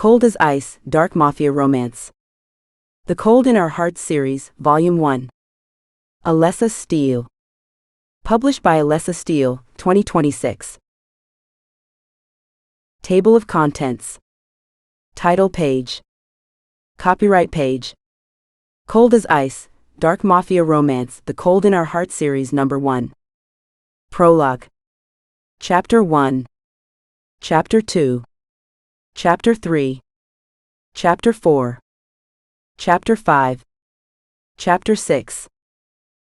Cold as Ice, Dark Mafia Romance. The Cold in Our Hearts Series, Volume 1. ALESSIA Steele. Published by ALESSIA Steele, 2026. Table of Contents. Title page. Copyright page. Cold as Ice, Dark Mafia Romance, The Cold in Our Hearts Series Number 1. Prologue. Chapter 1. Chapter 2. Chapter 3. Chapter 4. Chapter 5. Chapter 6.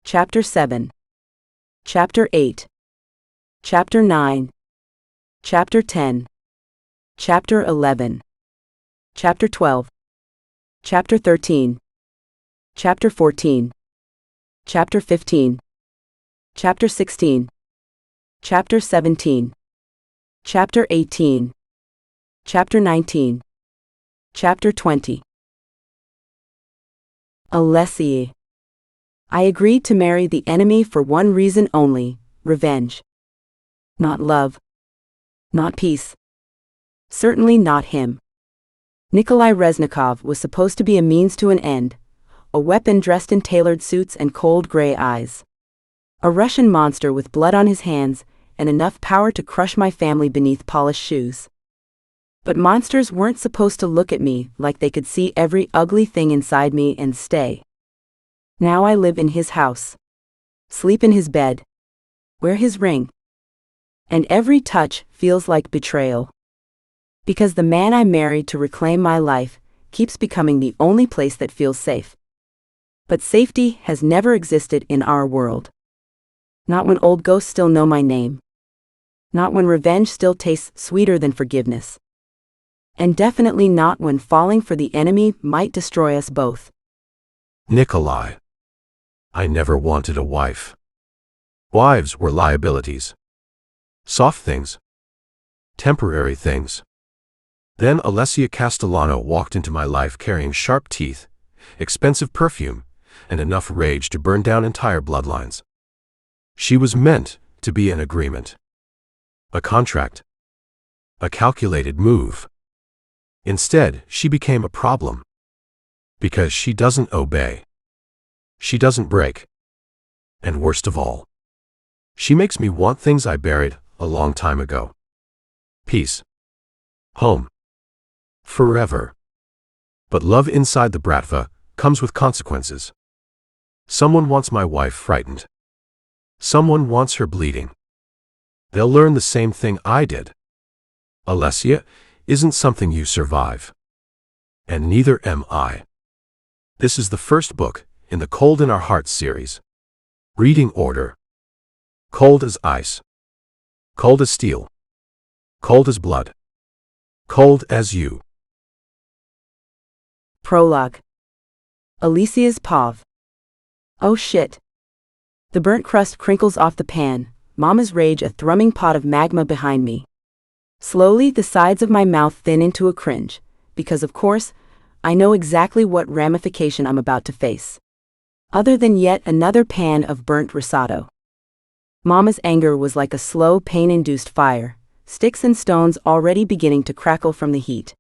Chapter 7. Chapter 8. Chapter 9. Chapter 10. Chapter 11. Chapter 12. Chapter 13. Chapter 14. Chapter 15. Chapter 16. Chapter 17. Chapter 18. Chapter 19. Chapter 20. ALESSIA. I agreed to marry the enemy for one reason only: revenge. Not love. Not peace. Certainly not him. Nikolai Reznikov was supposed to be a means to an end, a weapon dressed in tailored suits and cold gray eyes. A Russian monster with blood on his hands and enough power to crush my family beneath polished shoes. But monsters weren't supposed to look at me like they could see every ugly thing inside me and stay. Now I live in his house, sleep in his bed, wear his ring, and every touch feels like betrayal. Because the man I married to reclaim my life keeps becoming the only place that feels safe. But safety has never existed in our world. Not when old ghosts still know my name. Not when revenge still tastes sweeter than forgiveness. And definitely not when falling for the enemy might destroy us both. Nikolai. I never wanted a wife. Wives were liabilities. Soft things. Temporary things. Then Alessia Castellano walked into my life carrying sharp teeth, expensive perfume, and enough rage to burn down entire bloodlines. She was meant to be an agreement. A contract. A calculated move. Instead, she became a problem. Because she doesn't obey. She doesn't break. And worst of all, she makes me want things I buried a long time ago. Peace. Home. Forever. But love inside the bratva comes with consequences. Someone wants my wife frightened. Someone wants her bleeding. They'll learn the same thing I did. Alessia isn't something you survive. And neither am I. This is the first book in the Cold in Our Hearts series. Reading order. Cold as ice. Cold as steel. Cold as blood. Cold as you. Prologue. Alessia's pav. Oh shit. The burnt crust crinkles off the pan, Mama's rage a thrumming pot of magma behind me. Slowly the sides of my mouth thin into a cringe, because of course, I know exactly what ramification I'm about to face. Other than yet another pan of burnt risotto. Mama's anger was like a slow pain-induced fire, sticks and stones already beginning to crackle from the heat.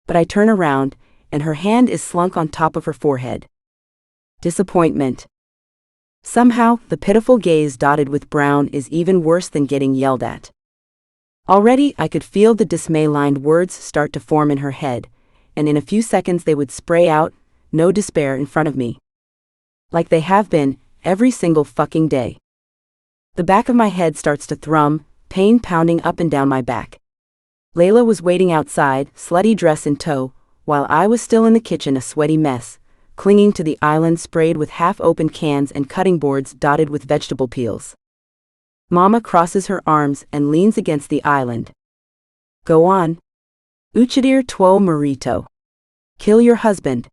But I turn around, and her hand is slunk on top of her forehead. Disappointment. Somehow, the pitiful gaze dotted with brown is even worse than getting yelled at. Already I could feel the dismay-lined words start to form in her head, and in a few seconds they would spray out, no despair in front of me. Like they have been, every single fucking day. The back of my head starts to thrum, pain pounding up and down my back. Layla was waiting outside, slutty dress in tow, while I was still in the kitchen a sweaty mess, clinging to the island sprayed with half-opened cans and cutting boards dotted with vegetable peels. Mama crosses her arms and leans against the island. Go on. Uchidir tuo marito. Kill your husband.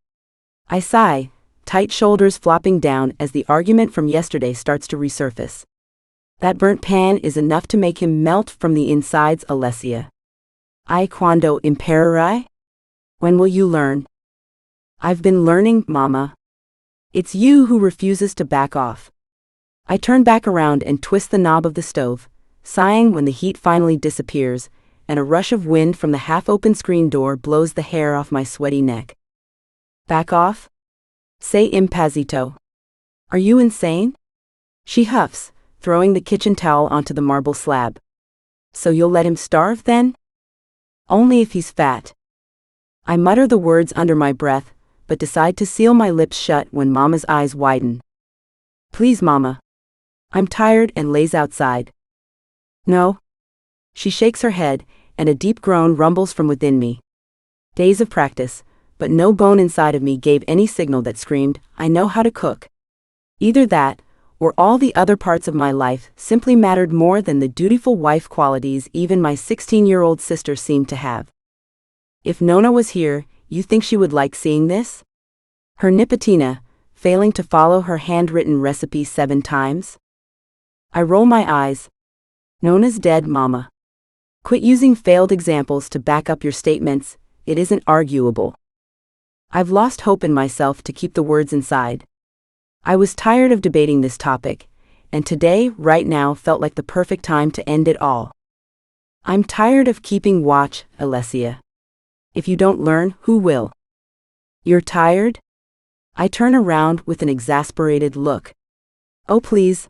I sigh, tight shoulders flopping down as the argument from yesterday starts to resurface. That burnt pan is enough to make him melt from the insides, Alessia. I quando imparerai? When will you learn? I've been learning, Mama. It's you who refuses to back off. I turn back around and twist the knob of the stove, sighing when the heat finally disappears, and a rush of wind from the half-open screen door blows the hair off my sweaty neck. Back off? Say impazito. Are you insane? She huffs, throwing the kitchen towel onto the marble slab. So you'll let him starve then? Only if he's fat. I mutter the words under my breath, but decide to seal my lips shut when Mama's eyes widen. Please, Mama. I'm tired and lays outside. No. She shakes her head, and a deep groan rumbles from within me. Days of practice, but no bone inside of me gave any signal that screamed, I know how to cook. Either that, or all the other parts of my life simply mattered more than the dutiful wife qualities even my 16-year-old sister seemed to have. If Nona was here, you think she would like seeing this? Her Nipotina, failing to follow her handwritten recipe 7 times? I roll my eyes. Nona's dead, Mama. Quit using failed examples to back up your statements, it isn't arguable. I've lost hope in myself to keep the words inside. I was tired of debating this topic, and today, right now, felt like the perfect time to end it all. I'm tired of keeping watch, ALESSIA. If you don't learn, who will? You're tired? I turn around with an exasperated look. Oh please.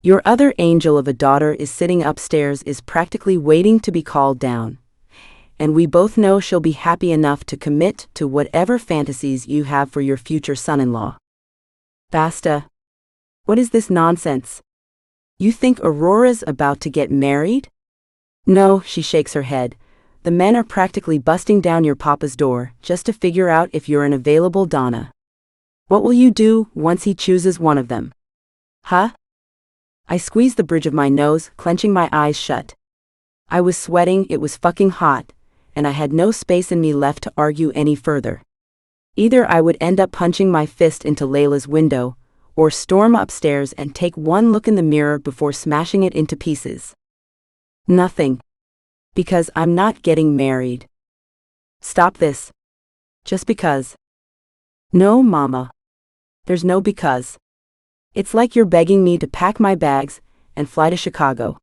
Your other angel of a daughter is sitting upstairs, is practically waiting to be called down. And we both know she'll be happy enough to commit to whatever fantasies you have for your future son-in-law. Basta. What is this nonsense? You think Aurora's about to get married? No, she shakes her head. The men are practically busting down your papa's door just to figure out if you're an available Donna. What will you do once he chooses one of them? Huh? I squeeze the bridge of my nose, clenching my eyes shut. I was sweating, it was fucking hot, and I had no space in me left to argue any further. Either I would end up punching my fist into Layla's window, or storm upstairs and take one look in the mirror before smashing it into pieces. Nothing. Because I'm not getting married. Stop this. Just because. No, Mama. There's no because. It's like you're begging me to pack my bags and fly to Chicago.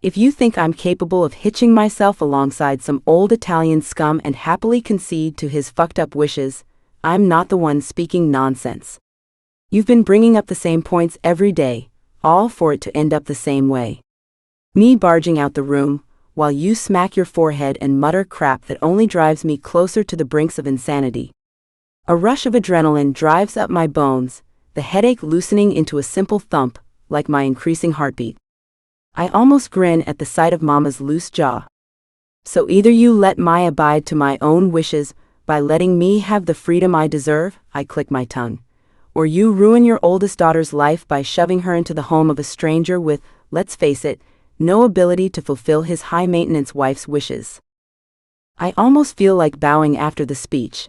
If you think I'm capable of hitching myself alongside some old Italian scum and happily concede to his fucked up wishes, I'm not the one speaking nonsense. You've been bringing up the same points every day, all for it to end up the same way. Me barging out the room, while you smack your forehead and mutter crap that only drives me closer to the brinks of insanity. A rush of adrenaline drives up my bones, the headache loosening into a simple thump, like my increasing heartbeat. I almost grin at the sight of Mama's loose jaw. So either you let me abide to my own wishes by letting me have the freedom I deserve, I click my tongue, or you ruin your oldest daughter's life by shoving her into the home of a stranger with, let's face it, no ability to fulfill his high-maintenance wife's wishes. I almost feel like bowing after the speech.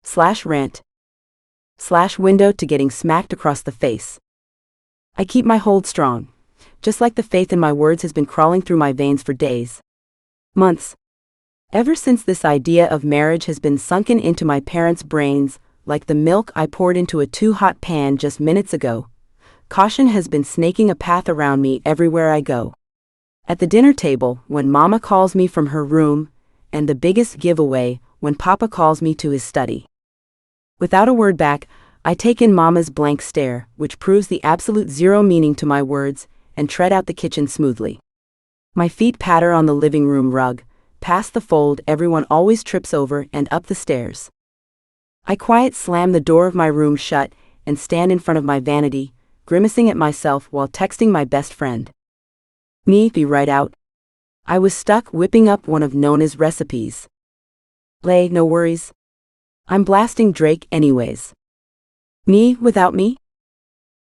/rant. /window to getting smacked across the face. I keep my hold strong, just like the faith in my words has been crawling through my veins for days. Months. Ever since this idea of marriage has been sunken into my parents' brains, like the milk I poured into a too-hot pan just minutes ago, caution has been snaking a path around me everywhere I go. At the dinner table, when Mama calls me from her room, and the biggest giveaway, when Papa calls me to his study. Without a word back, I take in Mama's blank stare, which proves the absolute zero meaning to my words, and tread out the kitchen smoothly. My feet patter on the living room rug, past the fold everyone always trips over and up the stairs. I quiet slam the door of my room shut and stand in front of my vanity, grimacing at myself while texting my best friend. Me be right out. I was stuck whipping up one of Nona's recipes. Lay, no worries. I'm blasting Drake anyways. Me without me?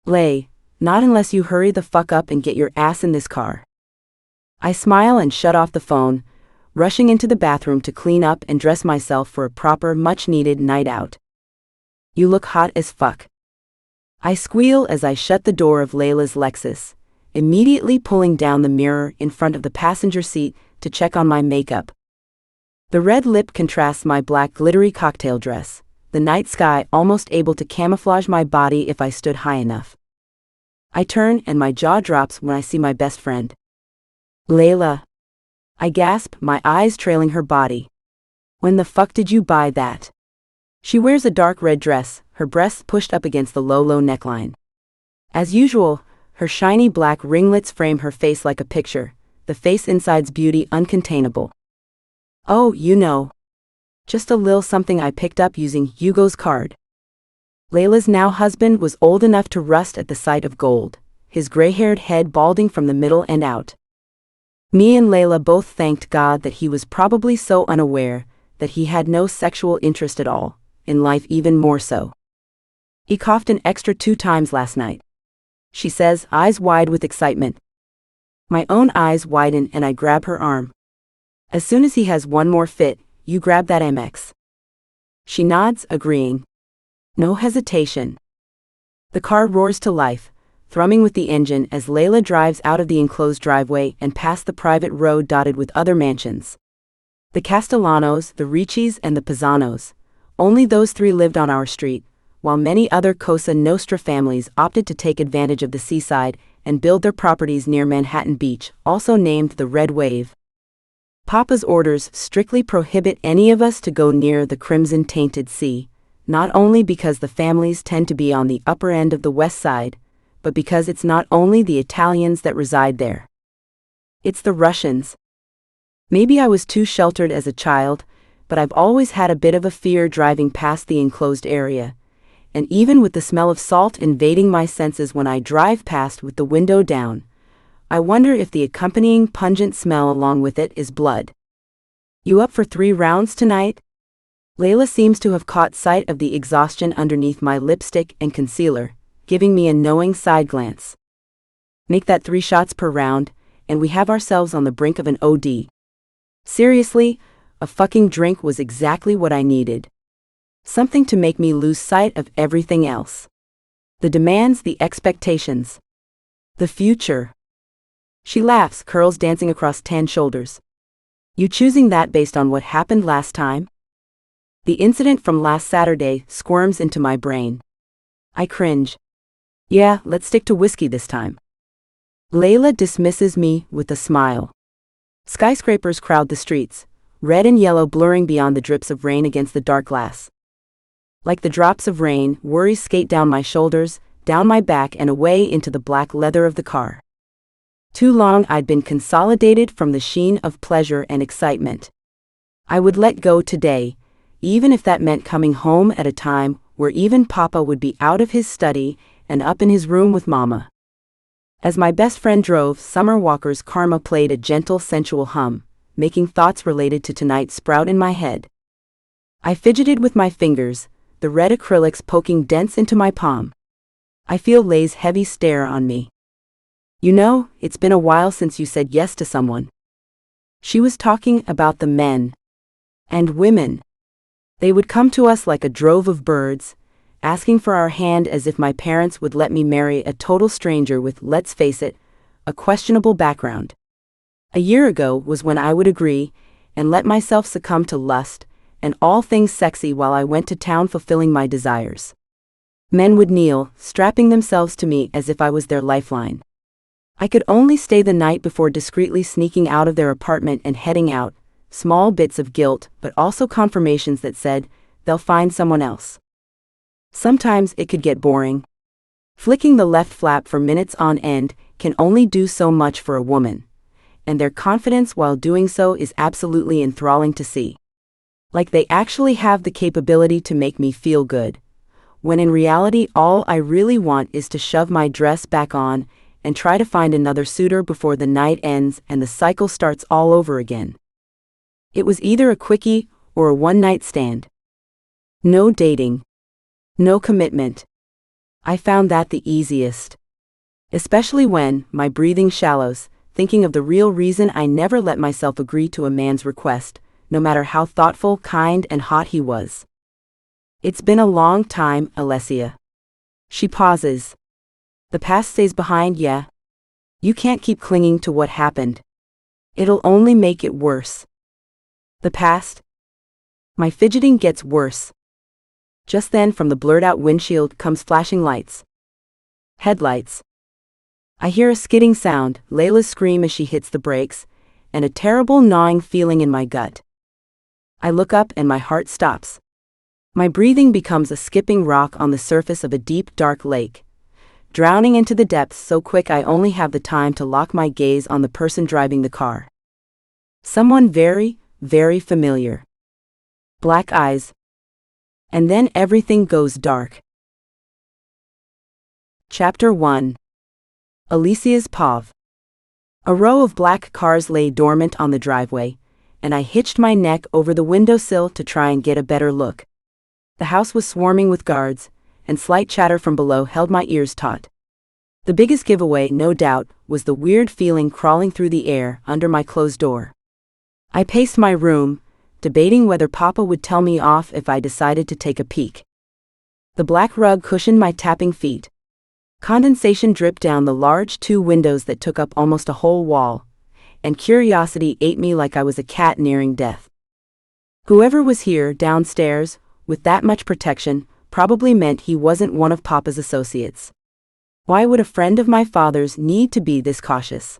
Lay, not unless you hurry the fuck up and get your ass in this car. I smile and shut off the phone, rushing into the bathroom to clean up and dress myself for a proper, much-needed night out. You look hot as fuck. I squeal as I shut the door of Layla's Lexus, immediately pulling down the mirror in front of the passenger seat to check on my makeup. The red lip contrasts my black glittery cocktail dress, the night sky almost able to camouflage my body if I stood high enough. I turn and my jaw drops when I see my best friend. Layla. I gasp, my eyes trailing her body. When the fuck did you buy that? She wears a dark red dress, her breasts pushed up against the low neckline. As usual, her shiny black ringlets frame her face like a picture, the face inside's beauty uncontainable. Oh, you know. Just a lil something I picked up using Hugo's card. Layla's now husband was old enough to rust at the sight of gold, his gray-haired head balding from the middle and out. Me and Layla both thanked God that he was probably so unaware that he had no sexual interest at all, in life even more so. He coughed an extra 2 times last night. She says, eyes wide with excitement. My own eyes widen and I grab her arm. As soon as he has one more fit, you grab that MX. She nods, agreeing. No hesitation. The car roars to life, thrumming with the engine as Layla drives out of the enclosed driveway and past the private road dotted with other mansions. The Castellanos, the Riccis, and the Pisano's. Only those 3 lived on our street, while many other Cosa Nostra families opted to take advantage of the seaside and build their properties near Manhattan Beach, also named the Red Wave. Papa's orders strictly prohibit any of us to go near the crimson-tainted sea, not only because the families tend to be on the upper end of the west side, but because it's not only the Italians that reside there. It's the Russians. Maybe I was too sheltered as a child, but I've always had a bit of a fear driving past the enclosed area, and even with the smell of salt invading my senses when I drive past with the window down, I wonder if the accompanying pungent smell along with it is blood. You up for 3 rounds tonight? Layla seems to have caught sight of the exhaustion underneath my lipstick and concealer, giving me a knowing side glance. Make that 3 shots per round, and we have ourselves on the brink of an OD. Seriously, a fucking drink was exactly what I needed. Something to make me lose sight of everything else. The demands, the expectations. The future. She laughs, curls dancing across tan shoulders. You choosing that based on what happened last time? The incident from last Saturday squirms into my brain. I cringe. Yeah, let's stick to whiskey this time. Layla dismisses me with a smile. Skyscrapers crowd the streets, red and yellow blurring beyond the drips of rain against the dark glass. Like the drops of rain, worries skate down my shoulders, down my back and away into the black leather of the car. Too long I'd been consolidated from the sheen of pleasure and excitement. I would let go today, even if that meant coming home at a time where even Papa would be out of his study and up in his room with Mama. As my best friend drove, Summer Walker's Karma played a gentle, sensual hum, making thoughts related to tonight sprout in my head. I fidgeted with my fingers, the red acrylics poking dents into my palm. I feel Lay's heavy stare on me. You know, it's been a while since you said yes to someone. She was talking about the men. And women. They would come to us like a drove of birds, asking for our hand as if my parents would let me marry a total stranger with, let's face it, a questionable background. A year ago was when I would agree and let myself succumb to lust and all things sexy while I went to town fulfilling my desires. Men would kneel, strapping themselves to me as if I was their lifeline. I could only stay the night before discreetly sneaking out of their apartment and heading out, small bits of guilt but also confirmations that said, they'll find someone else. Sometimes it could get boring. Flicking the left flap for minutes on end can only do so much for a woman, and their confidence while doing so is absolutely enthralling to see. Like they actually have the capability to make me feel good, when in reality all I really want is to shove my dress back on and try to find another suitor before the night ends and the cycle starts all over again. It was either a quickie or a one-night stand. No dating. No commitment. I found that the easiest. Especially when, my breathing shallows, thinking of the real reason I never let myself agree to a man's request, no matter how thoughtful, kind, and hot he was. It's been a long time, ALESSIA. She pauses. The past stays behind, yeah. You can't keep clinging to what happened. It'll only make it worse. The past? My fidgeting gets worse. Just then from the blurred-out windshield comes flashing lights. Headlights. I hear a skidding sound, Layla's scream as she hits the brakes, and a terrible gnawing feeling in my gut. I look up and my heart stops. My breathing becomes a skipping rock on the surface of a deep, dark lake, drowning into the depths so quick I only have the time to lock my gaze on the person driving the car. Someone very, very familiar. Black eyes. And then everything goes dark. Chapter 1. ALESSIA's POV. A row of black cars lay dormant on the driveway, and I hitched my neck over the windowsill to try and get a better look. The house was swarming with guards, and slight chatter from below held my ears taut. The biggest giveaway, no doubt, was the weird feeling crawling through the air under my closed door. I paced my room, debating whether Papa would tell me off if I decided to take a peek. The black rug cushioned my tapping feet. Condensation dripped down the large 2 windows that took up almost a whole wall, and curiosity ate me like I was a cat nearing death. Whoever was here downstairs, with that much protection, probably meant he wasn't one of Papa's associates. Why would a friend of my father's need to be this cautious?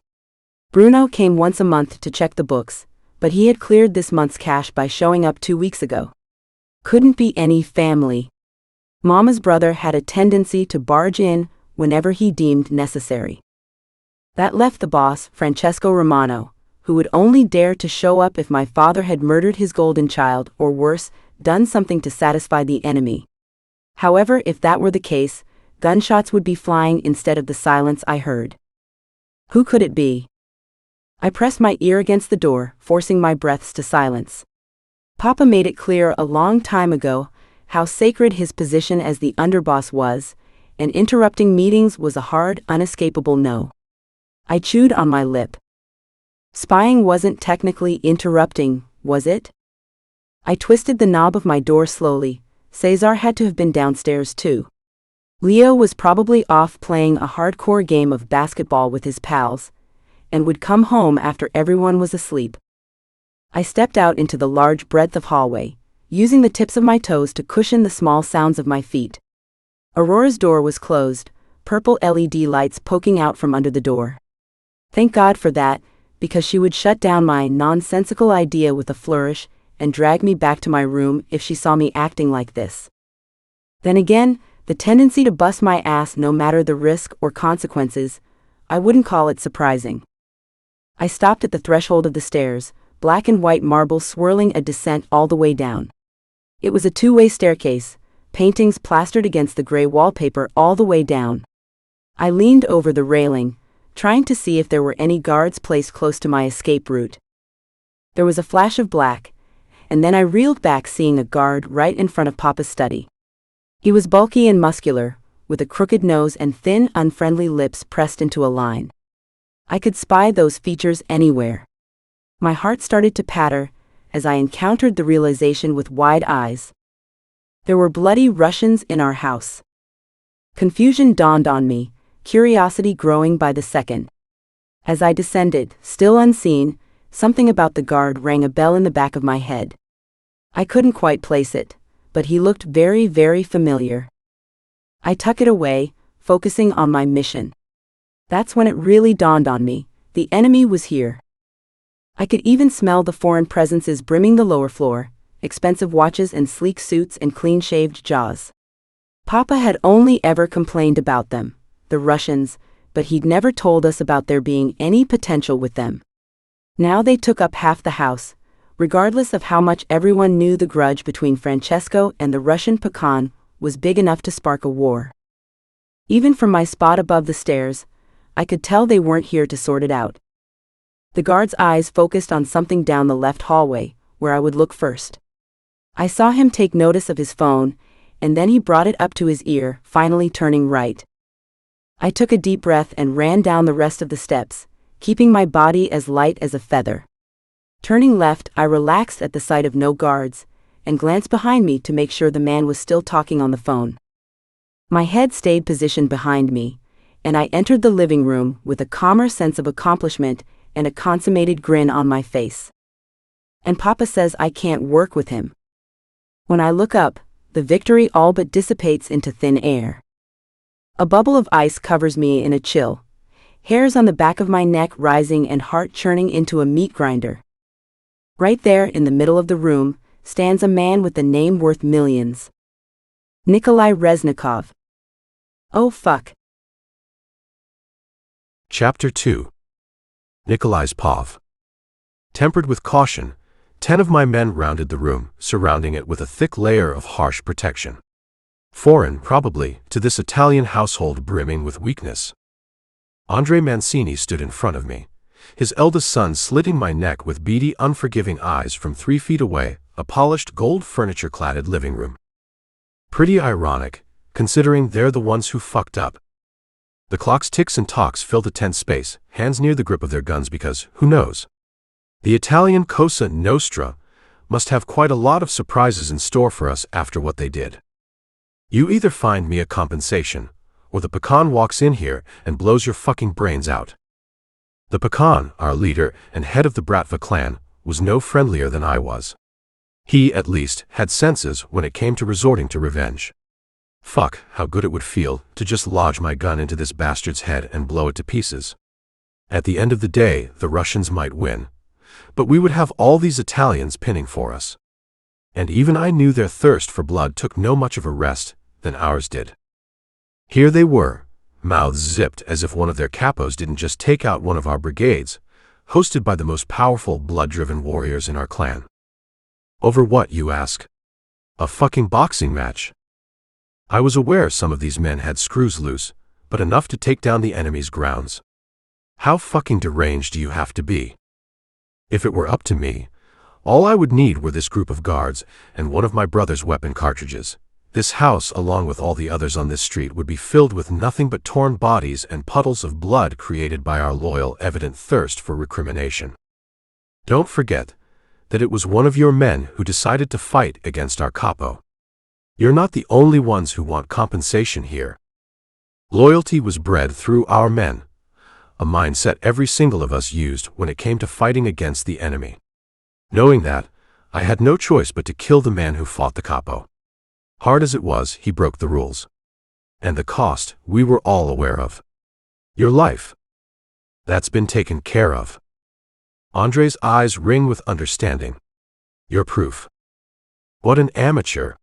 Bruno came once a month to check the books, but he had cleared this month's cash by showing up 2 weeks ago. Couldn't be any family. Mama's brother had a tendency to barge in whenever he deemed necessary. That left the boss, Francesco Romano, who would only dare to show up if my father had murdered his golden child or worse, done something to satisfy the enemy. However, if that were the case, gunshots would be flying instead of the silence I heard. Who could it be? I pressed my ear against the door, forcing my breaths to silence. Papa made it clear a long time ago how sacred his position as the underboss was, and interrupting meetings was a hard, unescapable no. I chewed on my lip. Spying wasn't technically interrupting, was it? I twisted the knob of my door slowly. Cesar had to have been downstairs too. Leo was probably off playing a hardcore game of basketball with his pals, and would come home after everyone was asleep. I stepped out into the large breadth of hallway, using the tips of my toes to cushion the small sounds of my feet. Aurora's door was closed, purple LED lights poking out from under the door. Thank God for that, because she would shut down my nonsensical idea with a flourish and drag me back to my room if she saw me acting like this. Then again, the tendency to bust my ass no matter the risk or consequences, I wouldn't call it surprising. I stopped at the threshold of the stairs, black and white marble swirling a descent all the way down. It was a 2-way staircase, paintings plastered against the gray wallpaper all the way down. I leaned over the railing, trying to see if there were any guards placed close to my escape route. There was a flash of black, and then I reeled back seeing a guard right in front of Papa's study. He was bulky and muscular, with a crooked nose and thin, unfriendly lips pressed into a line. I could spy those features anywhere. My heart started to patter as I encountered the realization with wide eyes. There were bloody Russians in our house. Confusion dawned on me, curiosity growing by the second. As I descended, still unseen, something about the guard rang a bell in the back of my head. I couldn't quite place it, but he looked very, very familiar. I tucked it away, focusing on my mission. That's when it really dawned on me, the enemy was here. I could even smell the foreign presences brimming the lower floor, expensive watches and sleek suits and clean-shaved jaws. Papa had only ever complained about them, the Russians, but he'd never told us about there being any potential with them. Now they took up half the house, regardless of how much everyone knew the grudge between Francesco and the Russian pecan was big enough to spark a war. Even from my spot above the stairs, I could tell they weren't here to sort it out. The guard's eyes focused on something down the left hallway, where I would look first. I saw him take notice of his phone, and then he brought it up to his ear, finally turning right. I took a deep breath and ran down the rest of the steps, keeping my body as light as a feather. Turning left, I relaxed at the sight of no guards, and glanced behind me to make sure the man was still talking on the phone. My head stayed positioned behind me, and I entered the living room with a calmer sense of accomplishment and a consummated grin on my face. And Papa says I can't work with him. When I look up, the victory all but dissipates into thin air. A bubble of ice covers me in a chill, hairs on the back of my neck rising and heart churning into a meat grinder. Right there in the middle of the room stands a man with a name worth millions. Nikolai Reznikov. Oh fuck. Chapter 2. Nikolai's POV. Tempered with caution, 10 of my men rounded the room, surrounding it with a thick layer of harsh protection. Foreign, probably, to this Italian household brimming with weakness. Andre Mancini stood in front of me, his eldest son slitting my neck with beady, unforgiving eyes from 3 feet away, a polished, gold furniture-cladded living room. Pretty ironic, considering they're the ones who fucked up. The clock's ticks and talks fill the tense space, hands near the grip of their guns because, who knows? The Italian Cosa Nostra must have quite a lot of surprises in store for us after what they did. You either find me a compensation, or the pecan walks in here and blows your fucking brains out. The pecan, our leader and head of the Bratva clan, was no friendlier than I was. He, at least, had senses when it came to resorting to revenge. Fuck, how good it would feel to just lodge my gun into this bastard's head and blow it to pieces. At the end of the day, the Russians might win, but we would have all these Italians pinning for us. And even I knew their thirst for blood took no much of a rest than ours did. Here they were, mouths zipped as if one of their capos didn't just take out one of our brigades, hosted by the most powerful blood-driven warriors in our clan. Over what, you ask? A fucking boxing match. I was aware some of these men had screws loose, but enough to take down the enemy's grounds. How fucking deranged do you have to be? If it were up to me, all I would need were this group of guards and one of my brother's weapon cartridges. This house, along with all the others on this street, would be filled with nothing but torn bodies and puddles of blood created by our loyal, evident thirst for recrimination. Don't forget that it was one of your men who decided to fight against our capo. You're not the only ones who want compensation here. Loyalty was bred through our men, a mindset every single of us used when it came to fighting against the enemy. Knowing that, I had no choice but to kill the man who fought the capo. Hard as it was, he broke the rules. And the cost, we were all aware of. Your life. That's been taken care of. Andre's eyes ring with understanding. Your proof. What an amateur.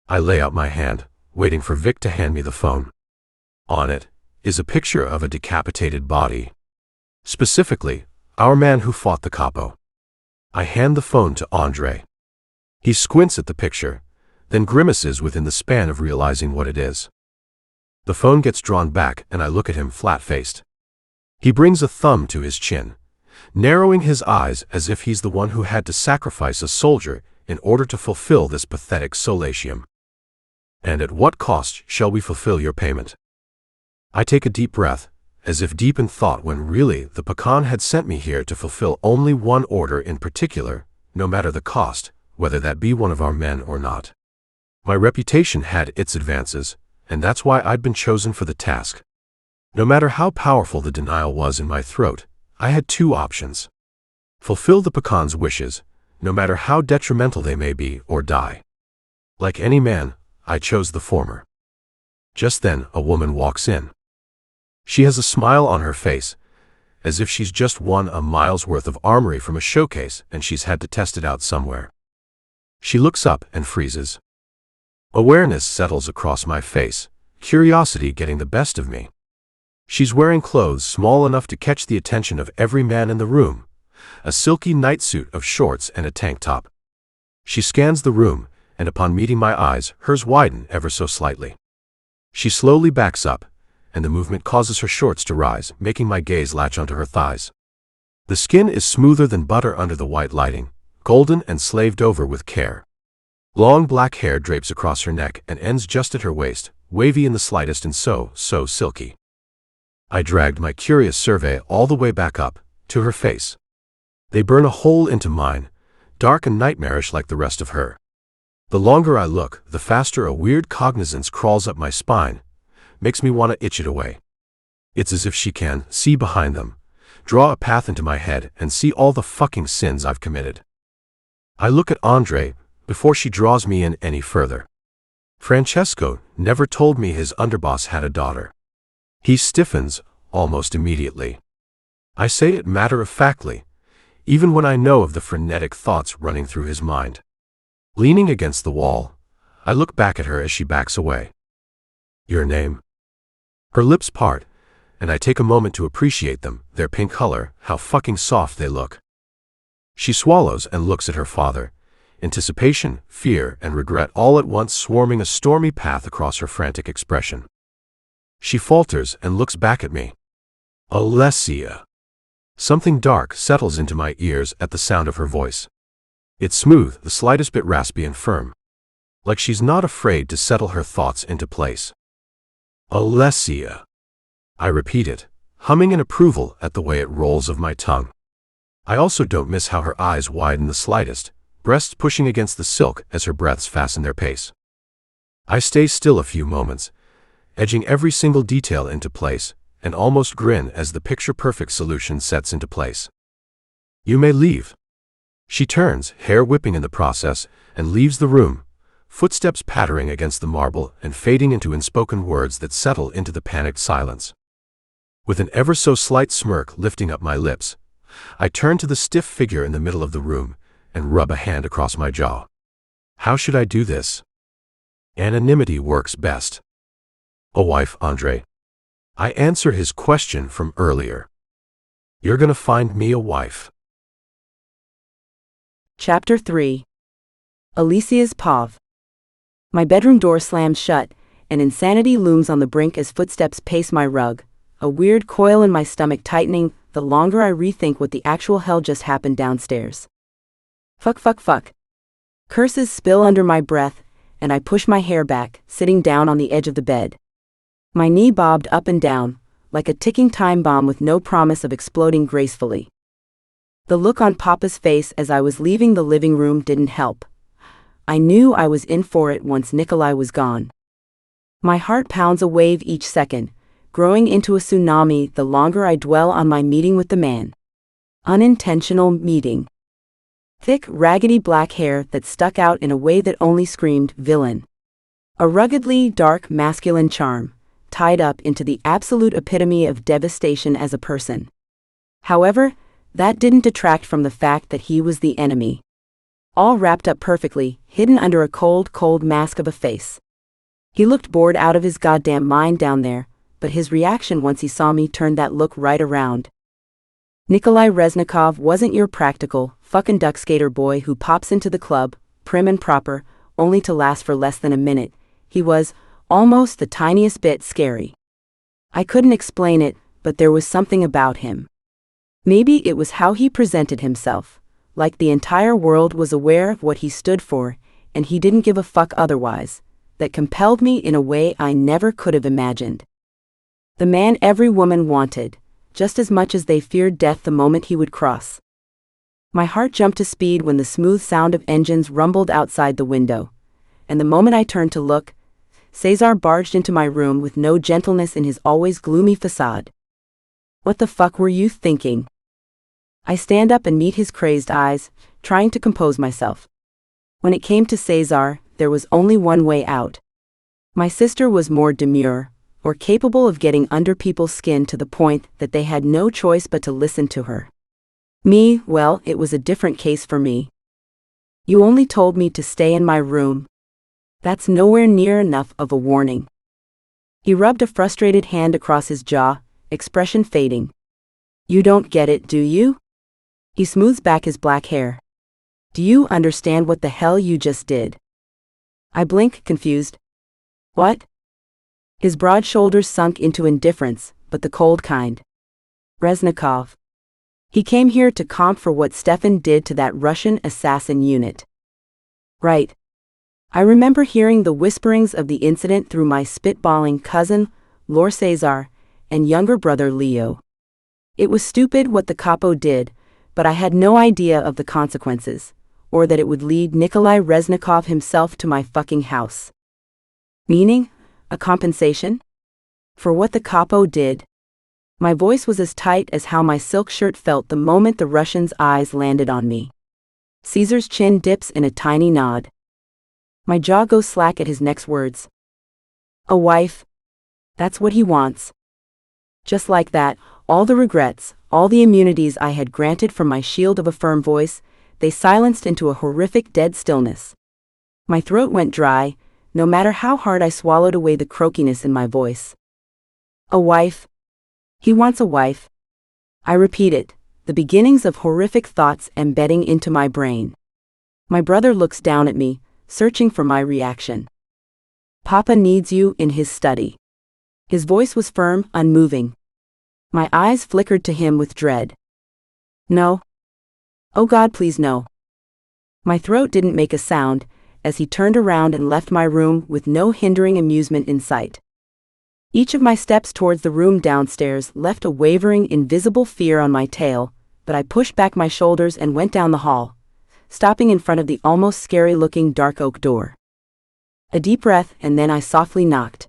I lay out my hand, waiting for Vic to hand me the phone. On it is a picture of a decapitated body. Specifically, our man who fought the capo. I hand the phone to Andre. He squints at the picture, then grimaces within the span of realizing what it is. The phone gets drawn back and I look at him flat-faced. He brings a thumb to his chin, narrowing his eyes as if he's the one who had to sacrifice a soldier in order to fulfill this pathetic solatium. And at what cost shall we fulfill your payment? I take a deep breath, as if deep in thought when really the pecan had sent me here to fulfill only one order in particular, no matter the cost, whether that be one of our men or not. My reputation had its advances, and that's why I'd been chosen for the task. No matter how powerful the denial was in my throat, I had 2 options. Fulfill the pecan's wishes, no matter how detrimental they may be, or die. Like any man, I chose the former. Just then, a woman walks in. She has a smile on her face, as if she's just won a mile's worth of armory from a showcase and she's had to test it out somewhere. She looks up and freezes. Awareness settles across my face, curiosity getting the best of me. She's wearing clothes small enough to catch the attention of every man in the room, a silky nightsuit of shorts and a tank top. She scans the room, and upon meeting my eyes, hers widen ever so slightly. She slowly backs up, and the movement causes her shorts to rise, making my gaze latch onto her thighs. The skin is smoother than butter under the white lighting, golden and slaved over with care. Long black hair drapes across her neck and ends just at her waist, wavy in the slightest and so silky. I dragged my curious survey all the way back up, to her face. They burn a hole into mine, dark and nightmarish like the rest of her. The longer I look, the faster a weird cognizance crawls up my spine, makes me want to itch it away. It's as if she can see behind them, draw a path into my head and see all the fucking sins I've committed. I look at Andre before she draws me in any further. Francesco never told me his underboss had a daughter. He stiffens, almost immediately. I say it matter-of-factly, even when I know of the frenetic thoughts running through his mind. Leaning against the wall, I look back at her as she backs away. Your name? Her lips part, and I take a moment to appreciate them, their pink color, how fucking soft they look. She swallows and looks at her father, anticipation, fear, and regret all at once swarming a stormy path across her frantic expression. She falters and looks back at me. ALESSIA. Something dark settles into my ears at the sound of her voice. It's smooth, the slightest bit raspy and firm, like she's not afraid to settle her thoughts into place. ALESSIA. I repeat it, humming in approval at the way it rolls of my tongue. I also don't miss how her eyes widen the slightest, breasts pushing against the silk as her breaths fasten their pace. I stay still a few moments, edging every single detail into place, and almost grin as the picture-perfect solution sets into place. You may leave. She turns, hair whipping in the process, and leaves the room, footsteps pattering against the marble and fading into unspoken words that settle into the panicked silence. With an ever so slight smirk lifting up my lips, I turn to the stiff figure in the middle of the room and rub a hand across my jaw. How should I do this? Anonymity works best. A wife, Andre. I answer his question from earlier. You're gonna find me a wife. Chapter 3. ALESSIA's POV. My bedroom door slams shut, and insanity looms on the brink as footsteps pace my rug, a weird coil in my stomach tightening the longer I rethink what the actual hell just happened downstairs. Fuck. Curses spill under my breath, and I push my hair back, sitting down on the edge of the bed. My knee bobbed up and down, like a ticking time bomb with no promise of exploding gracefully. The look on Papa's face as I was leaving the living room didn't help. I knew I was in for it once Nikolai was gone. My heart pounds a wave each second, growing into a tsunami the longer I dwell on my meeting with the man. Unintentional meeting. Thick, raggedy black hair that stuck out in a way that only screamed villain. A ruggedly dark masculine charm, tied up into the absolute epitome of devastation as a person. However, that didn't detract from the fact that he was the enemy. All wrapped up perfectly, hidden under a cold mask of a face. He looked bored out of his goddamn mind down there, but his reaction once he saw me turned that look right around. Nikolai Reznikov wasn't your practical, fucking duck skater boy who pops into the club, prim and proper, only to last for less than a minute. He was almost the tiniest bit scary. I couldn't explain it, but there was something about him. Maybe it was how he presented himself, like the entire world was aware of what he stood for, and he didn't give a fuck otherwise, that compelled me in a way I never could have imagined. The man every woman wanted, just as much as they feared death the moment he would cross. My heart jumped to speed when the smooth sound of engines rumbled outside the window, and the moment I turned to look, Cesar barged into my room with no gentleness in his always gloomy facade. What the fuck were you thinking? I stand up and meet his crazed eyes, trying to compose myself. When it came to Cesar, there was only one way out. My sister was more demure, or capable of getting under people's skin to the point that they had no choice but to listen to her. Me, well, it was a different case for me. You only told me to stay in my room. That's nowhere near enough of a warning. He rubbed a frustrated hand across his jaw, expression fading. You don't get it, do you? He smooths back his black hair. Do you understand what the hell you just did? I blink, confused. What? His broad shoulders sunk into indifference, but the cold kind. Reznikov. He came here to comp for what Stefan did to that Russian assassin unit. Right. I remember hearing the whisperings of the incident through my spitballing cousin, Lord Cesar, and younger brother Leo. It was stupid what the capo did, but I had no idea of the consequences, or that it would lead Nikolai Reznikov himself to my fucking house. Meaning, a compensation? For what the capo did? My voice was as tight as how my silk shirt felt the moment the Russian's eyes landed on me. Caesar's chin dips in a tiny nod. My jaw goes slack at his next words. A wife. That's what he wants. Just like that, all the regrets, all the immunities I had granted from my shield of a firm voice, they silenced into a horrific dead stillness. My throat went dry, no matter how hard I swallowed away the croakiness in my voice. A wife? He wants a wife. I repeated, the beginnings of horrific thoughts embedding into my brain. My brother looks down at me, searching for my reaction. Papa needs you in his study. His voice was firm, unmoving. My eyes flickered to him with dread. No. Oh God, please no. My throat didn't make a sound, as he turned around and left my room with no hindering amusement in sight. Each of my steps towards the room downstairs left a wavering, invisible fear on my tail, but I pushed back my shoulders and went down the hall, stopping in front of the almost scary-looking dark oak door. A deep breath, and then I softly knocked.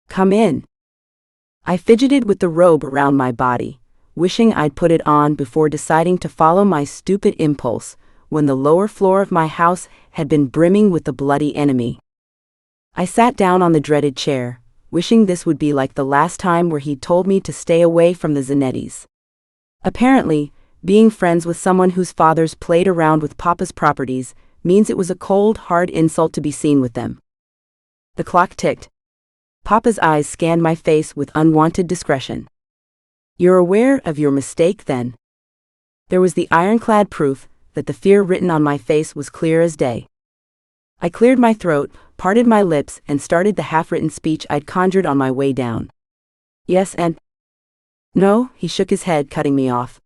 Come in. I fidgeted with the robe around my body, wishing I'd put it on before deciding to follow my stupid impulse, when the lower floor of my house had been brimming with the bloody enemy. I sat down on the dreaded chair, wishing this would be like the last time where he'd told me to stay away from the Zanettis. Apparently, being friends with someone whose fathers played around with Papa's properties means it was a cold, hard insult to be seen with them. The clock ticked. Papa's eyes scanned my face with unwanted discretion. You're aware of your mistake, then? There was the ironclad proof that the fear written on my face was clear as day. I cleared my throat, parted my lips, and started the half-written speech I'd conjured on my way down. Yes and no, he shook his head, cutting me off.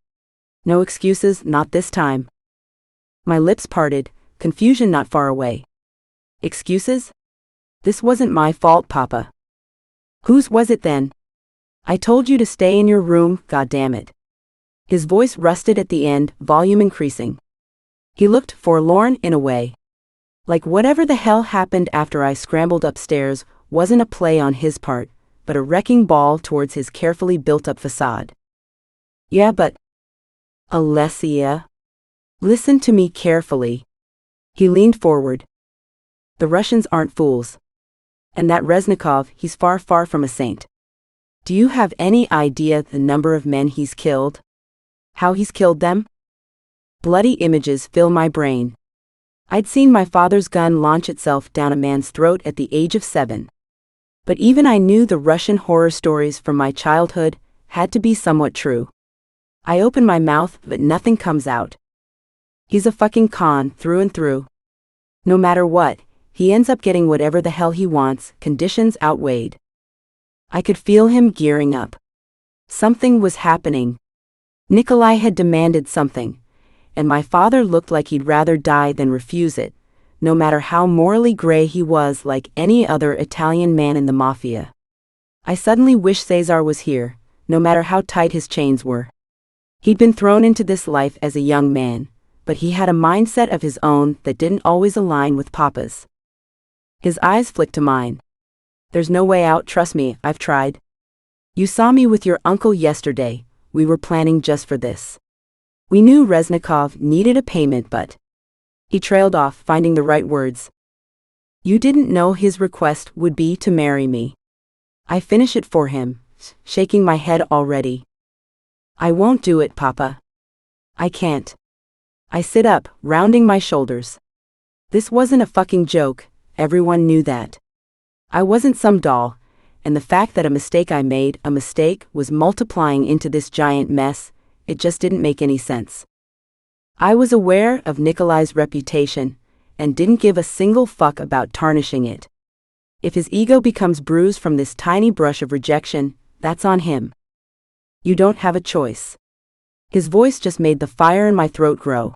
No excuses, not this time. My lips parted, confusion not far away. Excuses? This wasn't my fault, Papa. Whose was it then? I told you to stay in your room, goddammit. His voice rusted at the end, volume increasing. He looked forlorn in a way. Like whatever the hell happened after I scrambled upstairs wasn't a play on his part, but a wrecking ball towards his carefully built-up facade. Yeah, but ALESSIA, listen to me carefully. He leaned forward. The Russians aren't fools. And that Reznikov, he's far, far from a saint. Do you have any idea the number of men he's killed? How he's killed them? Bloody images fill my brain. I'd seen my father's gun launch itself down a man's throat at the age of 7. But even I knew the Russian horror stories from my childhood had to be somewhat true. I open my mouth, but nothing comes out. He's a fucking con through and through. No matter what, he ends up getting whatever the hell he wants, conditions outweighed. I could feel him gearing up. Something was happening. Nikolai had demanded something, and my father looked like he'd rather die than refuse it, no matter how morally gray he was, like any other Italian man in the Mafia. I suddenly wished Cesar was here, no matter how tight his chains were. He'd been thrown into this life as a young man, but he had a mindset of his own that didn't always align with Papa's. His eyes flicked to mine. There's no way out, trust me, I've tried. You saw me with your uncle yesterday, we were planning just for this. We knew Reznikov needed a payment, but... He trailed off, finding the right words. You didn't know his request would be to marry me. I finish it for him, shaking my head already. I won't do it, Papa. I can't. I sit up, rounding my shoulders. This wasn't a fucking joke, everyone knew that. I wasn't some doll, and the fact that a mistake I made, a mistake, was multiplying into this giant mess, it just didn't make any sense. I was aware of Nikolai's reputation, and didn't give a single fuck about tarnishing it. If his ego becomes bruised from this tiny brush of rejection, that's on him. You don't have a choice. His voice just made the fire in my throat grow.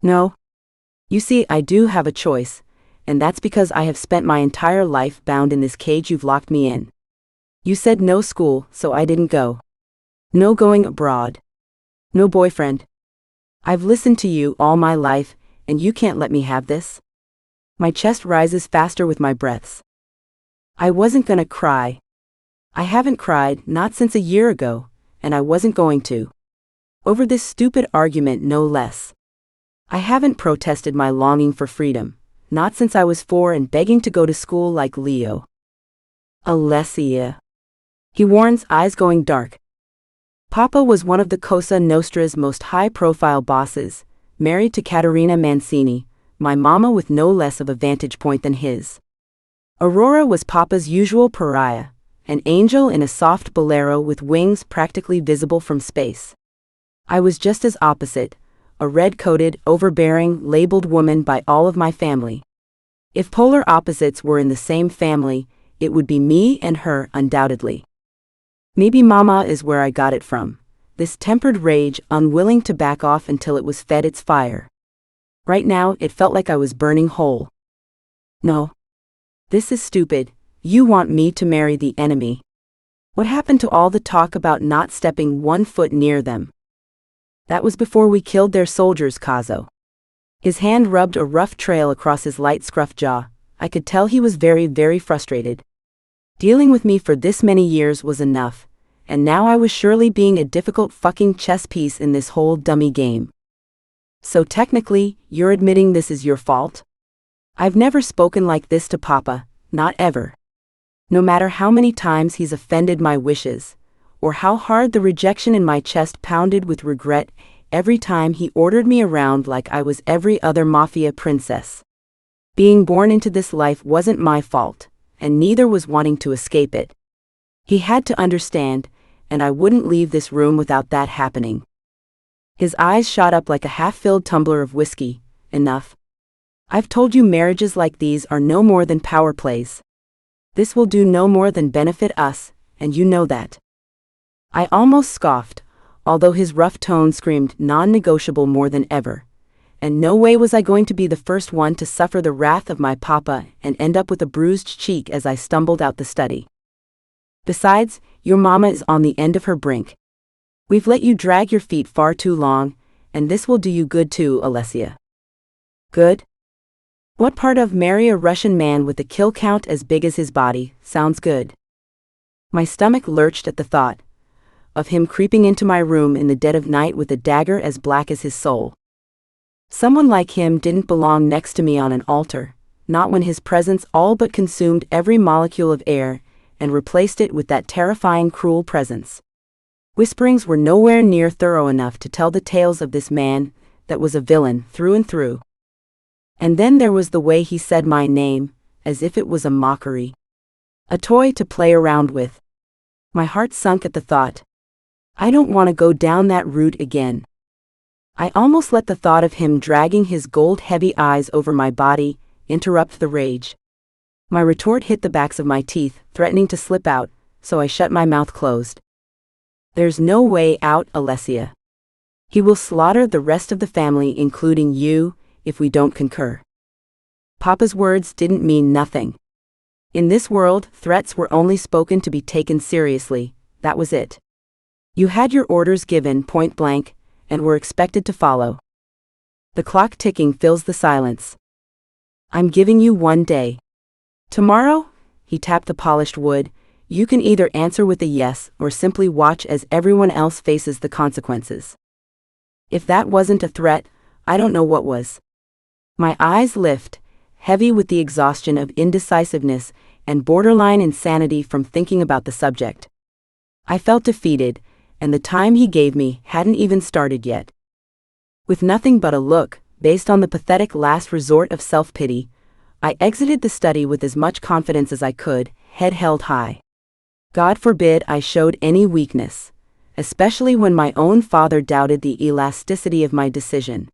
No. You see, I do have a choice, and that's because I have spent my entire life bound in this cage you've locked me in. You said no school, so I didn't go. No going abroad. No boyfriend. I've listened to you all my life, and you can't let me have this? My chest rises faster with my breaths. I wasn't gonna cry. I haven't cried, not since a year ago, and I wasn't going to. Over this stupid argument, no less. I haven't protested my longing for freedom, not since I was 4 and begging to go to school like Leo. ALESSIA. He warns, eyes going dark. Papa was one of the Cosa Nostra's most high-profile bosses, married to Caterina Mancini, my mama with no less of a vantage point than his. Aurora was Papa's usual pariah, an angel in a soft bolero with wings practically visible from space. I was just as opposite, a red-coated, overbearing, labeled woman by all of my family. If polar opposites were in the same family, it would be me and her, undoubtedly. Maybe Mama is where I got it from, this tempered rage, unwilling to back off until it was fed its fire. Right now, it felt like I was burning whole. No. This is stupid. You want me to marry the enemy. What happened to all the talk about not stepping 1 foot near them? That was before we killed their soldiers, Caso. His hand rubbed a rough trail across his light scruff jaw. I could tell he was very, very frustrated. Dealing with me for this many years was enough, and now I was surely being a difficult fucking chess piece in this whole dummy game. So technically, you're admitting this is your fault? I've never spoken like this to Papa, not ever. No matter how many times he's offended my wishes, or how hard the rejection in my chest pounded with regret every time he ordered me around like I was every other Mafia princess. Being born into this life wasn't my fault, and neither was wanting to escape it. He had to understand, and I wouldn't leave this room without that happening. His eyes shot up like a half-filled tumbler of whiskey. Enough. I've told you marriages like these are no more than power plays. This will do no more than benefit us, and you know that. I almost scoffed, although his rough tone screamed non-negotiable more than ever. And no way was I going to be the first one to suffer the wrath of my Papa and end up with a bruised cheek as I stumbled out the study. Besides, your mama is on the end of her brink. We've let you drag your feet far too long, and this will do you good too, ALESSIA. Good? What part of marry a Russian man with a kill count as big as his body sounds good? My stomach lurched at the thought of him creeping into my room in the dead of night with a dagger as black as his soul. Someone like him didn't belong next to me on an altar, not when his presence all but consumed every molecule of air and replaced it with that terrifying, cruel presence. Whisperings were nowhere near thorough enough to tell the tales of this man that was a villain through and through. And then there was the way he said my name, as if it was a mockery. A toy to play around with. My heart sunk at the thought. I don't want to go down that route again. I almost let the thought of him dragging his gold-heavy eyes over my body interrupt the rage. My retort hit the backs of my teeth, threatening to slip out, so I shut my mouth closed. There's no way out, ALESSIA. He will slaughter the rest of the family, including you, if we don't concur. Papa's words didn't mean nothing. In this world, threats were only spoken to be taken seriously. That was it. You had your orders given point blank, and were expected to follow. The clock ticking fills the silence. I'm giving you 1 day. Tomorrow, he tapped the polished wood, you can either answer with a yes or simply watch as everyone else faces the consequences. If that wasn't a threat, I don't know what was. My eyes lift, heavy with the exhaustion of indecisiveness and borderline insanity from thinking about the subject. I felt defeated, and the time he gave me hadn't even started yet. With nothing but a look, based on the pathetic last resort of self-pity, I exited the study with as much confidence as I could, head held high. God forbid I showed any weakness, especially when my own father doubted the elasticity of my decision.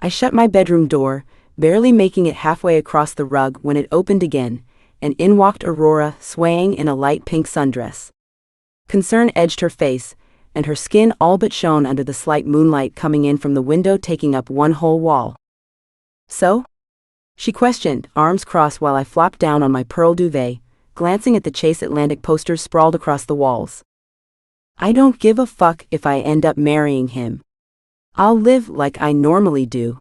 I shut my bedroom door, barely making it halfway across the rug when it opened again, and in walked Aurora, swaying in a light pink sundress. Concern edged her face, and her skin all but shone under the slight moonlight coming in from the window taking up one whole wall. So? She questioned, arms crossed while I flopped down on my pearl duvet, glancing at the Chase Atlantic posters sprawled across the walls. I don't give a fuck if I end up marrying him. I'll live like I normally do.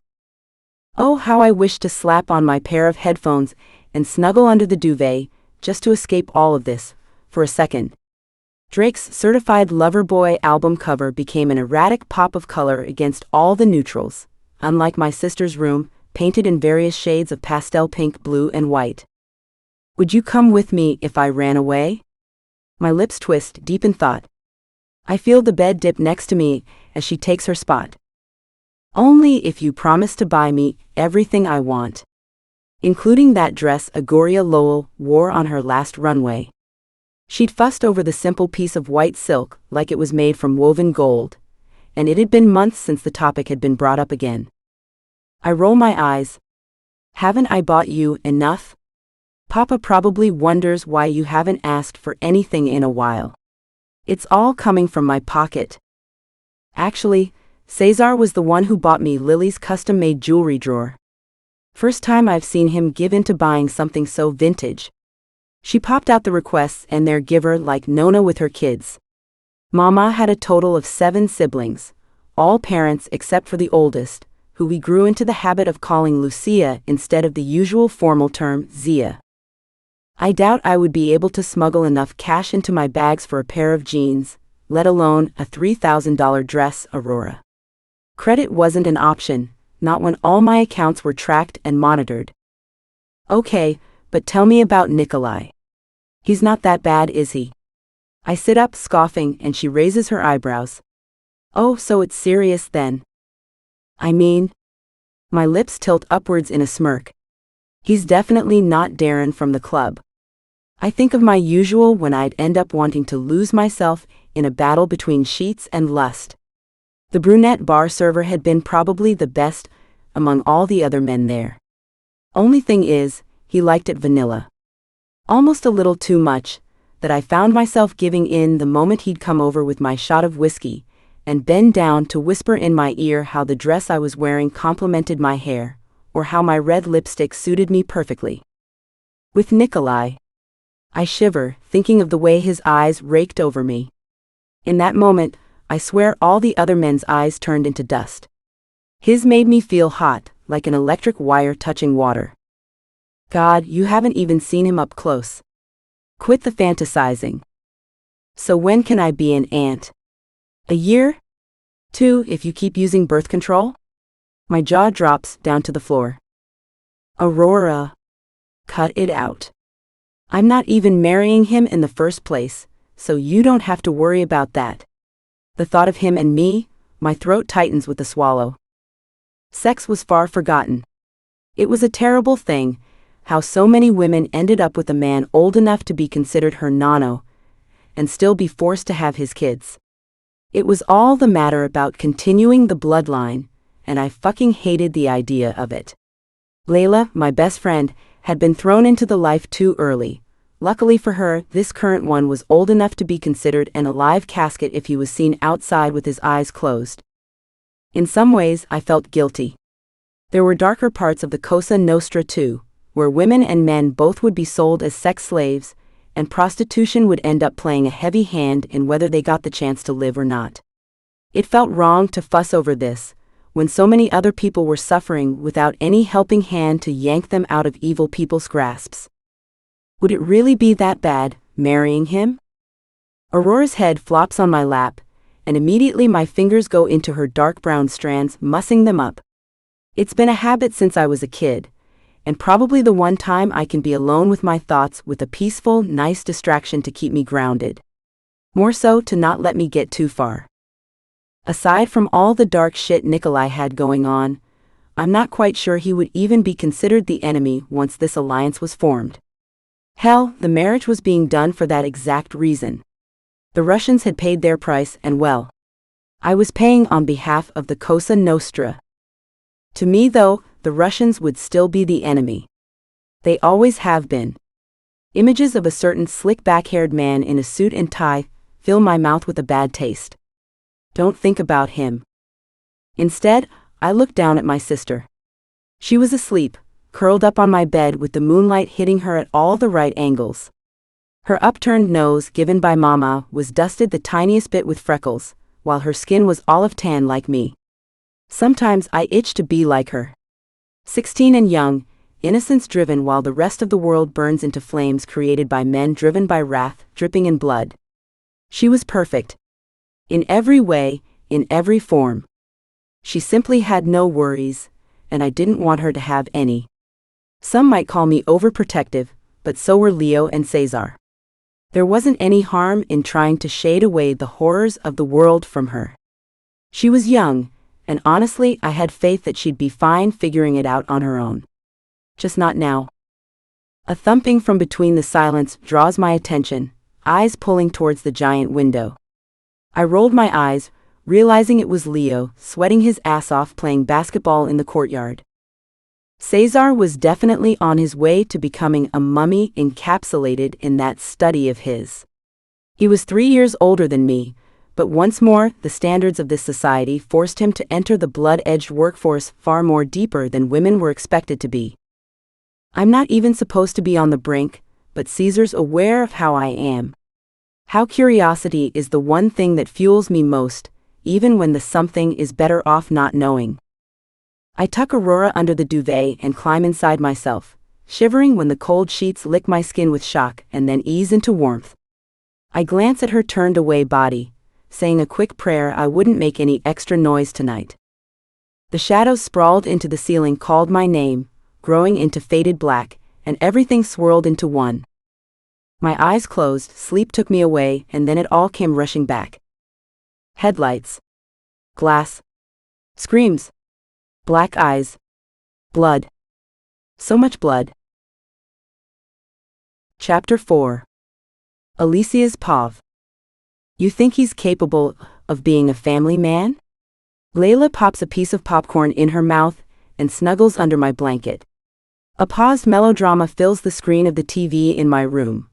Oh, how I wish to slap on my pair of headphones and snuggle under the duvet, just to escape all of this, for a second. Drake's Certified Lover Boy album cover became an erratic pop of color against all the neutrals, unlike my sister's room, painted in various shades of pastel pink, blue, and white. Would you come with me if I ran away? My lips twist, deep in thought. I feel the bed dip next to me as she takes her spot. Only if you promise to buy me everything I want, including that dress Agoria Lowell wore on her last runway. She'd fussed over the simple piece of white silk like it was made from woven gold, and it had been months since the topic had been brought up again. I roll my eyes. Haven't I bought you enough? Papa probably wonders why you haven't asked for anything in a while. It's all coming from my pocket. Actually, Cesar was the one who bought me Lily's custom-made jewelry drawer. First time I've seen him give in to buying something so vintage. She popped out the requests and their giver like Nona with her kids. Mama had a total of 7 siblings, all parents except for the oldest, who we grew into the habit of calling Lucia instead of the usual formal term Zia. I doubt I would be able to smuggle enough cash into my bags for a pair of jeans, let alone a $3,000 dress, Aurora. Credit wasn't an option, not when all my accounts were tracked and monitored. Okay, but tell me about Nikolai. He's not that bad, is he? I sit up, scoffing, and she raises her eyebrows. Oh, so it's serious then? I mean, my lips tilt upwards in a smirk. He's definitely not Darren from the club. I think of my usual when I'd end up wanting to lose myself in a battle between sheets and lust. The brunette bar server had been probably the best among all the other men there. Only thing is, he liked it vanilla. Almost a little too much, that I found myself giving in the moment he'd come over with my shot of whiskey, and bend down to whisper in my ear how the dress I was wearing complemented my hair, or how my red lipstick suited me perfectly. With Nikolai, I shiver, thinking of the way his eyes raked over me. In that moment, I swear all the other men's eyes turned into dust. His made me feel hot, like an electric wire touching water. God, you haven't even seen him up close. Quit the fantasizing. So when can I be an aunt? A year? 2 if you keep using birth control? My jaw drops down to the floor. Aurora. Cut it out. I'm not even marrying him in the first place, so you don't have to worry about that. The thought of him and me, my throat tightens with a swallow. Sex was far forgotten. It was a terrible thing, how so many women ended up with a man old enough to be considered her nono, and still be forced to have his kids. It was all the matter about continuing the bloodline, and I fucking hated the idea of it. Layla, my best friend, had been thrown into the life too early. Luckily for her, this current one was old enough to be considered an alive casket if he was seen outside with his eyes closed. In some ways, I felt guilty. There were darker parts of the Cosa Nostra too, where women and men both would be sold as sex slaves, and prostitution would end up playing a heavy hand in whether they got the chance to live or not. It felt wrong to fuss over this, when so many other people were suffering without any helping hand to yank them out of evil people's grasps. Would it really be that bad, marrying him? Aurora's head flops on my lap, and immediately my fingers go into her dark brown strands, mussing them up. It's been a habit since I was a kid, and probably the one time I can be alone with my thoughts with a peaceful, nice distraction to keep me grounded. More so to not let me get too far. Aside from all the dark shit Nikolai had going on, I'm not quite sure he would even be considered the enemy once this alliance was formed. Hell, the marriage was being done for that exact reason. The Russians had paid their price and well, I was paying on behalf of the Cosa Nostra. To me though, the Russians would still be the enemy. They always have been. Images of a certain slick back-haired man in a suit and tie fill my mouth with a bad taste. Don't think about him. Instead, I look down at my sister. She was asleep, curled up on my bed with the moonlight hitting her at all the right angles. Her upturned nose, given by Mama, was dusted the tiniest bit with freckles, while her skin was olive tan like me. Sometimes I itch to be like her. 16 and young, innocence driven while the rest of the world burns into flames created by men driven by wrath, dripping in blood. She was perfect. In every way, in every form. She simply had no worries, and I didn't want her to have any. Some might call me overprotective, but so were Leo and Cesar. There wasn't any harm in trying to shade away the horrors of the world from her. She was young, and honestly, I had faith that she'd be fine figuring it out on her own. Just not now. A thumping from between the silence draws my attention, eyes pulling towards the giant window. I rolled my eyes, realizing it was Leo, sweating his ass off playing basketball in the courtyard. Cesar was definitely on his way to becoming a mummy encapsulated in that study of his. He was 3 years older than me, but once more, the standards of this society forced him to enter the blood-edged workforce far more deeper than women were expected to be. I'm not even supposed to be on the brink, but Caesar's aware of how I am. How curiosity is the one thing that fuels me most, even when the something is better off not knowing. I tuck Aurora under the duvet and climb inside myself, shivering when the cold sheets lick my skin with shock and then ease into warmth. I glance at her turned-away body, saying a quick prayer I wouldn't make any extra noise tonight. The shadows sprawled into the ceiling called my name, growing into faded black, and everything swirled into one. My eyes closed, sleep took me away, and then it all came rushing back. Headlights. Glass. Screams. Black eyes. Blood. So much blood. Chapter 4. ALESSIA's POV. You think he's capable of being a family man? Layla pops a piece of popcorn in her mouth and snuggles under my blanket. A paused melodrama fills the screen of the TV in my room.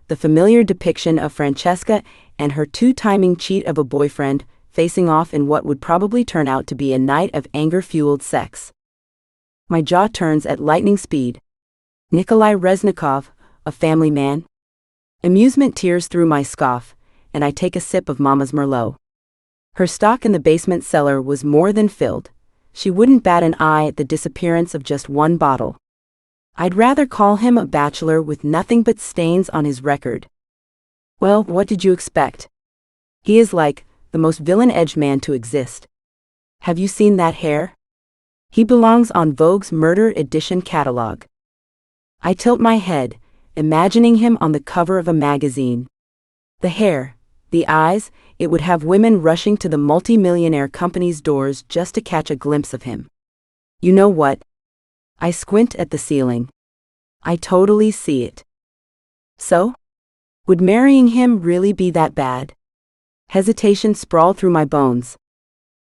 The familiar depiction of Francesca and her two-timing cheat of a boyfriend facing off in what would probably turn out to be a night of anger-fueled sex. My jaw turns at lightning speed. Nikolai Reznikov, a family man? Amusement tears through my scoff, and I take a sip of Mama's Merlot. Her stock in the basement cellar was more than filled. She wouldn't bat an eye at the disappearance of just one bottle. I'd rather call him a bachelor with nothing but stains on his record. Well, what did you expect? He is like the most villain-edged man to exist. Have you seen that hair? He belongs on Vogue's Murder Edition catalog. I tilt my head, imagining him on the cover of a magazine. The hair, the eyes, it would have women rushing to the multi-millionaire company's doors just to catch a glimpse of him. You know what? I squint at the ceiling. I totally see it. So? Would marrying him really be that bad? Hesitation sprawled through my bones.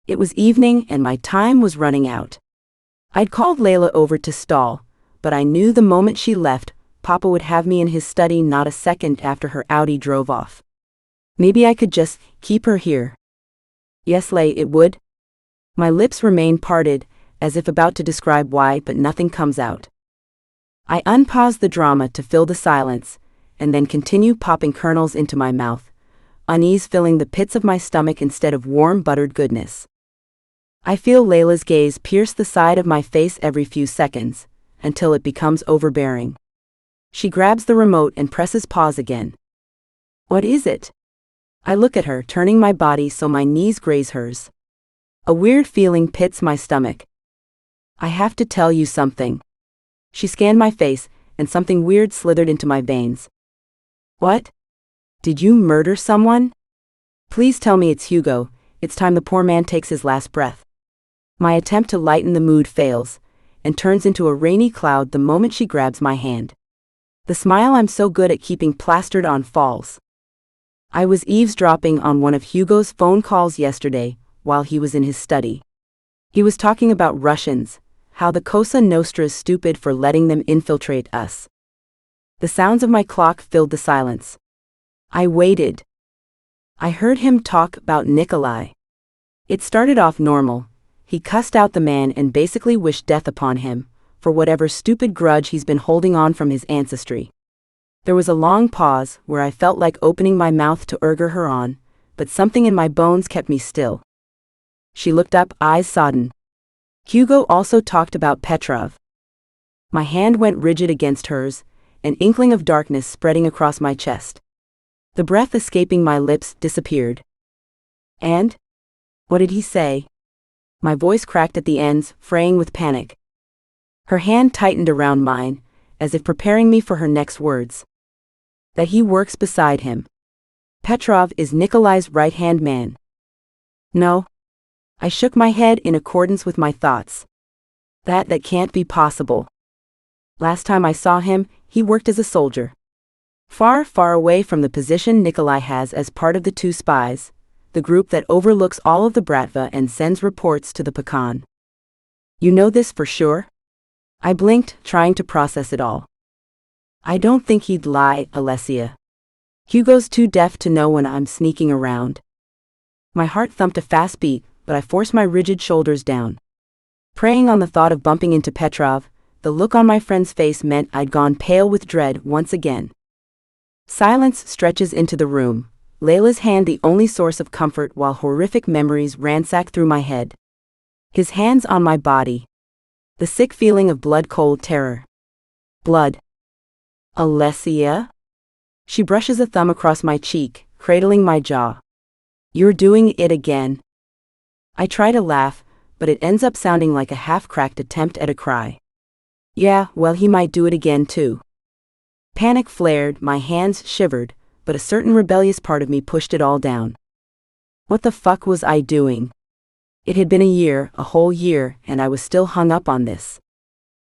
It was evening and my time was running out. I'd called Layla over to stall, but I knew the moment she left, Papa would have me in his study not a second after her Audi drove off. Maybe I could just keep her here. Yes, Lay, it would. My lips remain parted, as if about to describe why, but nothing comes out. I unpause the drama to fill the silence, and then continue popping kernels into my mouth, unease filling the pits of my stomach instead of warm buttered goodness. I feel Layla's gaze pierce the side of my face every few seconds, until it becomes overbearing. She grabs the remote and presses pause again. What is it? I look at her, turning my body so my knees graze hers. A weird feeling pits my stomach. I have to tell you something. She scanned my face, and something weird slithered into my veins. What? Did you murder someone? Please tell me it's Hugo. It's time the poor man takes his last breath. My attempt to lighten the mood fails, and turns into a rainy cloud the moment she grabs my hand. The smile I'm so good at keeping plastered on falls. I was eavesdropping on one of Hugo's phone calls yesterday, while he was in his study. He was talking about Russians, how the Cosa Nostra's stupid for letting them infiltrate us. The sounds of my clock filled the silence. I waited. I heard him talk about Nikolai. It started off normal. He cussed out the man and basically wished death upon him, for whatever stupid grudge he's been holding on from his ancestry. There was a long pause where I felt like opening my mouth to urge her on, but something in my bones kept me still. She looked up, eyes sodden. Hugo also talked about Petrov. My hand went rigid against hers, an inkling of darkness spreading across my chest. The breath escaping my lips disappeared. And? What did he say? My voice cracked at the ends, fraying with panic. Her hand tightened around mine, as if preparing me for her next words. That he works beside him. Petrov is Nikolai's right-hand man. No. I shook my head in accordance with my thoughts. That can't be possible. Last time I saw him, he worked as a soldier. Far, far away from the position Nikolai has as part of the two spies, the group that overlooks all of the Bratva and sends reports to the Pecan. You know this for sure? I blinked, trying to process it all. I don't think he'd lie, ALESSIA. Hugo's too deaf to know when I'm sneaking around. My heart thumped a fast beat, but I forced my rigid shoulders down. Preying on the thought of bumping into Petrov, the look on my friend's face meant I'd gone pale with dread once again. Silence stretches into the room, Layla's hand the only source of comfort while horrific memories ransack through my head. His hands on my body. The sick feeling of blood-cold terror. Blood. ALESSIA? She brushes a thumb across my cheek, cradling my jaw. You're doing it again. I try to laugh, but it ends up sounding like a half-cracked attempt at a cry. Yeah, well, he might do it again too. Panic flared, my hands shivered, but a certain rebellious part of me pushed it all down. What the fuck was I doing? It had been a year, a whole year, and I was still hung up on this.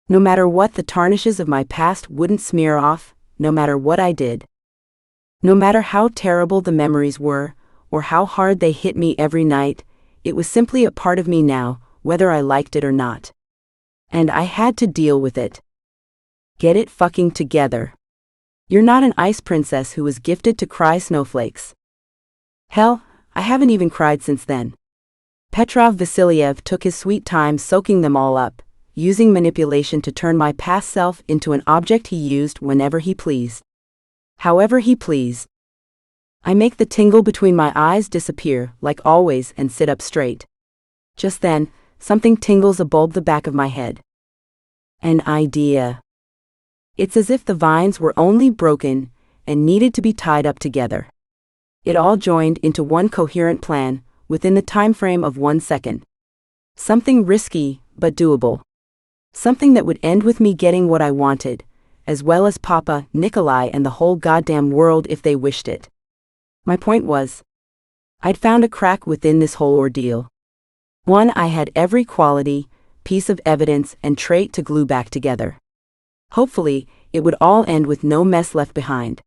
No matter what, the tarnishes of my past wouldn't smear off, no matter what I did. No matter how terrible the memories were, or how hard they hit me every night, it was simply a part of me now, whether I liked it or not. And I had to deal with it. Get it fucking together. You're not an ice princess who was gifted to cry snowflakes. Hell, I haven't even cried since then. Petrov Vasilyev took his sweet time soaking them all up, using manipulation to turn my past self into an object he used whenever he pleased. However he pleased. I make the tingle between my eyes disappear, like always, and sit up straight. Just then, something tingles a bulb the back of my head. An idea. It's as if the vines were only broken and needed to be tied up together. It all joined into one coherent plan, within the time frame of 1 second. Something risky, but doable. Something that would end with me getting what I wanted, as well as Papa, Nikolai, and the whole goddamn world if they wished it. My point was, I'd found a crack within this whole ordeal. One I had every quality, piece of evidence, and trait to glue back together. Hopefully, it would all end with no mess left behind.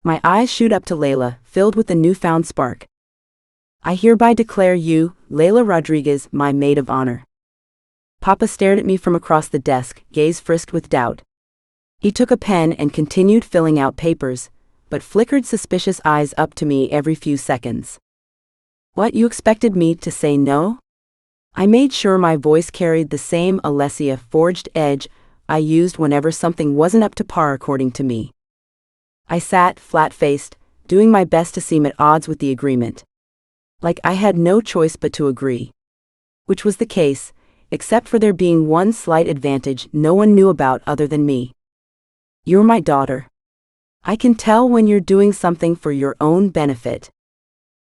My eyes shoot up to Layla, filled with a newfound spark. I hereby declare you, Layla Rodriguez, my maid of honor. Papa stared at me from across the desk, gaze frisked with doubt. He took a pen and continued filling out papers, but flickered suspicious eyes up to me every few seconds. What, you expected me to say no? I made sure my voice carried the same ALESSIA forged edge I used whenever something wasn't up to par according to me. I sat, flat-faced, doing my best to seem at odds with the agreement. Like I had no choice but to agree. Which was the case, except for there being one slight advantage no one knew about other than me. You're my daughter. I can tell when you're doing something for your own benefit.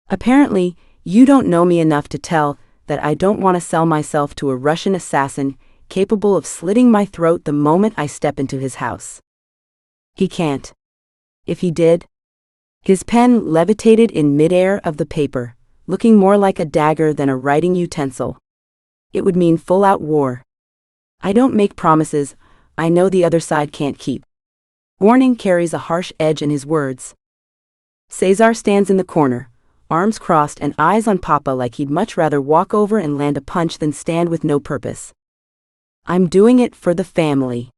Apparently, you don't know me enough to tell that I don't want to sell myself to a Russian assassin capable of slitting my throat the moment I step into his house. He can't. If he did, his pen levitated in midair of the paper, looking more like a dagger than a writing utensil. It would mean full-out war. I don't make promises I know the other side can't keep. Warning carries a harsh edge in his words. Cesar stands in the corner, arms crossed and eyes on Papa like he'd much rather walk over and land a punch than stand with no purpose. I'm doing it for the family.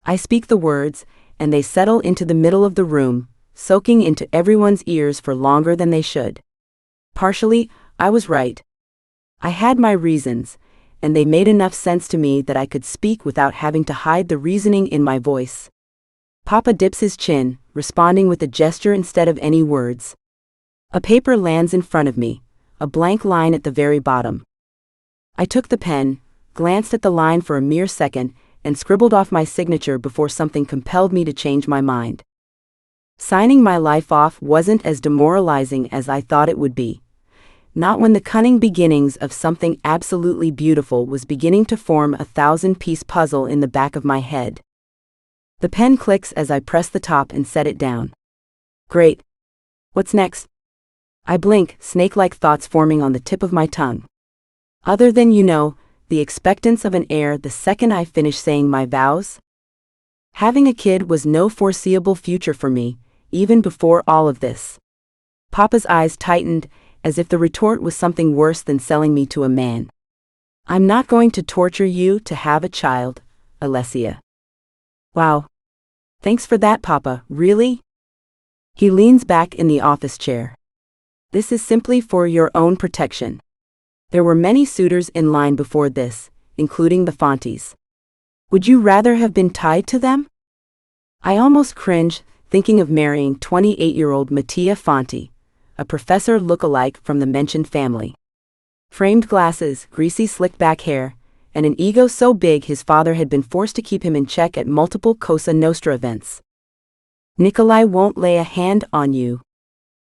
I speak the words, and they settle into the middle of the room, soaking into everyone's ears for longer than they should. Partially, I was right. I had my reasons, and they made enough sense to me that I could speak without having to hide the reasoning in my voice. Papa dips his chin, responding with a gesture instead of any words. A paper lands in front of me, a blank line at the very bottom. I took the pen, glanced at the line for a mere second, and scribbled off my signature before something compelled me to change my mind. Signing my life off wasn't as demoralizing as I thought it would be. Not when the cunning beginnings of something absolutely beautiful was beginning to form a 1,000-piece puzzle in the back of my head. The pen clicks as I press the top and set it down. Great. What's next? I blink, snake-like thoughts forming on the tip of my tongue. Other than, the expectance of an heir the second I finish saying my vows? Having a kid was no foreseeable future for me, even before all of this. Papa's eyes tightened, as if the retort was something worse than selling me to a man. I'm not going to torture you to have a child, ALESSIA. Wow. Thanks for that, Papa, really? He leans back in the office chair. This is simply for your own protection. There were many suitors in line before this, including the Fontes. Would you rather have been tied to them? I almost cringe, thinking of marrying 28-year-old Mattia Fonte, a professor look-alike from the mentioned family. Framed glasses, greasy slicked-back hair, and an ego so big his father had been forced to keep him in check at multiple Cosa Nostra events. Nikolai won't lay a hand on you.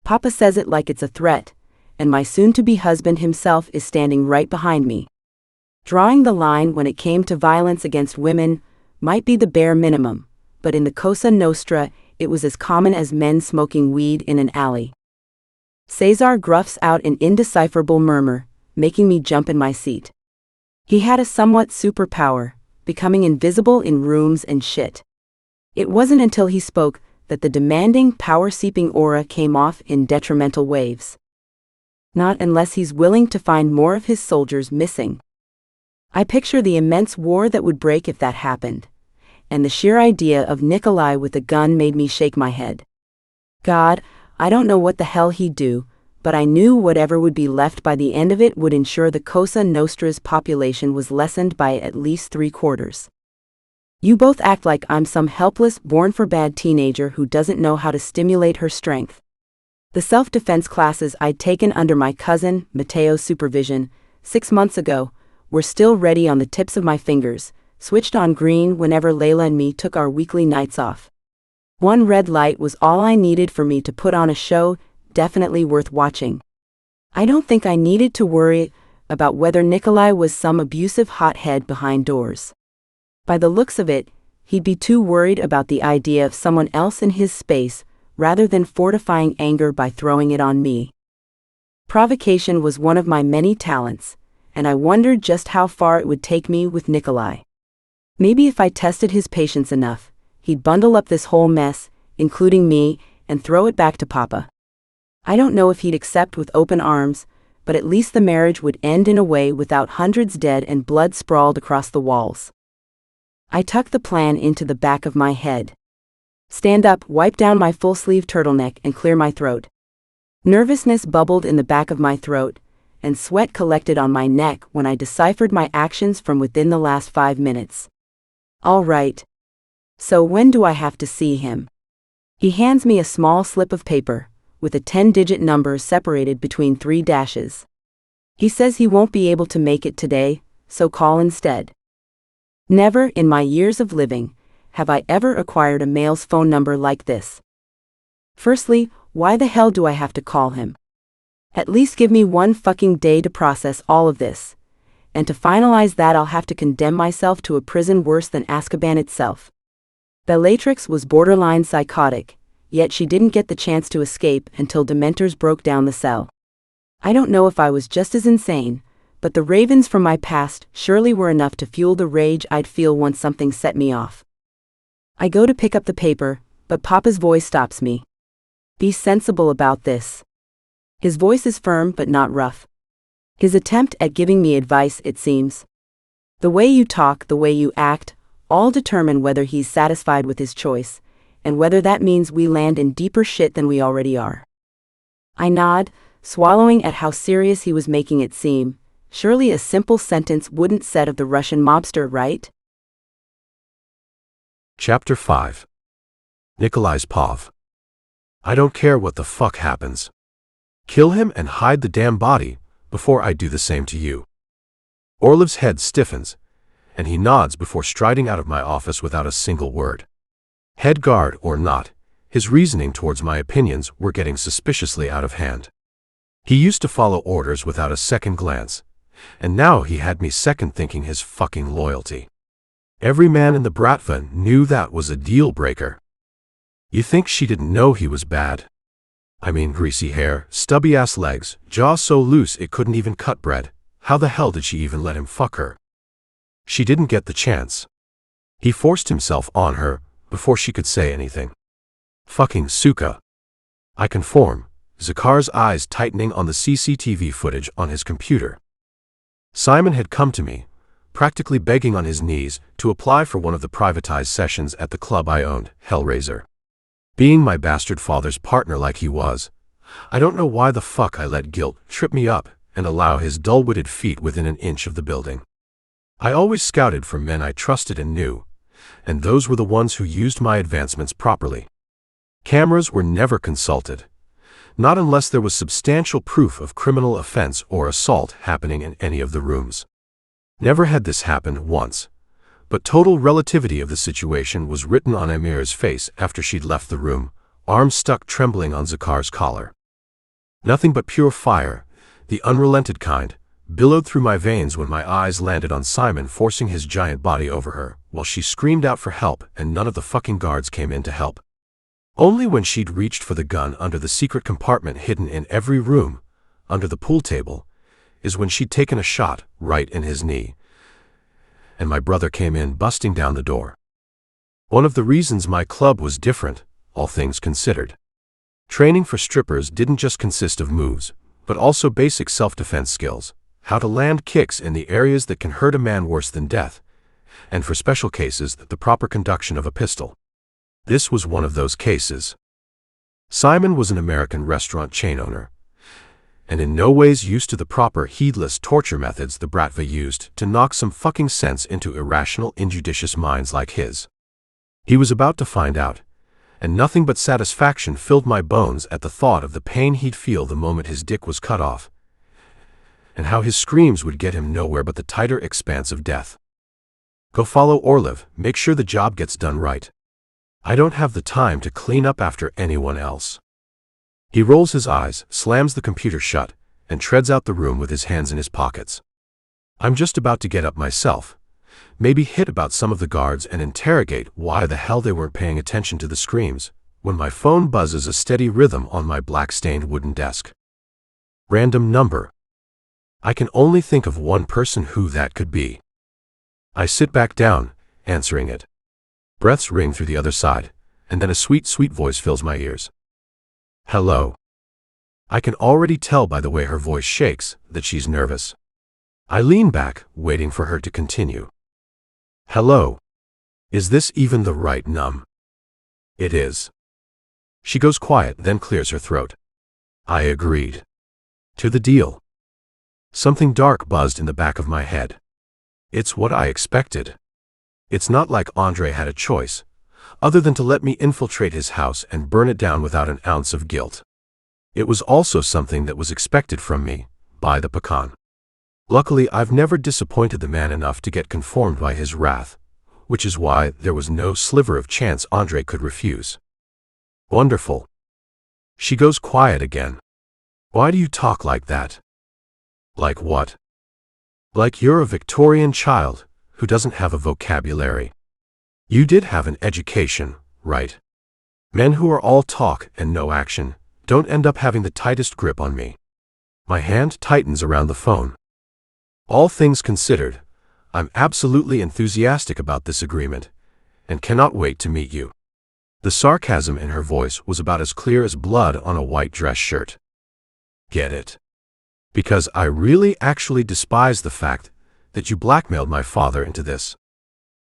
Papa says it like it's a threat, and my soon-to-be husband himself is standing right behind me. Drawing the line when it came to violence against women might be the bare minimum, but in the Cosa Nostra it was as common as men smoking weed in an alley. Cesar gruffs out an indecipherable murmur, making me jump in my seat. He had a somewhat superpower, becoming invisible in rooms and shit. It wasn't until he spoke that the demanding, power-seeping aura came off in detrimental waves. Not unless he's willing to find more of his soldiers missing. I picture the immense war that would break if that happened, and the sheer idea of Nikolai with a gun made me shake my head. God, I don't know what the hell he'd do, but I knew whatever would be left by the end of it would ensure the Cosa Nostra's population was lessened by at least 3/4. You both act like I'm some helpless, born-for-bad teenager who doesn't know how to stimulate her strength. The self-defense classes I'd taken under my cousin, Matteo's supervision, 6 months ago, were still ready on the tips of my fingers, switched on green whenever Layla and me took our weekly nights off. One red light was all I needed for me to put on a show definitely worth watching. I don't think I needed to worry about whether Nikolai was some abusive hothead behind doors. By the looks of it, he'd be too worried about the idea of someone else in his space rather than fortifying anger by throwing it on me. Provocation was one of my many talents, and I wondered just how far it would take me with Nikolai. Maybe if I tested his patience enough, he'd bundle up this whole mess, including me, and throw it back to Papa. I don't know if he'd accept with open arms, but at least the marriage would end in a way without hundreds dead and blood sprawled across the walls. I tucked the plan into the back of my head. Stand up, wipe down my full-sleeve turtleneck, and clear my throat. Nervousness bubbled in the back of my throat, and sweat collected on my neck when I deciphered my actions from within the last 5 minutes. All right. So when do I have to see him? He hands me a small slip of paper, with a 10-digit number separated between 3 dashes. He says he won't be able to make it today, so call instead. Never in my years of living have I ever acquired a male's phone number like this. Firstly, why the hell do I have to call him? At least give me 1 fucking day to process all of this, and to finalize that I'll have to condemn myself to a prison worse than Azkaban itself. Bellatrix was borderline psychotic, yet she didn't get the chance to escape until Dementors broke down the cell. I don't know if I was just as insane, but the ravens from my past surely were enough to fuel the rage I'd feel once something set me off. I go to pick up the paper, but Papa's voice stops me. Be sensible about this. His voice is firm but not rough. His attempt at giving me advice, it seems. The way you talk, the way you act, all determine whether he's satisfied with his choice, and whether that means we land in deeper shit than we already are. I nod, swallowing at how serious he was making it seem. Surely a simple sentence wouldn't set of the Russian mobster, right? Chapter 5. Nikolai's Pov. I don't care what the fuck happens. Kill him and hide the damn body before I do the same to you. Orlov's head stiffens, and he nods before striding out of my office without a single word. Head guard or not, his reasoning towards my opinions were getting suspiciously out of hand. He used to follow orders without a second glance, and now he had me second-thinking his fucking loyalty. Every man in the Bratva knew that was a deal-breaker. You think she didn't know he was bad? I mean, greasy hair, stubby-ass legs, jaw so loose it couldn't even cut bread. How the hell did she even let him fuck her? She didn't get the chance. He forced himself on her before she could say anything. Fucking Suka. I conform, Zakar's eyes tightening on the CCTV footage on his computer. Simon had come to me, practically begging on his knees to apply for one of the privatized sessions at the club I owned, Hellraiser. Being my bastard father's partner like he was, I don't know why the fuck I let guilt trip me up and allow his dull-witted feet within an inch of the building. I always scouted for men I trusted and knew, and those were the ones who used my advancements properly. Cameras were never consulted, not unless there was substantial proof of criminal offense or assault happening in any of the rooms. Never had this happened once, but total relativity of the situation was written on Amir's face after she'd left the room, arms stuck trembling on Zakar's collar. Nothing but pure fire, the unrelented kind, billowed through my veins when my eyes landed on Simon forcing his giant body over her, while she screamed out for help and none of the fucking guards came in to help. Only when she'd reached for the gun under the secret compartment hidden in every room, under the pool table, is when she'd taken a shot right in his knee. And my brother came in busting down the door. One of the reasons my club was different, all things considered. Training for strippers didn't just consist of moves, but also basic self-defense skills, how to land kicks in the areas that can hurt a man worse than death, and for special cases, the proper conduction of a pistol. This was one of those cases. Simon was an American restaurant chain owner, and in no ways used to the proper heedless torture methods the Bratva used to knock some fucking sense into irrational, injudicious minds like his. He was about to find out, and nothing but satisfaction filled my bones at the thought of the pain he'd feel the moment his dick was cut off, and how his screams would get him nowhere but the tighter expanse of death. Go follow Orlev, make sure the job gets done right. I don't have the time to clean up after anyone else. He rolls his eyes, slams the computer shut, and treads out the room with his hands in his pockets. I'm just about to get up myself, maybe hit about some of the guards and interrogate why the hell they weren't paying attention to the screams, when my phone buzzes a steady rhythm on my black-stained wooden desk. Random number. I can only think of one person who that could be. I sit back down, answering it. Breaths ring through the other side, and then a sweet, sweet voice fills my ears. Hello. I can already tell by the way her voice shakes that she's nervous. I lean back, waiting for her to continue. Hello. Is this even the right num? It is. She goes quiet, then clears her throat. I agreed. To the deal. Something dark buzzed in the back of my head. It's what I expected. It's not like Andre had a choice, other than to let me infiltrate his house and burn it down without an ounce of guilt. It was also something that was expected from me, by the pecan. Luckily, I've never disappointed the man enough to get conformed by his wrath, which is why there was no sliver of chance Andre could refuse. Wonderful. She goes quiet again. Why do you talk like that? Like what? Like you're a Victorian child who doesn't have a vocabulary. You did have an education, right? Men who are all talk and no action don't end up having the tightest grip on me. My hand tightens around the phone. All things considered, I'm absolutely enthusiastic about this agreement and cannot wait to meet you. The sarcasm in her voice was about as clear as blood on a white dress shirt. Get it? Because I really actually despise the fact that you blackmailed my father into this.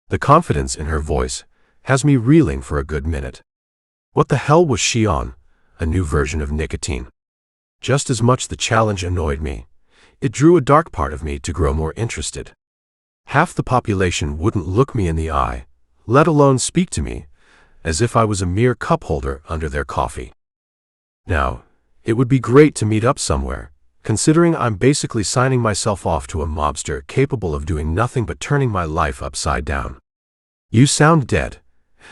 The confidence in her voice has me reeling for a good minute. What the hell was she on? A new version of nicotine. Just as much the challenge annoyed me, it drew a dark part of me to grow more interested. Half the population wouldn't look me in the eye, let alone speak to me, as if I was a mere cup holder under their coffee. Now, it would be great to meet up somewhere, considering I'm basically signing myself off to a mobster capable of doing nothing but turning my life upside down. You sound dead,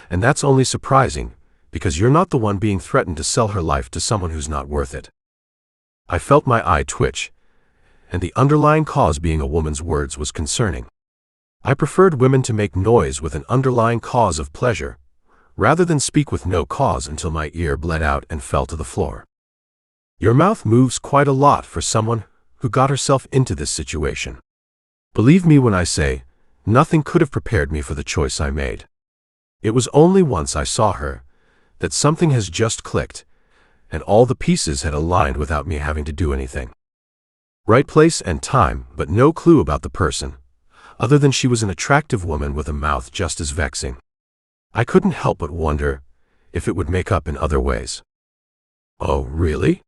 and that's only surprising, because you're not the one being threatened to sell her life to someone who's not worth it. I felt my eye twitch, and the underlying cause being a woman's words was concerning. I preferred women to make noise with an underlying cause of pleasure, rather than speak with no cause until my ear bled out and fell to the floor. Your mouth moves quite a lot for someone who got herself into this situation. Believe me when I say, nothing could have prepared me for the choice I made. It was only once I saw her that something has just clicked, and all the pieces had aligned without me having to do anything. Right place and time, but no clue about the person, other than she was an attractive woman with a mouth just as vexing. I couldn't help but wonder if it would make up in other ways. Oh, really?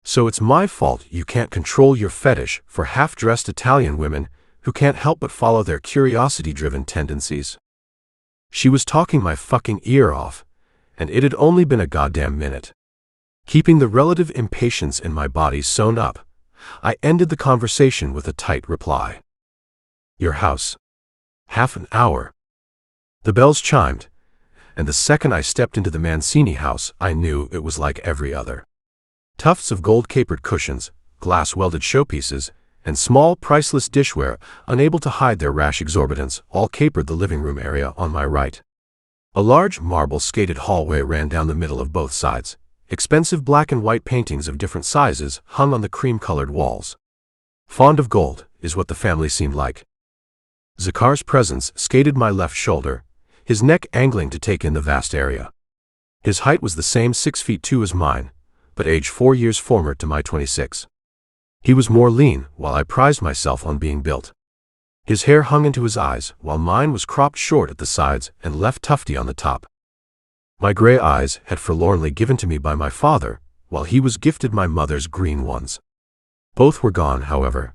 So it's my fault you can't control your fetish for half-dressed Italian women who can't help but follow their curiosity-driven tendencies? She was talking my fucking ear off, and it had only been a goddamn minute. Keeping the relative impatience in my body sewn up, I ended the conversation with a tight reply. Your house. Half an hour. The bells chimed, and the second I stepped into the Mancini house, I knew it was like every other. Tufts of gold-capered cushions, glass-welded showpieces, and small, priceless dishware, unable to hide their rash exorbitance, all capered the living room area on my right. A large, marble-skated hallway ran down the middle of both sides. Expensive black and white paintings of different sizes hung on the cream-colored walls. Fond of gold is what the family seemed like. Zakar's presence skated my left shoulder, his neck angling to take in the vast area. His height was the same 6'2" as mine, but age 4 years former to my 26. He was more lean, while I prized myself on being built. His hair hung into his eyes, while mine was cropped short at the sides and left tufty on the top. My gray eyes had forlornly given to me by my father, while he was gifted my mother's green ones. Both were gone, however,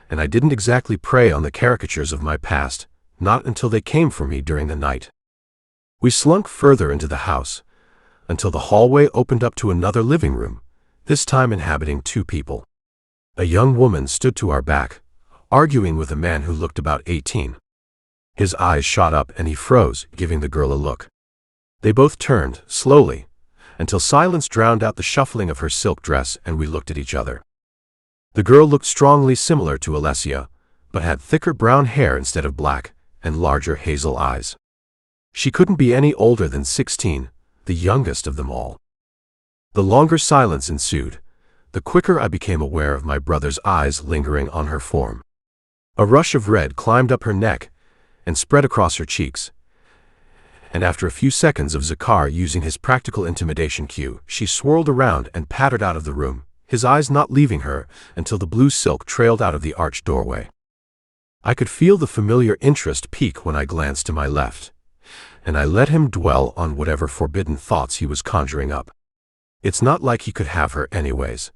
and I didn't exactly prey on the caricatures of my past, not until they came for me during the night. We slunk further into the house, until the hallway opened up to another living room, this time inhabiting 2 people. A young woman stood to our back, arguing with a man who looked about 18. His eyes shot up and he froze, giving the girl a look. They both turned, slowly, until silence drowned out the shuffling of her silk dress and we looked at each other. The girl looked strongly similar to ALESSIA, but had thicker brown hair instead of black, and larger hazel eyes. She couldn't be any older than 16, the youngest of them all. The longer silence ensued, the quicker I became aware of my brother's eyes lingering on her form. A rush of red climbed up her neck and spread across her cheeks, and after a few seconds of Zakar using his practical intimidation cue, she swirled around and pattered out of the room, his eyes not leaving her until the blue silk trailed out of the arched doorway. I could feel the familiar interest peak when I glanced to my left, and I let him dwell on whatever forbidden thoughts he was conjuring up. It's not like he could have her anyways.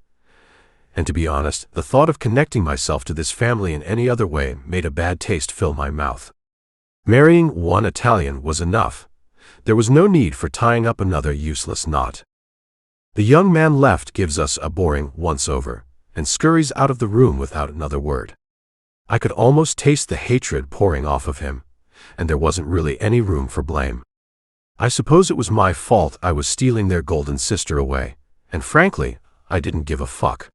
And to be honest, the thought of connecting myself to this family in any other way made a bad taste fill my mouth. Marrying one Italian was enough. There was no need for tying up another useless knot. The young man left, gives us a boring once-over, and scurries out of the room without another word. I could almost taste the hatred pouring off of him, and there wasn't really any room for blame. I suppose it was my fault I was stealing their golden sister away, and frankly, I didn't give a fuck.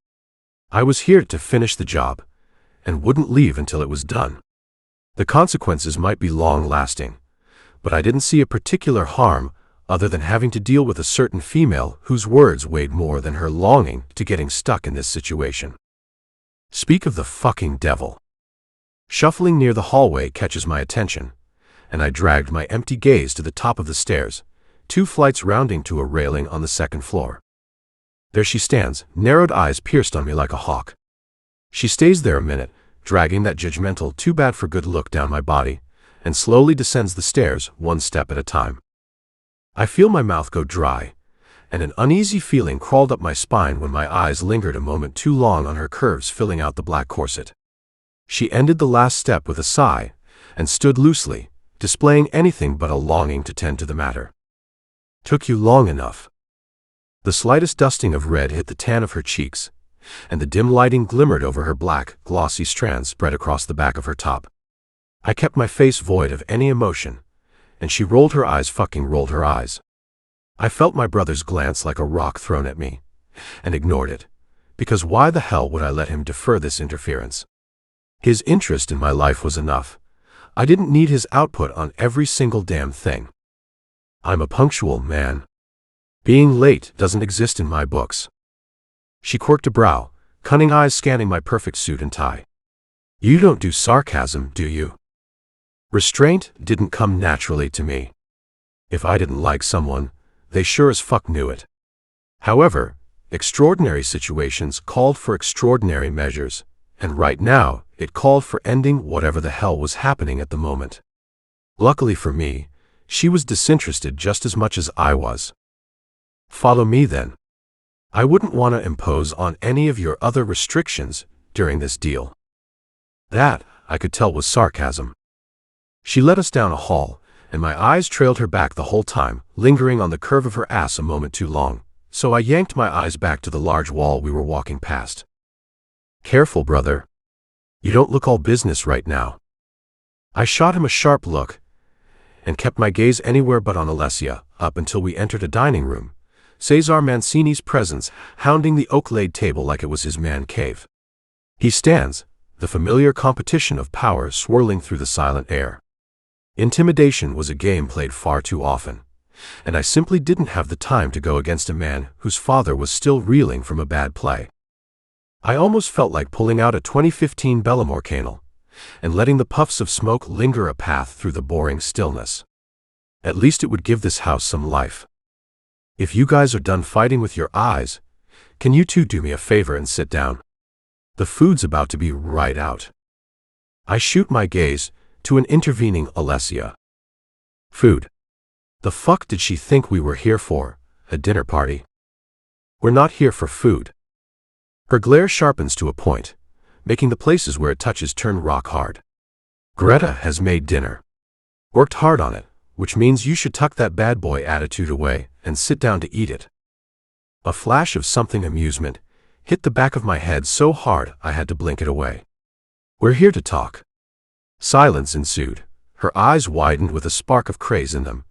I was here to finish the job, and wouldn't leave until it was done. The consequences might be long-lasting, but I didn't see a particular harm other than having to deal with a certain female whose words weighed more than her longing to getting stuck in this situation. Speak of the fucking devil. Shuffling near the hallway catches my attention, and I dragged my empty gaze to the top of the stairs, 2 flights rounding to a railing on the 2nd floor. There she stands, narrowed eyes pierced on me like a hawk. She stays there a minute, dragging that judgmental too-bad-for-good look down my body, and slowly descends the stairs, 1 step at a time. I feel my mouth go dry, and an uneasy feeling crawled up my spine when my eyes lingered a moment too long on her curves filling out the black corset. She ended the last step with a sigh, and stood loosely, displaying anything but a longing to tend to the matter. Took you long enough. The slightest dusting of red hit the tan of her cheeks, and the dim lighting glimmered over her black, glossy strands spread across the back of her top. I kept my face void of any emotion, and she rolled her eyes. I felt my brother's glance like a rock thrown at me, and ignored it, because why the hell would I let him defer this interference? His interest in my life was enough. I didn't need his output on every single damn thing. I'm a punctual man. Being late doesn't exist in my books. She quirked a brow, cunning eyes scanning my perfect suit and tie. You don't do sarcasm, do you? Restraint didn't come naturally to me. If I didn't like someone, they sure as fuck knew it. However, extraordinary situations called for extraordinary measures, and right now, it called for ending whatever the hell was happening at the moment. Luckily for me, she was disinterested just as much as I was. Follow me then. I wouldn't want to impose on any of your other restrictions during this deal. That, I could tell, was sarcasm. She led us down a hall, and my eyes trailed her back the whole time, lingering on the curve of her ass a moment too long, so I yanked my eyes back to the large wall we were walking past. Careful, brother. You don't look all business right now. I shot him a sharp look, and kept my gaze anywhere but on ALESSIA, up until we entered a dining room, Cesar Mancini's presence hounding the oak-laid table like it was his man cave. He stands, the familiar competition of power swirling through the silent air. Intimidation was a game played far too often, and I simply didn't have the time to go against a man whose father was still reeling from a bad play. I almost felt like pulling out a 2015 Bellamore canal and letting the puffs of smoke linger a path through the boring stillness. At least it would give this house some life. If you guys are done fighting with your eyes, can you two do me a favor and sit down? The food's about to be right out. I shoot my gaze to an intervening ALESSIA. Food. The fuck did she think we were here for? A dinner party? We're not here for food. Her glare sharpens to a point, making the places where it touches turn rock hard. Greta has made dinner. Worked hard on it, which means you should tuck that bad boy attitude away and sit down to eat it. A flash of something amusement hit the back of my head so hard I had to blink it away. We're here to talk. Silence ensued. Her eyes widened with a spark of craze in them,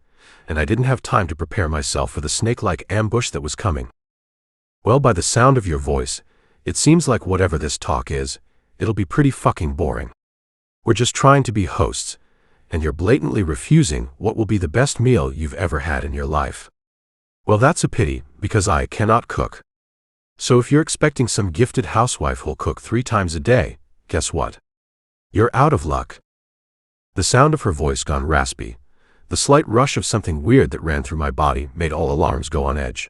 and I didn't have time to prepare myself for the snake-like ambush that was coming. Well, by the sound of your voice, it seems like whatever this talk is, it'll be pretty fucking boring. We're just trying to be hosts, and you're blatantly refusing what will be the best meal you've ever had in your life. Well, that's a pity, because I cannot cook. So if you're expecting some gifted housewife who'll cook 3 times a day, guess what? You're out of luck. The sound of her voice gone raspy, the slight rush of something weird that ran through my body made all alarms go on edge.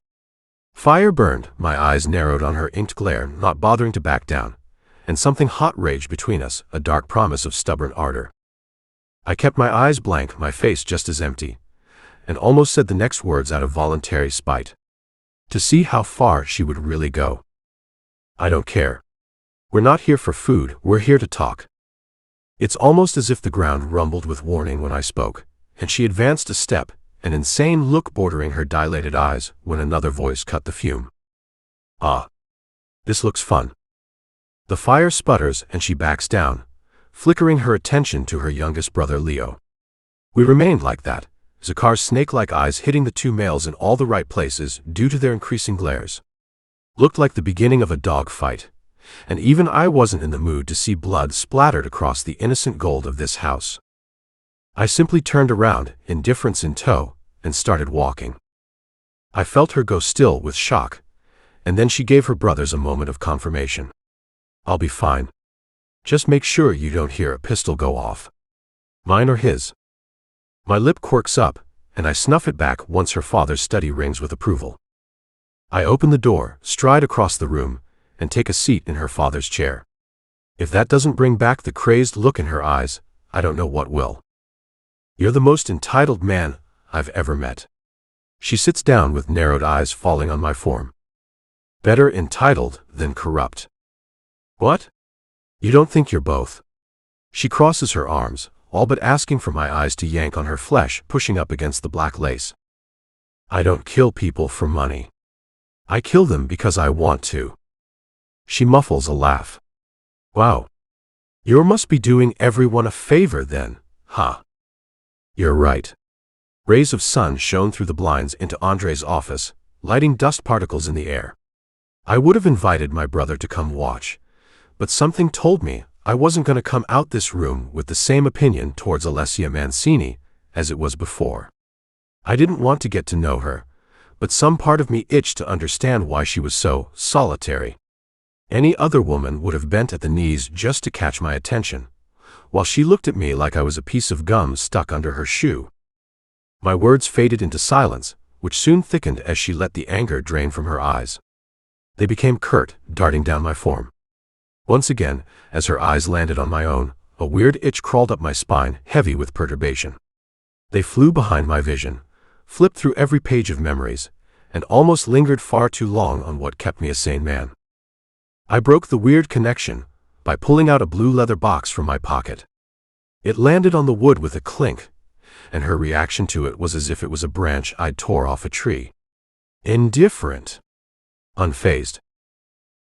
Fire burned, my eyes narrowed on her inked glare, not bothering to back down, and something hot raged between us, a dark promise of stubborn ardor. I kept my eyes blank, my face just as empty, and almost said the next words out of voluntary spite. To see how far she would really go. I don't care. We're not here for food, we're here to talk. It's almost as if the ground rumbled with warning when I spoke, and she advanced a step, an insane look bordering her dilated eyes, when another voice cut the fume. Ah. This looks fun. The fire sputters and she backs down, flickering her attention to her youngest brother Leo. We remained like that, Zakar's snake-like eyes hitting the 2 males in all the right places due to their increasing glares. Looked like the beginning of a dog fight, and even I wasn't in the mood to see blood splattered across the innocent gold of this house. I simply turned around, indifference in tow, and started walking. I felt her go still with shock, and then she gave her brothers a moment of confirmation. I'll be fine. Just make sure you don't hear a pistol go off. Mine or his. My lip quirks up, and I snuff it back once her father's study rings with approval. I open the door, stride across the room, and take a seat in her father's chair. If that doesn't bring back the crazed look in her eyes, I don't know what will. You're the most entitled man I've ever met. She sits down with narrowed eyes falling on my form. Better entitled than corrupt. What? You don't think you're both? She crosses her arms, all but asking for my eyes to yank on her flesh, pushing up against the black lace. I don't kill people for money. I kill them because I want to. She muffles a laugh. Wow. You must be doing everyone a favor then, huh? You're right. Rays of sun shone through the blinds into Andre's office, lighting dust particles in the air. I would have invited my brother to come watch, but something told me I wasn't going to come out this room with the same opinion towards Alessia Mancini as it was before. I didn't want to get to know her, but some part of me itched to understand why she was so solitary. Any other woman would have bent at the knees just to catch my attention, while she looked at me like I was a piece of gum stuck under her shoe. My words faded into silence, which soon thickened as she let the anger drain from her eyes. They became curt, darting down my form. Once again, as her eyes landed on my own, a weird itch crawled up my spine, heavy with perturbation. They flew behind my vision, flipped through every page of memories, and almost lingered far too long on what kept me a sane man. I broke the weird connection by pulling out a blue leather box from my pocket. It landed on the wood with a clink, and her reaction to it was as if it was a branch I'd tore off a tree. Indifferent. Unfazed.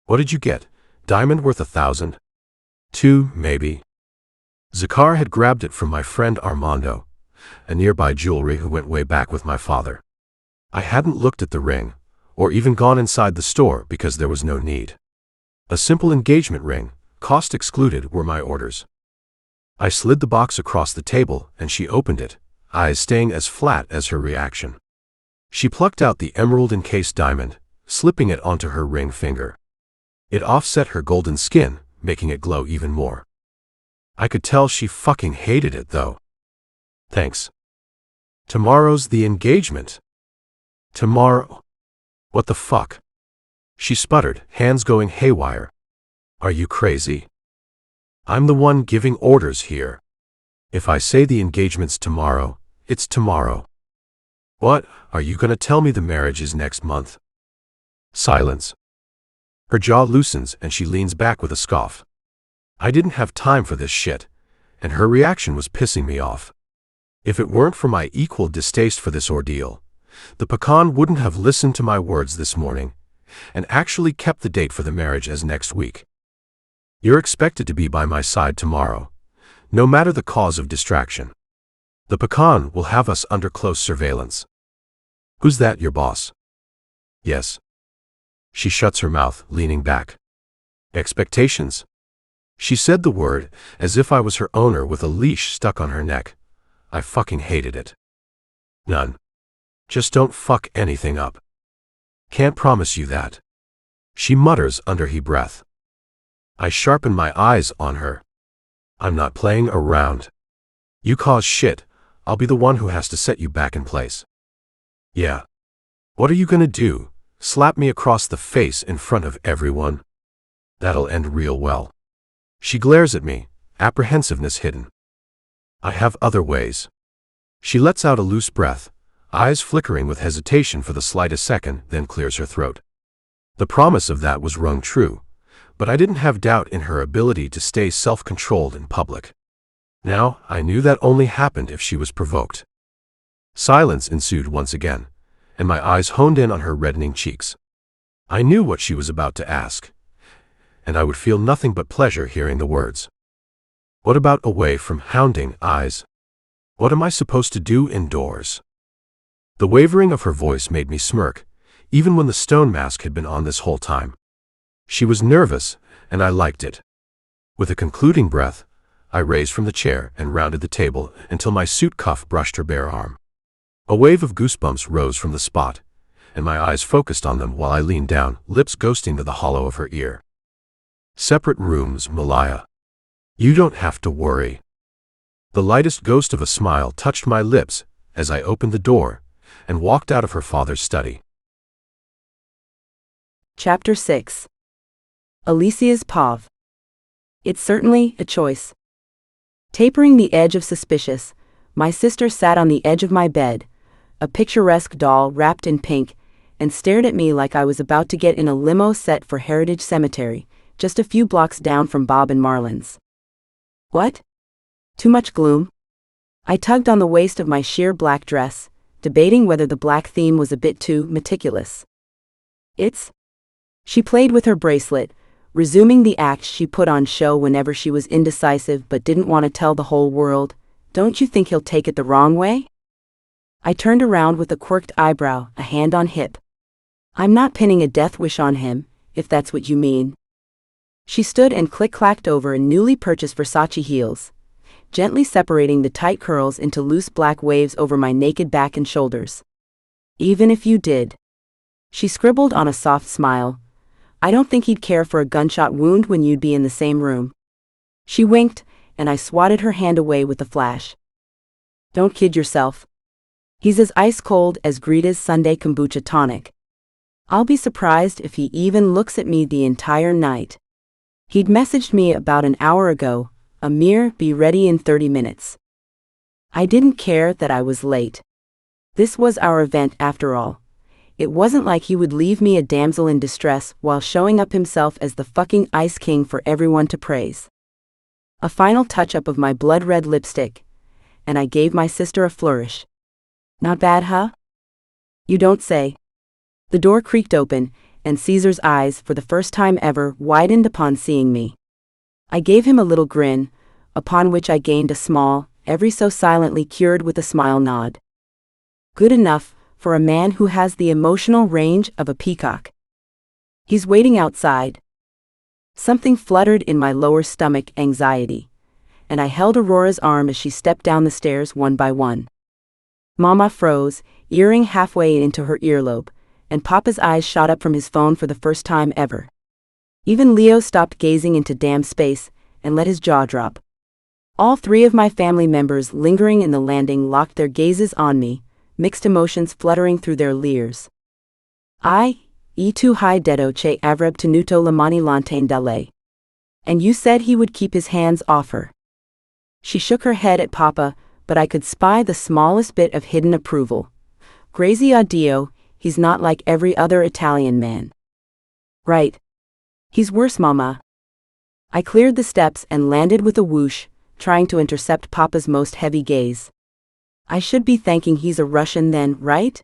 What did you get? Diamond worth 1,000? 2, maybe. Zakar had grabbed it from my friend Armando, a nearby jewelry who went way back with my father. I hadn't looked at the ring, or even gone inside the store because there was no need. A simple engagement ring, cost excluded, were my orders. I slid the box across the table and she opened it, eyes staying as flat as her reaction. She plucked out the emerald-encased diamond, slipping it onto her ring finger. It offset her golden skin, making it glow even more. I could tell she fucking hated it, though. Thanks. Tomorrow's the engagement. Tomorrow? What the fuck? She sputtered, hands going haywire. Are you crazy? I'm the one giving orders here. If I say the engagement's tomorrow, it's tomorrow. What, are you gonna tell me the marriage is next month? Silence. Her jaw loosens and she leans back with a scoff. I didn't have time for this shit, and her reaction was pissing me off. If it weren't for my equal distaste for this ordeal, the pecan wouldn't have listened to my words this morning, and actually kept the date for the marriage as next week. You're expected to be by my side tomorrow, no matter the cause of distraction. The pecan will have us under close surveillance. Who's that, your boss? Yes. She shuts her mouth, leaning back. Expectations? She said the word as if I was her owner with a leash stuck on her neck. I fucking hated it. None. Just don't fuck anything up. Can't promise you that. She mutters under her breath. I sharpen my eyes on her. I'm not playing around. You cause shit, I'll be the one who has to set you back in place. Yeah. What are you gonna do? Slap me across the face in front of everyone? That'll end real well. She glares at me, apprehensiveness hidden. I have other ways. She lets out a loose breath, eyes flickering with hesitation for the slightest second, then clears her throat. The promise of that was rung true, but I didn't have doubt in her ability to stay self-controlled in public. Now, I knew that only happened if she was provoked. Silence ensued once again, and my eyes honed in on her reddening cheeks. I knew what she was about to ask, and I would feel nothing but pleasure hearing the words. What about away from hounding eyes? What am I supposed to do indoors? The wavering of her voice made me smirk, even when the stone mask had been on this whole time. She was nervous, and I liked it. With a concluding breath, I raised from the chair and rounded the table until my suit cuff brushed her bare arm. A wave of goosebumps rose from the spot, and my eyes focused on them while I leaned down, lips ghosting to the hollow of her ear. Separate rooms, Malaya. You don't have to worry. The lightest ghost of a smile touched my lips as I opened the door and walked out of her father's study. Chapter 6. Alessia's Pav. It's certainly a choice. Tapering the edge of suspicious, my sister sat on the edge of my bed, a picturesque doll wrapped in pink, and stared at me like I was about to get in a limo set for Heritage Cemetery, just a few blocks down from Bob and Marlin's. What? Too much gloom? I tugged on the waist of my sheer black dress, debating whether the black theme was a bit too meticulous. It's... She played with her bracelet, resuming the act she put on show whenever she was indecisive but didn't want to tell the whole world. Don't you think he'll take it the wrong way? I turned around with a quirked eyebrow, a hand on hip. I'm not pinning a death wish on him, if that's what you mean. She stood and click-clacked over newly purchased Versace heels, gently separating the tight curls into loose black waves over my naked back and shoulders. Even if you did. She scribbled on a soft smile. I don't think he'd care for a gunshot wound when you'd be in the same room. She winked, and I swatted her hand away with a flash. Don't kid yourself. He's as ice-cold as Greta's Sunday kombucha tonic. I'll be surprised if he even looks at me the entire night. He'd messaged me about an hour ago, Amir, be ready in 30 minutes. I didn't care that I was late. This was our event after all. It wasn't like he would leave me a damsel in distress while showing up himself as the fucking Ice King for everyone to praise. A final touch-up of my blood-red lipstick, and I gave my sister a flourish. Not bad, huh? You don't say. The door creaked open, and Caesar's eyes, for the first time ever, widened upon seeing me. I gave him a little grin, upon which I gained a small, every so silently cured with a smile nod. Good enough for a man who has the emotional range of a peacock. He's waiting outside. Something fluttered in my lower stomach, anxiety, and I held Aurora's arm as she stepped down the stairs one by one. Mama froze, earring halfway into her earlobe, and Papa's eyes shot up from his phone for the first time ever. Even Leo stopped gazing into damn space and let his jaw drop. All three of my family members lingering in the landing locked their gazes on me, mixed emotions fluttering through their leers. Tu hai detto che avreb tenuto le mani lontane da lei. And you said he would keep his hands off her. She shook her head at Papa, but I could spy the smallest bit of hidden approval. Grazie a Dio, he's not like every other Italian man. Right. He's worse, Mama. I cleared the steps and landed with a whoosh, trying to intercept Papa's most heavy gaze. I should be thanking he's a Russian then, right?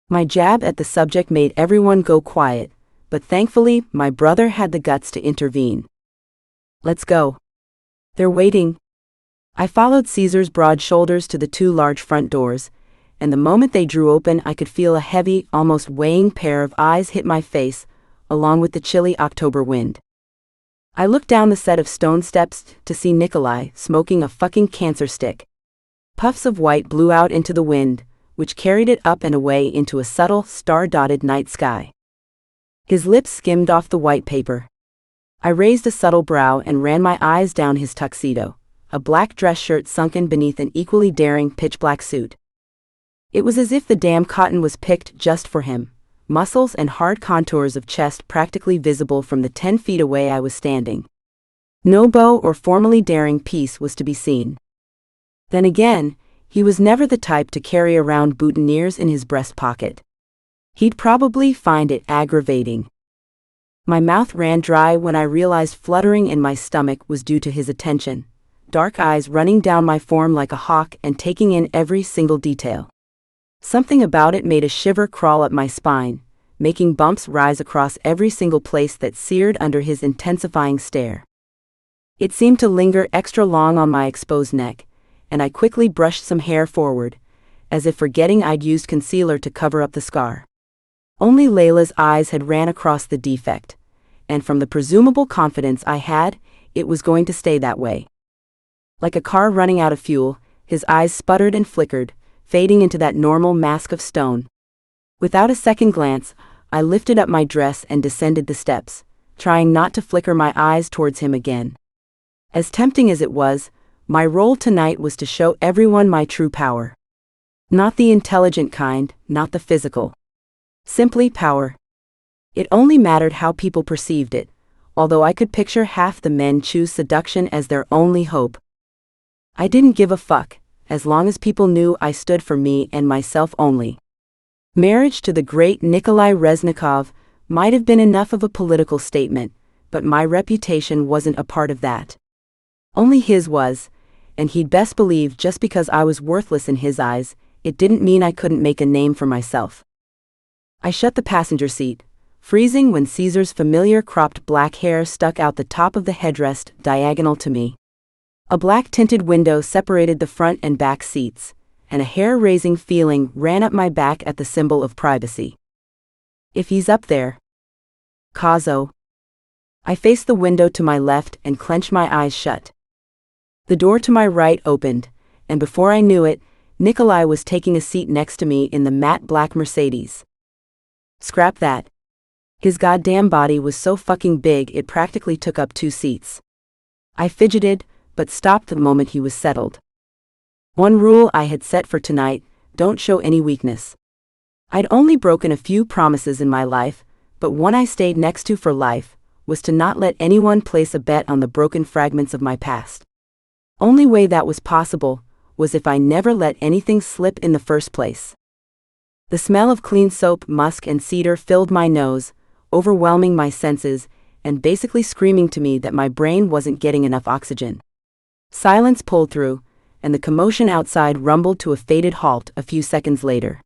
My jab at the subject made everyone go quiet, but thankfully my brother had the guts to intervene. Let's go. They're waiting. I followed Caesar's broad shoulders to the two large front doors, and the moment they drew open I could feel a heavy, almost weighing pair of eyes hit my face, along with the chilly October wind. I looked down the set of stone steps to see Nikolai smoking a fucking cancer stick. Puffs of white blew out into the wind, which carried it up and away into a subtle, star-dotted night sky. His lips skimmed off the white paper. I raised a subtle brow and ran my eyes down his tuxedo, a black dress shirt sunken beneath an equally daring pitch-black suit. It was as if the damn cotton was picked just for him, muscles and hard contours of chest practically visible from the 10 feet away I was standing. No bow or formally daring piece was to be seen. Then again, he was never the type to carry around boutonnieres in his breast pocket. He'd probably find it aggravating. My mouth ran dry when I realized fluttering in my stomach was due to his attention, dark eyes running down my form like a hawk and taking in every single detail. Something about it made a shiver crawl up my spine, making bumps rise across every single place that seared under his intensifying stare. It seemed to linger extra long on my exposed neck, and I quickly brushed some hair forward, as if forgetting I'd used concealer to cover up the scar. Only Layla's eyes had ran across the defect, and from the presumable confidence I had, it was going to stay that way. Like a car running out of fuel, his eyes sputtered and flickered, fading into that normal mask of stone. Without a second glance, I lifted up my dress and descended the steps, trying not to flicker my eyes towards him again. As tempting as it was, my role tonight was to show everyone my true power. Not the intelligent kind, not the physical. Simply power. It only mattered how people perceived it, although I could picture half the men choose seduction as their only hope. I didn't give a fuck, as long as people knew I stood for me and myself only. Marriage to the great Nikolai Reznikov might have been enough of a political statement, but my reputation wasn't a part of that. Only his was, and he'd best believe just because I was worthless in his eyes, it didn't mean I couldn't make a name for myself. I shut the passenger seat, freezing when Caesar's familiar cropped black hair stuck out the top of the headrest diagonal to me. A black-tinted window separated the front and back seats, and a hair-raising feeling ran up my back at the symbol of privacy. If he's up there. Cazzo. I faced the window to my left and clenched my eyes shut. The door to my right opened, and before I knew it, Nikolai was taking a seat next to me in the matte black Mercedes. Scrap that. His goddamn body was so fucking big it practically took up 2 seats. I fidgeted, but stopped the moment he was settled. One rule I had set for tonight: don't show any weakness. I'd only broken a few promises in my life, but one I stayed next to for life was to not let anyone place a bet on the broken fragments of my past. Only way that was possible was if I never let anything slip in the first place. The smell of clean soap, musk, and cedar filled my nose, overwhelming my senses and basically screaming to me that my brain wasn't getting enough oxygen. Silence pulled through, and the commotion outside rumbled to a faded halt a few seconds later.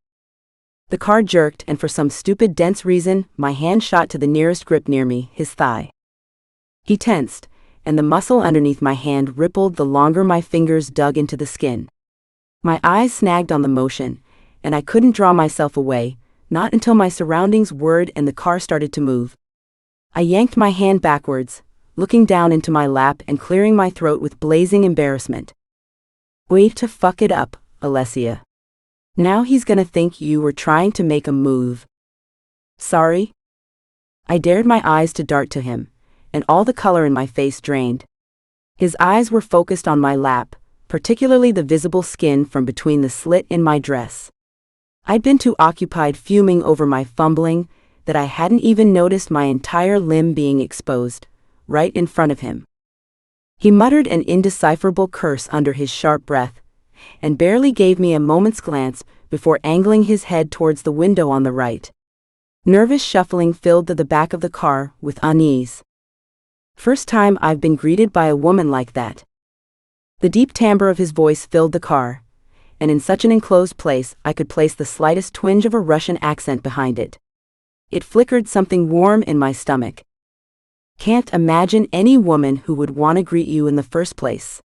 The car jerked, and for some stupid dense reason, my hand shot to the nearest grip near me, his thigh. He tensed, and the muscle underneath my hand rippled the longer my fingers dug into the skin. My eyes snagged on the motion, and I couldn't draw myself away, not until my surroundings whirred and the car started to move. I yanked my hand backwards, looking down into my lap and clearing my throat with blazing embarrassment. Way to fuck it up, ALESSIA. Now he's gonna think you were trying to make a move. Sorry? I dared my eyes to dart to him, and all the color in my face drained. His eyes were focused on my lap, particularly the visible skin from between the slit in my dress. I'd been too occupied fuming over my fumbling that I hadn't even noticed my entire limb being exposed, right in front of him. He muttered an indecipherable curse under his sharp breath, and barely gave me a moment's glance before angling his head towards the window on the right. Nervous shuffling filled the back of the car with unease. First time I've been greeted by a woman like that. The deep timbre of his voice filled the car, and in such an enclosed place I could place the slightest twinge of a Russian accent behind it. It flickered something warm in my stomach. Can't imagine any woman who would want to greet you in the first place.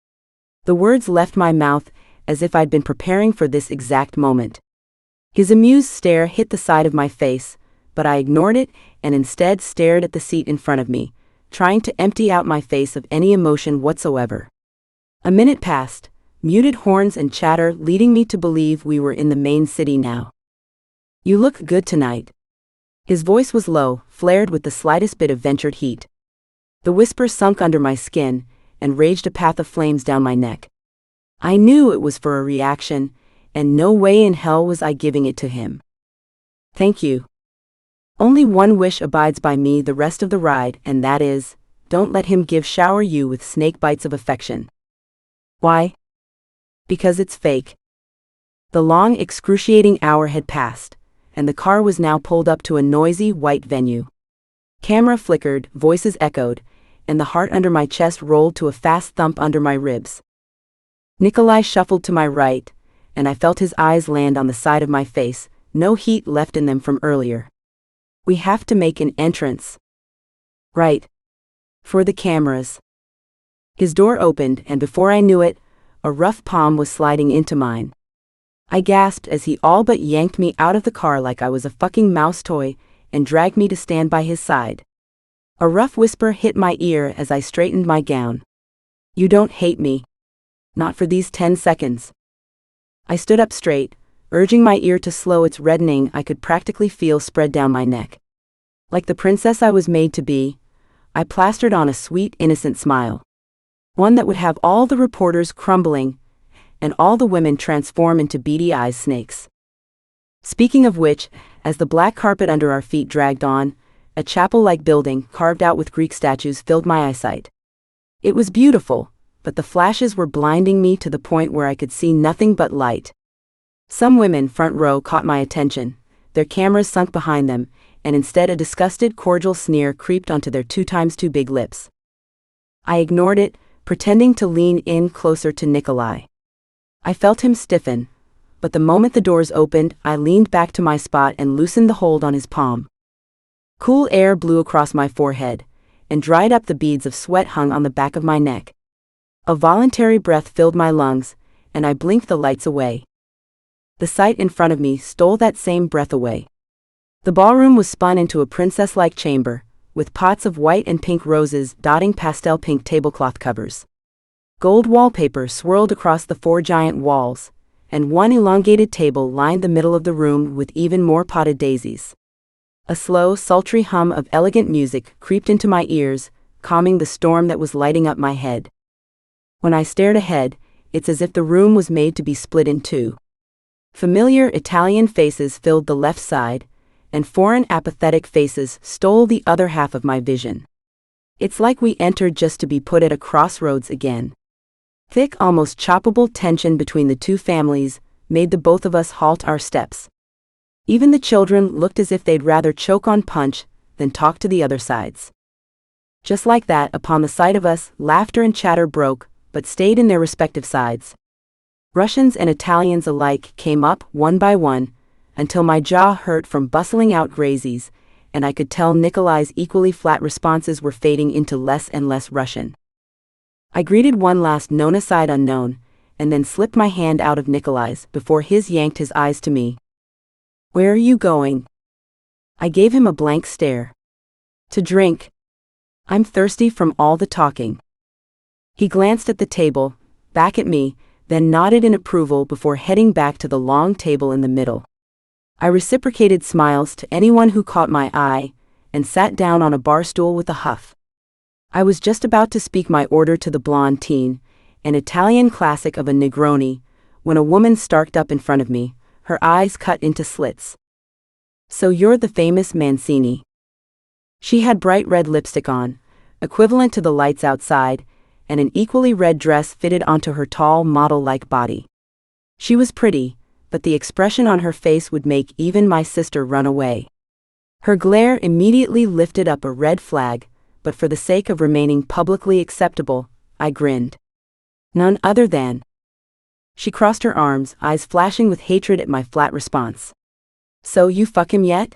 The words left my mouth as if I'd been preparing for this exact moment. His amused stare hit the side of my face, but I ignored it and instead stared at the seat in front of me, trying to empty out my face of any emotion whatsoever. A minute passed, muted horns and chatter leading me to believe we were in the main city now. You look good tonight. His voice was low, flared with the slightest bit of ventured heat. The whisper sunk under my skin and raged a path of flames down my neck. I knew it was for a reaction, and no way in hell was I giving it to him. Thank you. Only one wish abides by me the rest of the ride, and that is, don't let him shower you with snake bites of affection. Why? Because it's fake. The long, excruciating hour had passed, and the car was now pulled up to a noisy, white venue. Camera flickered, voices echoed, and the heart under my chest rolled to a fast thump under my ribs. Nikolai shuffled to my right, and I felt his eyes land on the side of my face, no heat left in them from earlier. We have to make an entrance. Right. For the cameras. His door opened, and before I knew it, a rough palm was sliding into mine. I gasped as he all but yanked me out of the car like I was a fucking mouse toy and dragged me to stand by his side. A rough whisper hit my ear as I straightened my gown. You don't hate me. Not for these 10 seconds. I stood up straight, urging my ear to slow its reddening I could practically feel spread down my neck. Like the princess I was made to be, I plastered on a sweet, innocent smile. One that would have all the reporters crumbling, and all the women transform into beady-eyed snakes. Speaking of which, as the black carpet under our feet dragged on, a chapel-like building, carved out with Greek statues, filled my eyesight. It was beautiful, but the flashes were blinding me to the point where I could see nothing but light. Some women front row caught my attention, their cameras sunk behind them, and instead a disgusted, cordial sneer creeped onto their 2x2 big lips. I ignored it, pretending to lean in closer to Nikolai. I felt him stiffen, but the moment the doors opened, I leaned back to my spot and loosened the hold on his palm. Cool air blew across my forehead, and dried up the beads of sweat hung on the back of my neck. A voluntary breath filled my lungs, and I blinked the lights away. The sight in front of me stole that same breath away. The ballroom was spun into a princess-like chamber, with pots of white and pink roses dotting pastel pink tablecloth covers. Gold wallpaper swirled across the 4 giant walls, and one elongated table lined the middle of the room with even more potted daisies. A slow, sultry hum of elegant music creeped into my ears, calming the storm that was lighting up my head. When I stared ahead, it's as if the room was made to be split in two. Familiar Italian faces filled the left side, and foreign apathetic faces stole the other half of my vision. It's like we entered just to be put at a crossroads again. Thick, almost choppable tension between the two families made the both of us halt our steps. Even the children looked as if they'd rather choke on punch than talk to the other sides. Just like that, upon the sight of us, laughter and chatter broke, but stayed in their respective sides. Russians and Italians alike came up one by one, until my jaw hurt from bustling out grazies, and I could tell Nikolai's equally flat responses were fading into less and less Russian. I greeted one last known aside unknown, and then slipped my hand out of Nikolai's before his yanked his eyes to me. "Where are you going?" I gave him a blank stare. "To drink. I'm thirsty from all the talking." He glanced at the table, back at me, then nodded in approval before heading back to the long table in the middle. I reciprocated smiles to anyone who caught my eye, and sat down on a bar stool with a huff. I was just about to speak my order to the blonde teen, an Italian classic of a Negroni, when a woman starked up in front of me, her eyes cut into slits. "So you're the famous Mancini." She had bright red lipstick on, equivalent to the lights outside, and an equally red dress fitted onto her tall, model-like body. She was pretty, but the expression on her face would make even my sister run away. Her glare immediately lifted up a red flag, but for the sake of remaining publicly acceptable, I grinned. "None other than." She crossed her arms, eyes flashing with hatred at my flat response. "So you fuck him yet?"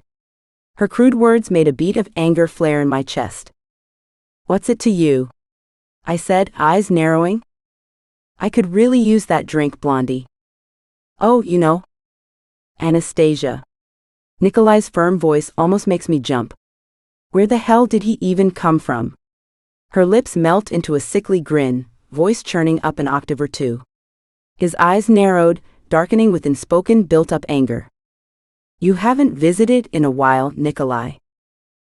Her crude words made a beat of anger flare in my chest. "What's it to you?" I said, eyes narrowing. "I could really use that drink, Blondie." "Oh, you know. Anastasia." Nikolai's firm voice almost makes me jump. Where the hell did he even come from? Her lips melt into a sickly grin, voice churning up an octave or two. His eyes narrowed, darkening with unspoken built-up anger. "You haven't visited in a while, Nikolai."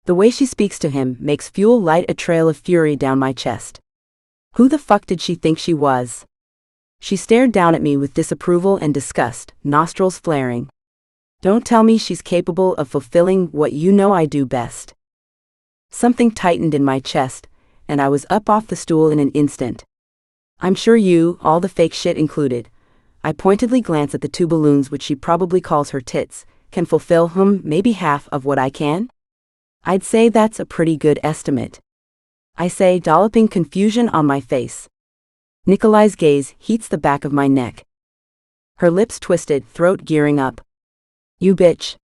The way she speaks to him makes fuel light a trail of fury down my chest. Who the fuck did she think she was? She stared down at me with disapproval and disgust, nostrils flaring. "Don't tell me she's capable of fulfilling what you know I do best." Something tightened in my chest, and I was up off the stool in an instant. "I'm sure you, all the fake shit included," I pointedly glance at the 2 balloons which she probably calls her tits, "can fulfill maybe half of what I can?" "I'd say that's a pretty good estimate," I say, dolloping confusion on my face. Nikolai's gaze heats the back of my neck. Her lips twisted, throat gearing up. "You bitch."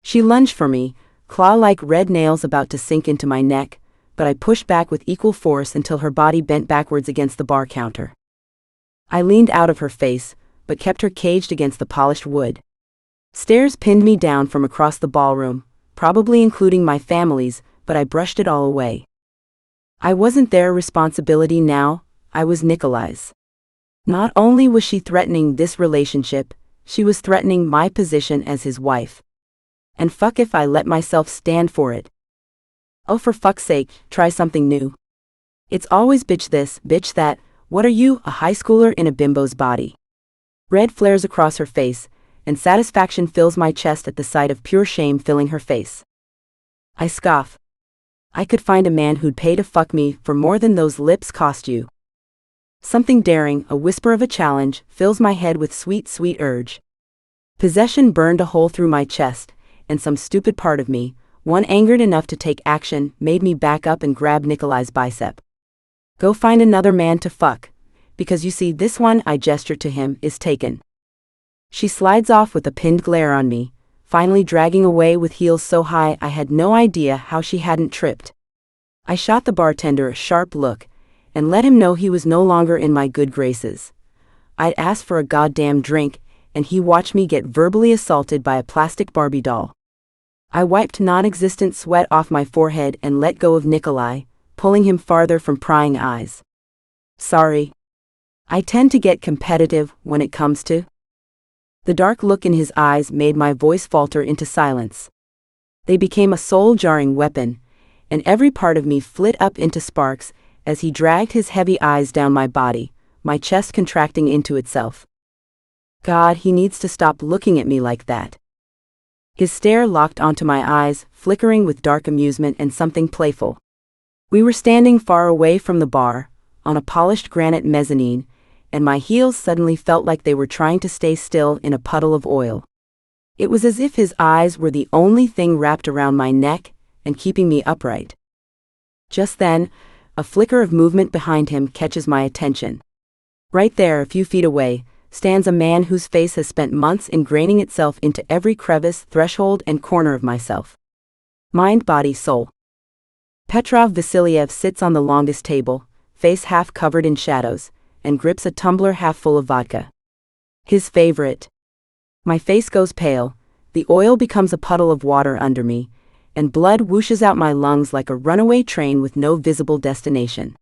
She lunged for me, claw-like red nails about to sink into my neck, but I pushed back with equal force until her body bent backwards against the bar counter. I leaned out of her face, but kept her caged against the polished wood. Stares pinned me down from across the ballroom, probably including my family's, but I brushed it all away. I wasn't their responsibility now, I was Nikolai's. Not only was she threatening this relationship, she was threatening my position as his wife. And fuck if I let myself stand for it. Oh, for fuck's sake, try something new. It's always bitch this, bitch that. What are you, a high schooler in a bimbo's body? Red flares across her face, and satisfaction fills my chest at the sight of pure shame filling her face. I scoff. I could find a man who'd pay to fuck me for more than those lips cost you. Something daring, a whisper of a challenge, fills my head with sweet, sweet urge. Possession burned a hole through my chest, and some stupid part of me, one angered enough to take action, made me back up and grab Nikolai's bicep. "Go find another man to fuck, because you see this one," I gestured to him, "is taken." She slides off with a pinned glare on me, finally dragging away with heels so high I had no idea how she hadn't tripped. I shot the bartender a sharp look, and let him know he was no longer in my good graces. I'd asked for a goddamn drink, and he watched me get verbally assaulted by a plastic Barbie doll. I wiped non-existent sweat off my forehead and let go of Nikolai, pulling him farther from prying eyes. Sorry. I tend to get competitive when it comes to. The dark look in his eyes made my voice falter into silence. They became a soul-jarring weapon, and every part of me flit up into sparks as he dragged his heavy eyes down my body, my chest contracting into itself. God, he needs to stop looking at me like that. His stare locked onto my eyes, flickering with dark amusement and something playful. We were standing far away from the bar, on a polished granite mezzanine, and my heels suddenly felt like they were trying to stay still in a puddle of oil. It was as if his eyes were the only thing wrapped around my neck and keeping me upright. Just then, a flicker of movement behind him catches my attention. Right there, a few feet away, stands a man whose face has spent months ingraining itself into every crevice, threshold, and corner of myself. Mind, body, soul. Petrov Vasiliev sits on the longest table, face half covered in shadows, and grips a tumbler half full of vodka. His favorite. My face goes pale, the oil becomes a puddle of water under me, and blood whooshes out my lungs like a runaway train with no visible destination.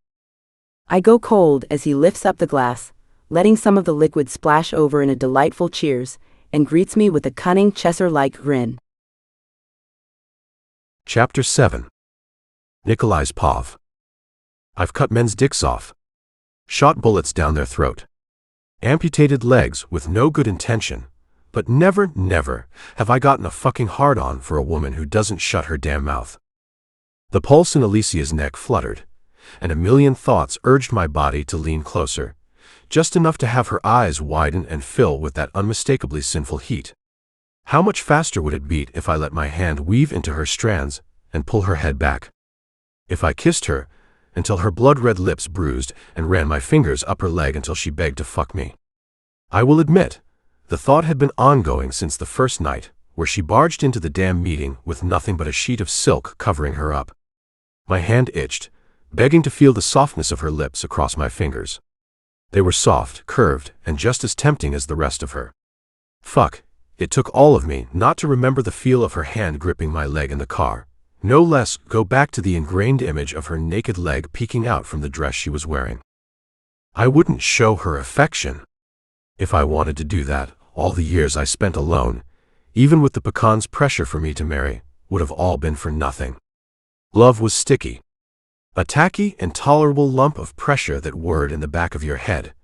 I go cold as he lifts up the glass, letting some of the liquid splash over in a delightful cheers, and greets me with a cunning Cheshire-like grin. Chapter 7. Nikolai Reznikov. I've cut men's dicks off. Shot bullets down their throat. Amputated legs with no good intention, but never have I gotten a fucking hard-on for a woman who doesn't shut her damn mouth. The pulse in Alessia's neck fluttered, and a million thoughts urged my body to lean closer, just enough to have her eyes widen and fill with that unmistakably sinful heat. How much faster would it beat if I let my hand weave into her strands and pull her head back? If I kissed her until her blood-red lips bruised and ran my fingers up her leg until she begged to fuck me? I will admit, the thought had been ongoing since the first night, where she barged into the damn meeting with nothing but a sheet of silk covering her up. My hand itched, begging to feel the softness of her lips across my fingers. They were soft, curved, and just as tempting as the rest of her. Fuck, it took all of me not to remember the feel of her hand gripping my leg in the car, no less go back to the ingrained image of her naked leg peeking out from the dress she was wearing. I wouldn't show her affection. If I wanted to do that, all the years I spent alone, even with the pecan's pressure for me to marry, would have all been for nothing. Love was sticky. A tacky, intolerable lump of pressure that whirred in the back of your head,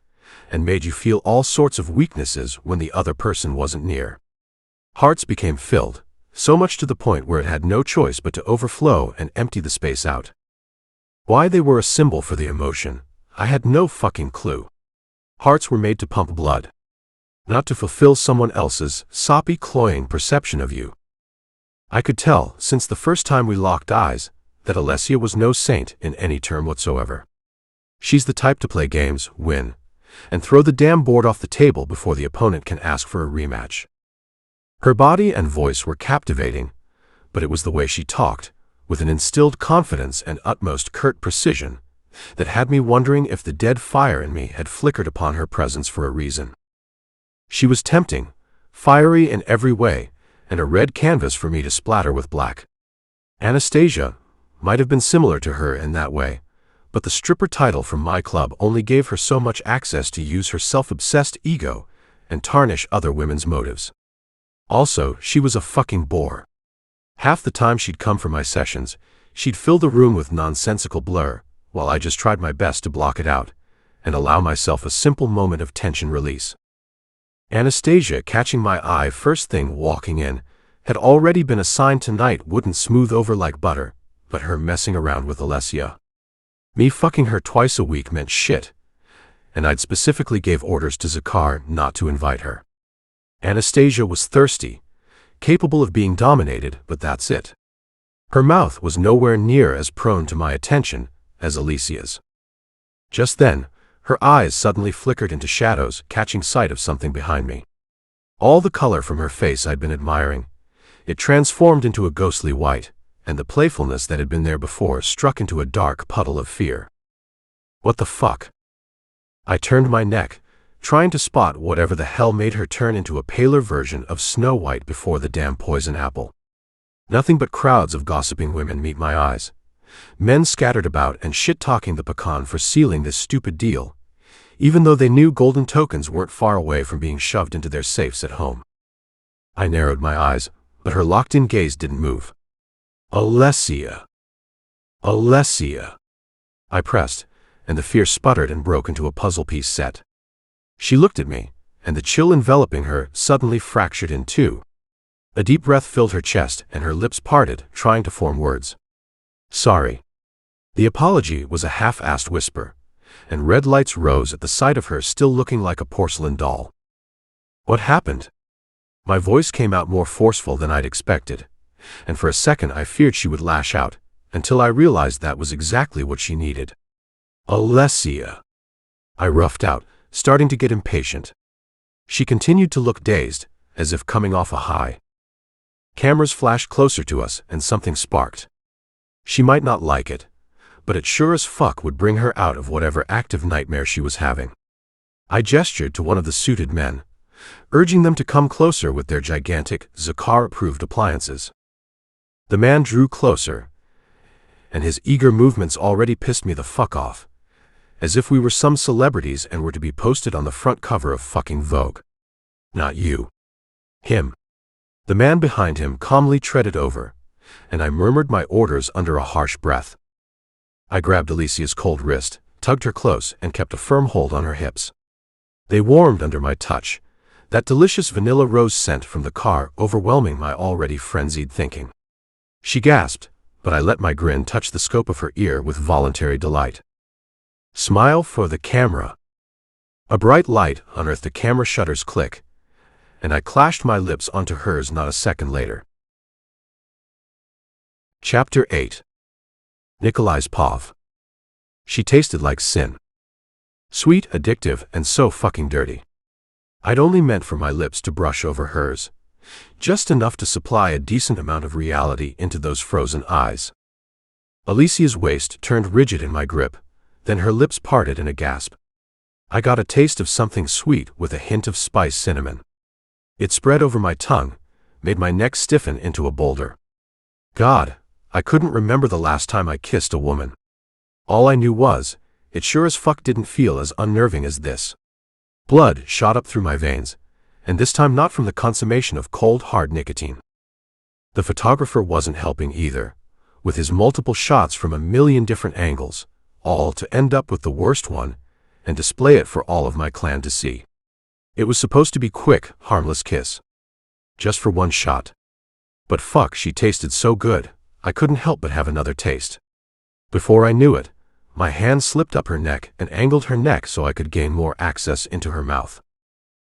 and made you feel all sorts of weaknesses when the other person wasn't near. Hearts became filled, so much to the point where it had no choice but to overflow and empty the space out. Why they were a symbol for the emotion, I had no fucking clue. Hearts were made to pump blood, not to fulfill someone else's soppy, cloying perception of you. I could tell, since the first time we locked eyes, that ALESSIA was no saint in any term whatsoever. She's the type to play games, win, and throw the damn board off the table before the opponent can ask for a rematch. Her body and voice were captivating, but it was the way she talked, with an instilled confidence and utmost curt precision, that had me wondering if the dead fire in me had flickered upon her presence for a reason. She was tempting, fiery in every way, and a red canvas for me to splatter with black. Anastasia might have been similar to her in that way, but the stripper title from my club only gave her so much access to use her self-obsessed ego and tarnish other women's motives. Also, she was a fucking bore. Half the time she'd come for my sessions, she'd fill the room with nonsensical blur, while I just tried my best to block it out and allow myself a simple moment of tension release. Anastasia catching my eye first thing walking in had already been a sign tonight wouldn't smooth over like butter, but her messing around with ALESSIA. Me fucking her twice a week meant shit, and I'd specifically gave orders to Zakar not to invite her. Anastasia was thirsty, capable of being dominated, but that's it. Her mouth was nowhere near as prone to my attention as ALESSIA's. Just then, her eyes suddenly flickered into shadows, catching sight of something behind me. All the color from her face I'd been admiring. It transformed into a ghostly white, and the playfulness that had been there before struck into a dark puddle of fear. What the fuck? I turned my neck, trying to spot whatever the hell made her turn into a paler version of Snow White before the damn poison apple. Nothing but crowds of gossiping women meet my eyes. Men scattered about and shit-talking the pecan for sealing this stupid deal, even though they knew golden tokens weren't far away from being shoved into their safes at home. I narrowed my eyes, but her locked-in gaze didn't move. "ALESSIA. ALESSIA." I pressed, and the fear sputtered and broke into a puzzle-piece set. She looked at me, and the chill enveloping her suddenly fractured in two. A deep breath filled her chest, and her lips parted, trying to form words. "Sorry." The apology was a half-assed whisper, and red lights rose at the sight of her still looking like a porcelain doll. "What happened?" My voice came out more forceful than I'd expected, and for a second I feared she would lash out, until I realized that was exactly what she needed. "ALESSIA," I roughed out, starting to get impatient. She continued to look dazed, as if coming off a high. Cameras flashed closer to us, and something sparked. She might not like it, but it sure as fuck would bring her out of whatever active nightmare she was having. I gestured to one of the suited men, urging them to come closer with their gigantic, Zakar-approved appliances. The man drew closer, and his eager movements already pissed me the fuck off, as if we were some celebrities and were to be posted on the front cover of fucking Vogue. "Not you." "Him." The man behind him calmly treaded over, and I murmured my orders under a harsh breath. I grabbed Alessia's cold wrist, tugged her close, and kept a firm hold on her hips. They warmed under my touch, that delicious vanilla rose scent from the car overwhelming my already frenzied thinking. She gasped, but I let my grin touch the scope of her ear with voluntary delight. "Smile for the camera." A bright light unearthed the camera shutter's click, and I clashed my lips onto hers not a second later. Chapter 8. Nikolai's Pov. She tasted like sin. Sweet, addictive, and so fucking dirty. I'd only meant for my lips to brush over hers, just enough to supply a decent amount of reality into those frozen eyes. Alessia's waist turned rigid in my grip, then her lips parted in a gasp. I got a taste of something sweet with a hint of spice cinnamon. It spread over my tongue, made my neck stiffen into a boulder. God, I couldn't remember the last time I kissed a woman. All I knew was, it sure as fuck didn't feel as unnerving as this. Blood shot up through my veins, and this time not from the consummation of cold, hard nicotine. The photographer wasn't helping either, with his multiple shots from a million different angles, all to end up with the worst one, and display it for all of my clan to see. It was supposed to be quick, harmless kiss. Just for one shot. But fuck, she tasted so good, I couldn't help but have another taste. Before I knew it, my hand slipped up her neck and angled her neck so I could gain more access into her mouth.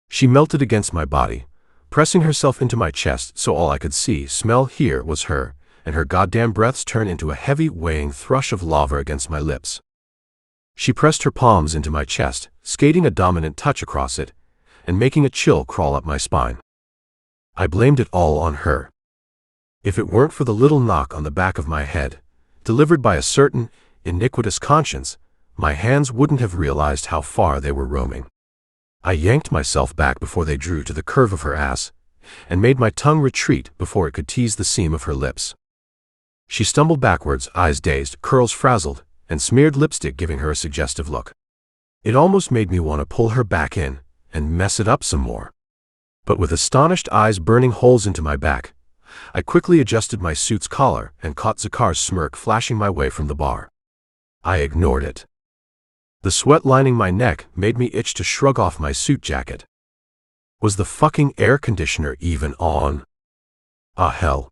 She melted against my body, pressing herself into my chest so all I could see, smell, hear was her, and her goddamn breaths turned into a heavy, weighing thrush of lava against my lips. She pressed her palms into my chest, skating a dominant touch across it, and making a chill crawl up my spine. I blamed it all on her. If it weren't for the little knock on the back of my head, delivered by a certain, iniquitous conscience, my hands wouldn't have realized how far they were roaming. I yanked myself back before they drew to the curve of her ass, and made my tongue retreat before it could tease the seam of her lips. She stumbled backwards, eyes dazed, curls frazzled, and smeared lipstick giving her a suggestive look. It almost made me want to pull her back in, and mess it up some more. But with astonished eyes burning holes into my back, I quickly adjusted my suit's collar and caught Zakar's smirk flashing my way from the bar. I ignored it. The sweat lining my neck made me itch to shrug off my suit jacket. Was the fucking air conditioner even on? Ah hell.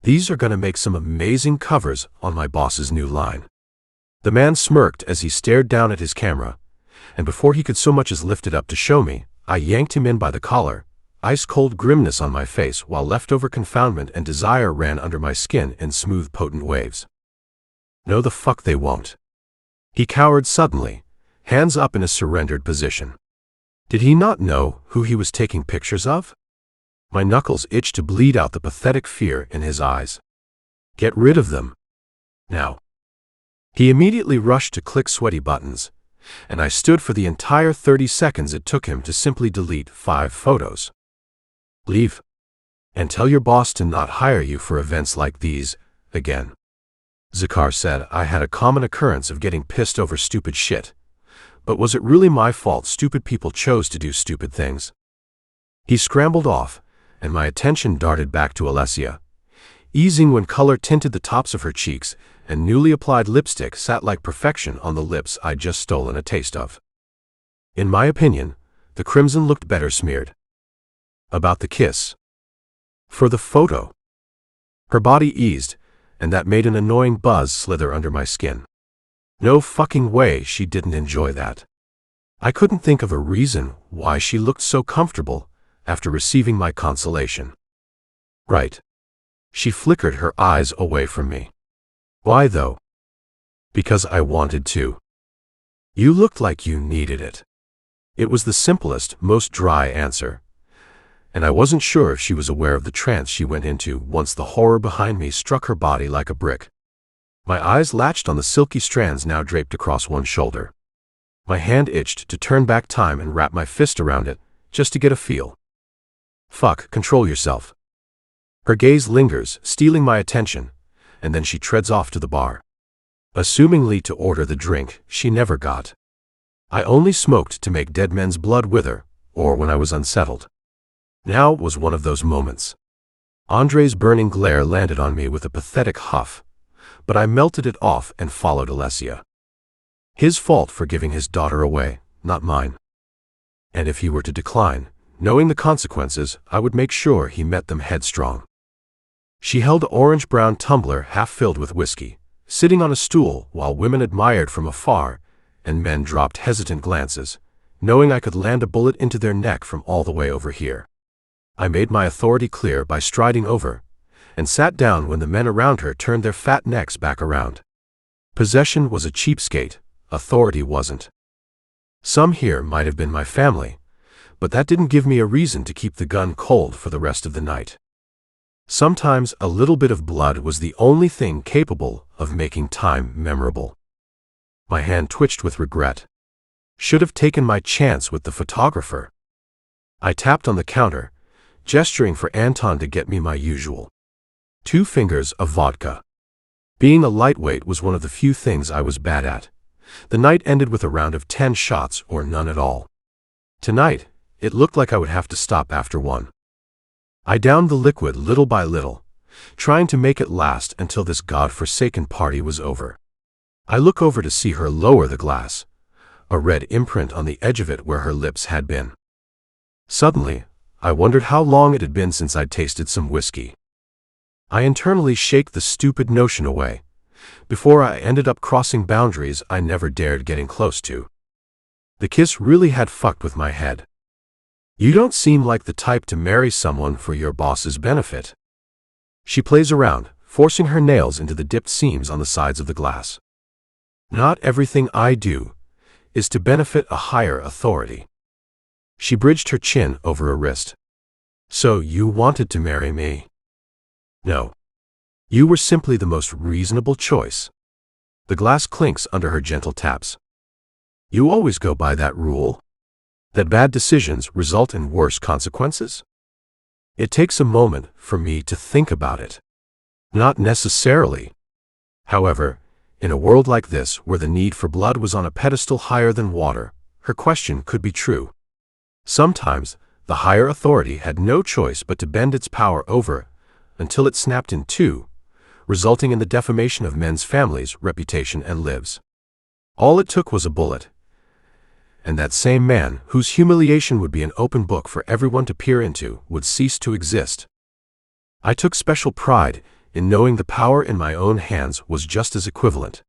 These are gonna make some amazing covers on my boss's new line. The man smirked as he stared down at his camera, and before he could so much as lift it up to show me, I yanked him in by the collar, ice-cold grimness on my face while leftover confoundment and desire ran under my skin in smooth, potent waves. No the fuck they won't. He cowered suddenly, hands up in a surrendered position. Did he not know who he was taking pictures of? My knuckles itched to bleed out the pathetic fear in his eyes. Get rid of them. Now. He immediately rushed to click sweaty buttons, and I stood for the entire 30 seconds it took him to simply delete 5 photos. Leave. And tell your boss to not hire you for events like these again. Zakar said I had a common occurrence of getting pissed over stupid shit. But was it really my fault stupid people chose to do stupid things? He scrambled off, and my attention darted back to ALESSIA. Easing when color tinted the tops of her cheeks, and newly applied lipstick sat like perfection on the lips I'd just stolen a taste of. In my opinion, the crimson looked better smeared. About the kiss. For the photo. Her body eased, and that made an annoying buzz slither under my skin. No fucking way she didn't enjoy that. I couldn't think of a reason why she looked so comfortable after receiving my consolation. Right. She flickered her eyes away from me. Why though? Because I wanted to. You looked like you needed it. It was the simplest, most dry answer, and I wasn't sure if she was aware of the trance she went into once the horror behind me struck her body like a brick. My eyes latched on the silky strands now draped across one shoulder. My hand itched to turn back time and wrap my fist around it, just to get a feel. Fuck, control yourself. Her gaze lingers, stealing my attention, and then she treads off to the bar. Assumingly to order the drink she never got. I only smoked to make dead men's blood wither, or when I was unsettled. Now was one of those moments. Andre's burning glare landed on me with a pathetic huff, but I melted it off and followed ALESSIA. His fault for giving his daughter away, not mine. And if he were to decline, knowing the consequences, I would make sure he met them headstrong. She held an orange-brown tumbler half filled with whiskey, sitting on a stool while women admired from afar and men dropped hesitant glances, knowing I could land a bullet into their neck from all the way over here. I made my authority clear by striding over, and sat down when the men around her turned their fat necks back around. Possession was a cheapskate, authority wasn't. Some here might have been my family, but that didn't give me a reason to keep the gun cold for the rest of the night. Sometimes a little bit of blood was the only thing capable of making time memorable. My hand twitched with regret. Should have taken my chance with the photographer. I tapped on the counter, gesturing for Anton to get me my usual 2 fingers of vodka. Being a lightweight was one of the few things I was bad at. The night ended with a round of 10 shots or none at all. Tonight, it looked like I would have to stop after 1. I downed the liquid little by little, trying to make it last until this god-forsaken party was over. I look over to see her lower the glass, a red imprint on the edge of it where her lips had been. Suddenly, I wondered how long it had been since I'd tasted some whiskey. I internally shake the stupid notion away, before I ended up crossing boundaries I never dared getting close to. The kiss really had fucked with my head. You don't seem like the type to marry someone for your boss's benefit. She plays around, forcing her nails into the dipped seams on the sides of the glass. Not everything I do is to benefit a higher authority. She bridged her chin over her wrist. So you wanted to marry me? No. You were simply the most reasonable choice. The glass clinks under her gentle taps. You always go by that rule? That bad decisions result in worse consequences? It takes a moment for me to think about it. Not necessarily. However, in a world like this where the need for blood was on a pedestal higher than water, her question could be true. Sometimes, the higher authority had no choice but to bend its power over until it snapped in two, resulting in the defamation of men's families, reputation, and lives. All it took was a bullet, and that same man, whose humiliation would be an open book for everyone to peer into, would cease to exist. I took special pride in knowing the power in my own hands was just as equivalent.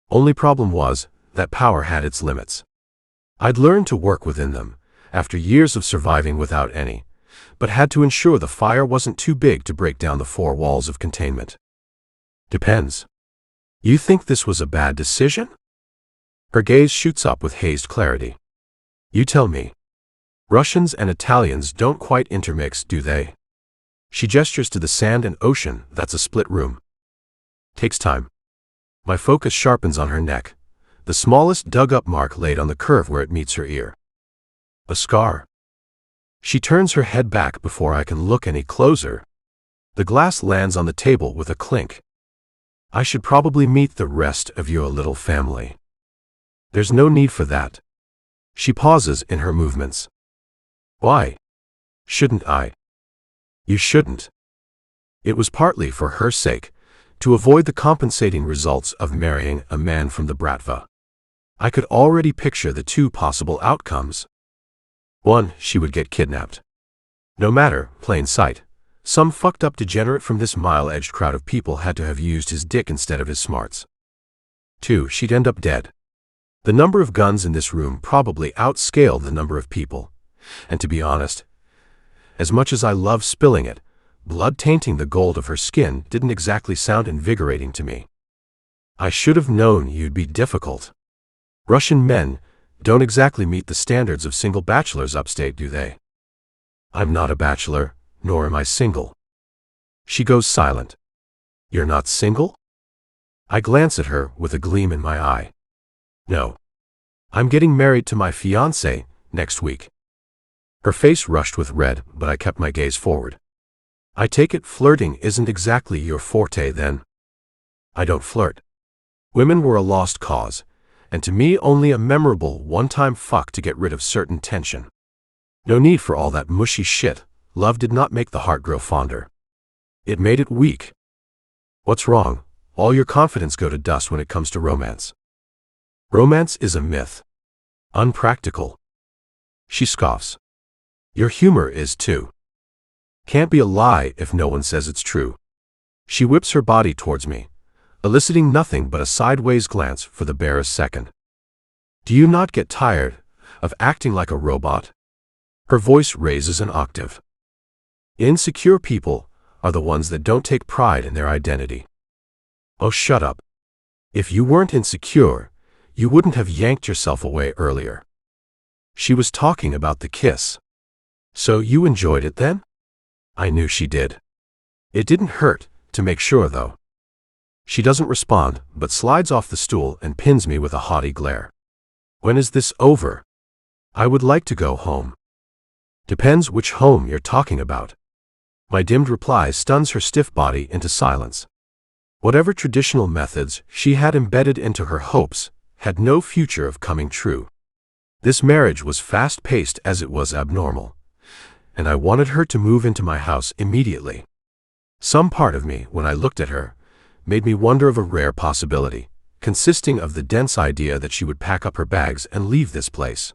Only problem was, that power had its limits. I'd learned to work within them, after years of surviving without any, but had to ensure the fire wasn't too big to break down the four walls of containment. Depends. You think this was a bad decision? Her gaze shoots up with hazed clarity. You tell me. Russians and Italians don't quite intermix, do they? She gestures to the sand and ocean. That's a split room. Takes time. My focus sharpens on her neck, the smallest dug-up mark laid on the curve where it meets her ear. A scar. She turns her head back before I can look any closer. The glass lands on the table with a clink. I should probably meet the rest of your little family. There's no need for that. She pauses in her movements. Why? Shouldn't I? You shouldn't. It was partly for her sake, to avoid the compensating results of marrying a man from the Bratva. I could already picture the two possible outcomes. 1. She would get kidnapped. No matter, plain sight. Some fucked up degenerate from this mile-edged crowd of people had to have used his dick instead of his smarts. 2. She'd end up dead. The number of guns in this room probably outscaled the number of people. And to be honest, as much as I love spilling it, blood tainting the gold of her skin didn't exactly sound invigorating to me. I should have known you'd be difficult. Russian men don't exactly meet the standards of single bachelors upstate, do they? I'm not a bachelor, nor am I single. She goes silent. You're not single? I glance at her with a gleam in my eye. No. I'm getting married to my fiancé next week. Her face rushed with red, but I kept my gaze forward. I take it flirting isn't exactly your forte then. I don't flirt. Women were a lost cause, and to me only a memorable one-time fuck to get rid of certain tension. No need for all that mushy shit. Love did not make the heart grow fonder. It made it weak. What's wrong? All your confidence go to dust when it comes to romance. Romance is a myth. Unpractical. She scoffs. Your humor is too. Can't be a lie if no one says it's true. She whips her body towards me, eliciting nothing but a sideways glance for the barest second. Do you not get tired of acting like a robot? Her voice raises an octave. Insecure people are the ones that don't take pride in their identity. Oh, shut up. If you weren't insecure, you wouldn't have yanked yourself away earlier. She was talking about the kiss. So you enjoyed it then? I knew she did. It didn't hurt, to make sure though. She doesn't respond, but slides off the stool and pins me with a haughty glare. When is this over? I would like to go home. Depends which home you're talking about. My dimmed reply stuns her stiff body into silence. Whatever traditional methods she had embedded into her hopes had no future of coming true. This marriage was fast-paced as it was abnormal, and I wanted her to move into my house immediately. Some part of me, when I looked at her, made me wonder of a rare possibility, consisting of the dense idea that she would pack up her bags and leave this place.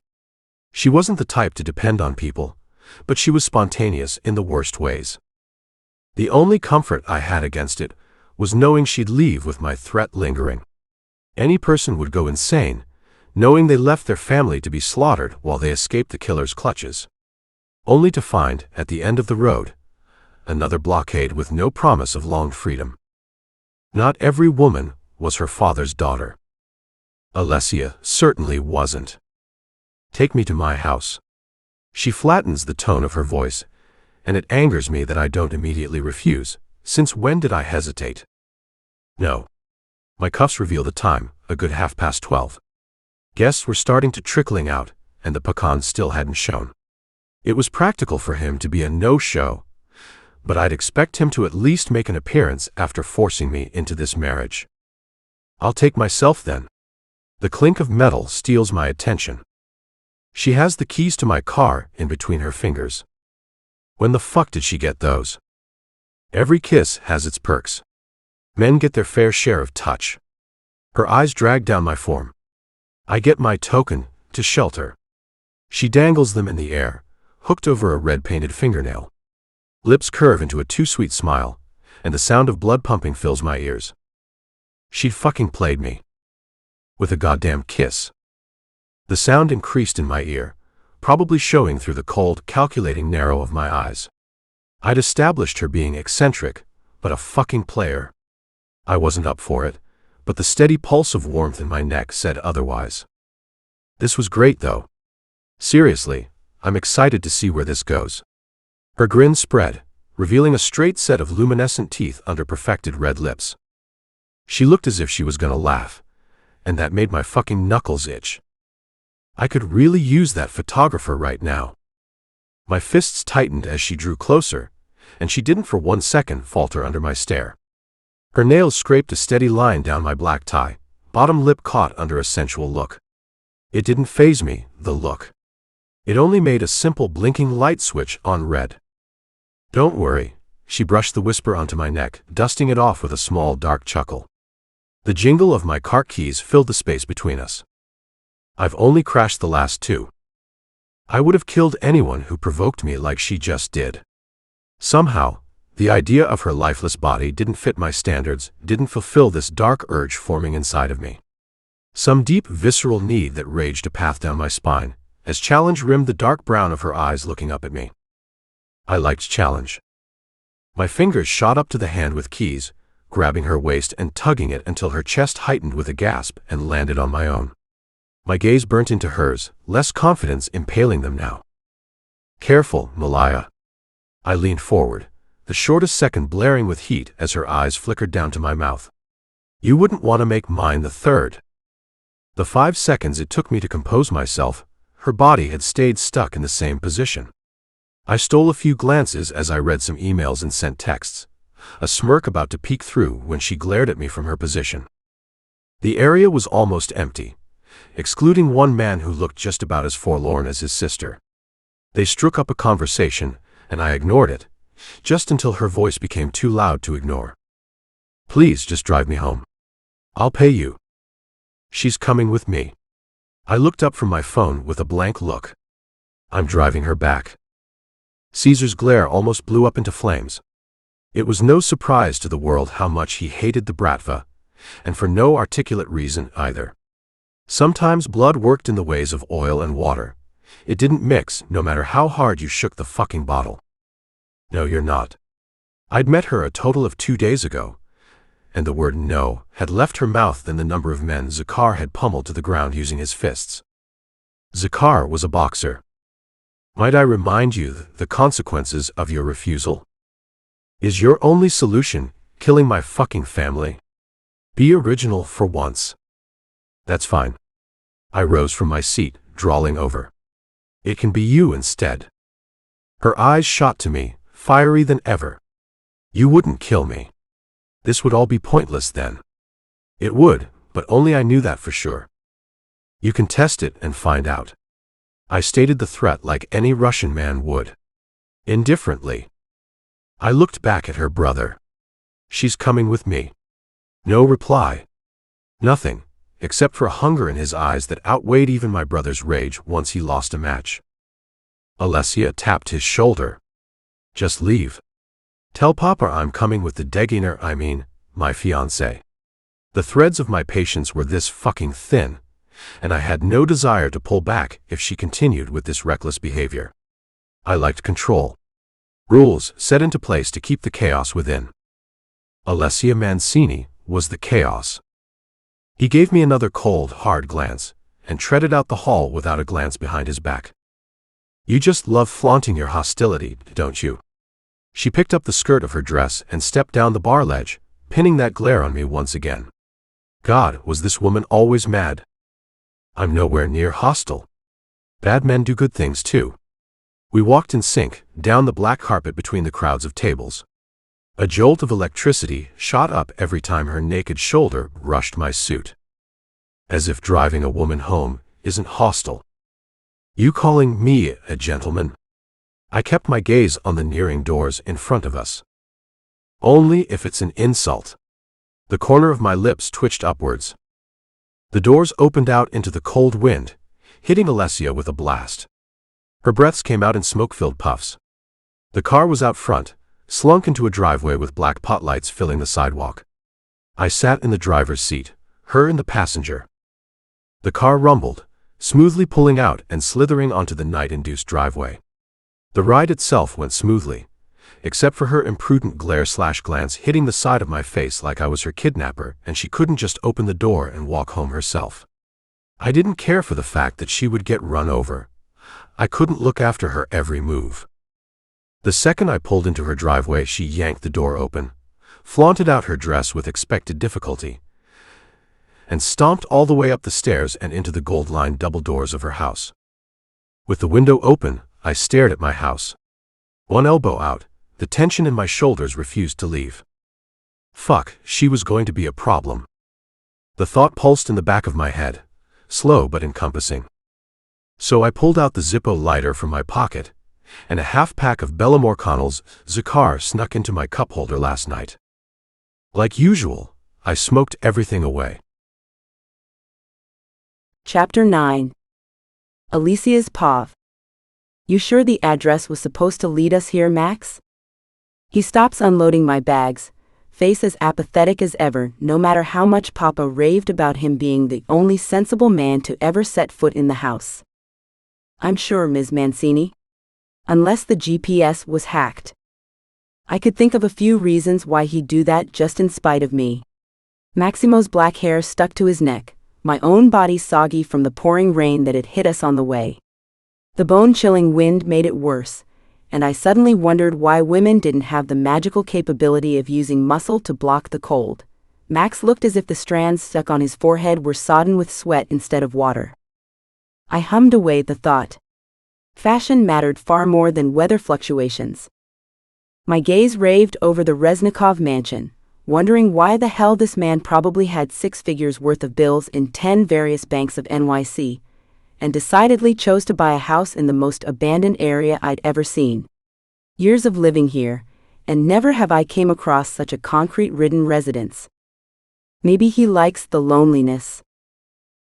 She wasn't the type to depend on people, but she was spontaneous in the worst ways. The only comfort I had against it was knowing she'd leave with my threat lingering. Any person would go insane, knowing they left their family to be slaughtered while they escaped the killer's clutches. Only to find, at the end of the road, another blockade with no promise of long freedom. Not every woman was her father's daughter. ALESSIA certainly wasn't. Take me to my house. She flattens the tone of her voice, and it angers me that I don't immediately refuse. Since when did I hesitate? No. My cuffs reveal the time, a good 12:30. Guests were starting to trickling out, and the pecan still hadn't shown. It was practical for him to be a no-show, but I'd expect him to at least make an appearance after forcing me into this marriage. I'll take myself then. The clink of metal steals my attention. She has the keys to my car in between her fingers. When the fuck did she get those? Every kiss has its perks. Men get their fair share of touch. Her eyes drag down my form. I get my token to shelter. She dangles them in the air, hooked over a red-painted fingernail. Lips curve into a too-sweet smile, and the sound of blood pumping fills my ears. She'd fucking played me. With a goddamn kiss. The sound increased in my ear, probably showing through the cold, calculating narrow of my eyes. I'd established her being eccentric, but a fucking player. I wasn't up for it, but the steady pulse of warmth in my neck said otherwise. This was great, though. Seriously, I'm excited to see where this goes. Her grin spread, revealing a straight set of luminescent teeth under perfected red lips. She looked as if she was gonna laugh, and that made my fucking knuckles itch. I could really use that photographer right now. My fists tightened as she drew closer, and she didn't for 1 second falter under my stare. Her nails scraped a steady line down my black tie, bottom lip caught under a sensual look. It didn't faze me, the look. It only made a simple blinking light switch on red. "Don't worry," she brushed the whisper onto my neck, dusting it off with a small dark chuckle. The jingle of my car keys filled the space between us. "I've only crashed the last 2. I would have killed anyone who provoked me like she just did." Somehow, the idea of her lifeless body didn't fit my standards, didn't fulfill this dark urge forming inside of me. Some deep, visceral need that raged a path down my spine, as challenge rimmed the dark brown of her eyes looking up at me. I liked challenge. My fingers shot up to the hand with keys, grabbing her waist and tugging it until her chest heightened with a gasp and landed on my own. My gaze burnt into hers, less confidence impaling them now. "Careful, Malaya." I leaned forward, the shortest second blaring with heat as her eyes flickered down to my mouth. "You wouldn't want to make mine the third." The 5 seconds it took me to compose myself, her body had stayed stuck in the same position. I stole a few glances as I read some emails and sent texts, a smirk about to peek through when she glared at me from her position. The area was almost empty, excluding one man who looked just about as forlorn as his sister. They struck up a conversation, and I ignored it, just until her voice became too loud to ignore. "Please just drive me home. I'll pay you." "She's coming with me." I looked up from my phone with a blank look. "I'm driving her back." Caesar's glare almost blew up into flames. It was no surprise to the world how much he hated the Bratva, and for no articulate reason either. Sometimes blood worked in the ways of oil and water. It didn't mix, no matter how hard you shook the fucking bottle. "No, you're not." I'd met her a total of 2 days ago, and the word "no" had left her mouth than the number of men Zakar had pummeled to the ground using his fists. Zakar was a boxer. Might I remind you the consequences of your refusal? Is your only solution killing my fucking family? Be original for once. That's fine. I rose from my seat, drawling over. It can be you instead. Her eyes shot to me, fiery than ever. You wouldn't kill me. This would all be pointless then. It would, but only I knew that for sure. You can test it and find out. I stated the threat like any Russian man would. Indifferently. I looked back at her brother. She's coming with me. No reply. Nothing, except for a hunger in his eyes that outweighed even my brother's rage once he lost a match. ALESSIA tapped his shoulder. Just leave. Tell Papa I'm coming with the Deginer, my fiancé. The threads of my patience were this fucking thin, and I had no desire to pull back if she continued with this reckless behavior. I liked control. Rules set into place to keep the chaos within. ALESSIA Mancini was the chaos. He gave me another cold, hard glance, and treaded out the hall without a glance behind his back. You just love flaunting your hostility, don't you? She picked up the skirt of her dress and stepped down the bar ledge, pinning that glare on me once again. God, was this woman always mad? I'm nowhere near hostile. Bad men do good things too. We walked in sync, down the black carpet between the crowds of tables. A jolt of electricity shot up every time her naked shoulder brushed my suit. As if driving a woman home isn't hostile. You calling me a gentleman? I kept my gaze on the nearing doors in front of us. Only if it's an insult. The corner of my lips twitched upwards. The doors opened out into the cold wind, hitting ALESSIA with a blast. Her breaths came out in smoke-filled puffs. The car was out front, slunk into a driveway with black potlights filling the sidewalk. I sat in the driver's seat, her in the passenger. The car rumbled, smoothly pulling out and slithering onto the night-induced driveway. The ride itself went smoothly, except for her imprudent glare/glance hitting the side of my face like I was her kidnapper and she couldn't just open the door and walk home herself. I didn't care for the fact that she would get run over. I couldn't look after her every move. The second I pulled into her driveway, she yanked the door open, flaunted out her dress with expected difficulty, and stomped all the way up the stairs and into the gold-lined double doors of her house. With the window open, I stared at my house. One elbow out, the tension in my shoulders refused to leave. Fuck, she was going to be a problem. The thought pulsed in the back of my head, slow but encompassing. So I pulled out the Zippo lighter from my pocket, and a half-pack of Bella Morconnell's Zakar snuck into my cup holder last night. Like usual, I smoked everything away. Chapter 9. Alessia's POV. You sure the address was supposed to lead us here, Max? He stops unloading my bags, face as apathetic as ever, no matter how much Papa raved about him being the only sensible man to ever set foot in the house. I'm sure, Ms. Mancini. Unless the GPS was hacked. I could think of a few reasons why he'd do that just in spite of me. Maximo's black hair stuck to his neck, my own body soggy from the pouring rain that had hit us on the way. The bone-chilling wind made it worse, and I suddenly wondered why women didn't have the magical capability of using muscle to block the cold. Max looked as if the strands stuck on his forehead were sodden with sweat instead of water. I hummed away the thought. Fashion mattered far more than weather fluctuations. My gaze raved over the Reznikov mansion, wondering why the hell this man probably had 6 figures worth of bills in 10 various banks of NYC, and decidedly chose to buy a house in the most abandoned area I'd ever seen. Years of living here, and never have I came across such a concrete-ridden residence. Maybe he likes the loneliness.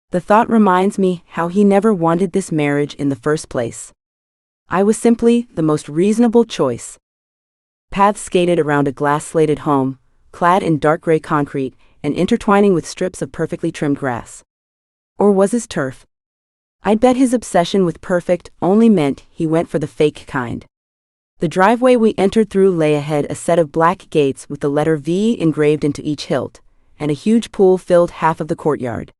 The thought reminds me how he never wanted this marriage in the first place. I was simply the most reasonable choice. Paths skated around a glass-slated home, clad in dark gray concrete and intertwining with strips of perfectly trimmed grass. Or was his turf? I'd bet his obsession with perfect only meant he went for the fake kind. The driveway we entered through lay ahead, a set of black gates with the letter V engraved into each hilt, and a huge pool filled half of the courtyard.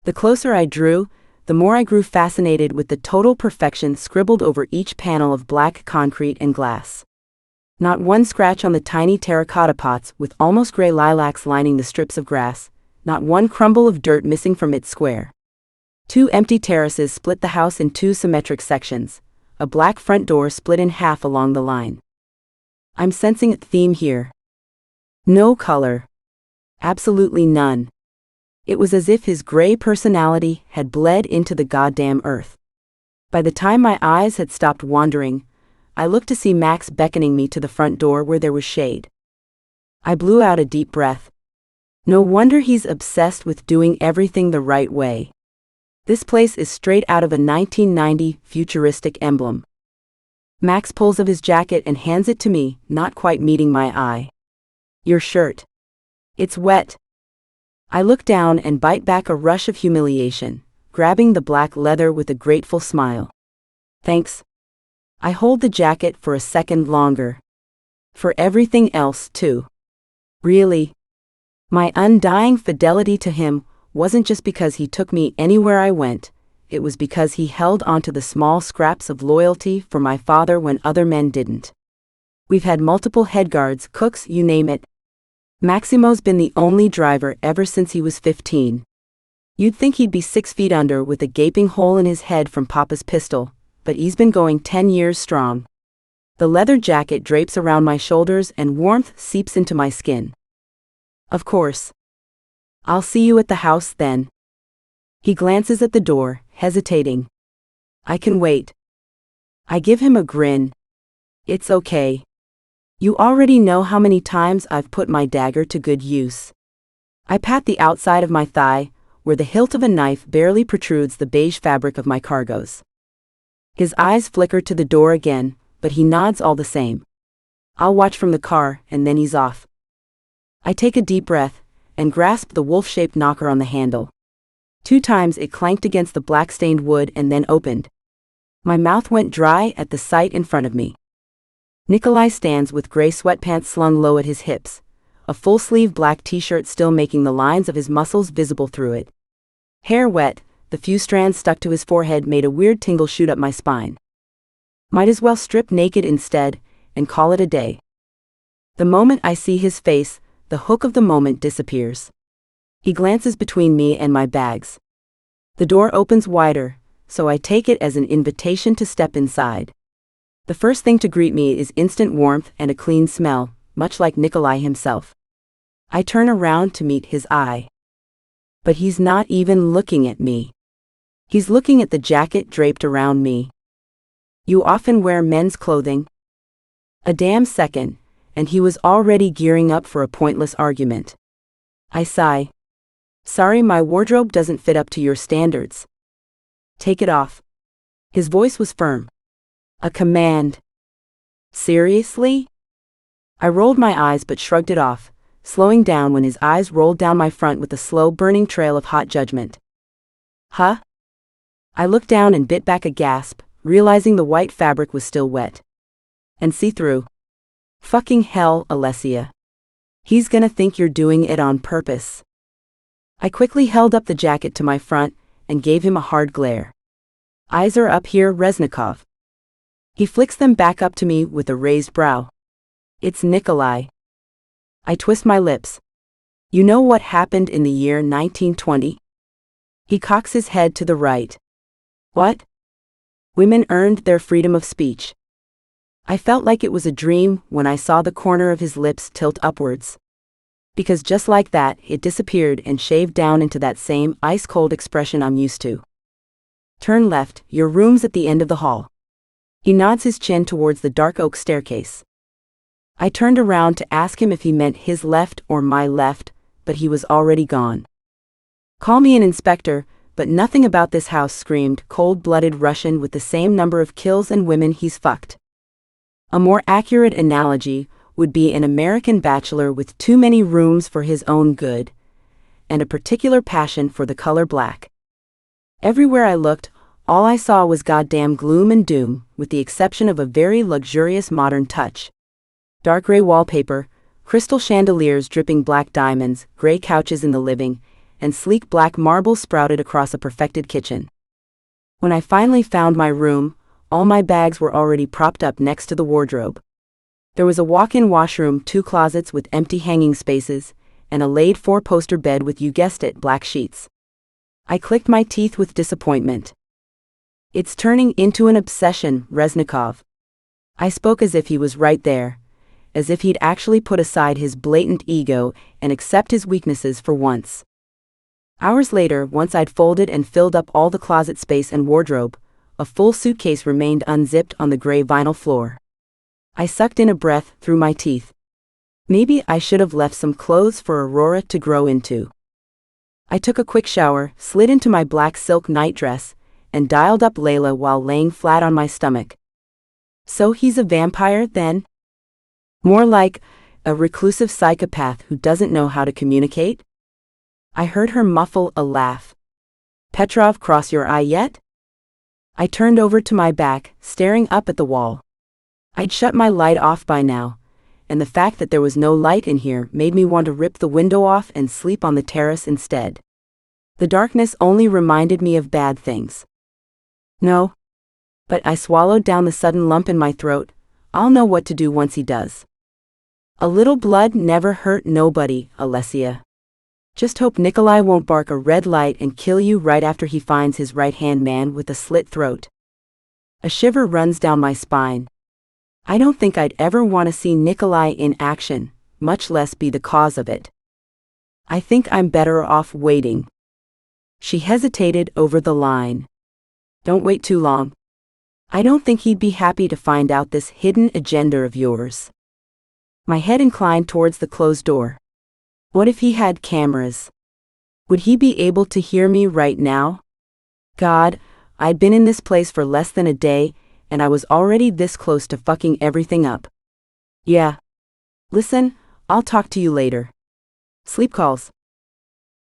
The closer I drew, the more I grew fascinated with the total perfection scribbled over each panel of black concrete and glass. Not one scratch on the tiny terracotta pots with almost gray lilacs lining the strips of grass, not one crumble of dirt missing from its square. 2 empty terraces split the house in 2 symmetric sections, a black front door split in half along the line. I'm sensing a theme here. No color. Absolutely none. It was as if his gray personality had bled into the goddamn earth. By the time my eyes had stopped wandering, I looked to see Max beckoning me to the front door where there was shade. I blew out a deep breath. No wonder he's obsessed with doing everything the right way. This place is straight out of a 1990 futuristic emblem. Max pulls up his jacket and hands it to me, not quite meeting my eye. Your shirt. It's wet. I look down and bite back a rush of humiliation, grabbing the black leather with a grateful smile. Thanks. I hold the jacket for a second longer. For everything else, too. Really? My undying fidelity to him wasn't just because he took me anywhere I went, it was because he held onto the small scraps of loyalty for my father when other men didn't. We've had multiple headguards, cooks, you name it. Maximo's been the only driver ever since he was 15. You'd think he'd be 6 feet under with a gaping hole in his head from Papa's pistol, but he's been going 10 years strong. The leather jacket drapes around my shoulders and warmth seeps into my skin. Of course. I'll see you at the house then. He glances at the door, hesitating. I can wait. I give him a grin. It's okay. You already know how many times I've put my dagger to good use. I pat the outside of my thigh, where the hilt of a knife barely protrudes the beige fabric of my cargos. His eyes flicker to the door again, but he nods all the same. I'll watch from the car, and then he's off. I take a deep breath, and grasp the wolf-shaped knocker on the handle. 2 times it clanked against the black-stained wood and then opened. My mouth went dry at the sight in front of me. Nikolai stands with gray sweatpants slung low at his hips, a full-sleeve black t-shirt still making the lines of his muscles visible through it. Hair wet, the few strands stuck to his forehead made a weird tingle shoot up my spine. Might as well strip naked instead, and call it a day. The moment I see his face, the hook of the moment disappears. He glances between me and my bags. The door opens wider, so I take it as an invitation to step inside. The first thing to greet me is instant warmth and a clean smell, much like Nikolai himself. I turn around to meet his eye. But he's not even looking at me. He's looking at the jacket draped around me. You often wear men's clothing? A damn second, and he was already gearing up for a pointless argument. I sigh. Sorry, my wardrobe doesn't fit up to your standards. Take it off. His voice was firm. A command. Seriously? I rolled my eyes but shrugged it off, slowing down when his eyes rolled down my front with a slow burning trail of hot judgment. Huh? I looked down and bit back a gasp, realizing the white fabric was still wet. And see-through. Fucking hell, ALESSIA. He's gonna think you're doing it on purpose. I quickly held up the jacket to my front and gave him a hard glare. Eyes are up here, Reznikov. He flicks them back up to me with a raised brow. It's Nikolai. I twist my lips. You know what happened in the year 1920? He cocks his head to the right. What? Women earned their freedom of speech. I felt like it was a dream when I saw the corner of his lips tilt upwards. Because just like that, it disappeared and shaved down into that same ice-cold expression I'm used to. Turn left, your room's at the end of the hall. He nods his chin towards the dark oak staircase. I turned around to ask him if he meant his left or my left, but he was already gone. Call me an inspector, but nothing about this house screamed cold-blooded Russian with the same number of kills and women he's fucked. A more accurate analogy would be an American bachelor with too many rooms for his own good, and a particular passion for the color black. Everywhere I looked, all I saw was goddamn gloom and doom, with the exception of a very luxurious modern touch. Dark gray wallpaper, crystal chandeliers dripping black diamonds, gray couches in the living, and sleek black marble sprouted across a perfected kitchen. When I finally found my room, all my bags were already propped up next to the wardrobe. There was a walk-in washroom, 2 closets with empty hanging spaces, and a laid 4-poster bed with, you guessed it, black sheets. I clicked my teeth with disappointment. It's turning into an obsession, Reznikov. I spoke as if he was right there, as if he'd actually put aside his blatant ego and accept his weaknesses for once. Hours later, once I'd folded and filled up all the closet space and wardrobe, a full suitcase remained unzipped on the gray vinyl floor. I sucked in a breath through my teeth. Maybe I should have left some clothes for Aurora to grow into. I took a quick shower, slid into my black silk nightdress, and dialed up Layla while laying flat on my stomach. So he's a vampire, then? More like a reclusive psychopath who doesn't know how to communicate? I heard her muffle a laugh. Petrov, cross your eye yet? I turned over to my back, staring up at the wall. I'd shut my light off by now, and the fact that there was no light in here made me want to rip the window off and sleep on the terrace instead. The darkness only reminded me of bad things. No. But I swallowed down the sudden lump in my throat. I'll know what to do once he does. A little blood never hurt nobody, ALESSIA. Just hope Nikolai won't bark a red light and kill you right after he finds his right-hand man with a slit throat. A shiver runs down my spine. I don't think I'd ever want to see Nikolai in action, much less be the cause of it. I think I'm better off waiting. She hesitated over the line. Don't wait too long. I don't think he'd be happy to find out this hidden agenda of yours. My head inclined towards the closed door. What if he had cameras? Would he be able to hear me right now? God, I'd been in this place for less than a day, and I was already this close to fucking everything up. Yeah. Listen, I'll talk to you later. Sleep calls.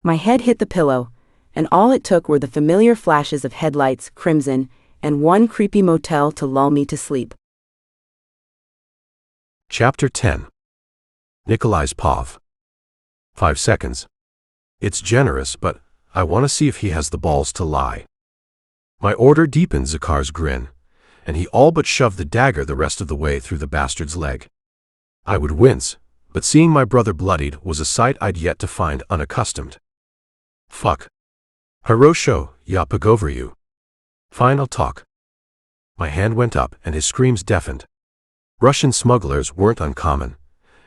My head hit the pillow, and all it took were the familiar flashes of headlights, crimson, and one creepy motel to lull me to sleep. Chapter 10. Nikolai's POV. 5 seconds. It's generous, but I want to see if he has the balls to lie. My order deepened Zakhar's grin, and he all but shoved the dagger the rest of the way through the bastard's leg. I would wince, but seeing my brother bloodied was a sight I'd yet to find unaccustomed. Fuck. Hirosho, ya pogovryu. Fine, I'll talk. My hand went up and his screams deafened. Russian smugglers weren't uncommon,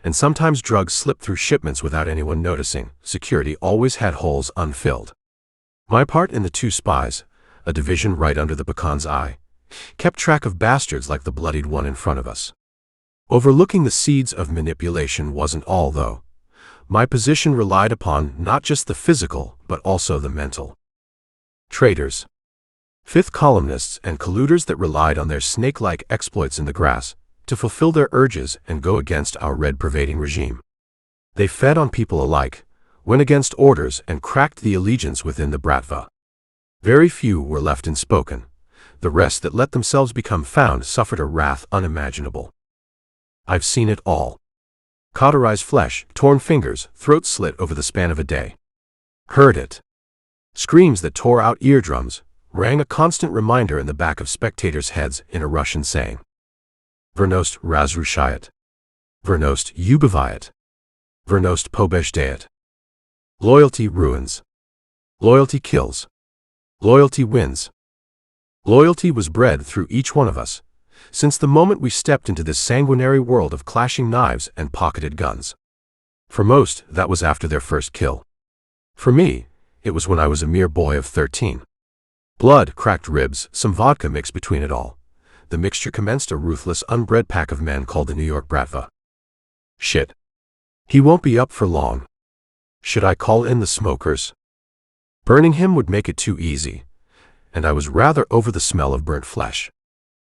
and sometimes drugs slipped through shipments without anyone noticing. Security always had holes unfilled. My part in the Two Spies, a division right under the pecan's eye, kept track of bastards like the bloodied one in front of us. Overlooking the seeds of manipulation wasn't all, though. My position relied upon not just the physical, but also the mental. Traitors. Fifth columnists and colluders that relied on their snake-like exploits in the grass to fulfill their urges and go against our red-pervading regime. They fed on people alike, went against orders, and cracked the allegiance within the Bratva. Very few were left unspoken. The rest that let themselves become found suffered a wrath unimaginable. I've seen it all. Cauterized flesh, torn fingers, throats slit over the span of a day. Heard it. Screams that tore out eardrums, rang a constant reminder in the back of spectators' heads in a Russian saying. Vernost razrushayat. Vernost ubivayat. Vernost pobеждает. Loyalty ruins. Loyalty kills. Loyalty wins. Loyalty was bred through each one of us, since the moment we stepped into this sanguinary world of clashing knives and pocketed guns. For most, that was after their first kill. For me, it was when I was a mere boy of 13. Blood, cracked ribs, some vodka mixed between it all. The mixture commenced a ruthless, unbred pack of men called the New York Bratva. Shit. He won't be up for long. Should I call in the smokers? Burning him would make it too easy, and I was rather over the smell of burnt flesh.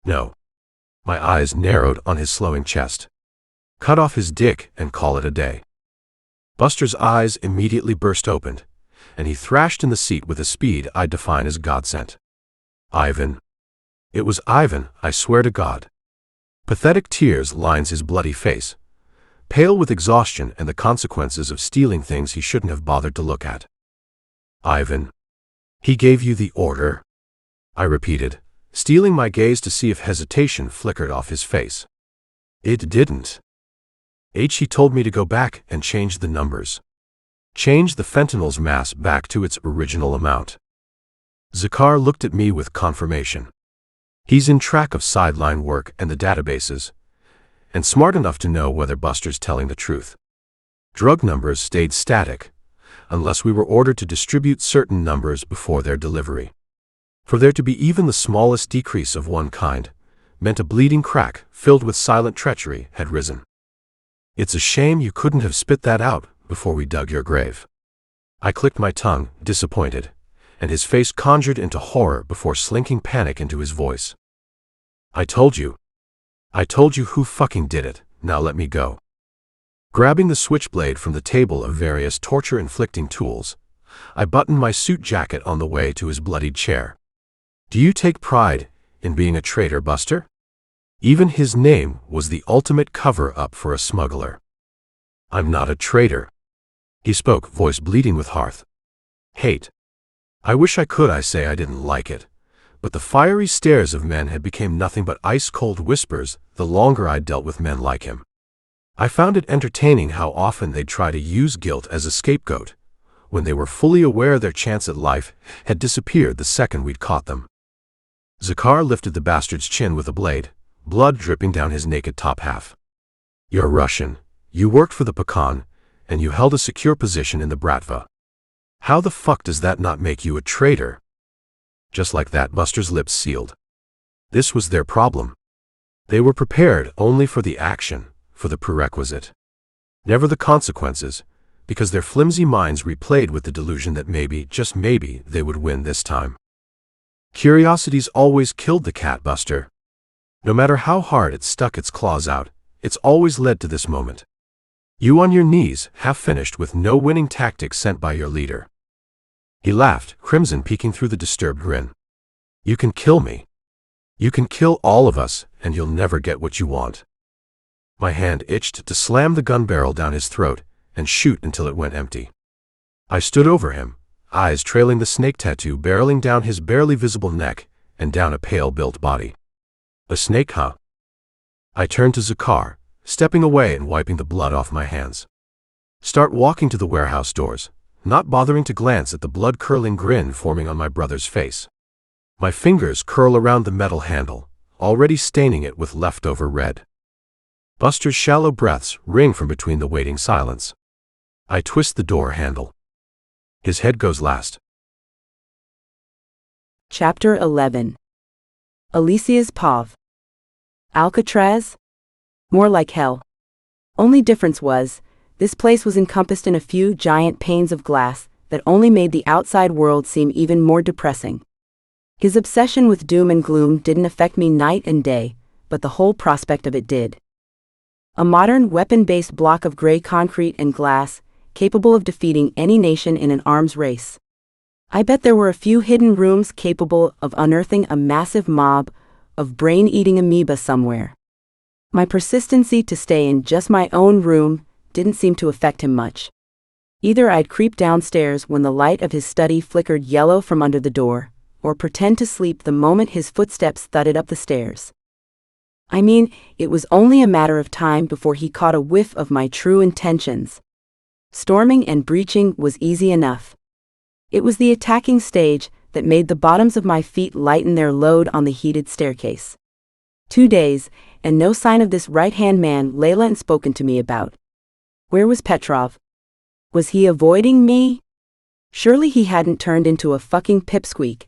No. My eyes narrowed on his slowing chest. Cut off his dick and call it a day. Buster's eyes immediately burst open, and he thrashed in the seat with a speed I'd define as God-sent. Ivan. It was Ivan, I swear to God. Pathetic tears lined his bloody face, pale with exhaustion and the consequences of stealing things he shouldn't have bothered to look at. Ivan. He gave you the order? I repeated, stealing my gaze to see if hesitation flickered off his face. It didn't. He told me to go back and change the numbers. Change the fentanyl's mass back to its original amount. Zakar looked at me with confirmation. He's in track of sideline work and the databases, and smart enough to know whether Buster's telling the truth. Drug numbers stayed static, unless we were ordered to distribute certain numbers before their delivery. For there to be even the smallest decrease of one kind meant a bleeding crack filled with silent treachery had risen. It's a shame you couldn't have spit that out before we dug your grave. I clicked my tongue, disappointed, and his face conjured into horror before slinking panic into his voice. I told you who fucking did it, now let me go. Grabbing the switchblade from the table of various torture-inflicting tools, I buttoned my suit jacket on the way to his bloodied chair. Do you take pride in being a traitor, Buster? Even his name was the ultimate cover-up for a smuggler. I'm not a traitor. He spoke, voice bleeding with hearth. Hate. I wish I could say I didn't like it, but the fiery stares of men had become nothing but ice-cold whispers the longer I dealt with men like him. I found it entertaining how often they'd try to use guilt as a scapegoat, when they were fully aware their chance at life had disappeared the second we'd caught them. Zakar lifted the bastard's chin with a blade, blood dripping down his naked top half. You're Russian, you worked for the Pecan, and you held a secure position in the Bratva. How the fuck does that not make you a traitor? Just like that, Buster's lips sealed. This was their problem. They were prepared only for the action, for the prerequisite. Never the consequences, because their flimsy minds replayed with the delusion that maybe, just maybe, they would win this time. Curiosity's always killed the cat, Buster. No matter how hard it stuck its claws out, it's always led to this moment. You on your knees, half finished with no winning tactic sent by your leader. He laughed, crimson peeking through the disturbed grin. You can kill me. You can kill all of us, and you'll never get what you want. My hand itched to slam the gun barrel down his throat and shoot until it went empty. I stood over him, eyes trailing the snake tattoo barreling down his barely visible neck and down a pale-built body. A snake, huh? I turned to Zakar, stepping away and wiping the blood off my hands. Start walking to the warehouse doors, not bothering to glance at the blood-curdling grin forming on my brother's face. My fingers curl around the metal handle, already staining it with leftover red. Buster's shallow breaths ring from between the waiting silence. I twist the door handle. His head goes last. Chapter 11. ALESSIA's POV. Alcatraz? More like hell. Only difference was, this place was encompassed in a few giant panes of glass that only made the outside world seem even more depressing. His obsession with doom and gloom didn't affect me night and day, but the whole prospect of it did. A modern weapon-based block of gray concrete and glass, capable of defeating any nation in an arms race. I bet there were a few hidden rooms capable of unearthing a massive mob of brain-eating amoeba somewhere. My persistency to stay in just my own room didn't seem to affect him much. Either I'd creep downstairs when the light of his study flickered yellow from under the door, or pretend to sleep the moment his footsteps thudded up the stairs. I mean, it was only a matter of time before he caught a whiff of my true intentions. Storming and breaching was easy enough. It was the attacking stage that made the bottoms of my feet lighten their load on the heated staircase. 2 days, and no sign of this right-hand man Layla had spoken to me about. Where was Petrov? Was he avoiding me? Surely he hadn't turned into a fucking pipsqueak,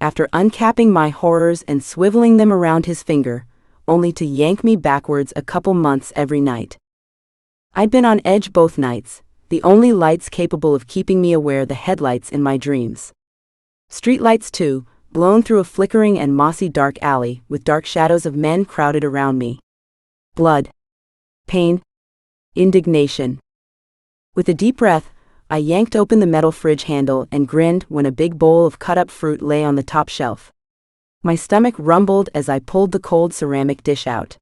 after uncapping my horrors and swiveling them around his finger, only to yank me backwards a couple months every night. I'd been on edge both nights, the only lights capable of keeping me aware the headlights in my dreams. Streetlights too, blown through a flickering and mossy dark alley with dark shadows of men crowded around me. Blood. Pain. Indignation. With a deep breath, I yanked open the metal fridge handle and grinned when a big bowl of cut-up fruit lay on the top shelf. My stomach rumbled as I pulled the cold ceramic dish out.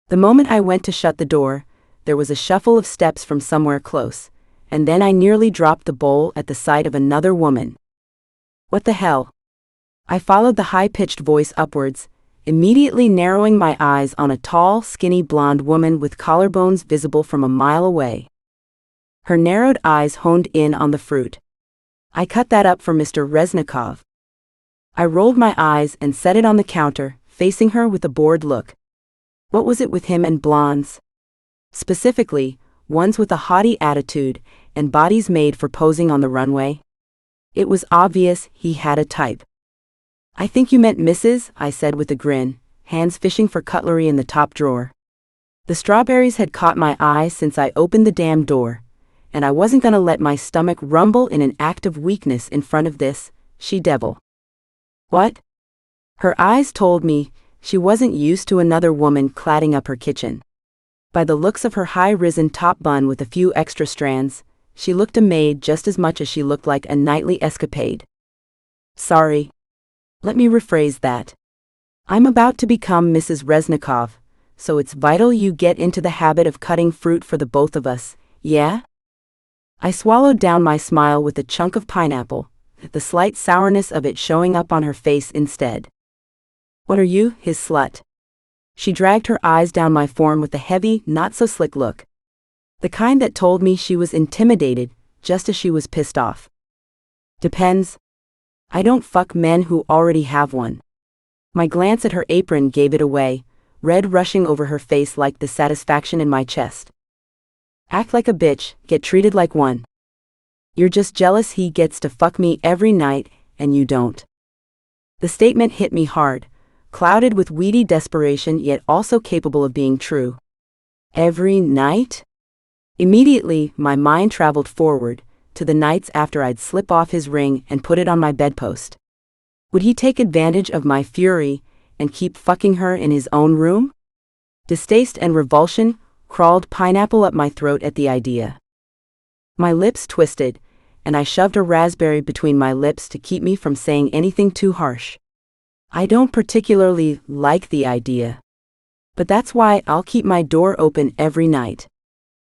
The moment I went to shut the door, there was a shuffle of steps from somewhere close, and then I nearly dropped the bowl at the sight of another woman. What the hell? I followed the high-pitched voice upwards, immediately narrowing my eyes on a tall, skinny blonde woman with collarbones visible from a mile away. Her narrowed eyes honed in on the fruit. I cut that up for Mr. Reznikov. I rolled my eyes and set it on the counter, facing her with a bored look. What was it with him and blondes? Specifically, ones with a haughty attitude and bodies made for posing on the runway? It was obvious he had a type. I think you meant Mrs., I said with a grin, hands fishing for cutlery in the top drawer. The strawberries had caught my eye since I opened the damn door, and I wasn't gonna let my stomach rumble in an act of weakness in front of this she-devil. What? Her eyes told me she wasn't used to another woman cladding up her kitchen. By the looks of her high-risen top bun with a few extra strands, she looked a maid just as much as she looked like a nightly escapade. Sorry. Let me rephrase that. I'm about to become Mrs. Reznikov, so it's vital you get into the habit of cutting fruit for the both of us, yeah? I swallowed down my smile with a chunk of pineapple, the slight sourness of it showing up on her face instead. What are you, his slut? She dragged her eyes down my form with a heavy, not-so-slick look. The kind that told me she was intimidated, just as she was pissed off. Depends. I don't fuck men who already have one. My glance at her apron gave it away, red rushing over her face like the satisfaction in my chest. Act like a bitch, get treated like one. You're just jealous he gets to fuck me every night, and you don't. The statement hit me hard, clouded with weedy desperation yet also capable of being true. Every night? Immediately, my mind traveled forward, to the nights after I'd slip off his ring and put it on my bedpost. Would he take advantage of my fury and keep fucking her in his own room? Distaste and revulsion crawled pineapple up my throat at the idea. My lips twisted, and I shoved a raspberry between my lips to keep me from saying anything too harsh. I don't particularly like the idea. But that's why I'll keep my door open every night.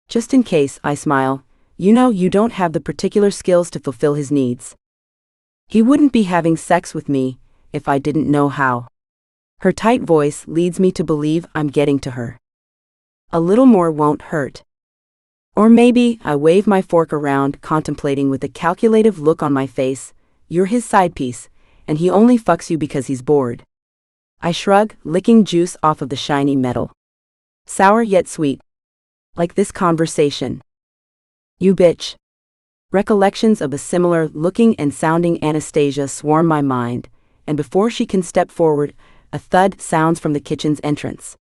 Just in case, I smile, you know you don't have the particular skills to fulfill his needs. He wouldn't be having sex with me if I didn't know how. Her tight voice leads me to believe I'm getting to her. A little more won't hurt. Or maybe, I wave my fork around, contemplating with a calculative look on my face, you're his side piece, and he only fucks you because he's bored. I shrug, licking juice off of the shiny metal. Sour yet sweet. Like this conversation. You bitch. Recollections of a similar looking and sounding Anastasia swarm my mind, and before she can step forward, a thud sounds from the kitchen's entrance.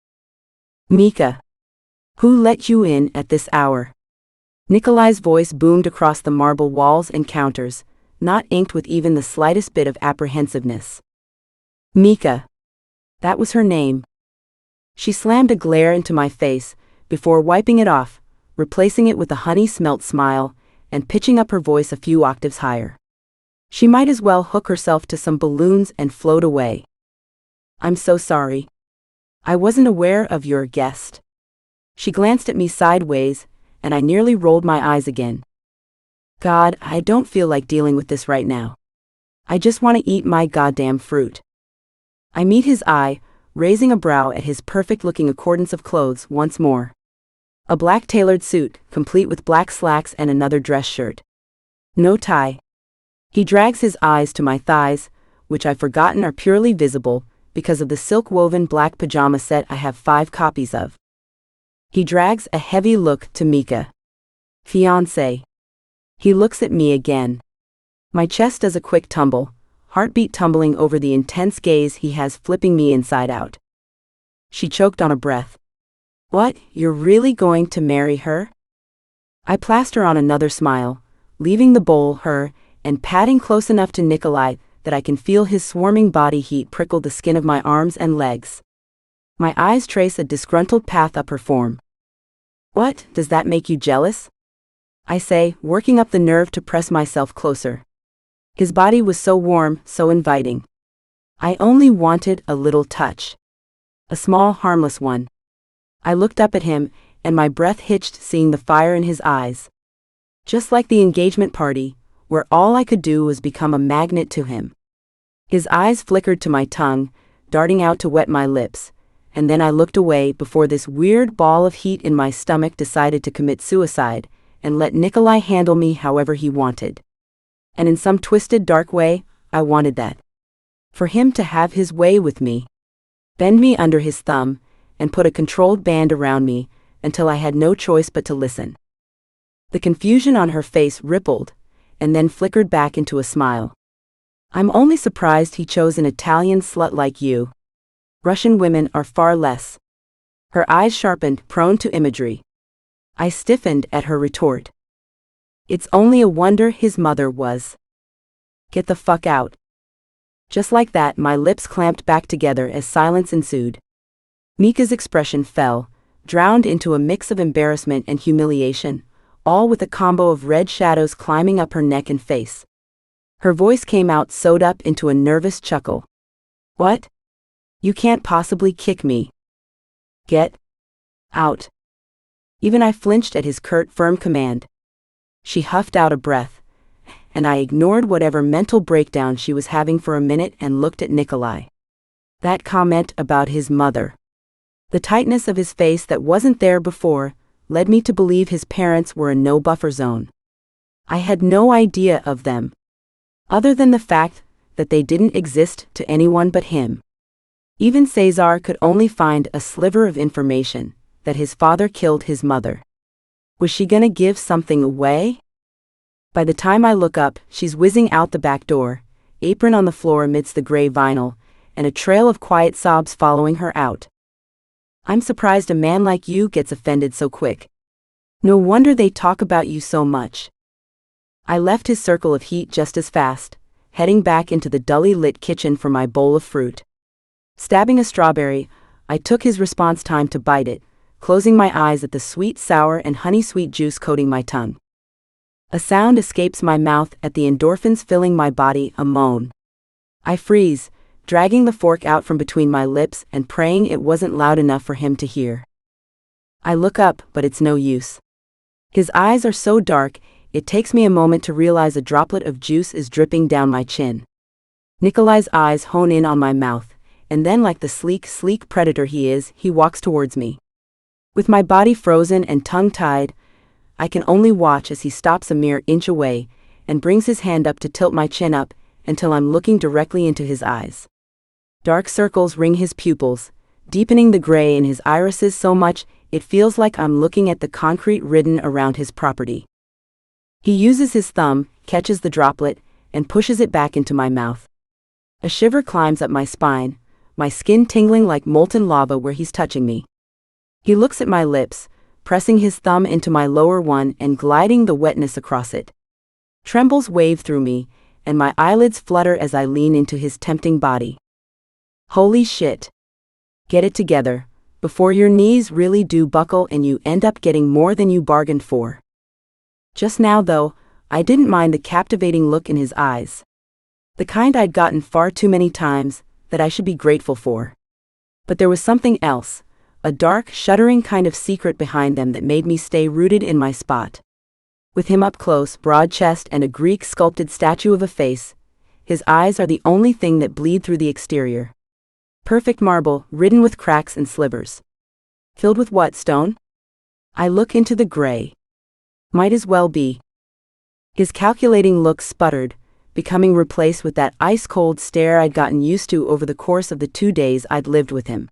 Mika. Who let you in at this hour? Nikolai's voice boomed across the marble walls and counters, not inked with even the slightest bit of apprehensiveness. Mika. That was her name. She slammed a glare into my face, before wiping it off, replacing it with a honey-smelt smile, and pitching up her voice a few octaves higher. She might as well hook herself to some balloons and float away. I'm so sorry. I wasn't aware of your guest. She glanced at me sideways, and I nearly rolled my eyes again. God, I don't feel like dealing with this right now. I just want to eat my goddamn fruit. I meet his eye, raising a brow at his perfect-looking accordance of clothes once more. A black tailored suit, complete with black slacks and another dress shirt. No tie. He drags his eyes to my thighs, which I've forgotten are purely visible, because of the silk-woven black pajama set I have 5 copies of. He drags a heavy look to Mika. Fiancé. He looks at me again. My chest does a quick tumble, heartbeat tumbling over the intense gaze he has flipping me inside out. She choked on a breath. What, you're really going to marry her? I plaster on another smile, leaving the bowl her, and padding close enough to Nikolai that I can feel his swarming body heat prickle the skin of my arms and legs. My eyes trace a disgruntled path up her form. What, does that make you jealous? I say, working up the nerve to press myself closer. His body was so warm, so inviting. I only wanted a little touch. A small, harmless one. I looked up at him, and my breath hitched seeing the fire in his eyes. Just like the engagement party, where all I could do was become a magnet to him. His eyes flickered to my tongue, darting out to wet my lips, and then I looked away before this weird ball of heat in my stomach decided to commit suicide, and let Nikolai handle me however he wanted. And in some twisted dark way, I wanted that. For him to have his way with me. Bend me under his thumb, and put a controlled band around me, until I had no choice but to listen. The confusion on her face rippled, and then flickered back into a smile. I'm only surprised he chose an Italian slut like you. Russian women are far less. Her eyes sharpened, prone to imagery. I stiffened at her retort. It's only a wonder his mother was. Get the fuck out. Just like that, my lips clamped back together as silence ensued. Mika's expression fell, drowned into a mix of embarrassment and humiliation, all with a combo of red shadows climbing up her neck and face. Her voice came out sewed up into a nervous chuckle. What? You can't possibly kick me. Get out. Even I flinched at his curt, firm command. She huffed out a breath, and I ignored whatever mental breakdown she was having for a minute and looked at Nikolai. That comment about his mother. The tightness of his face that wasn't there before led me to believe his parents were a no-buffer zone. I had no idea of them, other than the fact that they didn't exist to anyone but him. Even Cesar could only find a sliver of information, that his father killed his mother. Was she gonna give something away? By the time I look up, she's whizzing out the back door, apron on the floor amidst the gray vinyl, and a trail of quiet sobs following her out. I'm surprised a man like you gets offended so quick. No wonder they talk about you so much. I left his circle of heat just as fast, heading back into the dully lit kitchen for my bowl of fruit. Stabbing a strawberry, I took his response time to bite it, closing my eyes at the sweet, sour, and honey-sweet juice coating my tongue. A sound escapes my mouth at the endorphins filling my body, a moan. I freeze, dragging the fork out from between my lips and praying it wasn't loud enough for him to hear. I look up, but it's no use. His eyes are so dark, it takes me a moment to realize a droplet of juice is dripping down my chin. Nikolai's eyes hone in on my mouth, and then like the sleek predator he is, he walks towards me. With my body frozen and tongue-tied, I can only watch as he stops a mere inch away and brings his hand up to tilt my chin up until I'm looking directly into his eyes. Dark circles ring his pupils, deepening the gray in his irises so much it feels like I'm looking at the concrete ridden around his property. He uses his thumb, catches the droplet, and pushes it back into my mouth. A shiver climbs up my spine, my skin tingling like molten lava where he's touching me. He looks at my lips, pressing his thumb into my lower one and gliding the wetness across it. Trembles wave through me, and my eyelids flutter as I lean into his tempting body. Holy shit. Get it together, before your knees really do buckle and you end up getting more than you bargained for. Just now, though, I didn't mind the captivating look in his eyes. The kind I'd gotten far too many times, that I should be grateful for. But there was something else, a dark, shuddering kind of secret behind them that made me stay rooted in my spot. With him up close, broad chest and a Greek sculpted statue of a face, his eyes are the only thing that bleed through the exterior. Perfect marble, ridden with cracks and slivers. Filled with what, stone? I look into the gray. Might as well be. His calculating look sputtered, becoming replaced with that ice-cold stare I'd gotten used to over the course of the 2 days I'd lived with him.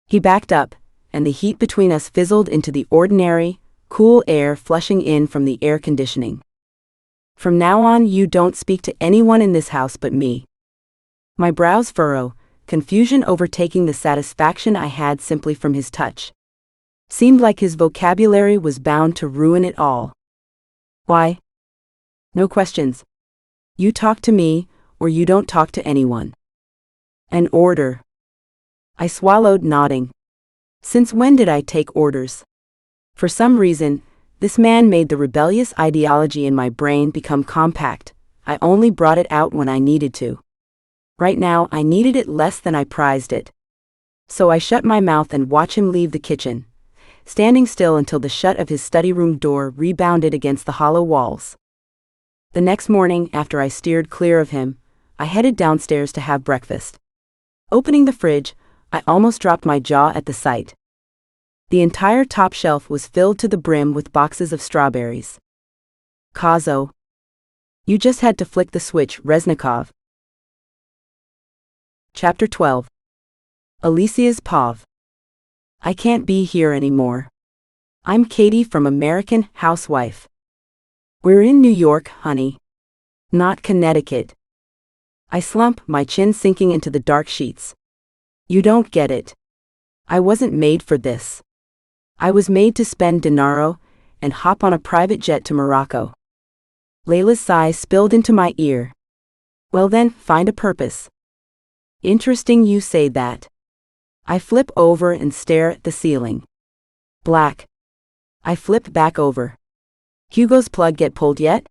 He backed up, and the heat between us fizzled into the ordinary, cool air flushing in from the air conditioning. From now on, you don't speak to anyone in this house but me. My brows furrow, confusion overtaking the satisfaction I had simply from his touch. Seemed like his vocabulary was bound to ruin it all. Why? No questions. You talk to me, or you don't talk to anyone. An order. I swallowed, nodding. Since when did I take orders? For some reason, this man made the rebellious ideology in my brain become compact. I only brought it out when I needed to. Right now, I needed it less than I prized it. So I shut my mouth and watched him leave the kitchen, standing still until the shut of his study room door rebounded against the hollow walls. The next morning, after I steered clear of him, I headed downstairs to have breakfast. Opening the fridge, I almost dropped my jaw at the sight. The entire top shelf was filled to the brim with boxes of strawberries. Kazo. You just had to flick the switch, Reznikov. Chapter 12. ALESSIA's POV. I can't be here anymore. I'm Katie from American Housewife. We're in New York, honey. Not Connecticut. I slump, my chin sinking into the dark sheets. You don't get it. I wasn't made for this. I was made to spend dinero and hop on a private jet to Morocco. Layla's sigh spilled into my ear. Well then, find a purpose. Interesting you say that. I flip over and stare at the ceiling. Black. I flip back over. Hugo's plug get pulled yet?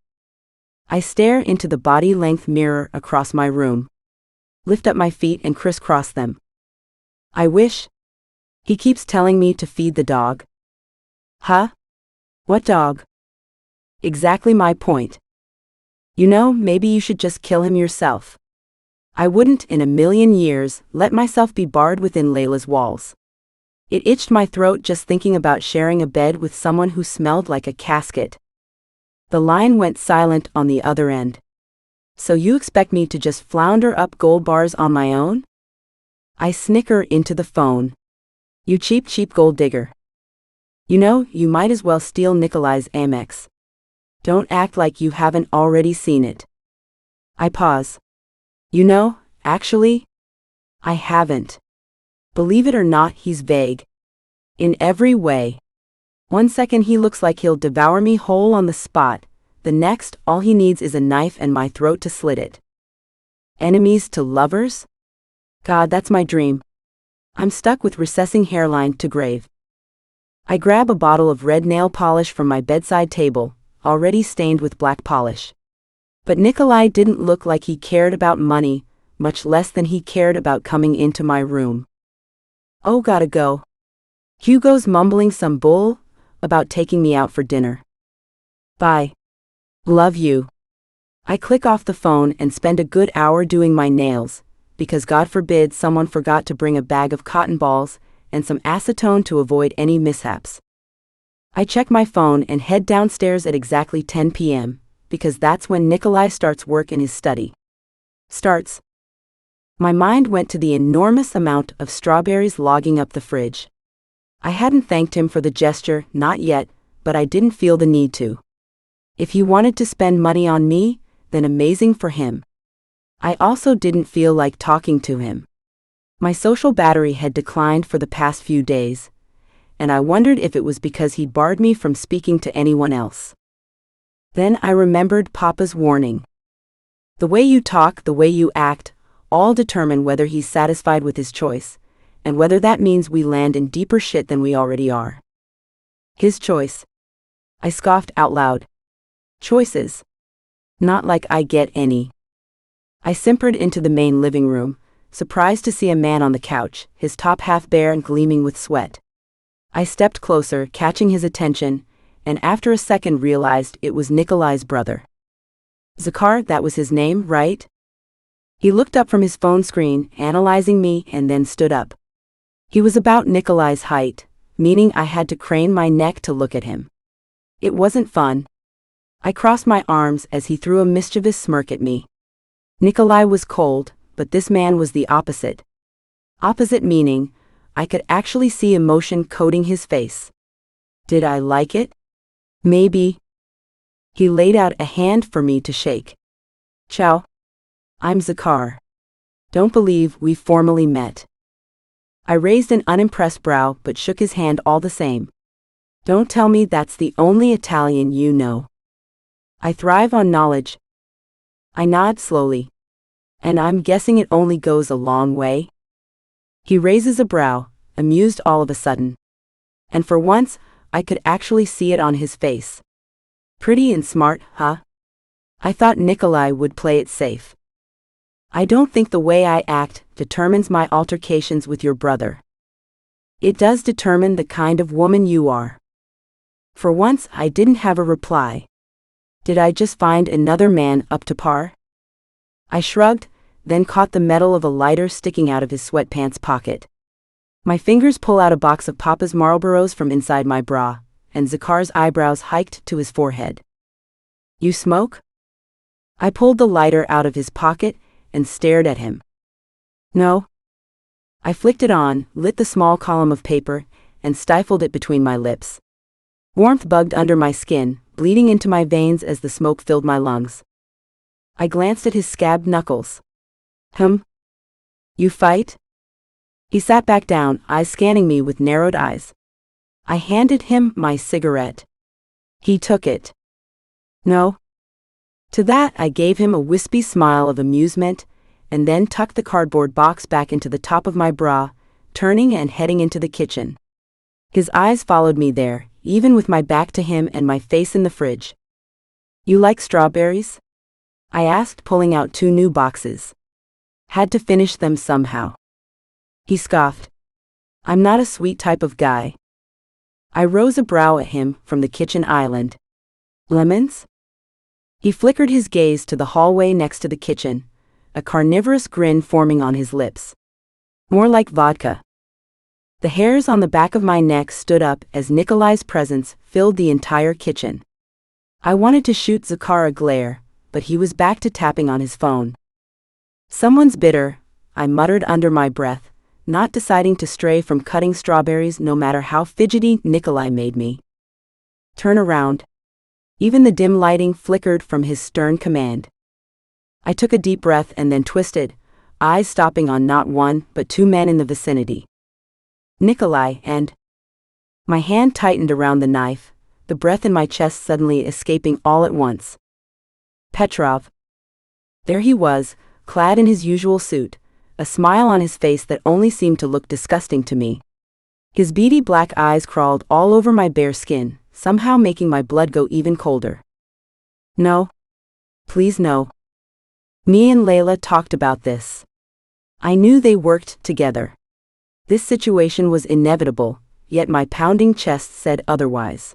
I stare into the body-length mirror across my room. Lift up my feet and crisscross them. I wish. He keeps telling me to feed the dog. Huh? What dog? Exactly my point. You know, maybe you should just kill him yourself. I wouldn't in a million years let myself be barred within Layla's walls. It itched my throat just thinking about sharing a bed with someone who smelled like a casket. The line went silent on the other end. So you expect me to just flounder up gold bars on my own? I snicker into the phone. You cheap gold digger. You know, you might as well steal Nikolai's Amex. Don't act like you haven't already seen it. I pause. You know, actually, I haven't. Believe it or not, he's vague. In every way. One second he looks like he'll devour me whole on the spot, the next, all he needs is a knife and my throat to slit it. Enemies to lovers? God, that's my dream. I'm stuck with recessing hairline to grave. I grab a bottle of red nail polish from my bedside table, already stained with black polish. But Nikolai didn't look like he cared about money, much less than he cared about coming into my room. Oh, gotta go. Hugo's mumbling some bull about taking me out for dinner. Bye. Love you. I click off the phone and spend a good hour doing my nails, because God forbid someone forgot to bring a bag of cotton balls and some acetone to avoid any mishaps. I check my phone and head downstairs at exactly 10 p.m., because that's when Nikolai starts work in his study. Starts. My mind went to the enormous amount of strawberries logging up the fridge. I hadn't thanked him for the gesture, not yet, but I didn't feel the need to. If he wanted to spend money on me, then amazing for him. I also didn't feel like talking to him. My social battery had declined for the past few days, and I wondered if it was because he'd barred me from speaking to anyone else. Then I remembered Papa's warning. The way you talk, the way you act, all determine whether he's satisfied with his choice, and whether that means we land in deeper shit than we already are. His choice. I scoffed out loud. Choices. Not like I get any. I simpered into the main living room, surprised to see a man on the couch, his top half bare and gleaming with sweat. I stepped closer, catching his attention, and after a second realized it was Nikolai's brother. Zakhar, that was his name, right? He looked up from his phone screen, analyzing me, and then stood up. He was about Nikolai's height, meaning I had to crane my neck to look at him. It wasn't fun. I crossed my arms as he threw a mischievous smirk at me. Nikolai was cold, but this man was the opposite. Opposite meaning, I could actually see emotion coating his face. Did I like it? Maybe. He laid out a hand for me to shake. Ciao. I'm Zakhar. Don't believe we formally met. I raised an unimpressed brow but shook his hand all the same. Don't tell me that's the only Italian you know. I thrive on knowledge. I nod slowly. And I'm guessing it only goes a long way? He raises a brow, amused all of a sudden. And for once, I could actually see it on his face. Pretty and smart, huh? I thought Nikolai would play it safe. I don't think the way I act determines my altercations with your brother. It does determine the kind of woman you are. For once, I didn't have a reply. Did I just find another man up to par? I shrugged, then caught the metal of a lighter sticking out of his sweatpants pocket. My fingers pull out a box of Papa's Marlboros from inside my bra, and Zakhar's eyebrows hiked to his forehead. You smoke? I pulled the lighter out of his pocket and stared at him. No. I flicked it on, lit the small column of paper, and stifled it between my lips. Warmth bugged under my skin, bleeding into my veins as the smoke filled my lungs. I glanced at his scabbed knuckles. You fight? He sat back down, eyes scanning me with narrowed eyes. I handed him my cigarette. He took it. No. To that I gave him a wispy smile of amusement, and then tucked the cardboard box back into the top of my bra, turning and heading into the kitchen. His eyes followed me there, even with my back to him and my face in the fridge. You like strawberries? I asked, pulling out 2 new boxes. Had to finish them somehow. He scoffed. I'm not a sweet type of guy. I rose a brow at him from the kitchen island. Lemons? He flickered his gaze to the hallway next to the kitchen, a carnivorous grin forming on his lips. More like vodka. The hairs on the back of my neck stood up as Nikolai's presence filled the entire kitchen. I wanted to shoot Zakhar a glare, but he was back to tapping on his phone. Someone's bitter, I muttered under my breath, not deciding to stray from cutting strawberries no matter how fidgety Nikolai made me. Turn around. Even the dim lighting flickered from his stern command. I took a deep breath and then twisted, eyes stopping on not one but 2 men in the vicinity. Nikolai and... My hand tightened around the knife, the breath in my chest suddenly escaping all at once. Petrov. There he was, clad in his usual suit, a smile on his face that only seemed to look disgusting to me. His beady black eyes crawled all over my bare skin, somehow making my blood go even colder. No. Please no. Me and Layla talked about this. I knew they worked together. This situation was inevitable, yet my pounding chest said otherwise.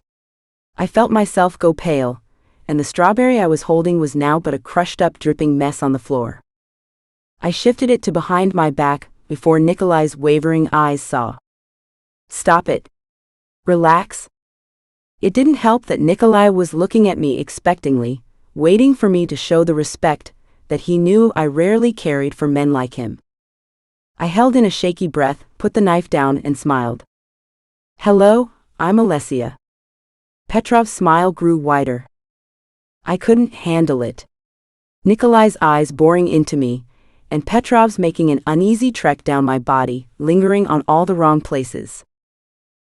I felt myself go pale, and the strawberry I was holding was now but a crushed-up dripping mess on the floor. I shifted it to behind my back before Nikolai's wavering eyes saw. Stop it. Relax. It didn't help that Nikolai was looking at me expectantly, waiting for me to show the respect that he knew I rarely carried for men like him. I held in a shaky breath, put the knife down and smiled. Hello, I'm ALESSIA. Petrov's smile grew wider. I couldn't handle it. Nikolai's eyes boring into me, and Petrov's making an uneasy trek down my body, lingering on all the wrong places.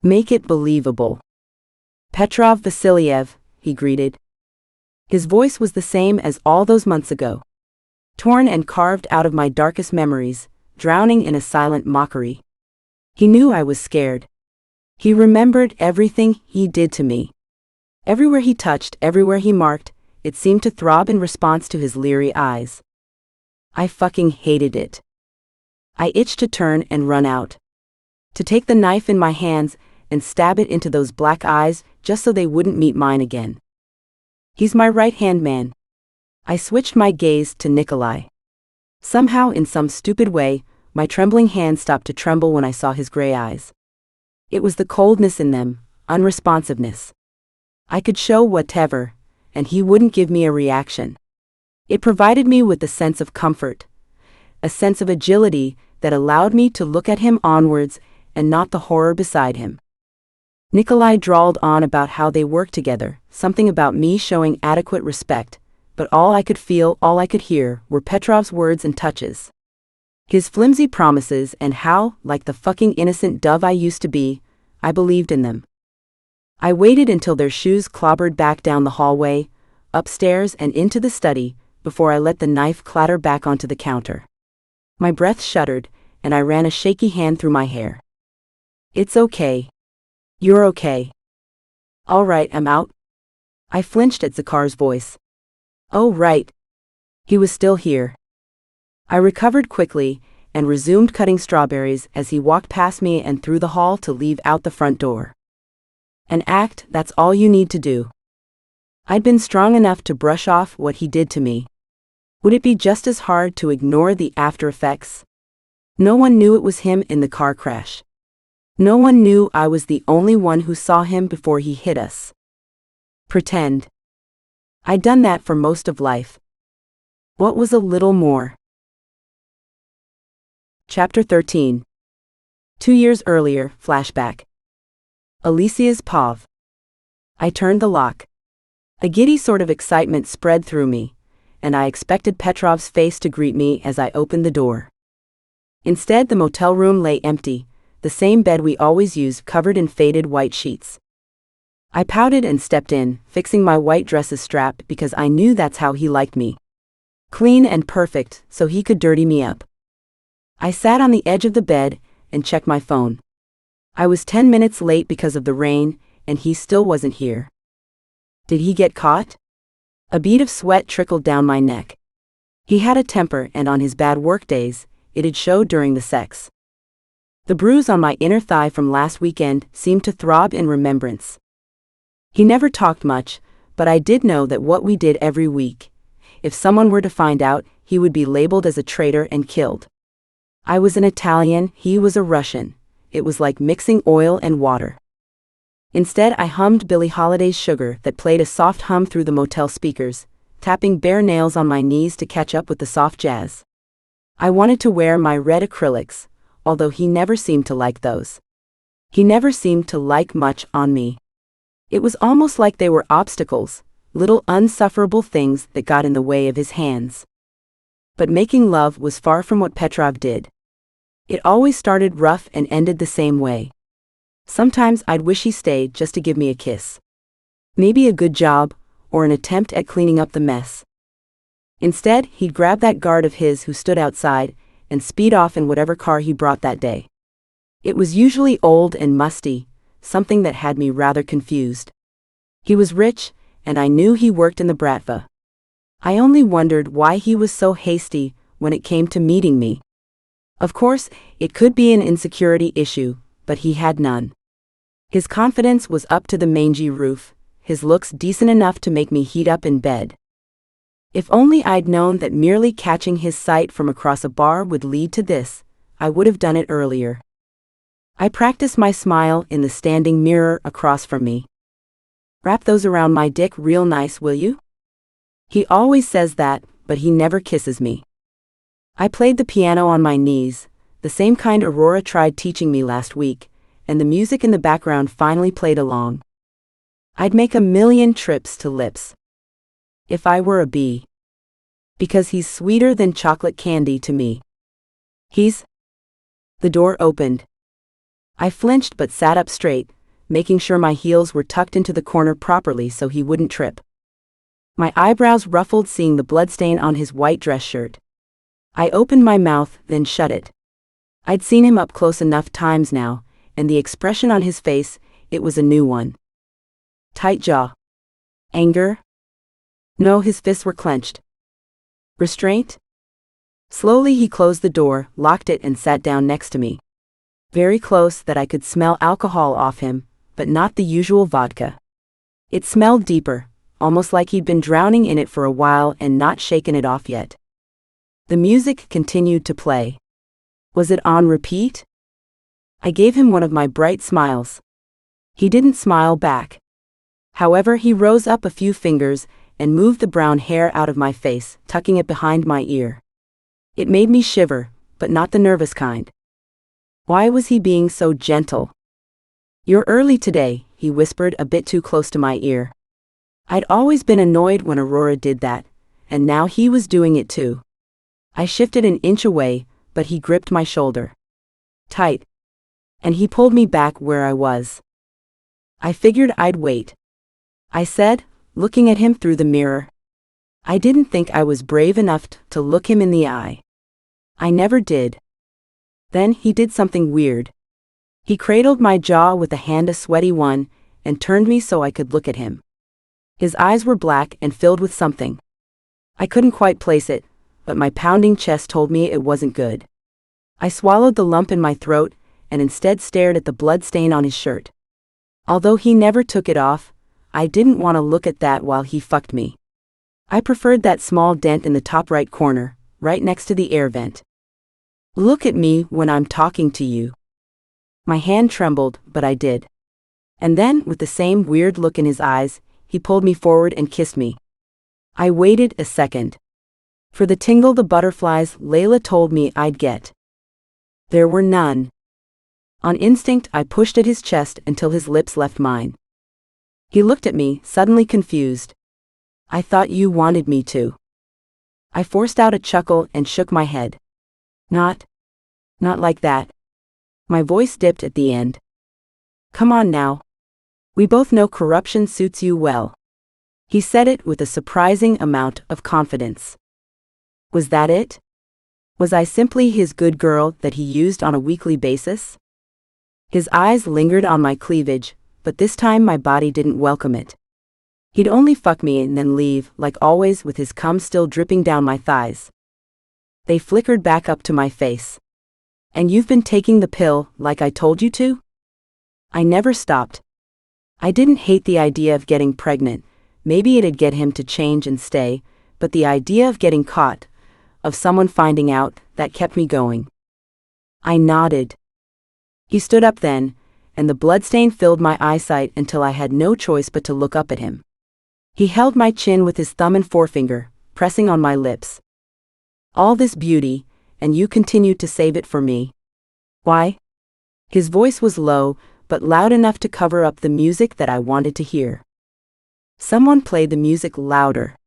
Make it believable. Petrov Vasiliev, he greeted. His voice was the same as all those months ago. Torn and carved out of my darkest memories, drowning in a silent mockery. He knew I was scared. He remembered everything he did to me. Everywhere he touched, everywhere he marked, it seemed to throb in response to his leery eyes. I fucking hated it. I itched to turn and run out. To take the knife in my hands and stab it into those black eyes just so they wouldn't meet mine again. He's my right-hand man. I switched my gaze to Nikolai. Somehow, in some stupid way, my trembling hand stopped to tremble when I saw his gray eyes. It was the coldness in them, unresponsiveness. I could show whatever, and he wouldn't give me a reaction. It provided me with a sense of comfort, a sense of agility that allowed me to look at him onwards and not the horror beside him. Nikolai drawled on about how they worked together, something about me showing adequate respect, but all I could feel, all I could hear, were Petrov's words and touches. His flimsy promises and how, like the fucking innocent dove I used to be, I believed in them. I waited until their shoes clobbered back down the hallway, upstairs and into the study, before I let the knife clatter back onto the counter. My breath shuddered, and I ran a shaky hand through my hair. It's okay. You're okay. All right, I'm out. I flinched at Zakhar's voice. Oh, right. He was still here. I recovered quickly and resumed cutting strawberries as he walked past me and through the hall to leave out the front door. An act, that's all you need to do. I'd been strong enough to brush off what he did to me. Would it be just as hard to ignore the after effects? No one knew it was him in the car crash. No one knew I was the only one who saw him before he hit us. Pretend. I'd done that for most of life. What was a little more? Chapter 13. 2 years earlier, flashback. ALESSIA's POV. I turned the lock. A giddy sort of excitement spread through me, and I expected Petrov's face to greet me as I opened the door. Instead, the motel room lay empty, the same bed we always used covered in faded white sheets. I pouted and stepped in, fixing my white dress's strap because I knew that's how he liked me. Clean and perfect, so he could dirty me up. I sat on the edge of the bed and checked my phone. I was 10 minutes late because of the rain, and he still wasn't here. Did he get caught? A bead of sweat trickled down my neck. He had a temper, and on his bad work days, it'd show during the sex. The bruise on my inner thigh from last weekend seemed to throb in remembrance. He never talked much, but I did know that what we did every week, if someone were to find out, he would be labeled as a traitor and killed. I was an Italian, he was a Russian. It was like mixing oil and water. Instead, I hummed Billie Holiday's Sugar that played a soft hum through the motel speakers, tapping bare nails on my knees to catch up with the soft jazz. I wanted to wear my red acrylics, although he never seemed to like those. He never seemed to like much on me. It was almost like they were obstacles, little unsufferable things that got in the way of his hands. But making love was far from what Petrov did. It always started rough and ended the same way. Sometimes I'd wish he stayed just to give me a kiss. Maybe a good job, or an attempt at cleaning up the mess. Instead, he'd grab that guard of his who stood outside, and speed off in whatever car he brought that day. It was usually old and musty, something that had me rather confused. He was rich, and I knew he worked in the Bratva. I only wondered why he was so hasty when it came to meeting me. Of course, it could be an insecurity issue, but he had none. His confidence was up to the mangy roof, his looks decent enough to make me heat up in bed. If only I'd known that merely catching his sight from across a bar would lead to this, I would have done it earlier. I practiced my smile in the standing mirror across from me. Wrap those around my dick real nice, will you? He always says that, but he never kisses me. I played the piano on my knees, the same kind Aurora tried teaching me last week, and the music in the background finally played along. I'd make a million trips to Lips if I were a bee. Because he's sweeter than chocolate candy to me. The door opened. I flinched but sat up straight, making sure my heels were tucked into the corner properly so he wouldn't trip. My eyebrows ruffled seeing the bloodstain on his white dress shirt. I opened my mouth, then shut it. I'd seen him up close enough times now, and the expression on his face, it was a new one. Tight jaw. Anger? No, his fists were clenched. Restraint? Slowly he closed the door, locked it and sat down next to me. Very close that I could smell alcohol off him, but not the usual vodka. It smelled deeper, almost like he'd been drowning in it for a while and not shaken it off yet. The music continued to play. Was it on repeat? I gave him one of my bright smiles. He didn't smile back. However, he rose up a few fingers and moved the brown hair out of my face, tucking it behind my ear. It made me shiver, but not the nervous kind. Why was he being so gentle? You're early today, he whispered a bit too close to my ear. I'd always been annoyed when Aurora did that, and now he was doing it too. I shifted an inch away, but he gripped my shoulder tight, and he pulled me back where I was. I figured I'd wait, I said, looking at him through the mirror. I didn't think I was brave enough to look him in the eye. I never did. Then he did something weird. He cradled my jaw with a hand, a sweaty one, and turned me so I could look at him. His eyes were black and filled with something. I couldn't quite place it, but my pounding chest told me it wasn't good. I swallowed the lump in my throat and instead stared at the blood stain on his shirt. Although he never took it off, I didn't want to look at that while he fucked me. I preferred that small dent in the top right corner, right next to the air vent. Look at me when I'm talking to you. My hand trembled, but I did. And then, with the same weird look in his eyes, he pulled me forward and kissed me. I waited a second. For the tingle the butterflies Layla told me I'd get. There were none. On instinct, I pushed at his chest until his lips left mine. He looked at me, suddenly confused. I thought you wanted me to. I forced out a chuckle and shook my head. Not like that. My voice dipped at the end. Come on now. We both know corruption suits you well. He said it with a surprising amount of confidence. Was that it? Was I simply his good girl that he used on a weekly basis? His eyes lingered on my cleavage, but this time my body didn't welcome it. He'd only fuck me and then leave, like always, with his cum still dripping down my thighs. They flickered back up to my face. And you've been taking the pill, like I told you to? I never stopped. I didn't hate the idea of getting pregnant, maybe it'd get him to change and stay, but the idea of getting caught, of someone finding out, that kept me going. I nodded. He stood up then, and the bloodstain filled my eyesight until I had no choice but to look up at him. He held my chin with his thumb and forefinger, pressing on my lips. All this beauty, and you continued to save it for me. Why? His voice was low, but loud enough to cover up the music that I wanted to hear. Someone played the music louder.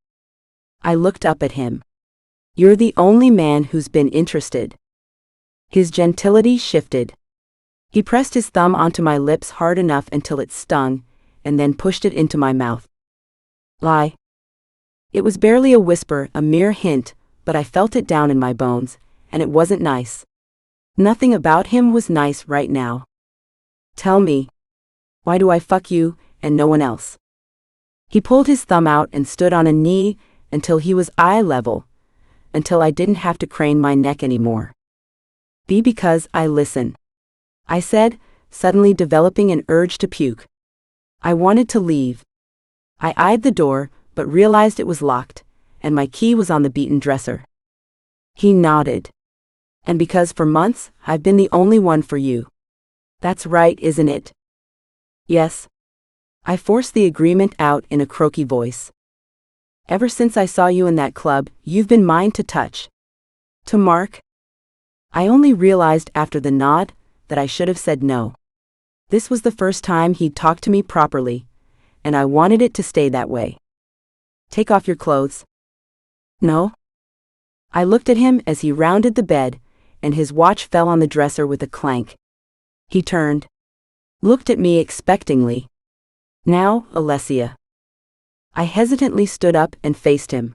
I looked up at him. You're the only man who's been interested. His gentility shifted. He pressed his thumb onto my lips hard enough until it stung, and then pushed it into my mouth. Lie. It was barely a whisper, a mere hint, but I felt it down in my bones, and it wasn't nice. Nothing about him was nice right now. Tell me. Why do I fuck you, and no one else? He pulled his thumb out and stood on a knee until he was eye level, until I didn't have to crane my neck anymore. Because I listen. I said, suddenly developing an urge to puke. I wanted to leave. I eyed the door, but realized it was locked, and my key was on the beaten dresser. He nodded. And because for months, I've been the only one for you. That's right, isn't it? Yes. I forced the agreement out in a croaky voice. Ever since I saw you in that club, you've been mine to touch. To mark. I only realized after the nod that I should have said no. This was the first time he'd talked to me properly, and I wanted it to stay that way. Take off your clothes. No? I looked at him as he rounded the bed, and his watch fell on the dresser with a clank. He turned, looked at me expectingly. Now, Alessia. I hesitantly stood up and faced him.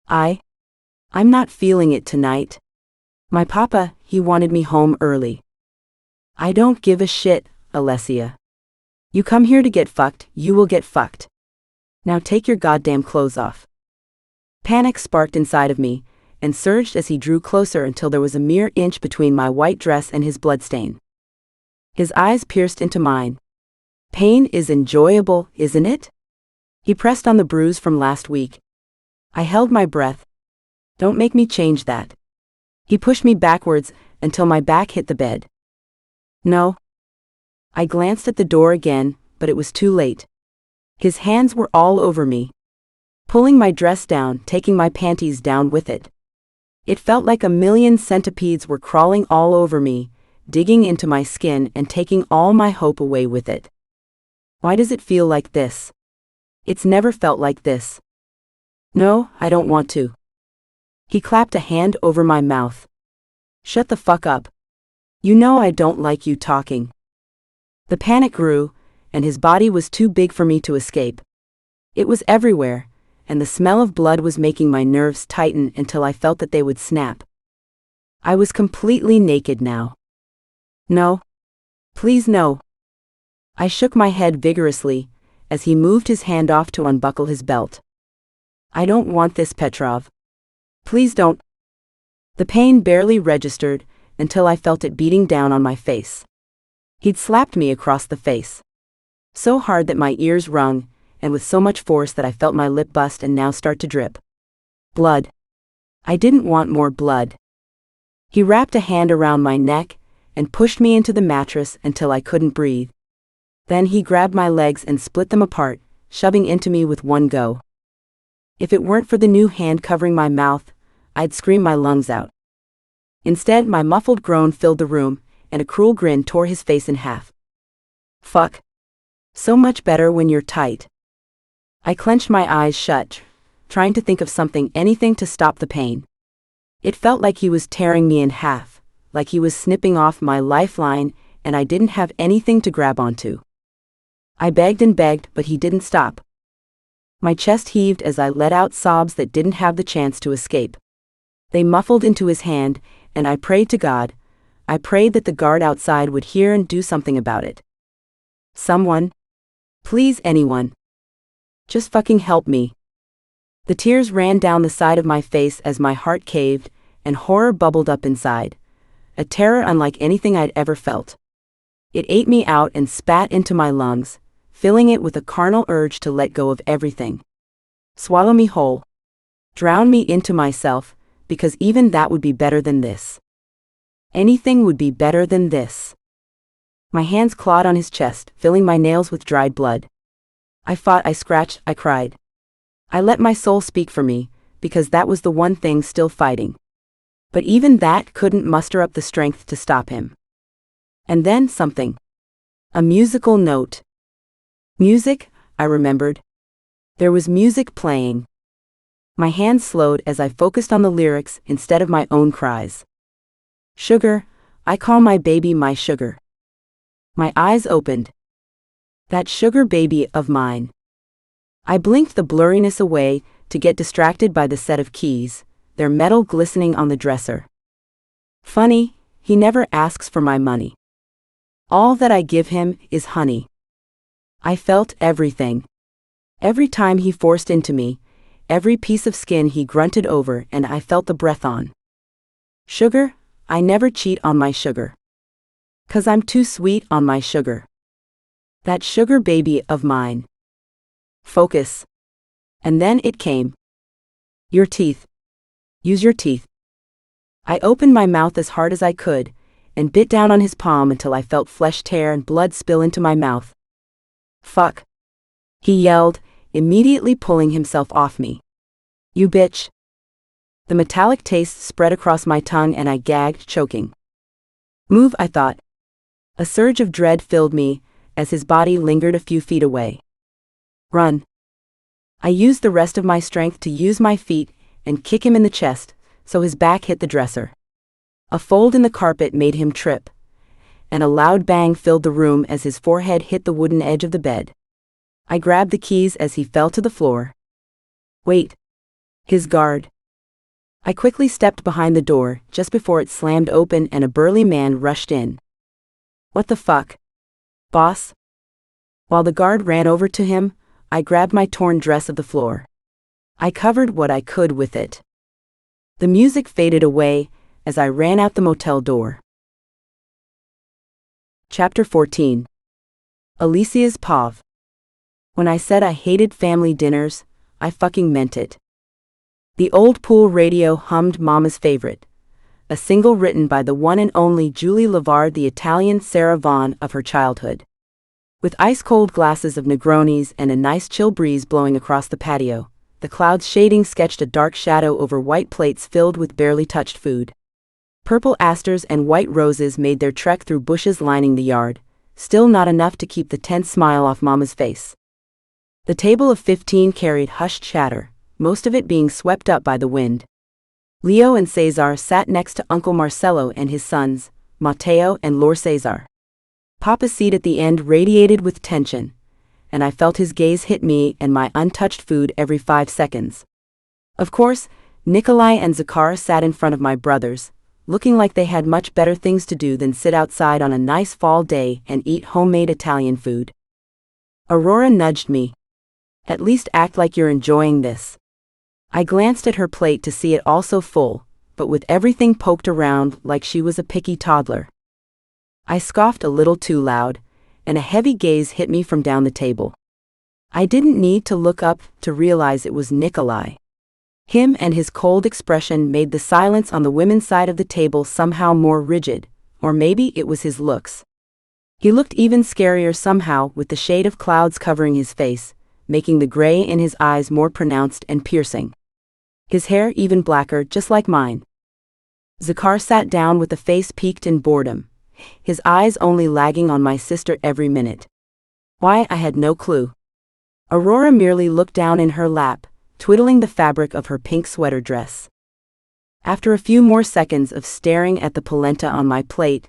I'm not feeling it tonight. My papa, he wanted me home early. I don't give a shit, Alessia. You come here to get fucked, you will get fucked. Now take your goddamn clothes off. Panic sparked inside of me, and surged as he drew closer until there was a mere inch between my white dress and his bloodstain. His eyes pierced into mine. Pain is enjoyable, isn't it? He pressed on the bruise from last week. I held my breath. Don't make me change that. He pushed me backwards until my back hit the bed. No. I glanced at the door again, but it was too late. His hands were all over me, pulling my dress down, taking my panties down with it. It felt like a million centipedes were crawling all over me, digging into my skin and taking all my hope away with it. Why does it feel like this? It's never felt like this. No, I don't want to. He clapped a hand over my mouth. Shut the fuck up. You know I don't like you talking. The panic grew, and his body was too big for me to escape. It was everywhere, and the smell of blood was making my nerves tighten until I felt that they would snap. I was completely naked now. No. Please no. I shook my head vigorously, as he moved his hand off to unbuckle his belt. I don't want this, Petrov. Please don't. The pain barely registered until I felt it beating down on my face. He'd slapped me across the face. So hard that my ears rung, and with so much force that I felt my lip bust and now start to drip. Blood. I didn't want more blood. He wrapped a hand around my neck and pushed me into the mattress until I couldn't breathe. Then he grabbed my legs and split them apart, shoving into me with one go. If it weren't for the new hand covering my mouth, I'd scream my lungs out. Instead, my muffled groan filled the room, and a cruel grin tore his face in half. Fuck. So much better when you're tight. I clenched my eyes shut, trying to think of something, anything to stop the pain. It felt like he was tearing me in half, like he was snipping off my lifeline, and I didn't have anything to grab onto. I begged and begged, but he didn't stop. My chest heaved as I let out sobs that didn't have the chance to escape. They muffled into his hand, and I prayed to God. I prayed that the guard outside would hear and do something about it. Someone. Please, anyone. Just fucking help me. The tears ran down the side of my face as my heart caved, and horror bubbled up inside. A terror unlike anything I'd ever felt. It ate me out and spat into my lungs, filling it with a carnal urge to let go of everything. Swallow me whole. Drown me into myself, because even that would be better than this. Anything would be better than this. My hands clawed on his chest, filling my nails with dried blood. I fought, I scratched, I cried. I let my soul speak for me, because that was the one thing still fighting. But even that couldn't muster up the strength to stop him. And then something. A musical note. Music, I remembered. There was music playing. My hands slowed as I focused on the lyrics instead of my own cries. Sugar, I call my baby my sugar. My eyes opened. That sugar baby of mine. I blinked the blurriness away to get distracted by the set of keys, their metal glistening on the dresser. Funny, he never asks for my money. All that I give him is honey. I felt everything. Every time he forced into me, every piece of skin he grunted over, and I felt the breath on. Sugar, I never cheat on my sugar. 'Cause I'm too sweet on my sugar. That sugar baby of mine. Focus. And then it came. Your teeth. Use your teeth. I opened my mouth as hard as I could, and bit down on his palm until I felt flesh tear and blood spill into my mouth. Fuck. He yelled, immediately pulling himself off me. You bitch. The metallic taste spread across my tongue and I gagged, choking. Move, I thought. A surge of dread filled me as his body lingered a few feet away. Run. I used the rest of my strength to use my feet and kick him in the chest, so his back hit the dresser. A fold in the carpet made him trip, and a loud bang filled the room as his forehead hit the wooden edge of the bed. I grabbed the keys as he fell to the floor. Wait. His guard. I quickly stepped behind the door just before it slammed open and a burly man rushed in. What the fuck? Boss? While the guard ran over to him, I grabbed my torn dress of the floor. I covered what I could with it. The music faded away as I ran out the motel door. Chapter 14. ALESSIA's POV. When I said I hated family dinners, I fucking meant it. The old pool radio hummed Mama's Favorite, a single written by the one and only Julie Lavard, the Italian Sarah Vaughan of her childhood. With ice-cold glasses of Negronis and a nice chill breeze blowing across the patio, the clouds shading sketched a dark shadow over white plates filled with barely touched food. Purple asters and white roses made their trek through bushes lining the yard, still not enough to keep the tense smile off Mama's face. The table of 15 carried hushed chatter, most of it being swept up by the wind. Leo and Cesar sat next to Uncle Marcelo and his sons, Mateo and Lord Cesar. Papa's seat at the end radiated with tension, and I felt his gaze hit me and my untouched food every 5 seconds. Of course, Nikolai and Zakar sat in front of my brothers, looking like they had much better things to do than sit outside on a nice fall day and eat homemade Italian food. Aurora nudged me. At least act like you're enjoying this. I glanced at her plate to see it also full, but with everything poked around like she was a picky toddler. I scoffed a little too loud, and a heavy gaze hit me from down the table. I didn't need to look up to realize it was Nikolai. Him and his cold expression made the silence on the women's side of the table somehow more rigid, or maybe it was his looks. He looked even scarier somehow with the shade of clouds covering his face, making the gray in his eyes more pronounced and piercing. His hair even blacker, just like mine. Zakar sat down with a face peaked in boredom, his eyes only lagging on my sister every minute. Why, I had no clue. Aurora merely looked down in her lap, twiddling the fabric of her pink sweater dress. After a few more seconds of staring at the polenta on my plate,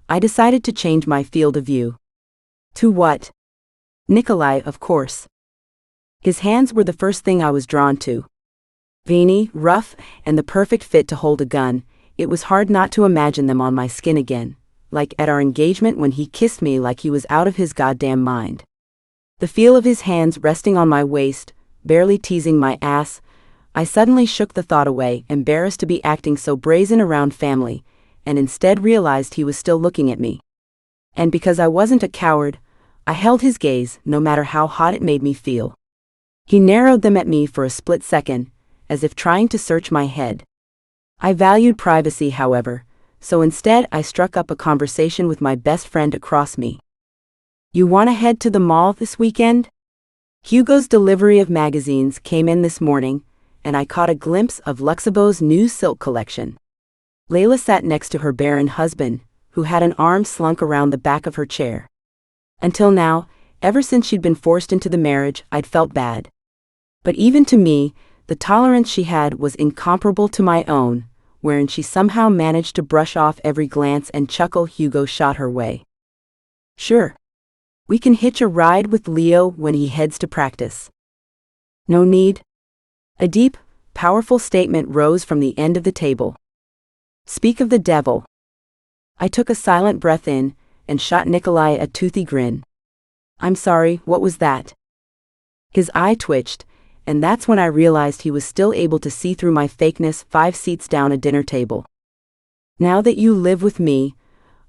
I decided to change my field of view. To what? Nikolai, of course. His hands were the first thing I was drawn to. Veiny, rough, and the perfect fit to hold a gun, it was hard not to imagine them on my skin again, like at our engagement when he kissed me like he was out of his goddamn mind. The feel of his hands resting on my waist, barely teasing my ass, I suddenly shook the thought away, embarrassed to be acting so brazen around family, and instead realized he was still looking at me. And because I wasn't a coward, I held his gaze, no matter how hot it made me feel. He narrowed them at me for a split second, as if trying to search my head. I valued privacy, however, so instead I struck up a conversation with my best friend across me. You want to head to the mall this weekend? Hugo's delivery of magazines came in this morning, and I caught a glimpse of Luxebo's new silk collection. Layla sat next to her barren husband, who had an arm slunk around the back of her chair. Until now, ever since she'd been forced into the marriage, I'd felt bad. But even to me, the tolerance she had was incomparable to my own, wherein she somehow managed to brush off every glance and chuckle Hugo shot her way. Sure. We can hitch a ride with Leo when he heads to practice. No need. A deep, powerful statement rose from the end of the table. Speak of the devil. I took a silent breath in, and shot Nikolai a toothy grin. I'm sorry, what was that? His eye twitched, and that's when I realized he was still able to see through my fakeness 5 seats down a dinner table. Now that you live with me,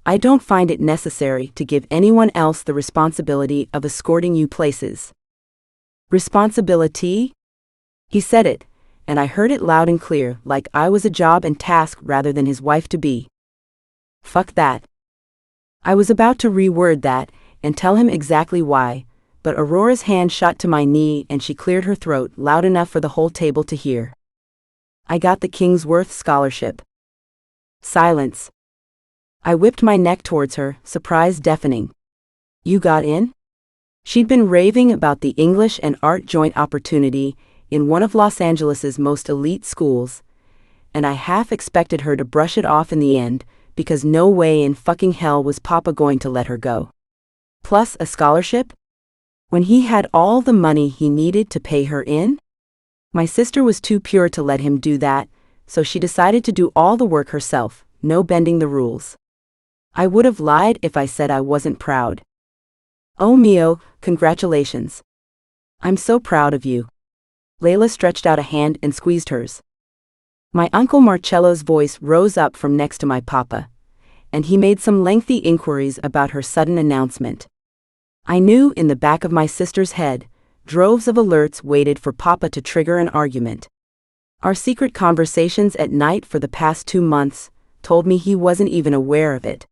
I don't find it necessary to give anyone else the responsibility of escorting you places. Responsibility? He said it, and I heard it loud and clear, like I was a job and task rather than his wife-to-be. Fuck that. I was about to reword that, and tell him exactly why, but Aurora's hand shot to my knee and she cleared her throat loud enough for the whole table to hear. I got the Kingsworth Scholarship. Silence. I whipped my neck towards her, surprise deafening. You got in? She'd been raving about the English and art joint opportunity in one of Los Angeles's most elite schools, and I half expected her to brush it off in the end, because no way in fucking hell was Papa going to let her go. Plus a scholarship? When he had all the money he needed to pay her in? My sister was too pure to let him do that, so she decided to do all the work herself, no bending the rules. I would have lied if I said I wasn't proud. Oh mio, congratulations. I'm so proud of you. Layla stretched out a hand and squeezed hers. My Uncle Marcello's voice rose up from next to my papa, and he made some lengthy inquiries about her sudden announcement. I knew in the back of my sister's head, droves of alerts waited for Papa to trigger an argument. Our secret conversations at night for the past 2 months told me he wasn't even aware of it.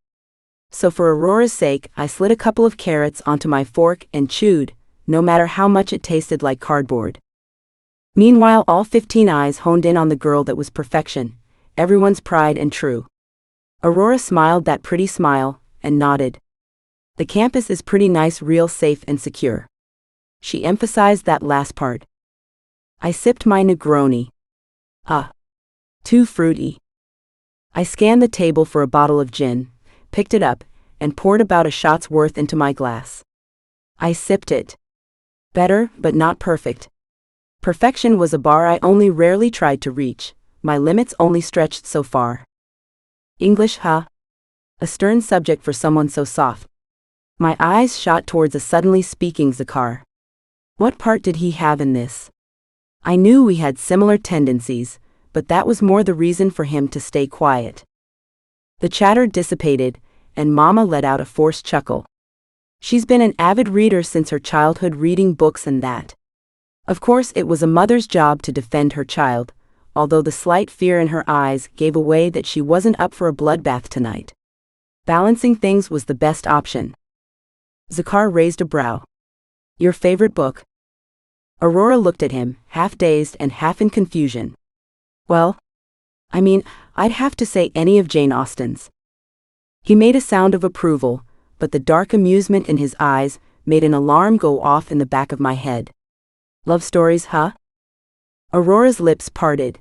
So for Aurora's sake, I slid a couple of carrots onto my fork and chewed, no matter how much it tasted like cardboard. Meanwhile, all 15 eyes honed in on the girl that was perfection, everyone's pride and true. Aurora smiled that pretty smile, and nodded. The campus is pretty nice, real safe and secure. She emphasized that last part. I sipped my Negroni. Too fruity. I scanned the table for a bottle of gin, picked it up, and poured about a shot's worth into my glass. I sipped it. Better, but not perfect. Perfection was a bar I only rarely tried to reach, my limits only stretched so far. English, huh? A stern subject for someone so soft. My eyes shot towards a suddenly speaking Zakar. What part did he have in this? I knew we had similar tendencies, but that was more the reason for him to stay quiet. The chatter dissipated, and Mama let out a forced chuckle. She's been an avid reader since her childhood, reading books and that. Of course, it was a mother's job to defend her child, although the slight fear in her eyes gave away that she wasn't up for a bloodbath tonight. Balancing things was the best option. Zakar raised a brow. Your favorite book? Aurora looked at him, half dazed and half in confusion. Well, I'd have to say any of Jane Austen's. He made a sound of approval, but the dark amusement in his eyes made an alarm go off in the back of my head. Love stories, huh? Aurora's lips parted,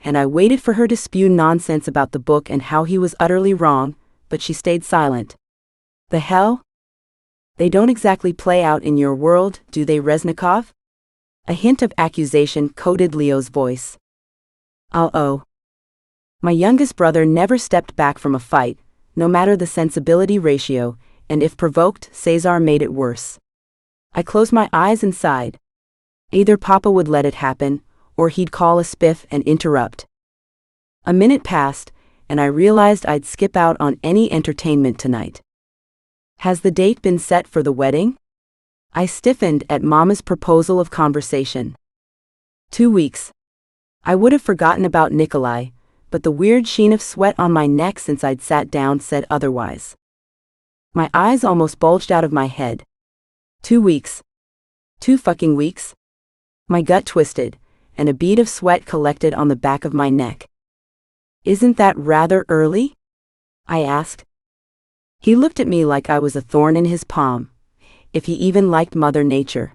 and I waited for her to spew nonsense about the book and how he was utterly wrong, but she stayed silent. The hell? They don't exactly play out in your world, do they, Reznikov? A hint of accusation coated Leo's voice. Oh. My youngest brother never stepped back from a fight, no matter the sensibility ratio, and if provoked, Cesar made it worse. I closed my eyes and sighed. Either Papa would let it happen, or he'd call a spiff and interrupt. A minute passed, and I realized I'd skip out on any entertainment tonight. Has the date been set for the wedding? I stiffened at Mama's proposal of conversation. 2 weeks. I would have forgotten about Nikolai, but the weird sheen of sweat on my neck since I'd sat down said otherwise. My eyes almost bulged out of my head. 2 weeks. 2 fucking weeks? My gut twisted, and a bead of sweat collected on the back of my neck. Isn't that rather early? I asked. He looked at me like I was a thorn in his palm, if he even liked Mother Nature.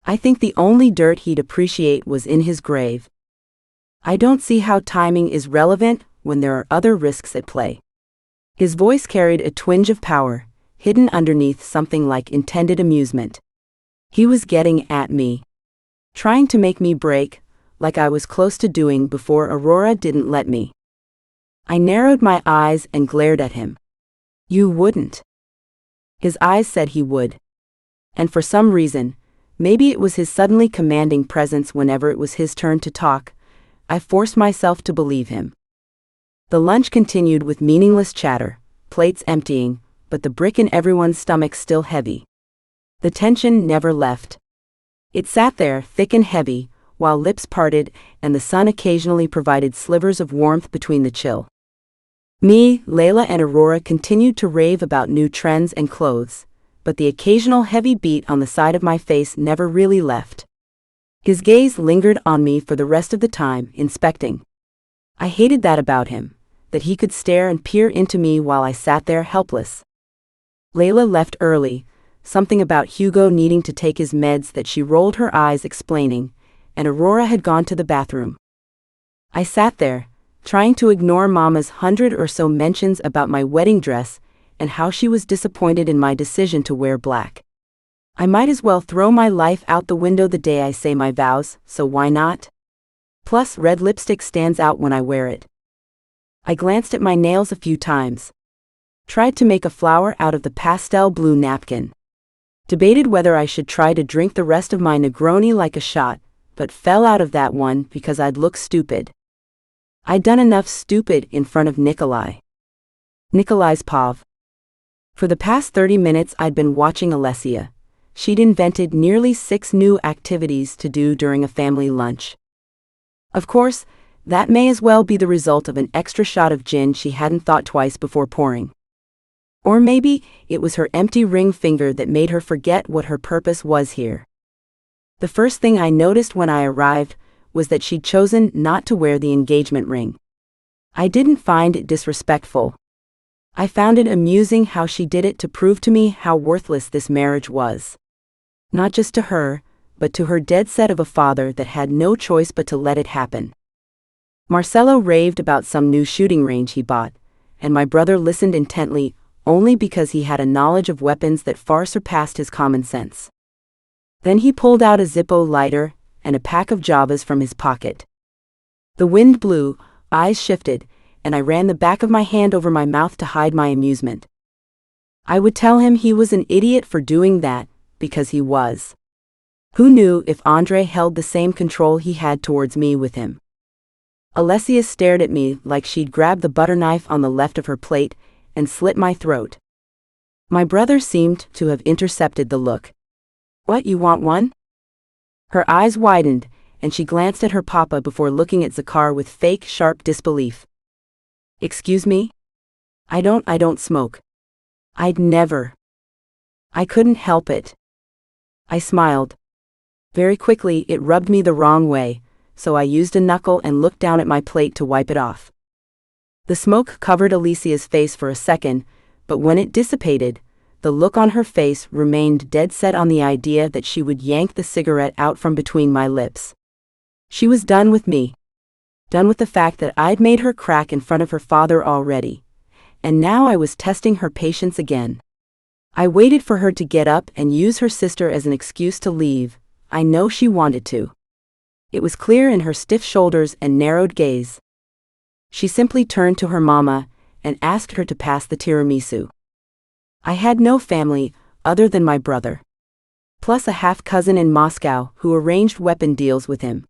I think the only dirt he'd appreciate was in his grave. I don't see how timing is relevant when there are other risks at play. His voice carried a twinge of power, hidden underneath something like intended amusement. He was getting at me. Trying to make me break, like I was close to doing before Aurora didn't let me. I narrowed my eyes and glared at him. You wouldn't. His eyes said he would. And for some reason, maybe it was his suddenly commanding presence whenever it was his turn to talk, I forced myself to believe him. The lunch continued with meaningless chatter, plates emptying, but the brick in everyone's stomach still heavy. The tension never left. It sat there, thick and heavy, while lips parted and the sun occasionally provided slivers of warmth between the chill. Me, Layla and Aurora continued to rave about new trends and clothes, but the occasional heavy beat on the side of my face never really left. His gaze lingered on me for the rest of the time, inspecting. I hated that about him, that he could stare and peer into me while I sat there helpless. Layla left early, something about Hugo needing to take his meds that she rolled her eyes explaining, and Aurora had gone to the bathroom. I sat there, trying to ignore Mama's 100 or so mentions about my wedding dress and how she was disappointed in my decision to wear black. I might as well throw my life out the window the day I say my vows, so why not? Plus, red lipstick stands out when I wear it. I glanced at my nails a few times. Tried to make a flower out of the pastel blue napkin. Debated whether I should try to drink the rest of my Negroni like a shot, but fell out of that one because I'd look stupid. I'd done enough stupid in front of Nikolai. Nikolai's POV. For the past 30 minutes I'd been watching ALESSIA. She'd invented nearly 6 new activities to do during a family lunch. Of course, that may as well be the result of an extra shot of gin she hadn't thought twice before pouring. Or maybe it was her empty ring finger that made her forget what her purpose was here. The first thing I noticed when I arrived was that she'd chosen not to wear the engagement ring. I didn't find it disrespectful. I found it amusing how she did it to prove to me how worthless this marriage was. Not just to her, but to her dead set of a father that had no choice but to let it happen. Marcelo raved about some new shooting range he bought, and my brother listened intently only because he had a knowledge of weapons that far surpassed his common sense. Then he pulled out a Zippo lighter and a pack of Javas from his pocket. The wind blew, eyes shifted, and I ran the back of my hand over my mouth to hide my amusement. I would tell him he was an idiot for doing that, because he was. Who knew if Andre held the same control he had towards me with him? ALESSIA stared at me like she'd grabbed the butter knife on the left of her plate and slit my throat. My brother seemed to have intercepted the look. "What, you want one?" Her eyes widened, and she glanced at her papa before looking at Zakar with fake, sharp disbelief. "Excuse me? I don't smoke. I'd never." I couldn't help it. I smiled. Very quickly it rubbed me the wrong way, so I used a knuckle and looked down at my plate to wipe it off. The smoke covered Alessia's face for a second, but when it dissipated, the look on her face remained dead set on the idea that she would yank the cigarette out from between my lips. She was done with me. Done with the fact that I'd made her crack in front of her father already, and now I was testing her patience again. I waited for her to get up and use her sister as an excuse to leave. I know she wanted to. It was clear in her stiff shoulders and narrowed gaze. She simply turned to her mama and asked her to pass the tiramisu. I had no family other than my brother, plus a half-cousin in Moscow who arranged weapon deals with him.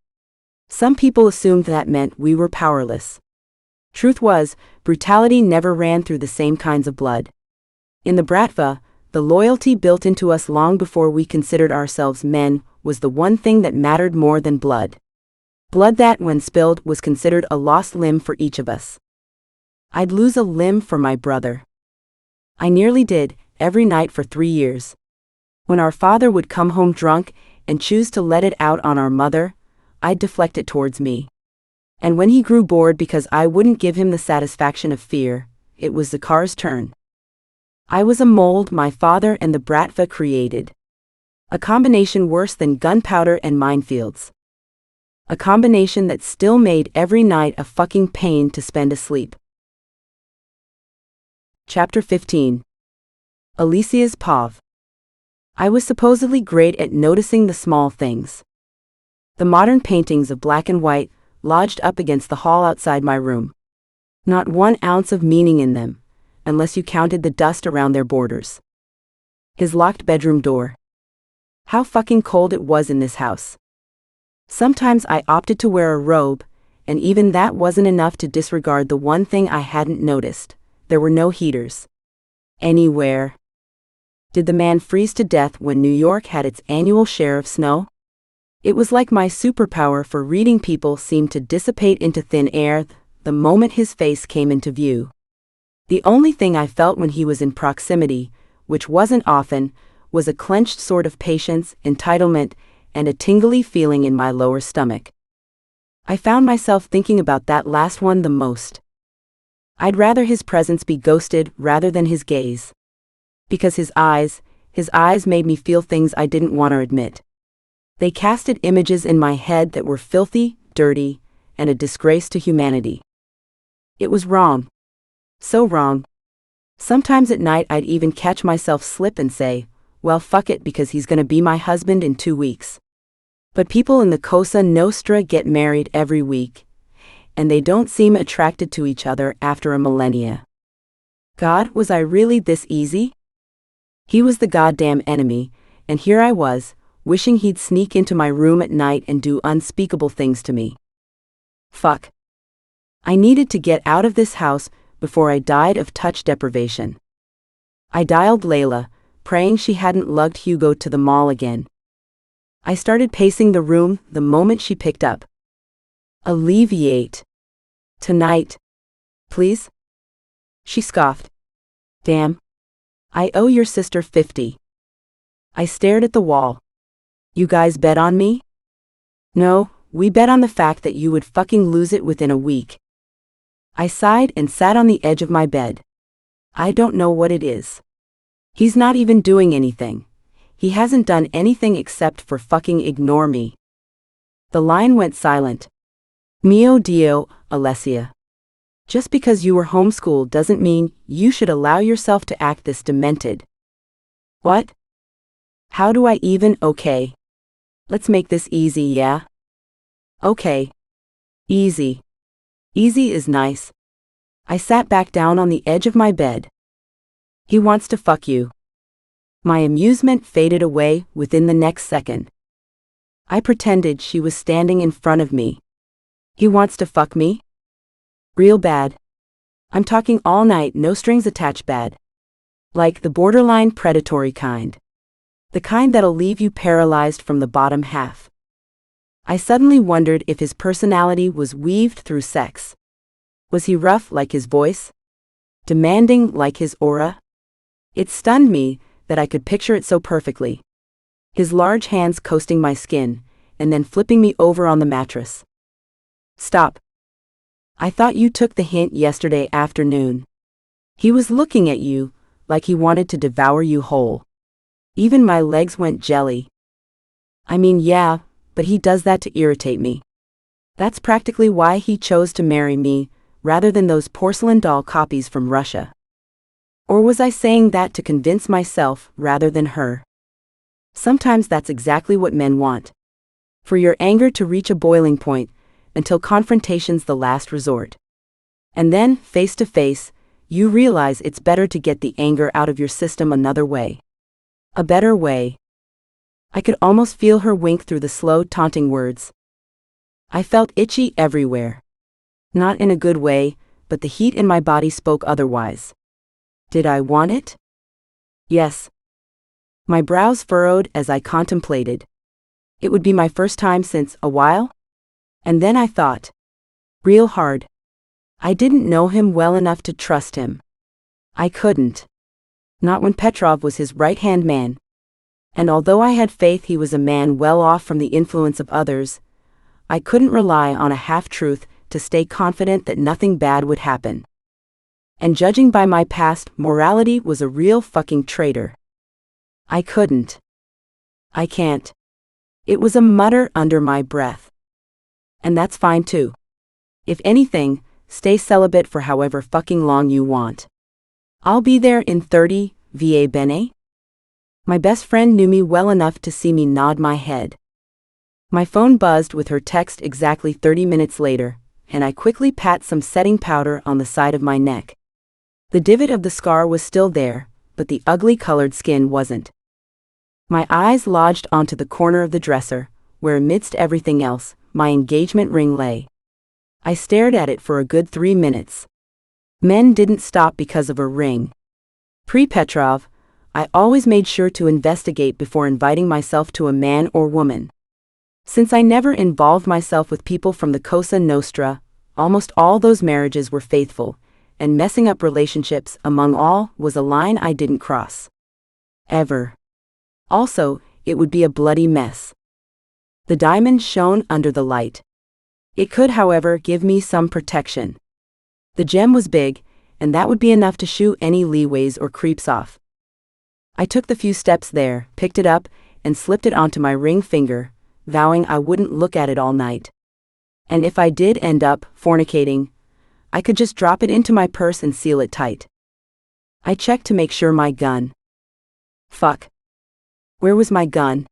Some people assumed that meant we were powerless. Truth was, brutality never ran through the same kinds of blood. In the Bratva, the loyalty built into us long before we considered ourselves men was the one thing that mattered more than blood. Blood that, when spilled, was considered a lost limb for each of us. I'd lose a limb for my brother. I nearly did, every night for 3 years. When our father would come home drunk and choose to let it out on our mother, I'd deflect it towards me. And when he grew bored because I wouldn't give him the satisfaction of fear, it was Zakar's turn. I was a mold my father and the Bratva created. A combination worse than gunpowder and minefields. A combination that still made every night a fucking pain to spend asleep. Chapter 15. Alessia's POV. I was supposedly great at noticing the small things. The modern paintings of black and white, lodged up against the hall outside my room. Not 1 ounce of meaning in them, unless you counted the dust around their borders. His locked bedroom door. How fucking cold it was in this house. Sometimes I opted to wear a robe, and even that wasn't enough to disregard the one thing I hadn't noticed. There were no heaters. Anywhere. Did the man freeze to death when New York had its annual share of snow? It was like my superpower for reading people seemed to dissipate into thin air the moment his face came into view. The only thing I felt when he was in proximity, which wasn't often, was a clenched sort of patience, entitlement, and a tingly feeling in my lower stomach. I found myself thinking about that last one the most. I'd rather his presence be ghosted rather than his gaze. Because his eyes made me feel things I didn't want to admit. They casted images in my head that were filthy, dirty, and a disgrace to humanity. It was wrong. So wrong. Sometimes at night I'd even catch myself slip and say, well, fuck it, because he's gonna be my husband in 2 weeks. But people in the Cosa Nostra get married every week, and they don't seem attracted to each other after a millennia. God, was I really this easy? He was the goddamn enemy, and here I was, wishing he'd sneak into my room at night and do unspeakable things to me. Fuck. I needed to get out of this house before I died of touch deprivation. I dialed Layla, praying she hadn't lugged Hugo to the mall again. I started pacing the room the moment she picked up. Alleviate. Tonight. Please? She scoffed. Damn. I owe your sister 50. I stared at the wall. You guys bet on me? No, we bet on the fact that you would fucking lose it within a week. I sighed and sat on the edge of my bed. I don't know what it is. He's not even doing anything. He hasn't done anything except for fucking ignore me. The line went silent. Mio Dio, Alessia. Just because you were homeschooled doesn't mean you should allow yourself to act this demented. What? How do I even? Okay. Let's make this easy, yeah? Okay. Easy. Easy is nice. I sat back down on the edge of my bed. He wants to fuck you. My amusement faded away within the next second. I pretended she was standing in front of me. He wants to fuck me? Real bad. I'm talking all night, no strings attached bad. Like the borderline predatory kind. The kind that'll leave you paralyzed from the bottom half. I suddenly wondered if his personality was weaved through sex. Was he rough like his voice? Demanding like his aura? It stunned me that I could picture it so perfectly. His large hands coasting my skin, and then flipping me over on the mattress. Stop. I thought you took the hint yesterday afternoon. He was looking at you, like he wanted to devour you whole. Even my legs went jelly. I mean, yeah, but he does that to irritate me. That's practically why he chose to marry me, rather than those porcelain doll copies from Russia. Or was I saying that to convince myself rather than her? Sometimes that's exactly what men want. For your anger to reach a boiling point, until confrontation's the last resort. And then, face to face, you realize it's better to get the anger out of your system another way. A better way. I could almost feel her wink through the slow, taunting words. I felt itchy everywhere. Not in a good way, but the heat in my body spoke otherwise. Did I want it? Yes. My brows furrowed as I contemplated. It would be my first time since a while? And then I thought. Real hard. I didn't know him well enough to trust him. I couldn't. Not when Petrov was his right-hand man. And although I had faith he was a man well off from the influence of others, I couldn't rely on a half-truth to stay confident that nothing bad would happen. And judging by my past, morality was a real fucking traitor. I couldn't. I can't. It was a mutter under my breath. And that's fine too. If anything, stay celibate for however fucking long you want. I'll be there in 30, va bene? My best friend knew me well enough to see me nod my head. My phone buzzed with her text exactly 30 minutes later, and I quickly pat some setting powder on the side of my neck. The divot of the scar was still there, but the ugly colored skin wasn't. My eyes lodged onto the corner of the dresser, where amidst everything else, my engagement ring lay. I stared at it for a good 3 minutes. Men didn't stop because of a ring. Pre-Petrov, I always made sure to investigate before inviting myself to a man or woman. Since I never involved myself with people from the Cosa Nostra, almost all those marriages were faithful, and messing up relationships among all was a line I didn't cross. Ever. Also, it would be a bloody mess. The diamond shone under the light. It could, however, give me some protection. The gem was big, and that would be enough to shoo any leeways or creeps off. I took the few steps there, picked it up, and slipped it onto my ring finger, vowing I wouldn't look at it all night. And if I did end up fornicating, I could just drop it into my purse and seal it tight. I checked to make sure my gun. Fuck. Where was my gun?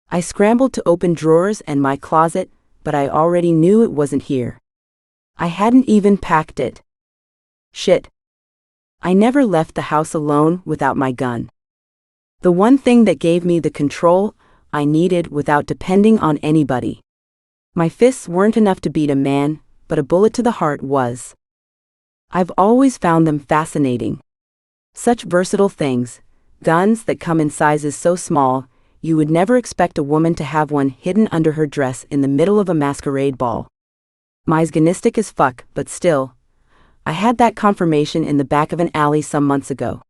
I scrambled to open drawers and my closet, but I already knew it wasn't here. I hadn't even packed it. Shit. I never left the house alone without my gun. The one thing that gave me the control I needed without depending on anybody. My fists weren't enough to beat a man, but a bullet to the heart was. I've always found them fascinating. Such versatile things, guns that come in sizes so small, you would never expect a woman to have one hidden under her dress in the middle of a masquerade ball. Misogynistic as fuck, but still, I had that confirmation in the back of an alley some months ago.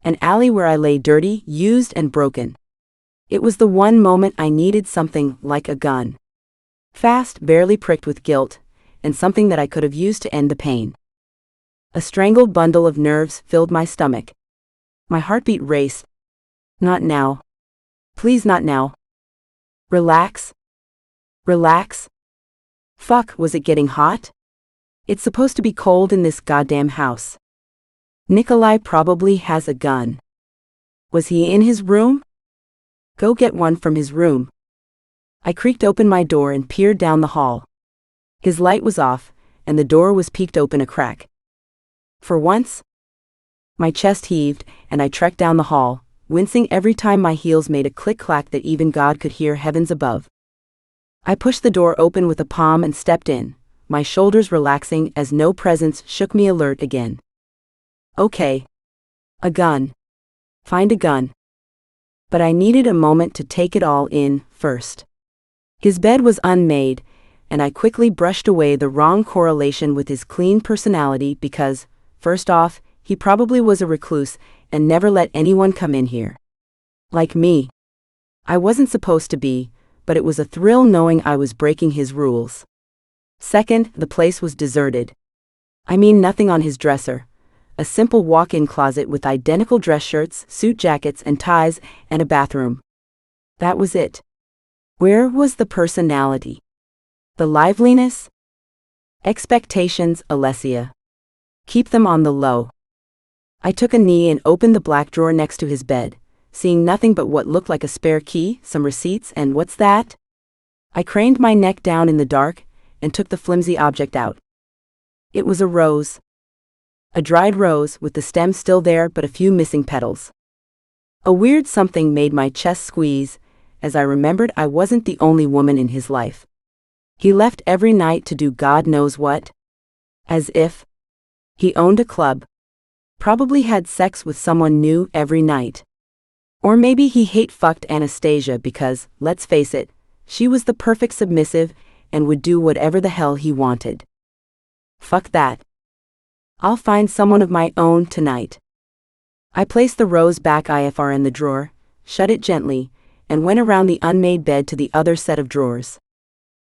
An alley where I lay dirty, used and broken. It was the one moment I needed something like a gun. Fast, barely pricked with guilt, and something that I could have used to end the pain. A strangled bundle of nerves filled my stomach. My heartbeat raced. Not now. Please, not now. Relax. Relax. Fuck, was it getting hot? It's supposed to be cold in this goddamn house. Nikolai probably has a gun. Was he in his room? Go get one from his room. I creaked open my door and peered down the hall. His light was off, and the door was peeked open a crack. For once, my chest heaved, and I trekked down the hall, wincing every time my heels made a click-clack that even God could hear heavens above. I pushed the door open with a palm and stepped in, my shoulders relaxing as no presence shook me alert again. Okay. A gun. Find a gun. But I needed a moment to take it all in first. His bed was unmade, and I quickly brushed away the wrong correlation with his clean personality because, first off, he probably was a recluse and never let anyone come in here. Like me. I wasn't supposed to be, but it was a thrill knowing I was breaking his rules. Second, the place was deserted. I mean, nothing on his dresser. A simple walk-in closet with identical dress shirts, suit jackets and ties, and a bathroom. That was it. Where was the personality? The liveliness? Expectations, ALESSIA. Keep them on the low. I took a knee and opened the black drawer next to his bed, seeing nothing but what looked like a spare key, some receipts, and what's that? I craned my neck down in the dark and took the flimsy object out. It was a rose. A dried rose with the stem still there but a few missing petals. A weird something made my chest squeeze as I remembered I wasn't the only woman in his life. He left every night to do God knows what. As if he owned a club. Probably had sex with someone new every night. Or maybe he hate-fucked Anastasia because, let's face it, she was the perfect submissive and would do whatever the hell he wanted. Fuck that. I'll find someone of my own tonight. I placed the rose back IFR in the drawer, shut it gently, and went around the unmade bed to the other set of drawers.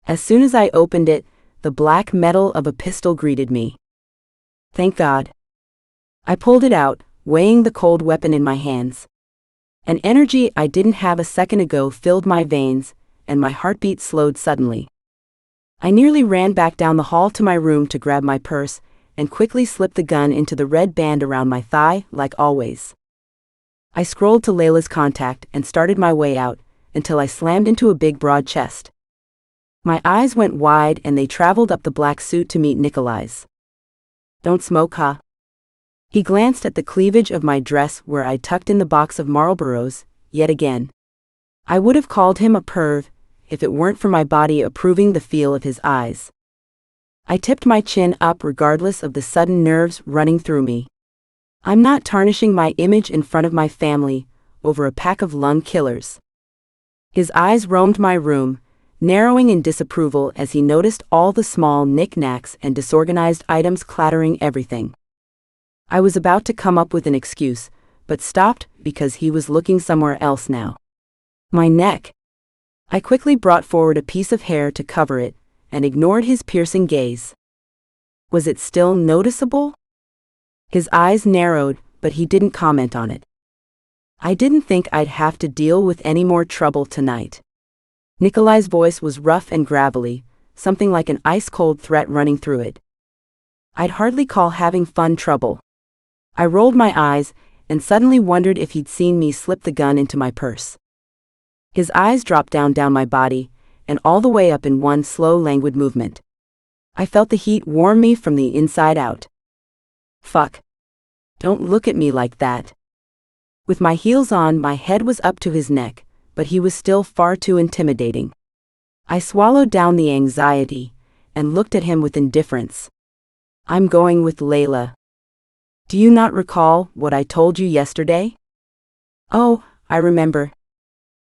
As soon as I opened it, the black metal of a pistol greeted me. Thank God. I pulled it out, weighing the cold weapon in my hands. An energy I didn't have a second ago filled my veins, and my heartbeat slowed suddenly. I nearly ran back down the hall to my room to grab my purse, and quickly slipped the gun into the red band around my thigh, like always. I scrolled to Layla's contact and started my way out, until I slammed into a big broad chest. My eyes went wide and they traveled up the black suit to meet Nikolai's. Don't smoke, huh? He glanced at the cleavage of my dress where I tucked in the box of Marlboros, yet again. I would have called him a perv, if it weren't for my body approving the feel of his eyes. I tipped my chin up regardless of the sudden nerves running through me. I'm not tarnishing my image in front of my family over a pack of lung killers. His eyes roamed my room, narrowing in disapproval as he noticed all the small knickknacks and disorganized items clattering everything. I was about to come up with an excuse, but stopped because he was looking somewhere else now. My neck. I quickly brought forward a piece of hair to cover it, and ignored his piercing gaze. Was it still noticeable? His eyes narrowed, but he didn't comment on it. I didn't think I'd have to deal with any more trouble tonight. Nikolai's voice was rough and gravelly, something like an ice-cold threat running through it. I'd hardly call having fun trouble. I rolled my eyes and suddenly wondered if he'd seen me slip the gun into my purse. His eyes dropped down my body, and all the way up in one slow, languid movement. I felt the heat warm me from the inside out. Fuck. Don't look at me like that. With my heels on, my head was up to his neck, but he was still far too intimidating. I swallowed down the anxiety and looked at him with indifference. I'm going with Layla. Do you not recall what I told you yesterday? Oh, I remember.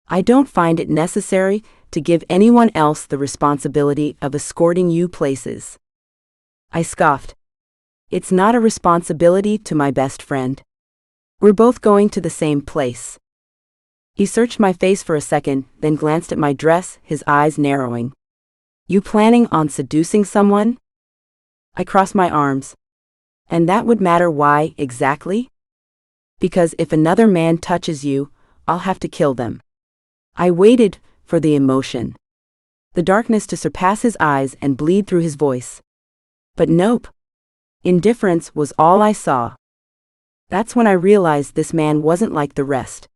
I don't find it necessary to give anyone else the responsibility of escorting you places. I scoffed. It's not a responsibility to my best friend. We're both going to the same place. He searched my face for a second, then glanced at my dress, his eyes narrowing. You planning on seducing someone? I crossed my arms. And that would matter why, exactly? Because if another man touches you, I'll have to kill them. I waited for the emotion. The darkness to surpass his eyes and bleed through his voice. But nope. Indifference was all I saw. That's when I realized this man wasn't like the rest.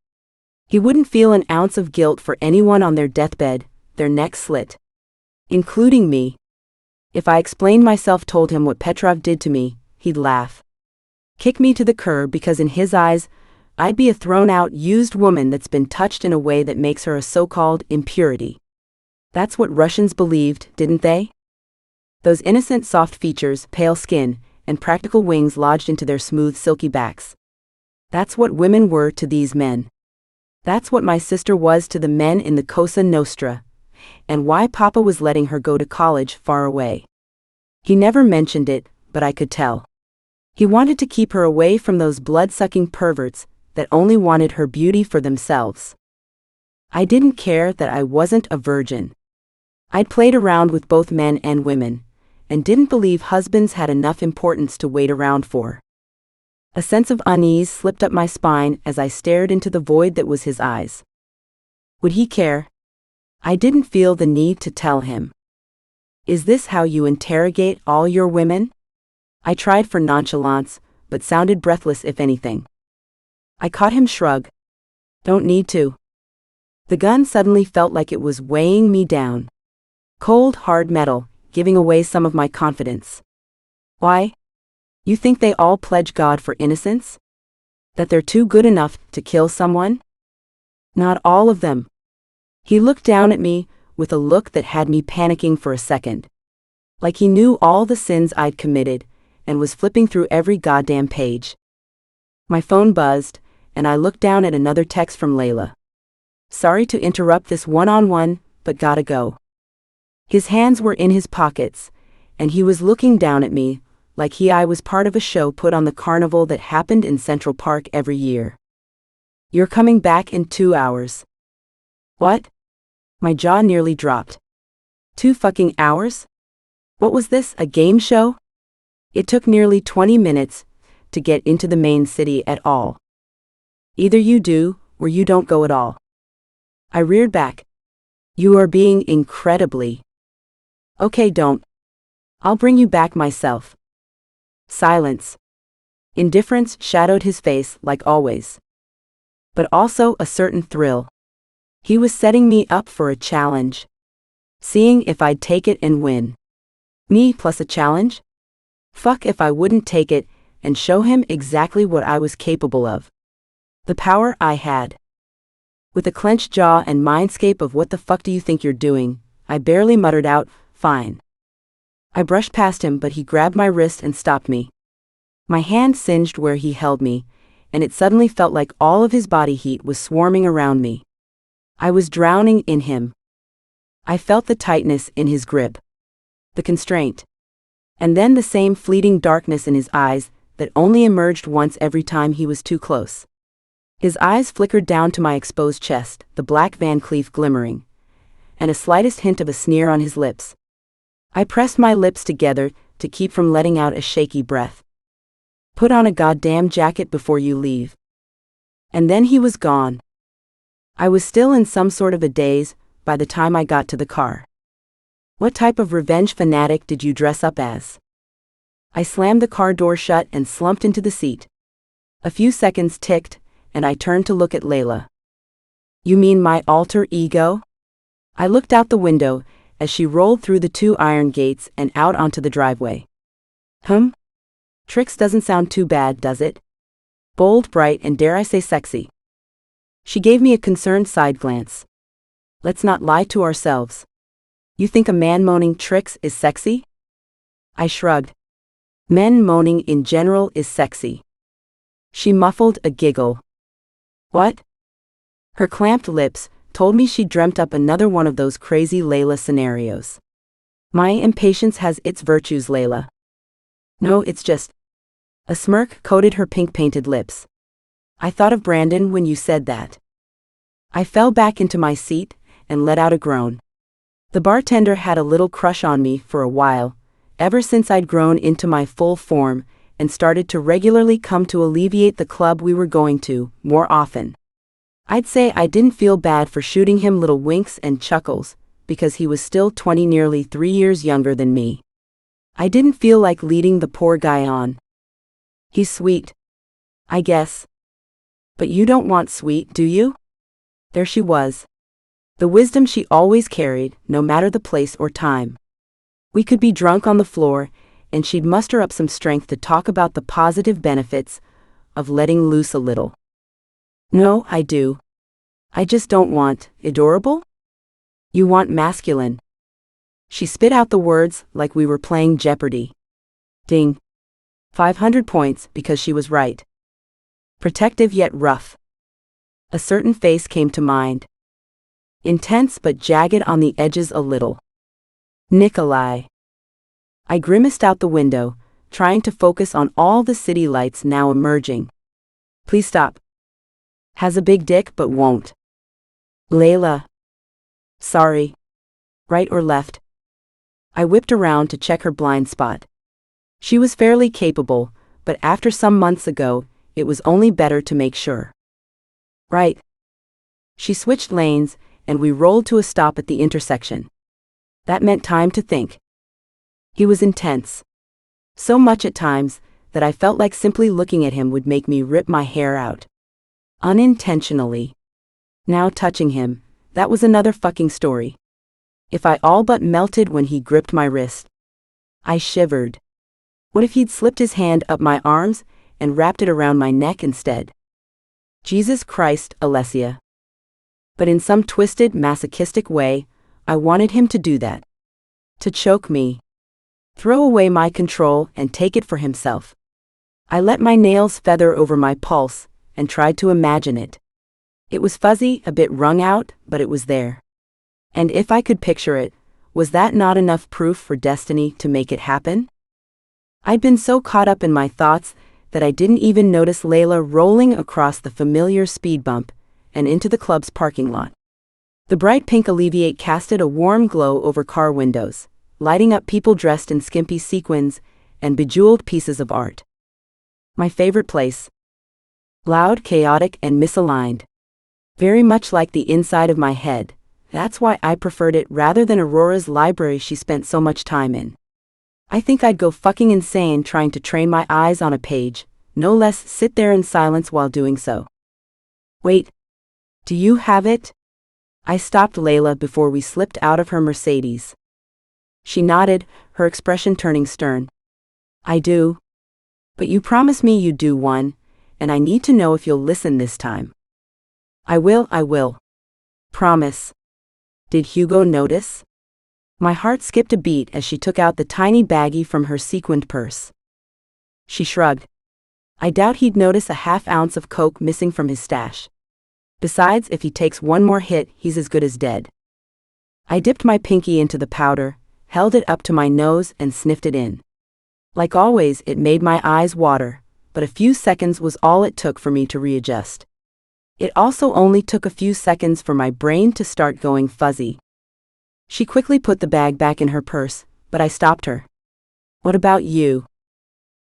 He wouldn't feel an ounce of guilt for anyone on their deathbed, their neck slit. Including me. If I explained myself, told him what Petrov did to me, he'd laugh. Kick me to the curb because in his eyes, I'd be a thrown-out, used woman that's been touched in a way that makes her a so-called impurity. That's what Russians believed, didn't they? Those innocent soft features, pale skin, and practical wings lodged into their smooth silky backs. That's what women were to these men. That's what my sister was to the men in the Cosa Nostra, and why Papa was letting her go to college far away. He never mentioned it, but I could tell. He wanted to keep her away from those blood-sucking perverts that only wanted her beauty for themselves. I didn't care that I wasn't a virgin. I'd played around with both men and women, and didn't believe husbands had enough importance to wait around for. A sense of unease slipped up my spine as I stared into the void that was his eyes. Would he care? I didn't feel the need to tell him. Is this how you interrogate all your women? I tried for nonchalance, but sounded breathless if anything. I caught him shrug. Don't need to. The gun suddenly felt like it was weighing me down. Cold, hard metal, giving away some of my confidence. Why? You think they all pledge God for innocence? That they're too good enough to kill someone? Not all of them. He looked down at me with a look that had me panicking for a second. Like he knew all the sins I'd committed and was flipping through every goddamn page. My phone buzzed, and I looked down at another text from Layla. Sorry to interrupt this one-on-one, but gotta go. His hands were in his pockets, and he was looking down at me like I was part of a show put on the carnival that happened in Central Park every year. You're coming back in 2 hours. What? My jaw nearly dropped. 2 fucking hours? What was this, a game show? It took nearly 20 minutes to get into the main city at all. Either you do, or you don't go at all. I reared back. You are being incredibly. Okay, don't. I'll bring you back myself. Silence. Indifference shadowed his face like always. But also a certain thrill. He was setting me up for a challenge. Seeing if I'd take it and win. Me plus a challenge? Fuck if I wouldn't take it and show him exactly what I was capable of. The power I had. With a clenched jaw and mindscape of what the fuck do you think you're doing, I barely muttered out, fine. I brushed past him, but he grabbed my wrist and stopped me. My hand singed where he held me, and it suddenly felt like all of his body heat was swarming around me. I was drowning in him. I felt the tightness in his grip. The constraint. And then the same fleeting darkness in his eyes that only emerged once every time he was too close. His eyes flickered down to my exposed chest, the black Van Cleef glimmering, and a slightest hint of a sneer on his lips. I pressed my lips together to keep from letting out a shaky breath. Put on a goddamn jacket before you leave. And then he was gone. I was still in some sort of a daze by the time I got to the car. What type of revenge fanatic did you dress up as? I slammed the car door shut and slumped into the seat. A few seconds ticked, and I turned to look at Layla. You mean my alter ego? I looked out the window as she rolled through the 2 iron gates and out onto the driveway. Trix doesn't sound too bad, does it? Bold, bright, and dare I say sexy. She gave me a concerned side glance. Let's not lie to ourselves. You think a man moaning Trix is sexy? I shrugged. Men moaning in general is sexy. She muffled a giggle. What? Her clamped lips told me she'd dreamt up another one of those crazy Layla scenarios. My impatience has its virtues, Layla. No, it's just... A smirk coated her pink-painted lips. I thought of Brandon when you said that. I fell back into my seat and let out a groan. The bartender had a little crush on me for a while, ever since I'd grown into my full form and started to regularly come to alleviate the club we were going to more often. I'd say I didn't feel bad for shooting him little winks and chuckles, because he was still 20, nearly 3 years younger than me. I didn't feel like leading the poor guy on. He's sweet. I guess. But you don't want sweet, do you? There she was. The wisdom she always carried, no matter the place or time. We could be drunk on the floor, and she'd muster up some strength to talk about the positive benefits of letting loose a little. No, I do. I just don't want adorable? You want masculine. She spit out the words like we were playing Jeopardy. Ding. 500 points because she was right. Protective yet rough. A certain face came to mind. Intense but jagged on the edges a little. Nikolai. I grimaced out the window, trying to focus on all the city lights now emerging. Please stop. Has a big dick but won't. Layla. Sorry. Right or left? I whipped around to check her blind spot. She was fairly capable, but after some months ago, it was only better to make sure. Right. She switched lanes, and we rolled to a stop at the intersection. That meant time to think. He was intense. So much at times, that I felt like simply looking at him would make me rip my hair out. Unintentionally. Now touching him, that was another fucking story. If I all but melted when he gripped my wrist. I shivered. What if he'd slipped his hand up my arms and wrapped it around my neck instead? Jesus Christ, ALESSIA. But in some twisted, masochistic way, I wanted him to do that. To choke me. Throw away my control and take it for himself. I let my nails feather over my pulse and tried to imagine it. It was fuzzy, a bit wrung out, but it was there. And if I could picture it, was that not enough proof for destiny to make it happen? I'd been so caught up in my thoughts that I didn't even notice Layla rolling across the familiar speed bump and into the club's parking lot. The bright pink Alleviate casted a warm glow over car windows, lighting up people dressed in skimpy sequins and bejeweled pieces of art. My favorite place. Loud, chaotic, and misaligned. Very much like the inside of my head. That's why I preferred it rather than Aurora's library she spent so much time in. I think I'd go fucking insane trying to train my eyes on a page, no less sit there in silence while doing so. Wait. Do you have it? I stopped Layla before we slipped out of her Mercedes. She nodded, her expression turning stern. I do. But you promised me you'd do one, and I need to know if you'll listen this time. I will. Promise. Did Hugo notice? My heart skipped a beat as she took out the tiny baggie from her sequined purse. She shrugged. I doubt he'd notice a half-ounce of coke missing from his stash. Besides, if he takes one more hit, he's as good as dead. I dipped my pinky into the powder, held it up to my nose and sniffed it in. Like always, it made my eyes water, but a few seconds was all it took for me to readjust. It also only took a few seconds for my brain to start going fuzzy. She quickly put the bag back in her purse, but I stopped her. What about you?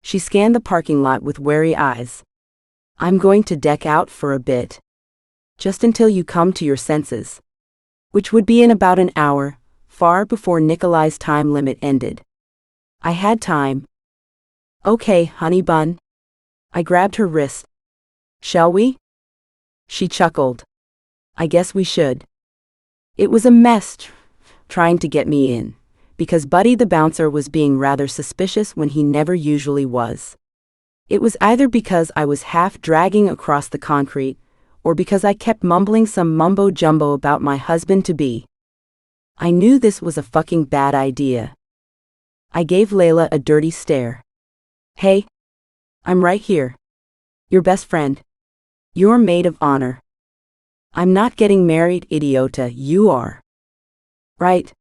She scanned the parking lot with wary eyes. I'm going to deck out for a bit. Just until you come to your senses. Which would be in about an hour, far before Nikolai's time limit ended. I had time. Okay, honey bun. I grabbed her wrist. Shall we? She chuckled. I guess we should. It was a mess trying to get me in, because Buddy the bouncer was being rather suspicious when he never usually was. It was either because I was half dragging across the concrete, or because I kept mumbling some mumbo-jumbo about my husband-to-be. I knew this was a fucking bad idea. I gave Layla a dirty stare. Hey. I'm right here. Your best friend. Your maid of honor. I'm not getting married, idiota, you are. Right.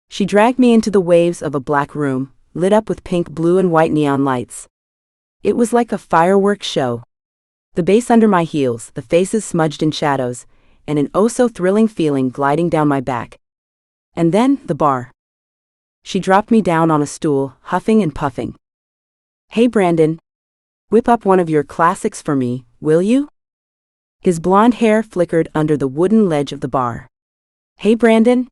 She dragged me into the waves of a black room, lit up with pink, blue, and white neon lights. It was like a fireworks show. The bass under my heels, the faces smudged in shadows, and an oh-so-thrilling feeling gliding down my back. And then, the bar. She dropped me down on a stool, huffing and puffing. Hey Brandon. Whip up one of your classics for me, will you? His blonde hair flickered under the wooden ledge of the bar. Hey Brandon.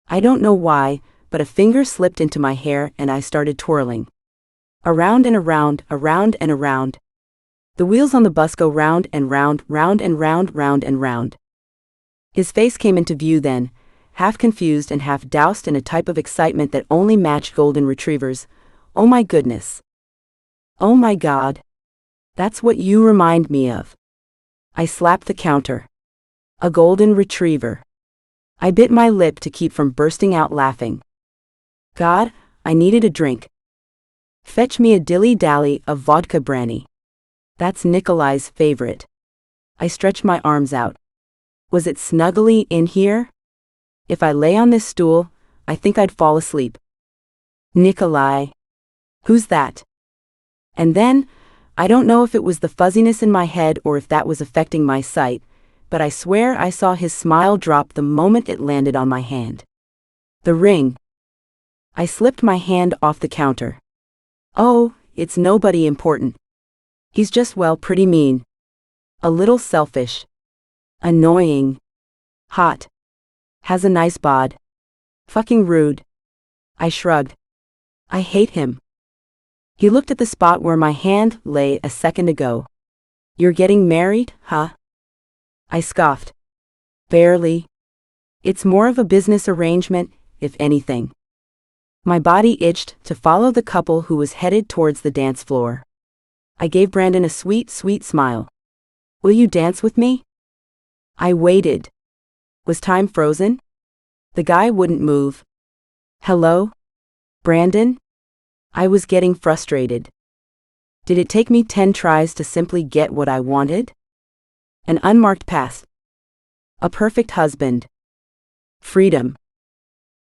I don't know why, but a finger slipped into my hair and I started twirling. Around and around, around and around. The wheels on the bus go round and round, round and round, round and round. His face came into view then, half confused and half doused in a type of excitement that only matched golden retrievers. Oh my goodness. Oh my God. That's what you remind me of. I slapped the counter. A golden retriever. I bit my lip to keep from bursting out laughing. God, I needed a drink. Fetch me a dilly-dally of vodka brandy. That's Nikolai's favorite. I stretched my arms out. Was it snuggly in here? If I lay on this stool, I think I'd fall asleep. Nikolai. Who's that? And then, I don't know if it was the fuzziness in my head or if that was affecting my sight, but I swear I saw his smile drop the moment it landed on my hand. The ring. I slipped my hand off the counter. Oh, it's nobody important. He's just, well, pretty mean. A little selfish. Annoying. Hot. Has a nice bod. Fucking rude. I shrugged. I hate him. He looked at the spot where my hand lay a second ago. You're getting married, huh? I scoffed. Barely. It's more of a business arrangement, if anything. My body itched to follow the couple who was headed towards the dance floor. I gave Brandon a sweet, sweet smile. Will you dance with me? I waited. Was time frozen? The guy wouldn't move. Hello? Brandon? I was getting frustrated. Did it take me 10 tries to simply get what I wanted? An unmarked pass. A perfect husband. Freedom.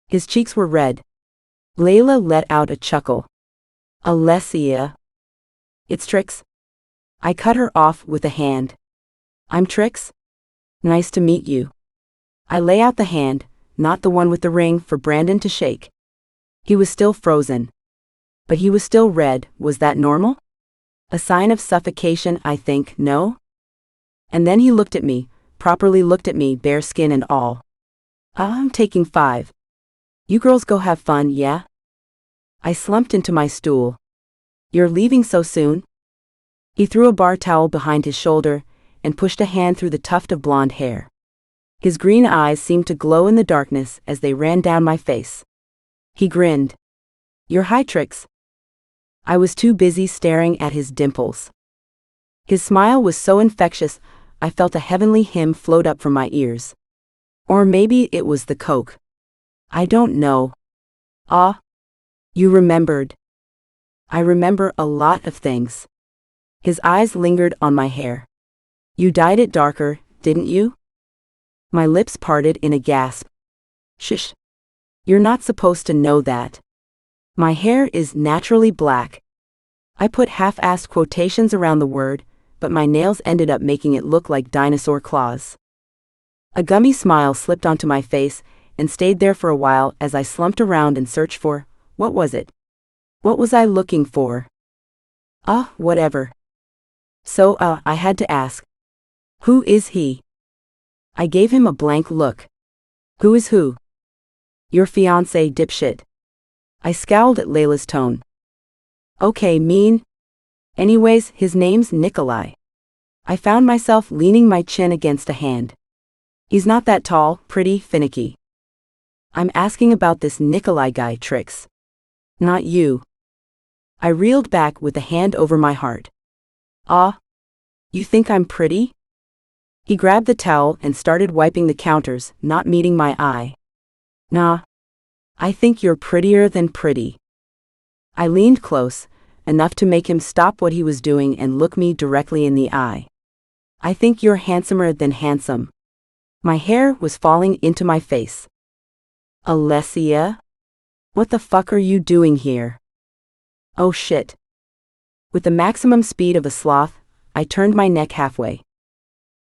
His cheeks were red. Layla let out a chuckle. ALESSIA. It's Trix. I cut her off with a hand. I'm Trix. Nice to meet you. I lay out the hand, not the one with the ring, for Brandon to shake. He was still frozen. But he was still red. Was that normal? A sign of suffocation, I think, no? And then he looked at me, properly looked at me, bare skin and all. I'm taking 5. You girls go have fun, yeah? I slumped into my stool. You're leaving so soon? He threw a bar towel behind his shoulder and pushed a hand through the tuft of blonde hair. His green eyes seemed to glow in the darkness as they ran down my face. He grinned. You're high, Trix. I was too busy staring at his dimples. His smile was so infectious, I felt a heavenly hymn float up from my ears. Or maybe it was the coke. I don't know. Ah. You remembered. I remember a lot of things. His eyes lingered on my hair. You dyed it darker, didn't you? My lips parted in a gasp. Shush. You're not supposed to know that. My hair is naturally black. I put half-assed quotations around the word, but my nails ended up making it look like dinosaur claws. A gummy smile slipped onto my face and stayed there for a while as I slumped around and searched for What was it? What was I looking for? Whatever. So, I had to ask. Who is he? I gave him a blank look. Who is who? Your fiancé, dipshit. I scowled at Layla's tone. Okay, mean. Anyways, his name's Nikolai. I found myself leaning my chin against a hand. He's not that tall, pretty, finicky. I'm asking about this Nikolai guy, Trix. Not you. I reeled back with a hand over my heart. You think I'm pretty? He grabbed the towel and started wiping the counters, not meeting my eye. Nah. I think you're prettier than pretty. I leaned close, enough to make him stop what he was doing and look me directly in the eye. I think you're handsomer than handsome. My hair was falling into my face. Alessia? What the fuck are you doing here? Oh shit. With the maximum speed of a sloth, I turned my neck halfway.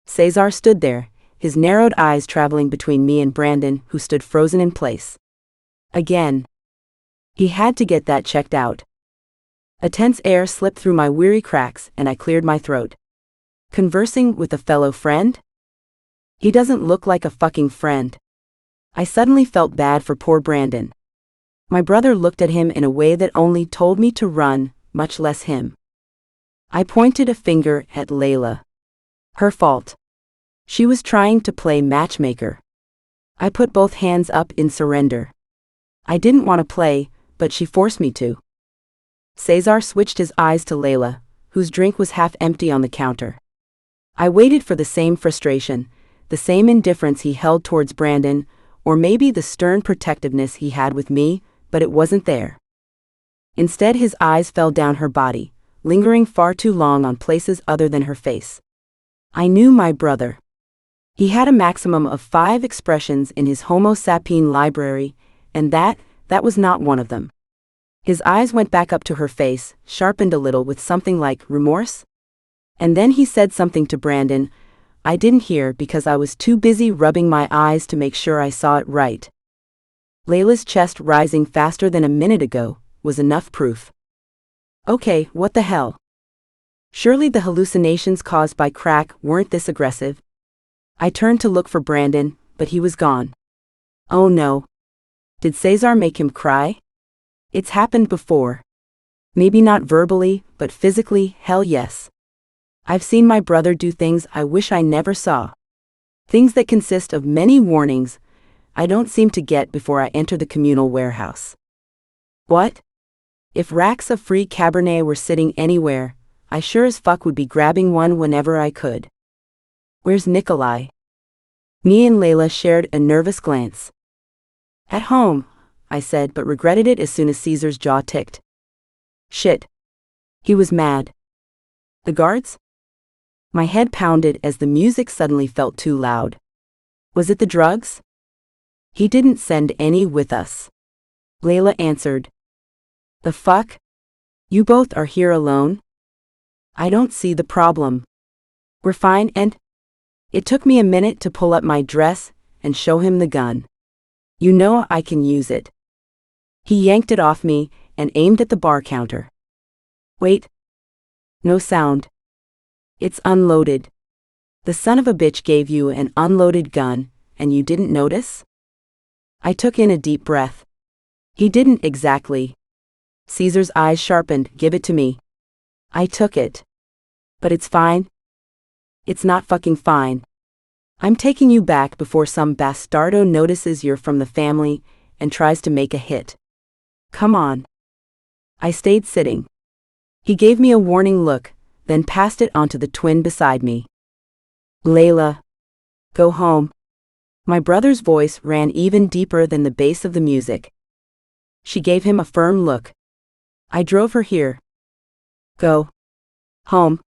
Cesar stood there, his narrowed eyes traveling between me and Brandon, who stood frozen in place. Again. He had to get that checked out. A tense air slipped through my weary cracks and I cleared my throat. Conversing with a fellow friend? He doesn't look like a fucking friend. I suddenly felt bad for poor Brandon. My brother looked at him in a way that only told me to run, much less him. I pointed a finger at Layla. Her fault. She was trying to play matchmaker. I put both hands up in surrender. I didn't want to play, but she forced me to. Cesar switched his eyes to Layla, whose drink was half empty on the counter. I waited for the same frustration, the same indifference he held towards Brandon, or maybe the stern protectiveness he had with me, but it wasn't there. Instead, his eyes fell down her body, lingering far too long on places other than her face. I knew my brother. He had a maximum of 5 expressions in his Homo sapien library, and that was not one of them. His eyes went back up to her face, sharpened a little with something like remorse. And then he said something to Brandon. I didn't hear because I was too busy rubbing my eyes to make sure I saw it right. Layla's chest rising faster than a minute ago was enough proof. Okay, what the hell? Surely the hallucinations caused by crack weren't this aggressive. I turned to look for Brandon, but he was gone. Oh no. Did Cesar make him cry? It's happened before. Maybe not verbally, but physically, hell yes. I've seen my brother do things I wish I never saw. Things that consist of many warnings I don't seem to get before I enter the communal warehouse. What? If racks of free Cabernet were sitting anywhere, I sure as fuck would be grabbing one whenever I could. Where's Nikolai? Me and Layla shared a nervous glance. At home, I said, but regretted it as soon as Caesar's jaw ticked. Shit. He was mad. The guards? My head pounded as the music suddenly felt too loud. Was it the drugs? He didn't send any with us. Layla answered. The fuck? You both are here alone? I don't see the problem. We're fine and... It took me a minute to pull up my dress and show him the gun. You know I can use it. He yanked it off me and aimed at the bar counter. Wait. No sound. It's unloaded. The son of a bitch gave you an unloaded gun, and you didn't notice? I took in a deep breath. He didn't exactly. Caesar's eyes sharpened. Give it to me. I took it. But it's fine. It's not fucking fine. I'm taking you back before some bastardo notices you're from the family and tries to make a hit. Come on. I stayed sitting. He gave me a warning look, then passed it on to the twin beside me. Layla. Go home. My brother's voice ran even deeper than the bass of the music. She gave him a firm look. I drove her here. Go. Home.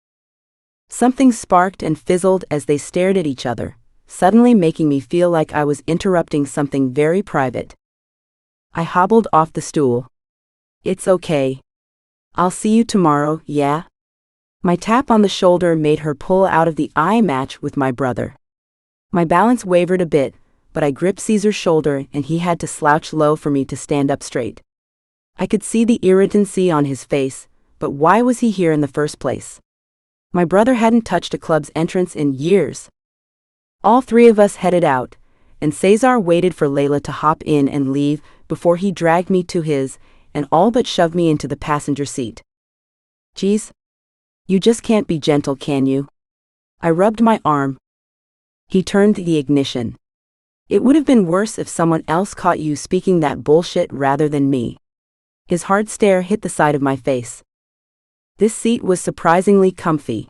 Something sparked and fizzled as they stared at each other, suddenly making me feel like I was interrupting something very private. I hobbled off the stool. It's okay. I'll see you tomorrow, yeah? My tap on the shoulder made her pull out of the eye match with my brother. My balance wavered a bit, but I gripped Caesar's shoulder and he had to slouch low for me to stand up straight. I could see the irritancy on his face, but why was he here in the first place? My brother hadn't touched a club's entrance in years. All three of us headed out, and Cesar waited for Layla to hop in and leave before he dragged me to his and all but shoved me into the passenger seat. Geez. You just can't be gentle, can you? I rubbed my arm. He turned the ignition. It would have been worse if someone else caught you speaking that bullshit rather than me. His hard stare hit the side of my face. This seat was surprisingly comfy.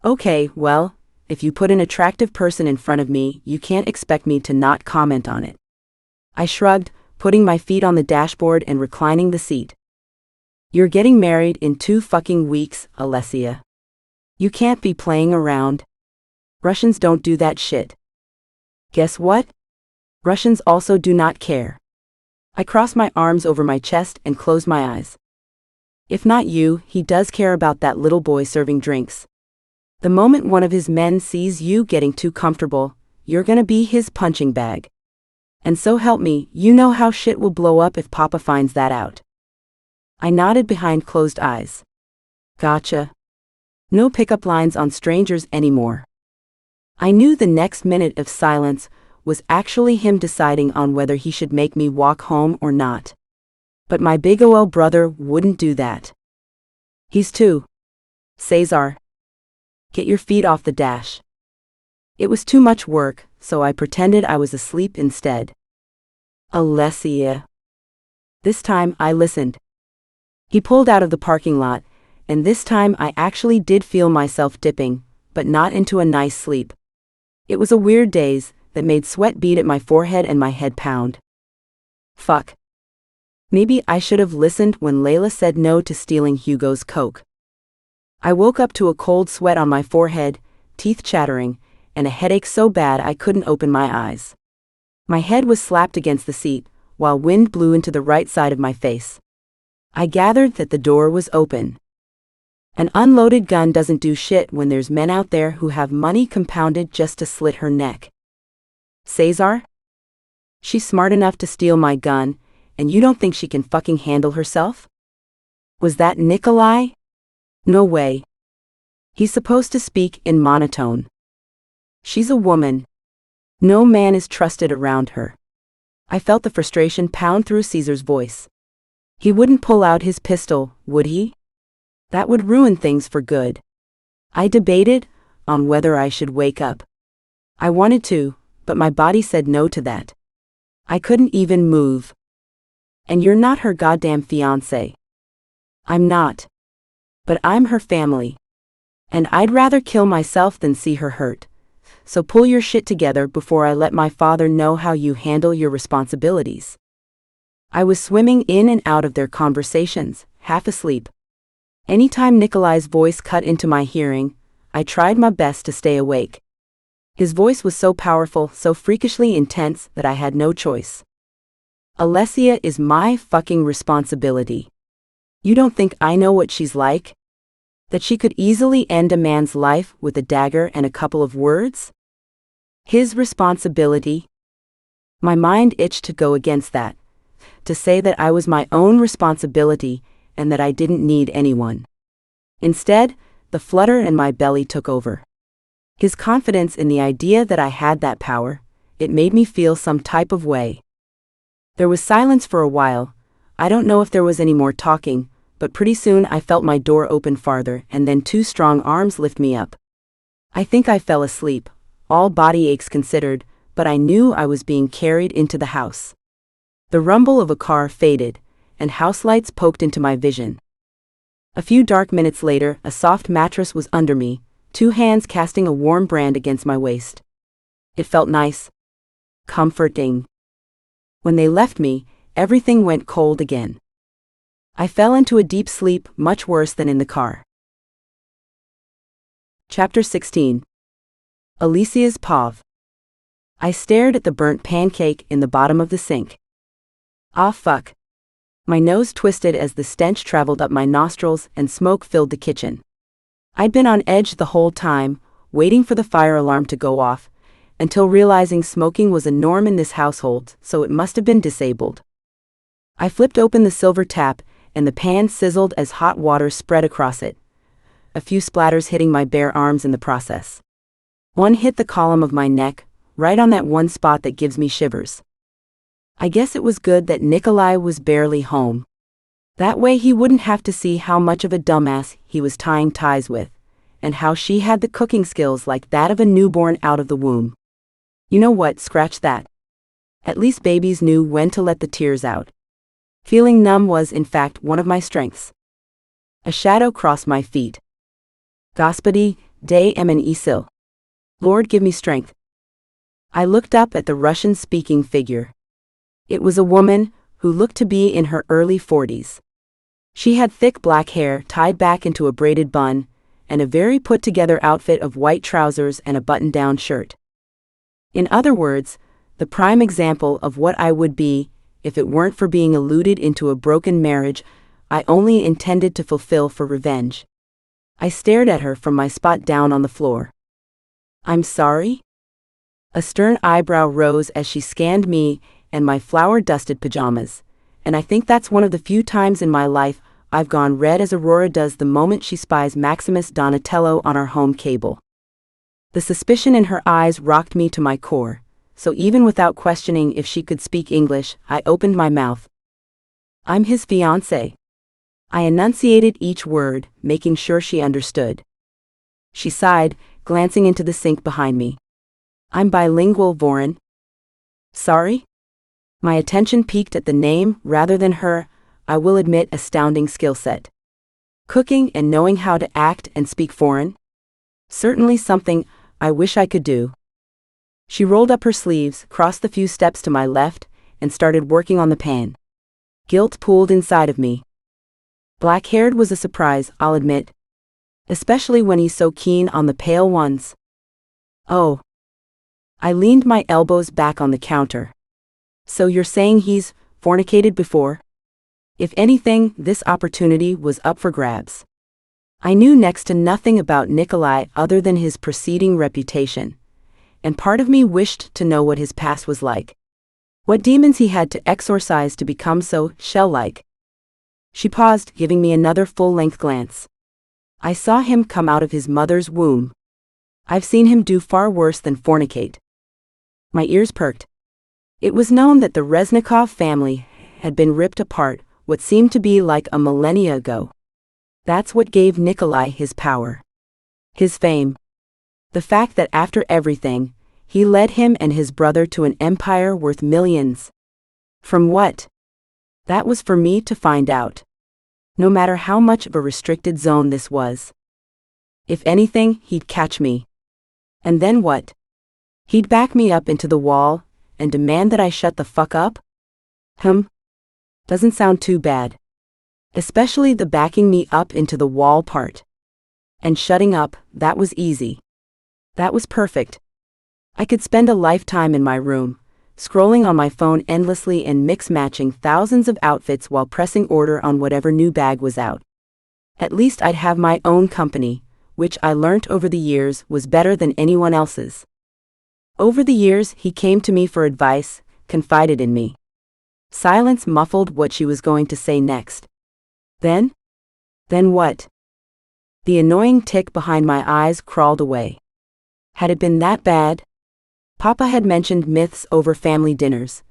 Okay, well, if you put an attractive person in front of me, you can't expect me to not comment on it. I shrugged, putting my feet on the dashboard and reclining the seat. You're getting married in 2 fucking weeks, ALESSIA. You can't be playing around. Russians don't do that shit. Guess what? Russians also do not care. I crossed my arms over my chest and closed my eyes. If not you, he does care about that little boy serving drinks. The moment one of his men sees you getting too comfortable, you're gonna be his punching bag. And so help me, you know how shit will blow up if Papa finds that out. I nodded behind closed eyes. Gotcha. No pickup lines on strangers anymore. I knew the next minute of silence was actually him deciding on whether he should make me walk home or not. But my big OL brother wouldn't do that. He's too. Cesar. Get your feet off the dash. It was too much work, so I pretended I was asleep instead. ALESSIA. This time I listened. He pulled out of the parking lot, and this time I actually did feel myself dipping, but not into a nice sleep. It was a weird daze that made sweat bead at my forehead and my head pound. Fuck. Maybe I should have listened when Layla said no to stealing Hugo's Coke. I woke up to a cold sweat on my forehead, teeth chattering, and a headache so bad I couldn't open my eyes. My head was slapped against the seat, while wind blew into the right side of my face. I gathered that the door was open. An unloaded gun doesn't do shit when there's men out there who have money compounded just to slit her neck. Cesar? She's smart enough to steal my gun, and you don't think she can fucking handle herself? Was that Nikolai? No way. He's supposed to speak in monotone. She's a woman. No man is trusted around her. I felt the frustration pound through Caesar's voice. He wouldn't pull out his pistol, would he? That would ruin things for good. I debated on whether I should wake up. I wanted to, but my body said no to that. I couldn't even move. And you're not her goddamn fiancé. I'm not. But I'm her family. And I'd rather kill myself than see her hurt. So pull your shit together before I let my father know how you handle your responsibilities. I was swimming in and out of their conversations, half asleep. Anytime Nikolai's voice cut into my hearing, I tried my best to stay awake. His voice was so powerful, so freakishly intense that I had no choice. ALESSIA is my fucking responsibility. You don't think I know what she's like? That she could easily end a man's life with a dagger and a couple of words? His responsibility? My mind itched to go against that, to say that I was my own responsibility and that I didn't need anyone. Instead, the flutter in my belly took over. His confidence in the idea that I had that power, it made me feel some type of way. There was silence for a while. I don't know if there was any more talking, but pretty soon I felt my door open farther and then 2 strong arms lift me up. I think I fell asleep, all body aches considered, but I knew I was being carried into the house. The rumble of a car faded, and house lights poked into my vision. A few dark minutes later, a soft mattress was under me, 2 hands casting a warm brand against my waist. It felt nice. Comforting. When they left me, everything went cold again. I fell into a deep sleep, much worse than in the car. Chapter 16. ALESSIA's POV. I stared at the burnt pancake in the bottom of the sink. Ah fuck. My nose twisted as the stench traveled up my nostrils and smoke filled the kitchen. I'd been on edge the whole time, waiting for the fire alarm to go off, until realizing smoking was a norm in this household, so it must have been disabled. I flipped open the silver tap, and the pan sizzled as hot water spread across it, a few splatters hitting my bare arms in the process. One hit the column of my neck, right on that one spot that gives me shivers. I guess it was good that Nikolai was barely home. That way he wouldn't have to see how much of a dumbass he was tying ties with, and how she had the cooking skills like that of a newborn out of the womb. You know what, scratch that. At least babies knew when to let the tears out. Feeling numb was, in fact, one of my strengths. A shadow crossed my feet. Gospodi, daj mi sil. Lord, give me strength. I looked up at the Russian-speaking figure. It was a woman who looked to be in her early 40s. She had thick black hair tied back into a braided bun, and a very put-together outfit of white trousers and a button-down shirt. In other words, the prime example of what I would be, if it weren't for being eluded into a broken marriage I only intended to fulfill for revenge. I stared at her from my spot down on the floor. I'm sorry? A stern eyebrow rose as she scanned me and my flour-dusted pajamas, and I think that's one of the few times in my life I've gone red as Aurora does the moment she spies Maximus Donatello on our home cable. The suspicion in her eyes rocked me to my core, so even without questioning if she could speak English, I opened my mouth. I'm his fiancé. I enunciated each word, making sure she understood. She sighed, glancing into the sink behind me. I'm bilingual, Voron. Sorry? My attention peaked at the name rather than her, I will admit, astounding skill set. Cooking and knowing how to act and speak foreign? Certainly something I wish I could do. She rolled up her sleeves, crossed the few steps to my left, and started working on the pan. Guilt pooled inside of me. Black-haired was a surprise, I'll admit. Especially when he's so keen on the pale ones. Oh. I leaned my elbows back on the counter. So you're saying he's fornicated before? If anything, this opportunity was up for grabs. I knew next to nothing about Nikolai other than his preceding reputation, and part of me wished to know what his past was like. What demons he had to exorcise to become so shell-like. She paused, giving me another full-length glance. I saw him come out of his mother's womb. I've seen him do far worse than fornicate. My ears perked. It was known that the Reznikov family had been ripped apart what seemed to be like a millennia ago. That's what gave Nikolai his power. His fame. The fact that after everything, he led him and his brother to an empire worth millions. From what? That was for me to find out. No matter how much of a restricted zone this was. If anything, he'd catch me. And then what? He'd back me up into the wall and demand that I shut the fuck up? Doesn't sound too bad. Especially the backing me up into the wall part. And shutting up, that was easy. That was perfect. I could spend a lifetime in my room, scrolling on my phone endlessly and mix-matching thousands of outfits while pressing order on whatever new bag was out. At least I'd have my own company, which I learnt over the years was better than anyone else's. Over the years, he came to me for advice, confided in me. Silence muffled what she was going to say next. Then? Then what? The annoying tick behind my eyes crawled away. Had it been that bad? Papa had mentioned myths over family dinners.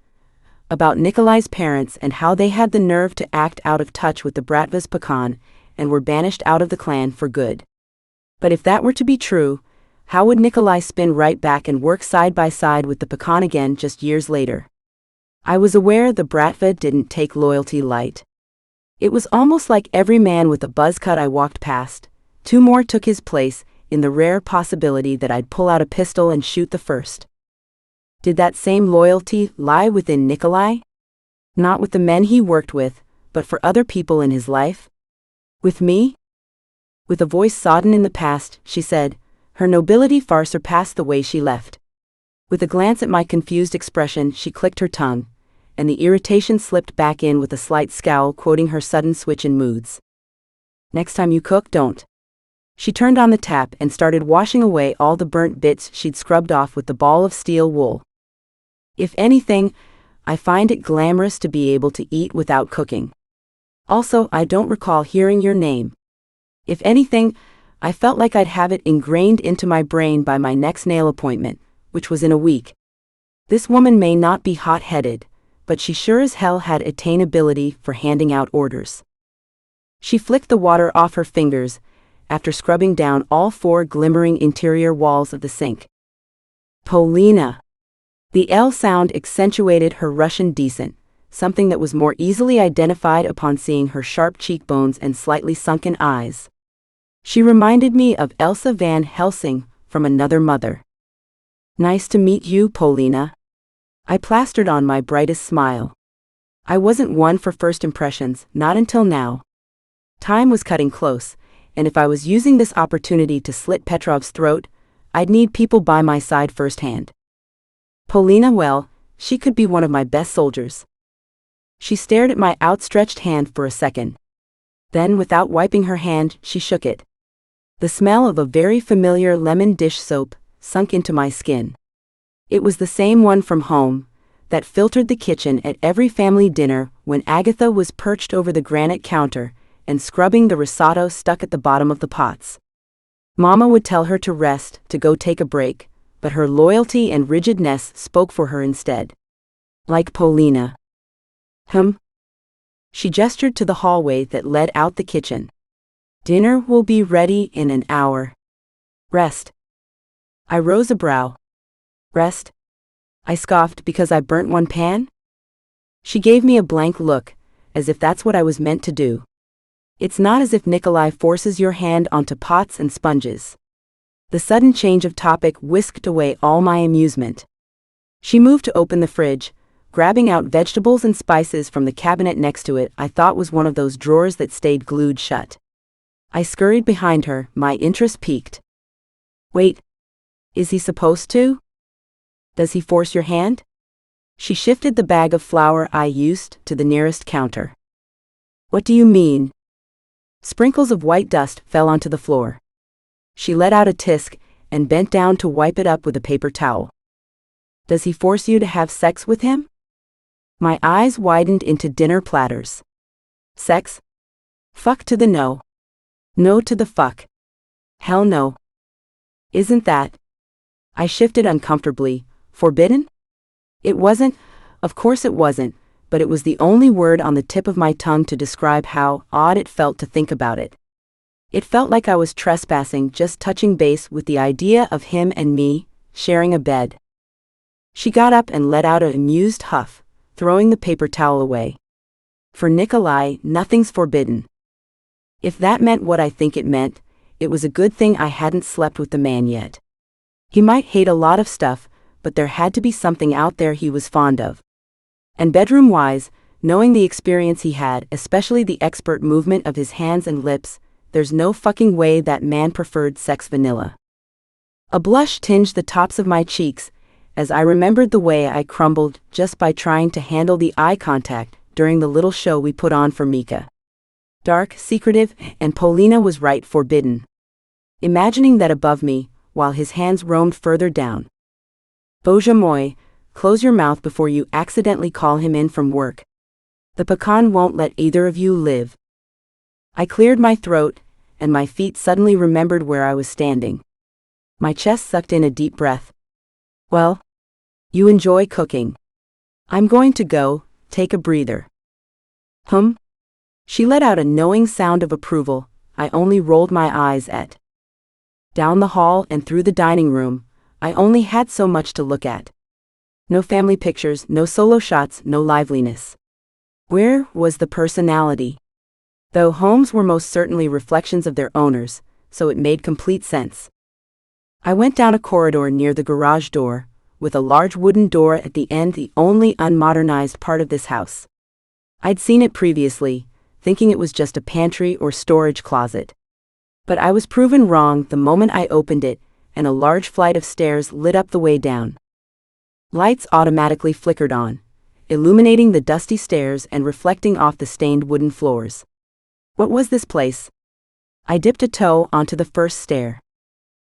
About Nikolai's parents and how they had the nerve to act out of touch with the Bratvas Pecan and were banished out of the clan for good. But if that were to be true, how would Nikolai spin right back and work side by side with the Pecan again just years later? I was aware the Bratva didn't take loyalty light. It was almost like every man with a buzz cut I walked past, two more took his place, in the rare possibility that I'd pull out a pistol and shoot the first. Did that same loyalty lie within Nikolai? Not with the men he worked with, but for other people in his life? With me? With a voice sodden in the past, she said, her nobility far surpassed the way she left. With a glance at my confused expression, she clicked her tongue, and the irritation slipped back in with a slight scowl, quoting her sudden switch in moods. Next time you cook, don't. She turned on the tap and started washing away all the burnt bits she'd scrubbed off with the ball of steel wool. If anything, I find it glamorous to be able to eat without cooking. Also, I don't recall hearing your name. If anything, I felt like I'd have it ingrained into my brain by my next nail appointment, which was in a week. This woman may not be hot-headed, but she sure as hell had attainability for handing out orders. She flicked the water off her fingers, after scrubbing down all 4 glimmering interior walls of the sink. Polina. The L sound accentuated her Russian decent, something that was more easily identified upon seeing her sharp cheekbones and slightly sunken eyes. She reminded me of Elsa Van Helsing from Another Mother. Nice to meet you, Polina. I plastered on my brightest smile. I wasn't one for first impressions, not until now. Time was cutting close, and if I was using this opportunity to slit Petrov's throat, I'd need people by my side firsthand. Polina, well, she could be one of my best soldiers. She stared at my outstretched hand for a second. Then, without wiping her hand, she shook it. The smell of a very familiar lemon dish soap sunk into my skin. It was the same one from home, that filtered the kitchen at every family dinner when Agatha was perched over the granite counter and scrubbing the risotto stuck at the bottom of the pots. Mama would tell her to rest, to go take a break, but her loyalty and rigidness spoke for her instead. Like Polina. She gestured to the hallway that led out the kitchen. Dinner will be ready in an hour. Rest. I rose a brow. Rest? I scoffed because I burnt one pan? She gave me a blank look, as if that's what I was meant to do. It's not as if Nikolai forces your hand onto pots and sponges. The sudden change of topic whisked away all my amusement. She moved to open the fridge, grabbing out vegetables and spices from the cabinet next to it I thought was one of those drawers that stayed glued shut. I scurried behind her, my interest piqued. Wait. Is he supposed to? Does he force your hand? She shifted the bag of flour I used to the nearest counter. What do you mean? Sprinkles of white dust fell onto the floor. She let out a tisk and bent down to wipe it up with a paper towel. Does he force you to have sex with him? My eyes widened into dinner platters. Sex? Fuck to the no. No to the fuck. Hell no. Isn't that? I shifted uncomfortably. Forbidden? It wasn't, of course it wasn't, but it was the only word on the tip of my tongue to describe how odd it felt to think about it. It felt like I was trespassing, just touching base with the idea of him and me, sharing a bed. She got up and let out an amused huff, throwing the paper towel away. For Nikolai, nothing's forbidden. If that meant what I think it meant, it was a good thing I hadn't slept with the man yet. He might hate a lot of stuff, but there had to be something out there he was fond of. And bedroom-wise, knowing the experience he had, especially the expert movement of his hands and lips, there's no fucking way that man preferred sex vanilla. A blush tinged the tops of my cheeks, as I remembered the way I crumbled just by trying to handle the eye contact during the little show we put on for Mika. Dark, secretive, and Polina was right, forbidden. Imagining that above me, while his hands roamed further down. Boja moi, close your mouth before you accidentally call him in from work. The pecan won't let either of you live. I cleared my throat, and my feet suddenly remembered where I was standing. My chest sucked in a deep breath. Well, you enjoy cooking. I'm going to go, take a breather. She let out a knowing sound of approval. I only rolled my eyes at. Down the hall and through the dining room, I only had so much to look at. No family pictures, no solo shots, no liveliness. Where was the personality? Though homes were most certainly reflections of their owners, so it made complete sense. I went down a corridor near the garage door, with a large wooden door at the end, the only unmodernized part of this house. I'd seen it previously, thinking it was just a pantry or storage closet. But I was proven wrong the moment I opened it, and a large flight of stairs lit up the way down. Lights automatically flickered on, illuminating the dusty stairs and reflecting off the stained wooden floors. What was this place? I dipped a toe onto the first stair.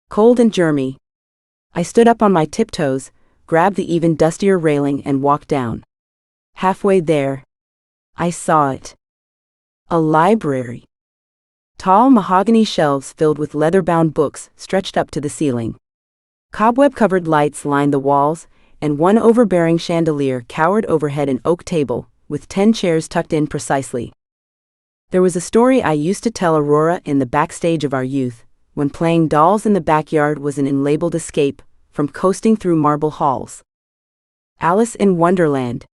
Cold and germy. I stood up on my tiptoes, grabbed the even dustier railing and walked down. Halfway there, I saw it. A library. Tall mahogany shelves filled with leather-bound books stretched up to the ceiling. Cobweb-covered lights lined the walls, and one overbearing chandelier cowered overhead an oak table, with 10 chairs tucked in precisely. There was a story I used to tell Aurora in the backstage of our youth, when playing dolls in the backyard was an unlabeled escape from coasting through marble halls. Alice in Wonderland.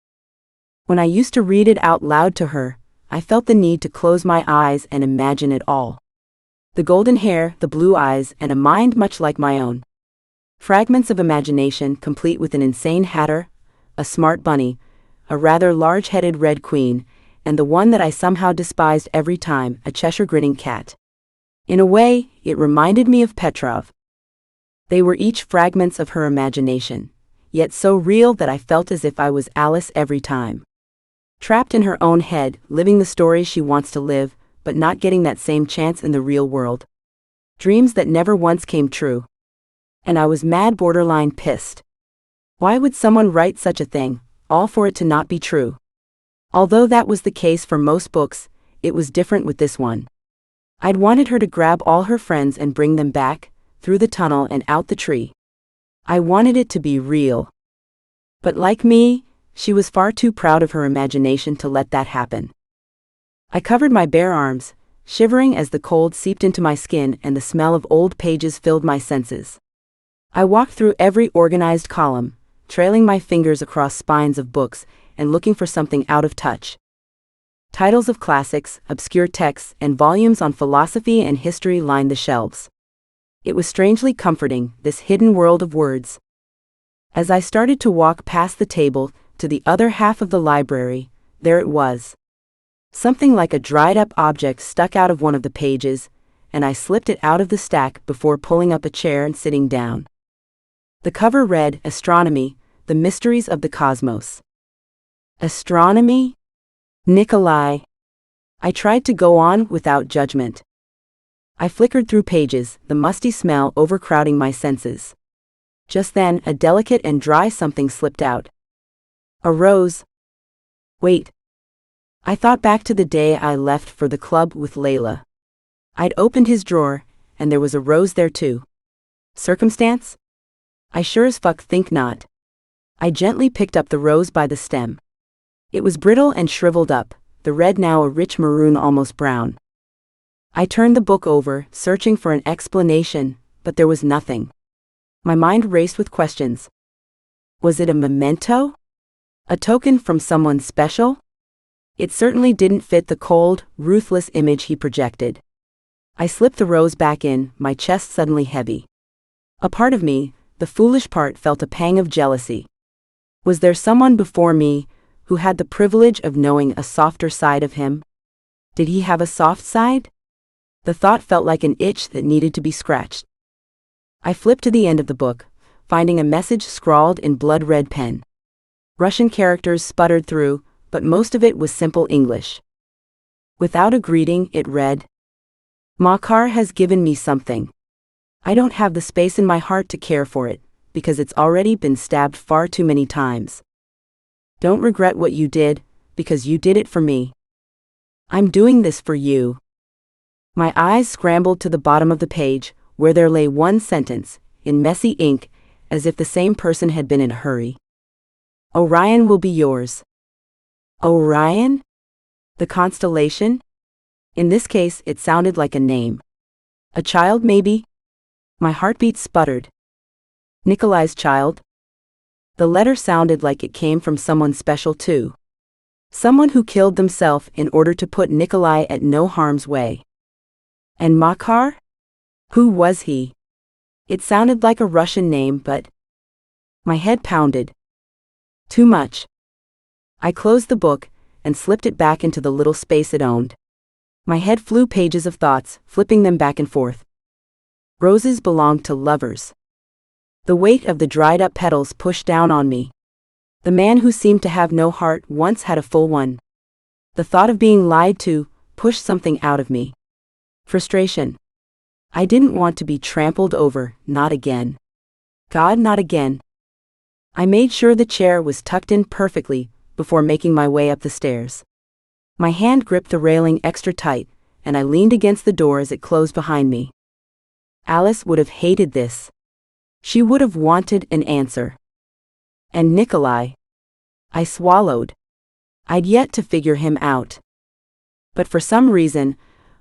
When I used to read it out loud to her, I felt the need to close my eyes and imagine it all. The golden hair, the blue eyes, and a mind much like my own. Fragments of imagination complete with an insane hatter, a smart bunny, a rather large-headed red queen, and the one that I somehow despised every time, a Cheshire grinning cat. In a way, it reminded me of Petrov. They were each fragments of her imagination, yet so real that I felt as if I was Alice every time. Trapped in her own head, living the stories she wants to live, but not getting that same chance in the real world. Dreams that never once came true. And I was mad, borderline pissed. Why would someone write such a thing, all for it to not be true? Although that was the case for most books, it was different with this one. I'd wanted her to grab all her friends and bring them back, through the tunnel and out the tree. I wanted it to be real. But like me, she was far too proud of her imagination to let that happen. I covered my bare arms, shivering as the cold seeped into my skin and the smell of old pages filled my senses. I walked through every organized column, trailing my fingers across spines of books and looking for something out of touch. Titles of classics, obscure texts, and volumes on philosophy and history lined the shelves. It was strangely comforting, this hidden world of words. As I started to walk past the table, to the other half of the library, there it was. Something like a dried-up object stuck out of one of the pages, and I slipped it out of the stack before pulling up a chair and sitting down. The cover read, Astronomy, the Mysteries of the Cosmos. Astronomy? Nikolai. I tried to go on without judgment. I flickered through pages, the musty smell overcrowding my senses. Just then, a delicate and dry something slipped out. A rose. Wait. I thought back to the day I left for the club with Layla. I'd opened his drawer, and there was a rose there too. Circumstance? I sure as fuck think not. I gently picked up the rose by the stem. It was brittle and shriveled up, the red now a rich maroon, almost brown. I turned the book over, searching for an explanation, but there was nothing. My mind raced with questions. Was it a memento? A token from someone special? It certainly didn't fit the cold, ruthless image he projected. I slipped the rose back in, my chest suddenly heavy. A part of me, the foolish part, felt a pang of jealousy. Was there someone before me who had the privilege of knowing a softer side of him? Did he have a soft side? The thought felt like an itch that needed to be scratched. I flipped to the end of the book, finding a message scrawled in blood-red pen. Russian characters sputtered through, but most of it was simple English. Without a greeting, it read, Makar has given me something. I don't have the space in my heart to care for it, because it's already been stabbed far too many times. Don't regret what you did, because you did it for me. I'm doing this for you. My eyes scrambled to the bottom of the page, where there lay one sentence, in messy ink, as if the same person had been in a hurry. Orion will be yours. Orion? The constellation? In this case, it sounded like a name. A child, maybe? My heartbeat sputtered. Nikolai's child? The letter sounded like it came from someone special too. Someone who killed themselves in order to put Nikolai at no harm's way. And Makar? Who was he? It sounded like a Russian name, but... My head pounded. Too much. I closed the book and slipped it back into the little space it owned. My head flew pages of thoughts, flipping them back and forth. Roses belonged to lovers. The weight of the dried-up petals pushed down on me. The man who seemed to have no heart once had a full one. The thought of being lied to pushed something out of me. Frustration. I didn't want to be trampled over, not again. God, not again. I made sure the chair was tucked in perfectly before making my way up the stairs. My hand gripped the railing extra tight, and I leaned against the door as it closed behind me. Alice would have hated this. She would have wanted an answer. And Nikolai? I swallowed. I'd yet to figure him out. But for some reason,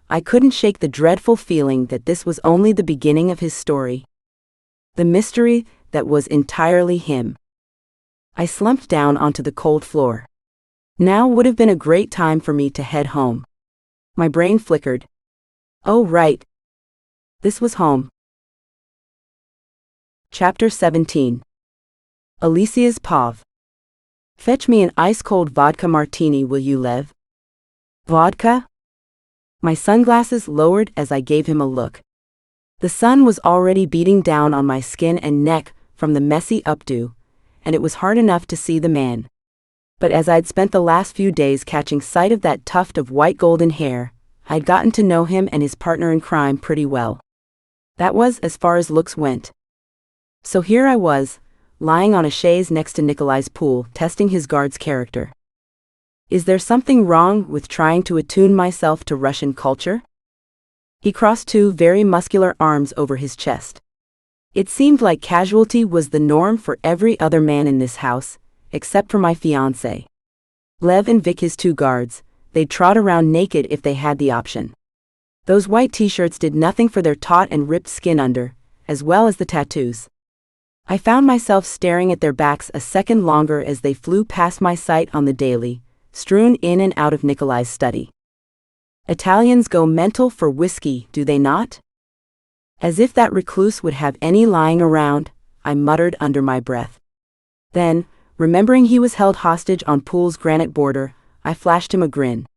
I couldn't shake the dreadful feeling that this was only the beginning of his story. The mystery that was entirely him. I slumped down onto the cold floor. Now would have been a great time for me to head home. My brain flickered. Oh right. This was home. Chapter 17. ALESSIA's POV. Fetch me an ice-cold vodka martini, will you, Lev? Vodka? My sunglasses lowered as I gave him a look. The sun was already beating down on my skin and neck from the messy updo, and it was hard enough to see the man. But as I'd spent the last few days catching sight of that tuft of white golden hair, I'd gotten to know him and his partner in crime pretty well. That was as far as looks went. So here I was, lying on a chaise next to Nikolai's pool, testing his guard's character. Is there something wrong with trying to attune myself to Russian culture? He crossed two very muscular arms over his chest. It seemed like casualty was the norm for every other man in this house, except for my fiancé. Lev and Vic, his two guards, they'd trot around naked if they had the option. Those white t-shirts did nothing for their taut and ripped skin under, as well as the tattoos. I found myself staring at their backs a second longer as they flew past my sight on the daily, strewn in and out of Nikolai's study. Italians go mental for whiskey, do they not? As if that recluse would have any lying around, I muttered under my breath. Then, remembering he was held hostage on Pool's granite border, I flashed him a grin.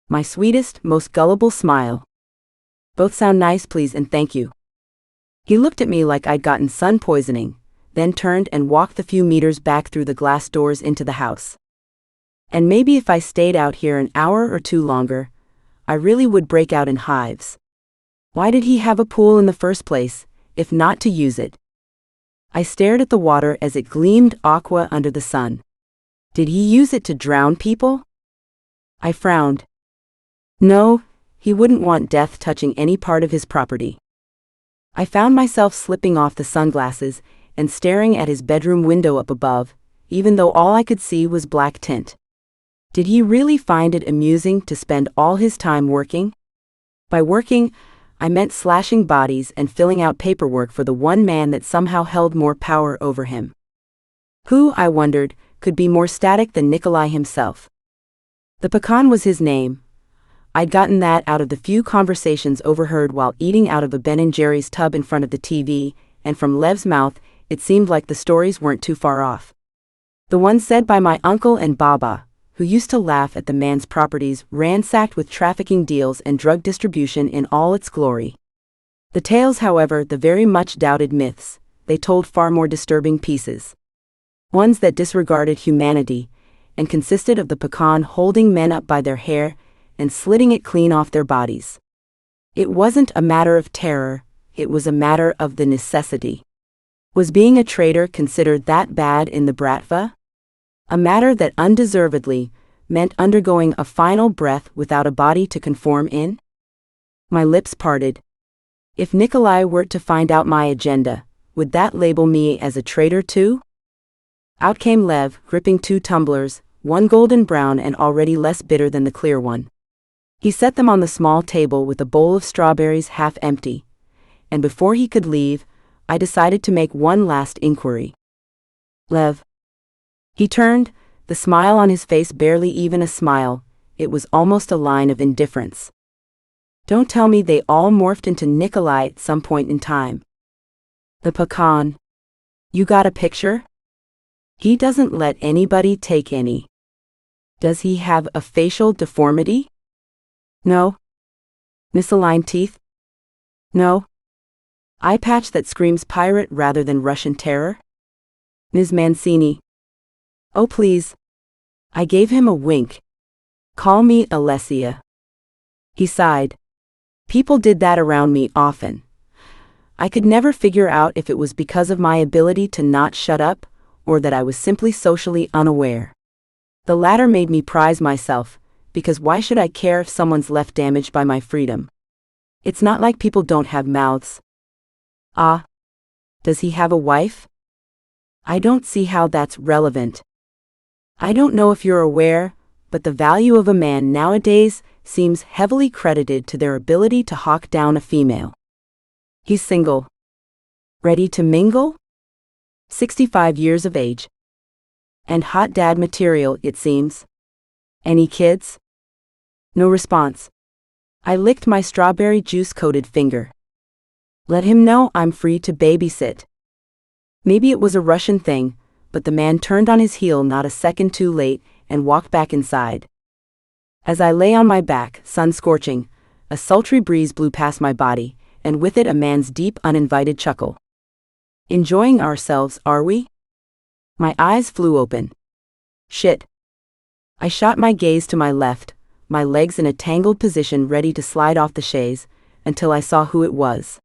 My sweetest, most gullible smile. Both sound nice, please and thank you. He looked at me like I'd gotten sun poisoning, then turned and walked the few meters back through the glass doors into the house. And maybe if I stayed out here an hour or two longer, I really would break out in hives. Why did he have a pool in the first place, if not to use it? I stared at the water as it gleamed aqua under the sun. Did he use it to drown people? I frowned. No, he wouldn't want death touching any part of his property. I found myself slipping off the sunglasses and staring at his bedroom window up above, even though all I could see was black tint. Did he really find it amusing to spend all his time working? By working, I meant slashing bodies and filling out paperwork for the one man that somehow held more power over him. Who, I wondered, could be more static than Nikolai himself? The pecan was his name. I'd gotten that out of the few conversations overheard while eating out of a Ben & Jerry's tub in front of the TV, and from Lev's mouth, it seemed like the stories weren't too far off. The ones said by my uncle and Baba, who used to laugh at the man's properties ransacked with trafficking deals and drug distribution in all its glory. The tales, however, the very much doubted myths, they told far more disturbing pieces. Ones that disregarded humanity, and consisted of the pecan holding men up by their hair and slitting it clean off their bodies. It wasn't a matter of terror, it was a matter of the necessity. Was being a traitor considered that bad in the Bratva? A matter that undeservedly meant undergoing a final breath without a body to conform in? My lips parted. If Nikolai were to find out my agenda, would that label me as a traitor too? Out came Lev, gripping two tumblers, one golden brown and already less bitter than the clear one. He set them on the small table with a bowl of strawberries half empty, and before he could leave, I decided to make one last inquiry. Lev. He turned, the smile on his face barely even a smile, it was almost a line of indifference. Don't tell me they all morphed into Nikolai at some point in time. The pecan. You got a picture? He doesn't let anybody take any. Does he have a facial deformity? No. Misaligned teeth? No. Eye patch that screams pirate rather than Russian terror? Ms. Mancini. Oh please. I gave him a wink. Call me ALESSIA. He sighed. People did that around me often. I could never figure out if it was because of my ability to not shut up, or that I was simply socially unaware. The latter made me prize myself, because why should I care if someone's left damaged by my freedom? It's not like people don't have mouths. Ah. Does he have a wife? I don't see how that's relevant. I don't know if you're aware, but the value of a man nowadays seems heavily credited to their ability to hawk down a female. He's single. Ready to mingle? 65 years of age. And hot dad material, it seems. Any kids? No response. I licked my strawberry juice-coated finger. Let him know I'm free to babysit. Maybe it was a Russian thing, but the man turned on his heel not a second too late and walked back inside. As I lay on my back, sun scorching, a sultry breeze blew past my body, and with it a man's deep, uninvited chuckle. Enjoying ourselves, are we? My eyes flew open. Shit. I shot my gaze to my left, my legs in a tangled position ready to slide off the chaise, until I saw who it was.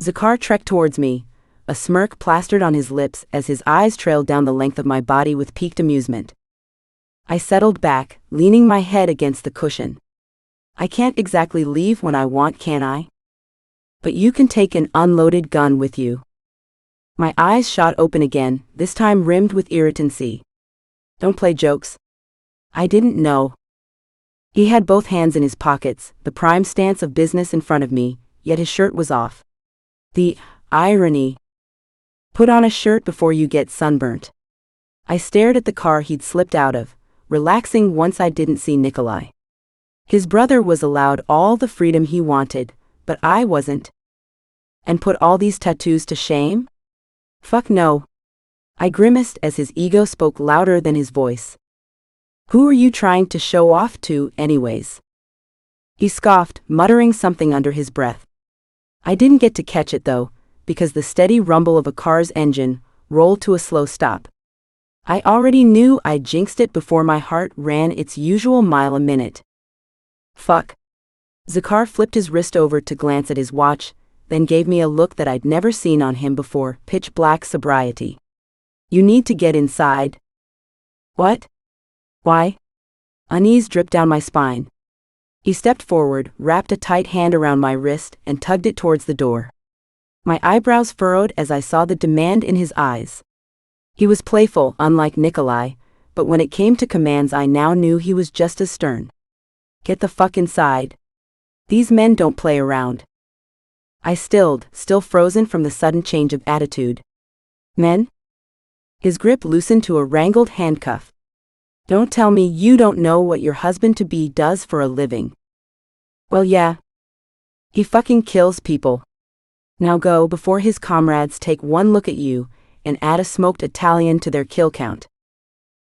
Zakhar trekked towards me, a smirk plastered on his lips as his eyes trailed down the length of my body with piqued amusement. I settled back, leaning my head against the cushion. I can't exactly leave when I want, can I? But you can take an unloaded gun with you. My eyes shot open again, this time rimmed with irritancy. Don't play jokes. I didn't know. He had both hands in his pockets, the prime stance of business in front of me, yet his shirt was off. The irony. Put on a shirt before you get sunburnt. I stared at the car he'd slipped out of, relaxing once I didn't see Nikolai. His brother was allowed all the freedom he wanted, but I wasn't. And put all these tattoos to shame? Fuck no. I grimaced as his ego spoke louder than his voice. Who are you trying to show off to, anyways? He scoffed, muttering something under his breath. I didn't get to catch it though, because the steady rumble of a car's engine rolled to a slow stop. I already knew I'd jinxed it before my heart ran its usual mile a minute. Fuck. Zakhar flipped his wrist over to glance at his watch, then gave me a look that I'd never seen on him before, pitch black sobriety. You need to get inside. What? Why? Unease dripped down my spine. He stepped forward, wrapped a tight hand around my wrist, and tugged it towards the door. My eyebrows furrowed as I saw the demand in his eyes. He was playful, unlike Nikolai, but when it came to commands I now knew he was just as stern. Get the fuck inside. These men don't play around. I stilled, still frozen from the sudden change of attitude. Men? His grip loosened to a wrangled handcuff. Don't tell me you don't know what your husband-to-be does for a living. Well, yeah. He fucking kills people. Now go before his comrades take one look at you and add a smoked Italian to their kill count.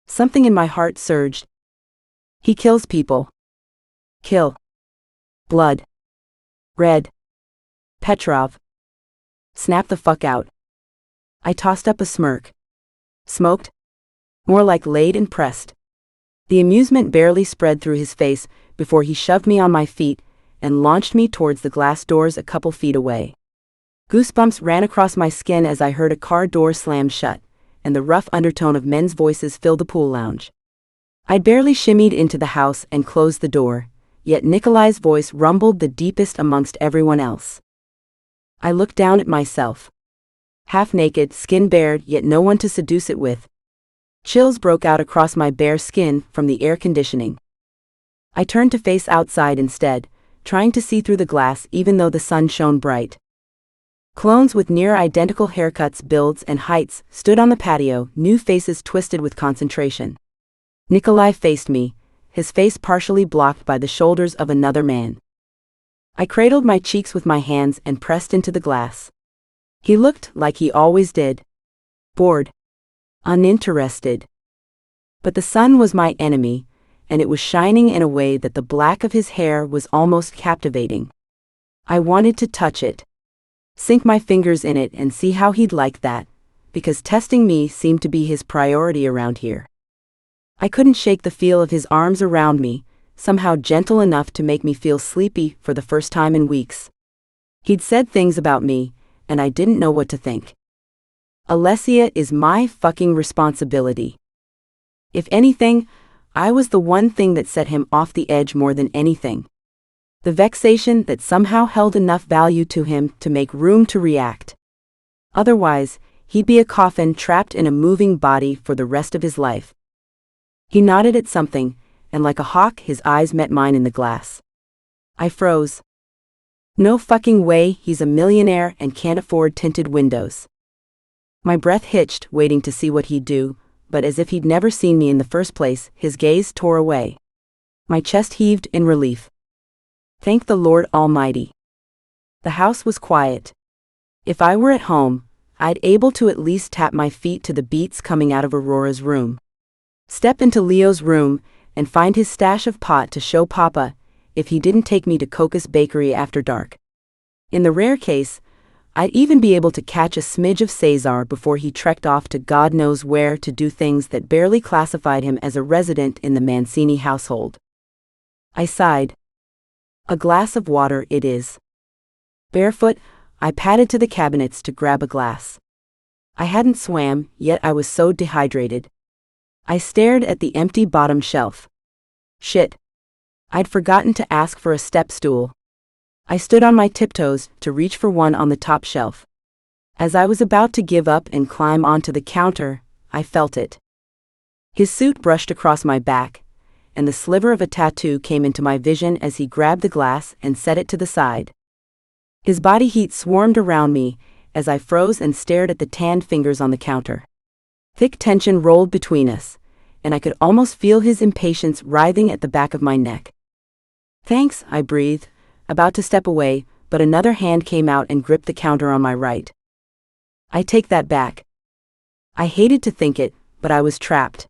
Something in my heart surged. He kills people. Kill. Blood. Red. Petrov. Snap the fuck out. I tossed up a smirk. Smoked? More like laid and pressed. The amusement barely spread through his face before he shoved me on my feet and launched me towards the glass doors a couple feet away. Goosebumps ran across my skin as I heard a car door slam shut, and the rough undertone of men's voices filled the pool lounge. I'd barely shimmied into the house and closed the door, yet Nikolai's voice rumbled the deepest amongst everyone else. I looked down at myself. Half naked, skin bared, yet no one to seduce it with. Chills broke out across my bare skin from the air conditioning. I turned to face outside instead, trying to see through the glass even though the sun shone bright. Clones with near-identical haircuts, builds, and heights stood on the patio, new faces twisted with concentration. Nikolai faced me, his face partially blocked by the shoulders of another man. I cradled my cheeks with my hands and pressed into the glass. He looked like he always did. Bored. Uninterested. But the sun was my enemy, and it was shining in a way that the black of his hair was almost captivating. I wanted to touch it. Sink my fingers in it and see how he'd like that, because testing me seemed to be his priority around here. I couldn't shake the feel of his arms around me, somehow gentle enough to make me feel sleepy for the first time in weeks. He'd said things about me, and I didn't know what to think. ALESSIA is my fucking responsibility. If anything, I was the one thing that set him off the edge more than anything. The vexation that somehow held enough value to him to make room to react. Otherwise, he'd be a coffin trapped in a moving body for the rest of his life. He nodded at something, and like a hawk his eyes met mine in the glass. I froze. No fucking way, he's a millionaire and can't afford tinted windows. My breath hitched, waiting to see what he'd do, but as if he'd never seen me in the first place, his gaze tore away. My chest heaved in relief. Thank the Lord Almighty. The house was quiet. If I were at home, I'd able to at least tap my feet to the beats coming out of Aurora's room. Step into Leo's room and find his stash of pot to show Papa, if he didn't take me to Coca's bakery after dark. In the rare case, I'd even be able to catch a smidge of Cesar before he trekked off to God knows where to do things that barely classified him as a resident in the Mancini household. I sighed. A glass of water it is. Barefoot, I padded to the cabinets to grab a glass. I hadn't swam, yet I was so dehydrated. I stared at the empty bottom shelf. Shit. I'd forgotten to ask for a step stool. I stood on my tiptoes to reach for one on the top shelf. As I was about to give up and climb onto the counter, I felt it. His suit brushed across my back, and the sliver of a tattoo came into my vision as he grabbed the glass and set it to the side. His body heat swarmed around me as I froze and stared at the tanned fingers on the counter. Thick tension rolled between us, and I could almost feel his impatience writhing at the back of my neck. Thanks, I breathed, about to step away, but another hand came out and gripped the counter on my right. I take that back. I hated to think it, but I was trapped.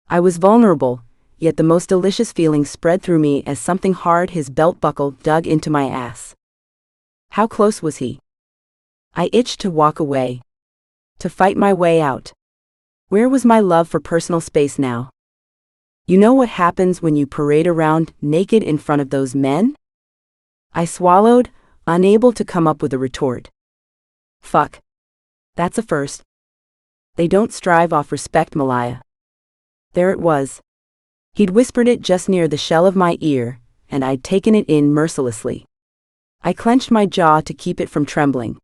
I was vulnerable, yet the most delicious feeling spread through me as something hard his belt buckle dug into my ass. How close was he? I itched to walk away. To fight my way out. Where was my love for personal space now? You know what happens when you parade around naked in front of those men? I swallowed, unable to come up with a retort. Fuck. That's a first. They don't strive off respect, Malaya. There it was. He'd whispered it just near the shell of my ear, and I'd taken it in mercilessly. I clenched my jaw to keep it from trembling.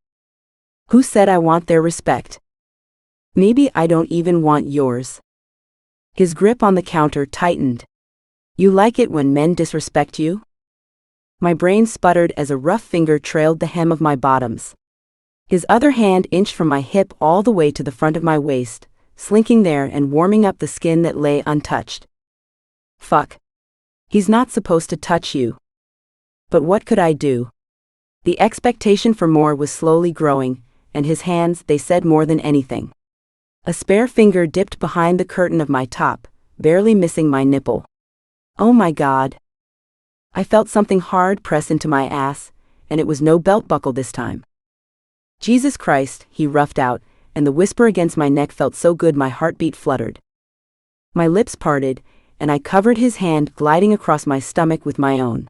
Who said I want their respect? Maybe I don't even want yours. His grip on the counter tightened. You like it when men disrespect you? My brain sputtered as a rough finger trailed the hem of my bottoms. His other hand inched from my hip all the way to the front of my waist, slinking there and warming up the skin that lay untouched. Fuck. He's not supposed to touch you. But what could I do? The expectation for more was slowly growing, and his hands, they said more than anything. A spare finger dipped behind the curtain of my top, barely missing my nipple. Oh my God. I felt something hard press into my ass, and it was no belt buckle this time. Jesus Christ, he roughed out, and the whisper against my neck felt so good my heartbeat fluttered. My lips parted, and I covered his hand gliding across my stomach with my own.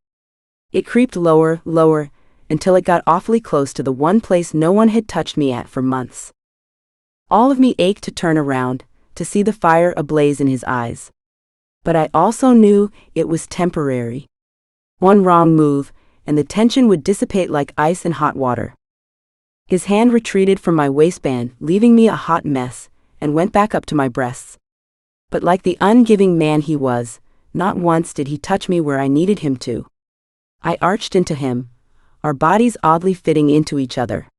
It creeped lower, lower, until it got awfully close to the one place no one had touched me at for months. All of me ached to turn around, to see the fire ablaze in his eyes. But I also knew it was temporary. One wrong move, and the tension would dissipate like ice in hot water. His hand retreated from my waistband, leaving me a hot mess, and went back up to my breasts. But like the ungiving man he was, not once did he touch me where I needed him to. I arched into him, our bodies oddly fitting into each other.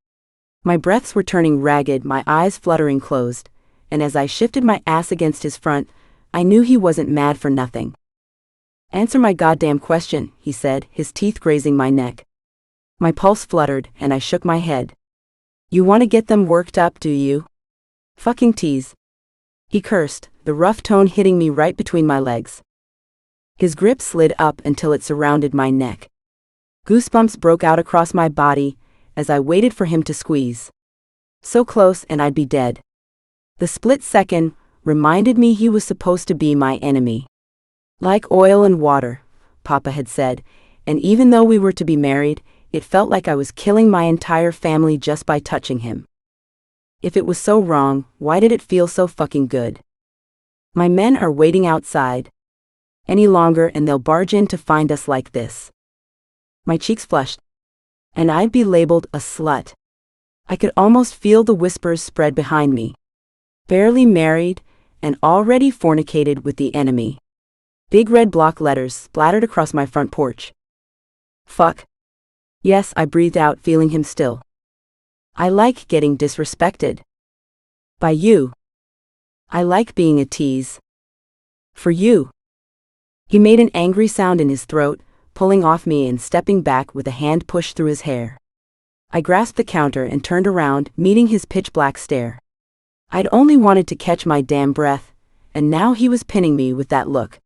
My breaths were turning ragged, my eyes fluttering closed, and as I shifted my ass against his front, I knew he wasn't mad for nothing. Answer my goddamn question, he said, his teeth grazing my neck. My pulse fluttered, and I shook my head. You want to get them worked up, do you? Fucking tease. He cursed, the rough tone hitting me right between my legs. His grip slid up until it surrounded my neck. Goosebumps broke out across my body as I waited for him to squeeze. So close and I'd be dead. The split second reminded me he was supposed to be my enemy. Like oil and water, Papa had said, and even though we were to be married, it felt like I was killing my entire family just by touching him. If it was so wrong, why did it feel so fucking good? My men are waiting outside, any longer and they'll barge in to find us like this. My cheeks flushed. And I'd be labeled a slut. I could almost feel the whispers spread behind me. Barely married, and already fornicated with the enemy. Big red block letters splattered across my front porch. Fuck. Yes, I breathed out, feeling him still. I like getting disrespected. By you. I like being a tease. For you. He made an angry sound in his throat, pulling off me and stepping back with a hand pushed through his hair. I grasped the counter and turned around, meeting his pitch-black stare. I'd only wanted to catch my damn breath, and now he was pinning me with that look.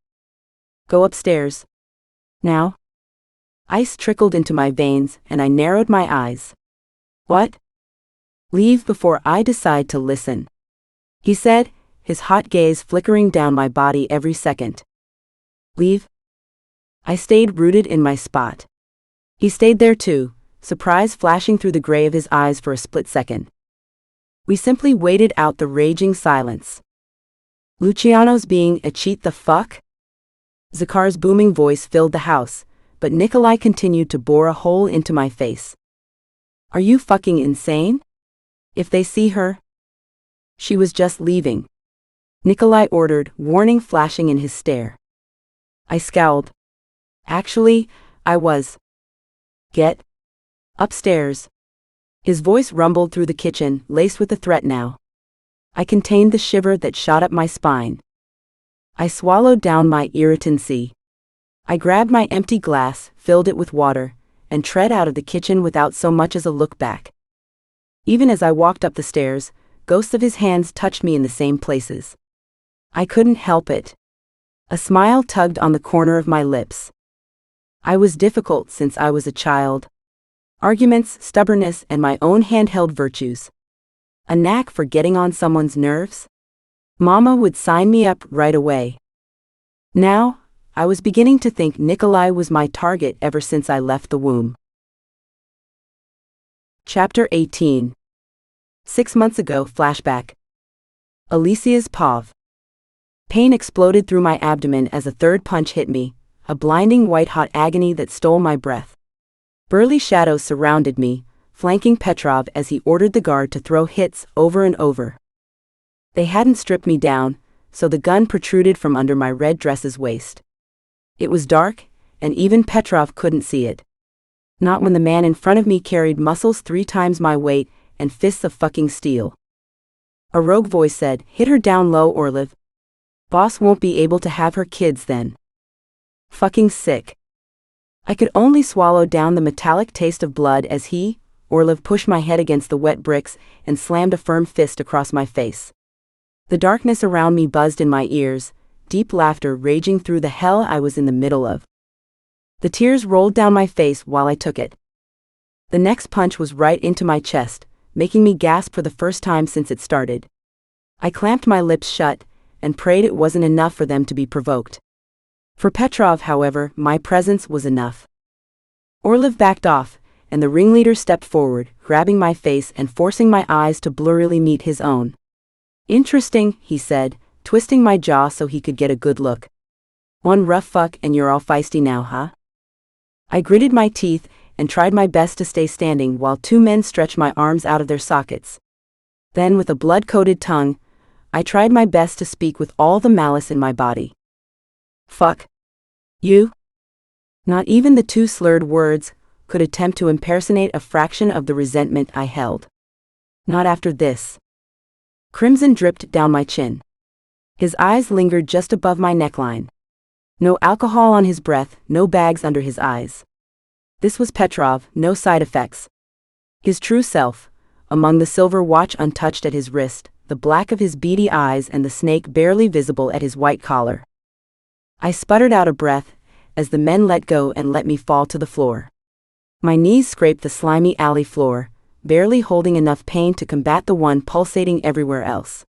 Go upstairs. Now? Ice trickled into my veins, and I narrowed my eyes. What? Leave before I decide to listen, he said, his hot gaze flickering down my body every second. Leave? I stayed rooted in my spot. He stayed there too, surprise flashing through the gray of his eyes for a split second. We simply waited out the raging silence. Luciano's being a cheat the fuck? Zakar's booming voice filled the house, but Nikolai continued to bore a hole into my face. Are you fucking insane? If they see her? She was just leaving. Nikolai ordered, warning flashing in his stare. I scowled. Actually, I was. Get upstairs. His voice rumbled through the kitchen, laced with a threat now. I contained the shiver that shot up my spine. I swallowed down my irritancy. I grabbed my empty glass, filled it with water, and tread out of the kitchen without so much as a look back. Even as I walked up the stairs, ghosts of his hands touched me in the same places. I couldn't help it. A smile tugged on the corner of my lips. I was difficult since I was a child. Arguments, stubbornness, and my own handheld virtues. A knack for getting on someone's nerves? Mama would sign me up right away. Now, I was beginning to think Nikolai was my target ever since I left the womb. Chapter 18. 6 months ago, flashback. ALESSIA's POV. Pain exploded through my abdomen as a third punch hit me, a blinding white-hot agony that stole my breath. Burly shadows surrounded me, flanking Petrov as he ordered the guard to throw hits over and over. They hadn't stripped me down, so the gun protruded from under my red dress's waist. It was dark, and even Petrov couldn't see it. Not when the man in front of me carried muscles 3 times my weight and fists of fucking steel. A rogue voice said, "Hit her down low, Orlov. Boss won't be able to have her kids then." Fucking sick. I could only swallow down the metallic taste of blood as he, Orlov, pushed my head against the wet bricks and slammed a firm fist across my face. The darkness around me buzzed in my ears, deep laughter raging through the hell I was in the middle of. The tears rolled down my face while I took it. The next punch was right into my chest, making me gasp for the first time since it started. I clamped my lips shut and prayed it wasn't enough for them to be provoked. For Petrov, however, my presence was enough. Orlov backed off, and the ringleader stepped forward, grabbing my face and forcing my eyes to blurrily meet his own. "Interesting," he said, twisting my jaw so he could get a good look. "One rough fuck and you're all feisty now, huh?" I gritted my teeth and tried my best to stay standing while 2 men stretched my arms out of their sockets. Then, with a blood-coated tongue, I tried my best to speak with all the malice in my body. "Fuck. You?" Not even the 2 slurred words could attempt to impersonate a fraction of the resentment I held. Not after this. Crimson dripped down my chin. His eyes lingered just above my neckline. No alcohol on his breath, no bags under his eyes. This was Petrov, no side effects. His true self, among the silver watch untouched at his wrist, the black of his beady eyes and the snake barely visible at his white collar. I sputtered out a breath as the men let go and let me fall to the floor. My knees scraped the slimy alley floor, barely holding enough pain to combat the one pulsating everywhere else.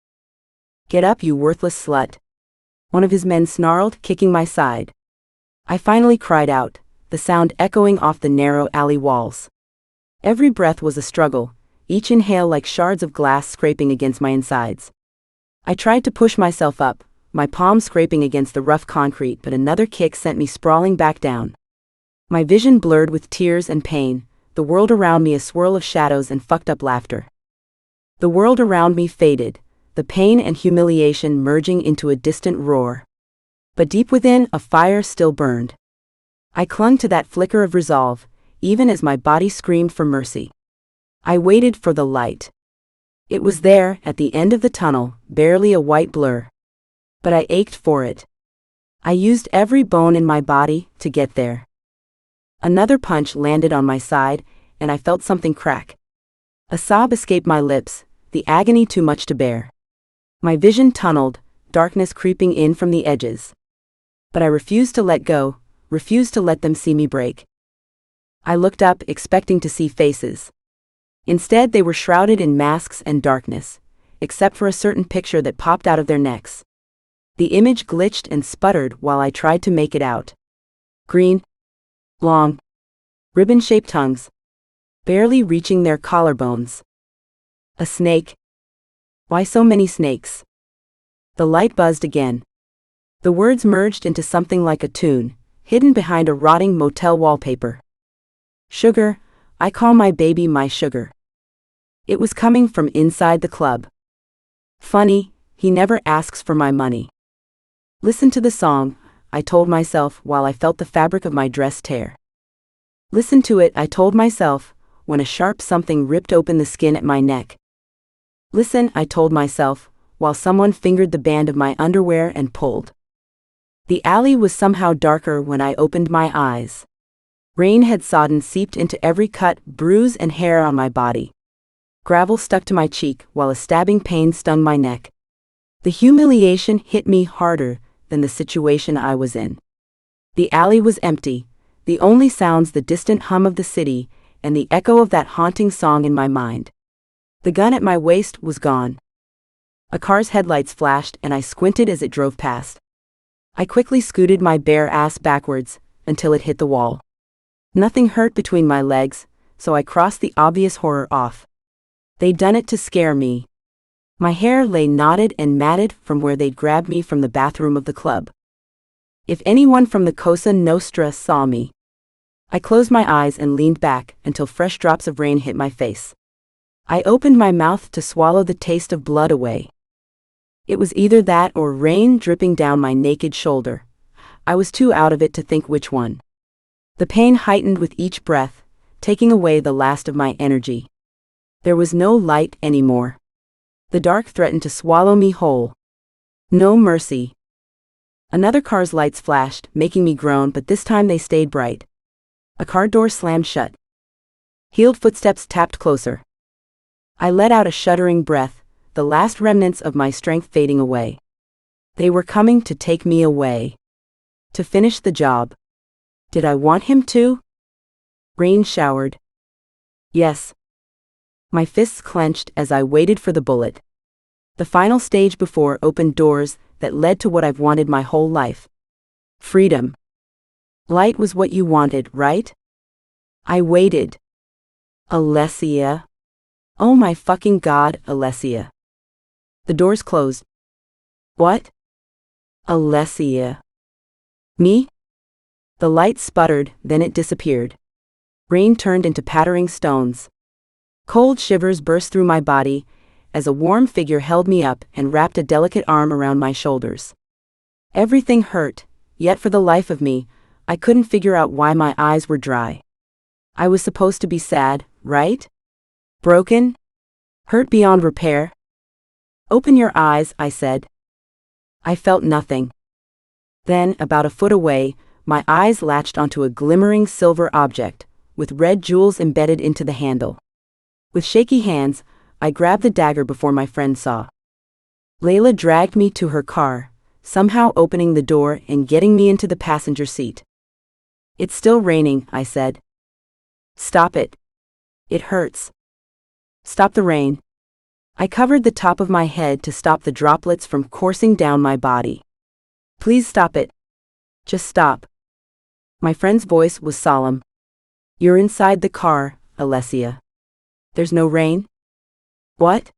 "Get up, you worthless slut," one of his men snarled, kicking my side. I finally cried out, the sound echoing off the narrow alley walls. Every breath was a struggle, each inhale like shards of glass scraping against my insides. I tried to push myself up, my palm scraping against the rough concrete, but another kick sent me sprawling back down. My vision blurred with tears and pain, the world around me a swirl of shadows and fucked up laughter. The world around me faded, the pain and humiliation merging into a distant roar. But deep within, a fire still burned. I clung to that flicker of resolve, even as my body screamed for mercy. I waited for the light. It was there, at the end of the tunnel, barely a white blur. But I ached for it. I used every bone in my body to get there. Another punch landed on my side, and I felt something crack. A sob escaped my lips, the agony too much to bear. My vision tunneled, darkness creeping in from the edges. But I refused to let go, refused to let them see me break. I looked up, expecting to see faces. Instead, they were shrouded in masks and darkness, except for a certain picture that popped out of their necks. The image glitched and sputtered while I tried to make it out. Green, long, ribbon-shaped tongues, barely reaching their collarbones. A snake. Why so many snakes? The light buzzed again. The words merged into something like a tune, hidden behind a rotting motel wallpaper. Sugar, I call my baby my sugar. It was coming from inside the club. Funny, he never asks for my money. Listen to the song, I told myself while I felt the fabric of my dress tear. Listen to it, I told myself, when a sharp something ripped open the skin at my neck. Listen, I told myself, while someone fingered the band of my underwear and pulled. The alley was somehow darker when I opened my eyes. Rain had sodden seeped into every cut, bruise and hair on my body. Gravel stuck to my cheek while a stabbing pain stung my neck. The humiliation hit me harder than the situation I was in. The alley was empty, the only sounds the distant hum of the city and the echo of that haunting song in my mind. The gun at my waist was gone. A car's headlights flashed and I squinted as it drove past. I quickly scooted my bare ass backwards until it hit the wall. Nothing hurt between my legs, so I crossed the obvious horror off. They'd done it to scare me. My hair lay knotted and matted from where they'd grabbed me from the bathroom of the club. If anyone from the Cosa Nostra saw me. I closed my eyes and leaned back until fresh drops of rain hit my face. I opened my mouth to swallow the taste of blood away. It was either that or rain dripping down my naked shoulder. I was too out of it to think which one. The pain heightened with each breath, taking away the last of my energy. There was no light anymore. The dark threatened to swallow me whole. No mercy. Another car's lights flashed, making me groan, but this time they stayed bright. A car door slammed shut. Heeled footsteps tapped closer. I let out a shuddering breath, the last remnants of my strength fading away. They were coming to take me away. To finish the job. Did I want him to? Rain showered. Yes. My fists clenched as I waited for the bullet. The final stage before opened doors that led to what I've wanted my whole life. Freedom. Light was what you wanted, right? I waited. ALESSIA. Oh my fucking god, ALESSIA. The doors closed. What? ALESSIA. Me? The light sputtered, then it disappeared. Rain turned into pattering stones. Cold shivers burst through my body as a warm figure held me up and wrapped a delicate arm around my shoulders. Everything hurt, yet for the life of me, I couldn't figure out why my eyes were dry. I was supposed to be sad, right? Broken? Hurt beyond repair? Open your eyes, I said. I felt nothing. Then, about a foot away, my eyes latched onto a glimmering silver object, with red jewels embedded into the handle. With shaky hands, I grabbed the dagger before my friend saw. Layla dragged me to her car, somehow opening the door and getting me into the passenger seat. It's still raining, I said. Stop it. It hurts. Stop the rain. I covered the top of my head to stop the droplets from coursing down my body. Please stop it. Just stop. My friend's voice was solemn. You're inside the car, ALESSIA. There's no rain? What?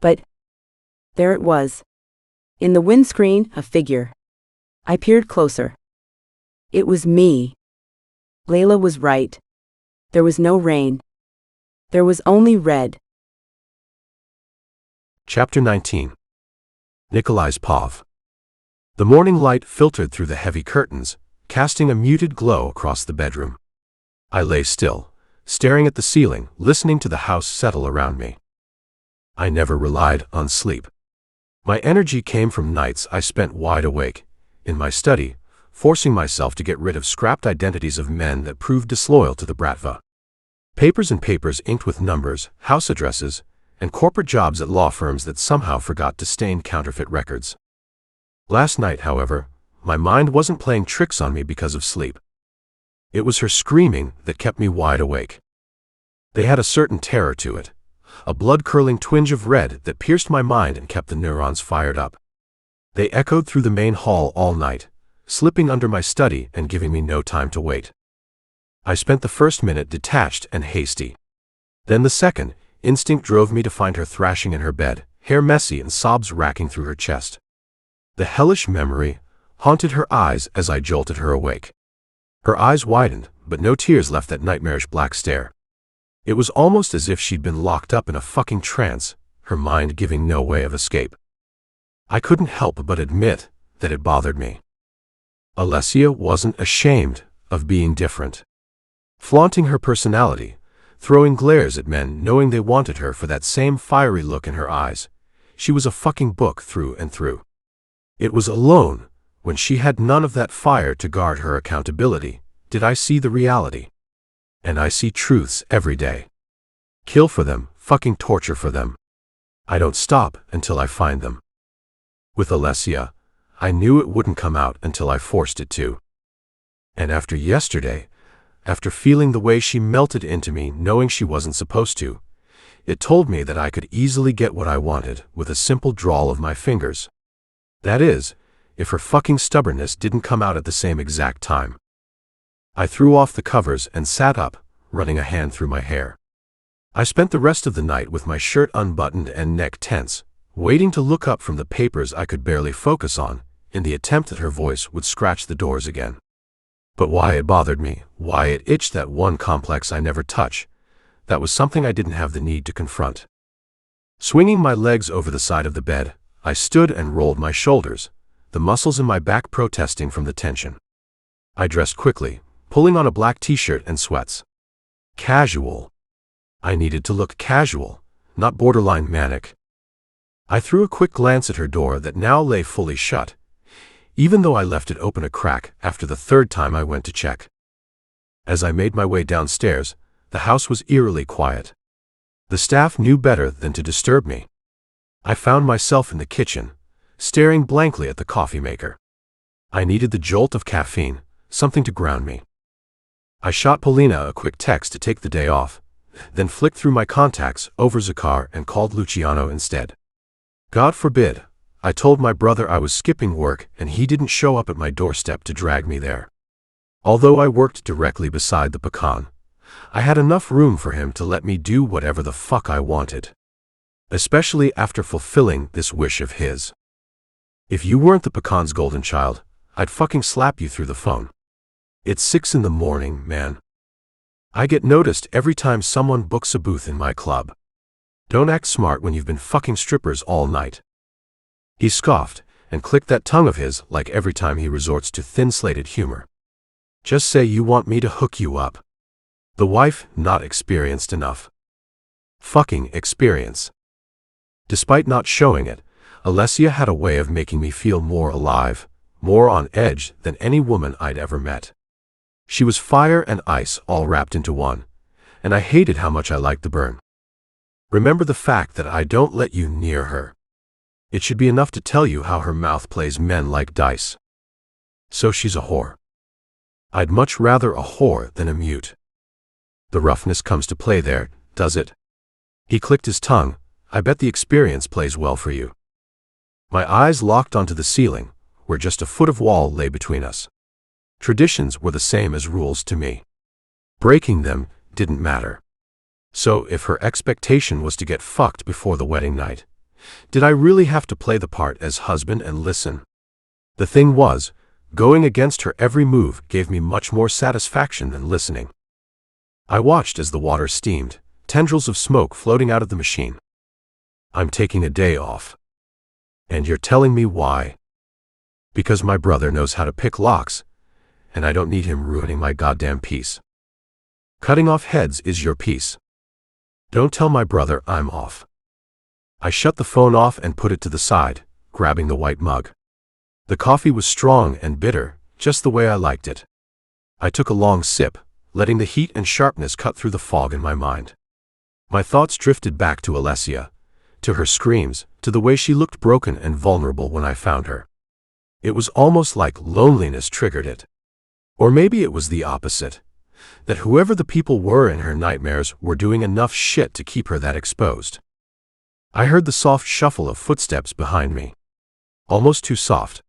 But there it was. In the windscreen, a figure. I peered closer. It was me. Layla was right. There was no rain. There was only red. Chapter 19. Nikolai's Pov. The morning light filtered through the heavy curtains, casting a muted glow across the bedroom. I lay still, staring at the ceiling, listening to the house settle around me. I never relied on sleep. My energy came from nights I spent wide awake, in my study, forcing myself to get rid of scrapped identities of men that proved disloyal to the Bratva. Papers and papers inked with numbers, house addresses, and corporate jobs at law firms that somehow forgot to stain counterfeit records. Last night, however, my mind wasn't playing tricks on me because of sleep. It was her screaming that kept me wide awake. They had a certain terror to it, a blood-curdling twinge of red that pierced my mind and kept the neurons fired up. They echoed through the main hall all night, slipping under my study and giving me no time to wait. I spent the first minute detached and hasty. Then the second, instinct drove me to find her thrashing in her bed, hair messy and sobs racking through her chest. The hellish memory haunted her eyes as I jolted her awake. Her eyes widened, but no tears left that nightmarish black stare. It was almost as if she'd been locked up in a fucking trance, her mind giving no way of escape. I couldn't help but admit that it bothered me. ALESSIA wasn't ashamed of being different. Flaunting her personality, throwing glares at men knowing they wanted her for that same fiery look in her eyes, she was a fucking book through and through. It was alone, when she had none of that fire to guard her accountability, did I see the reality. And I see truths every day. Kill for them, fucking torture for them. I don't stop until I find them. With ALESSIA, I knew it wouldn't come out until I forced it to. And after yesterday, after feeling the way she melted into me knowing she wasn't supposed to, it told me that I could easily get what I wanted with a simple drawl of my fingers. That is, if her fucking stubbornness didn't come out at the same exact time. I threw off the covers and sat up, running a hand through my hair. I spent the rest of the night with my shirt unbuttoned and neck tense, waiting to look up from the papers I could barely focus on, in the attempt that her voice would scratch the doors again. But why it bothered me, why it itched that one complex I never touch, that was something I didn't have the need to confront. Swinging my legs over the side of the bed, I stood and rolled my shoulders, the muscles in my back protesting from the tension. I dressed quickly, pulling on a black t-shirt and sweats. Casual. I needed to look casual, not borderline manic. I threw a quick glance at her door that now lay fully shut, even though I left it open a crack after the third time I went to check. As I made my way downstairs, the house was eerily quiet. The staff knew better than to disturb me. I found myself in the kitchen, staring blankly at the coffee maker. I needed the jolt of caffeine, something to ground me. I shot Polina a quick text to take the day off, then flicked through my contacts over Zakar and called Luciano instead. God forbid, I told my brother I was skipping work and he didn't show up at my doorstep to drag me there. Although I worked directly beside the pecan, I had enough room for him to let me do whatever the fuck I wanted. Especially after fulfilling this wish of his. If you weren't the pecan's golden child, I'd fucking slap you through the phone. It's 6 in the morning, man. I get noticed every time someone books a booth in my club. Don't act smart when you've been fucking strippers all night. He scoffed and clicked that tongue of his like every time he resorts to thin-slated humor. Just say you want me to hook you up. The wife not experienced enough. Fucking experience. Despite not showing it, ALESSIA had a way of making me feel more alive, more on edge than any woman I'd ever met. She was fire and ice all wrapped into one, and I hated how much I liked the burn. Remember the fact that I don't let you near her. It should be enough to tell you how her mouth plays men like dice. So she's a whore. I'd much rather a whore than a mute. The roughness comes to play there, does it? He clicked his tongue. I bet the experience plays well for you. My eyes locked onto the ceiling, where just a foot of wall lay between us. Traditions were the same as rules to me. Breaking them didn't matter. So if her expectation was to get fucked before the wedding night, Did I really have to play the part as husband and listen? The thing was, going against her every move gave me much more satisfaction than listening. I watched as the water steamed, tendrils of smoke floating out of the machine. I'm taking a day off. And you're telling me why? Because my brother knows how to pick locks, and I don't need him ruining my goddamn peace. Cutting off heads is your peace. Don't tell my brother I'm off. I shut the phone off and put it to the side, grabbing the white mug. The coffee was strong and bitter, just the way I liked it. I took a long sip, letting the heat and sharpness cut through the fog in my mind. My thoughts drifted back to ALESSIA, to her screams, to the way she looked broken and vulnerable when I found her. It was almost like loneliness triggered it. Or maybe it was the opposite, that whoever the people were in her nightmares were doing enough shit to keep her that exposed. I heard the soft shuffle of footsteps behind me. Almost too soft.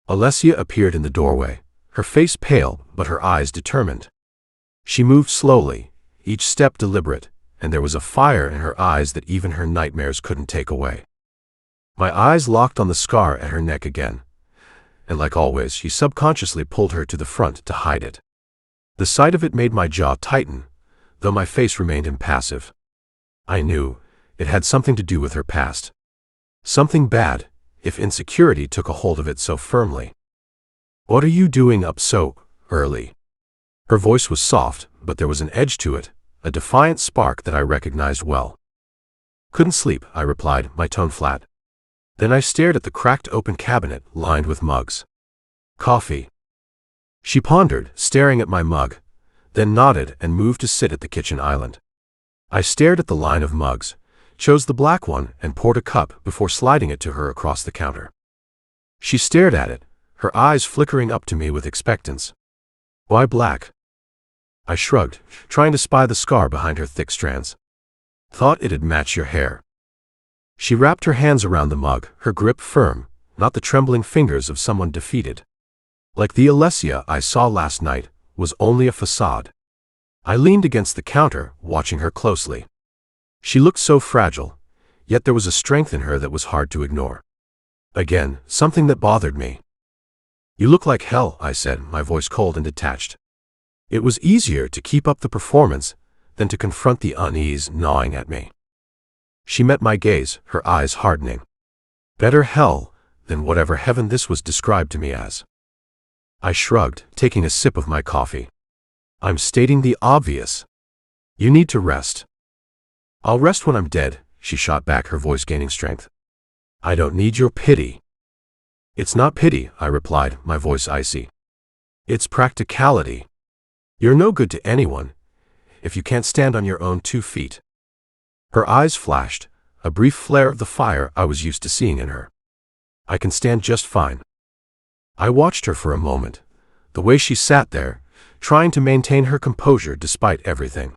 ALESSIA appeared in the doorway, her face pale but her eyes determined. She moved slowly, each step deliberate, and there was a fire in her eyes that even her nightmares couldn't take away. My eyes locked on the scar at her neck again, and like always she subconsciously pulled her to the front to hide it. The sight of it made my jaw tighten, though my face remained impassive. I knew it had something to do with her past. Something bad, if insecurity took a hold of it so firmly. What are you doing up so early? Her voice was soft, but there was an edge to it, a defiant spark that I recognized well. Couldn't sleep, I replied, my tone flat. Then I stared at the cracked open cabinet lined with mugs. Coffee. She pondered, staring at my mug, then nodded and moved to sit at the kitchen island. I stared at the line of mugs, chose the black one and poured a cup before sliding it to her across the counter. She stared at it, her eyes flickering up to me with expectance. Why black? I shrugged, trying to spy the scar behind her thick strands. Thought it'd match your hair. She wrapped her hands around the mug, her grip firm, not the trembling fingers of someone defeated. Like the ALESSIA I saw last night, was only a facade. I leaned against the counter, watching her closely. She looked so fragile, yet there was a strength in her that was hard to ignore. Again, something that bothered me. You look like hell, I said, my voice cold and detached. It was easier to keep up the performance than to confront the unease gnawing at me. She met my gaze, her eyes hardening. Better hell than whatever heaven this was described to me as. I shrugged, taking a sip of my coffee. I'm stating the obvious. You need to rest. I'll rest when I'm dead, she shot back, her voice gaining strength. I don't need your pity. It's not pity, I replied, my voice icy. It's practicality. You're no good to anyone if you can't stand on your own 2 feet. Her eyes flashed, a brief flare of the fire I was used to seeing in her. I can stand just fine. I watched her for a moment, the way she sat there, trying to maintain her composure despite everything.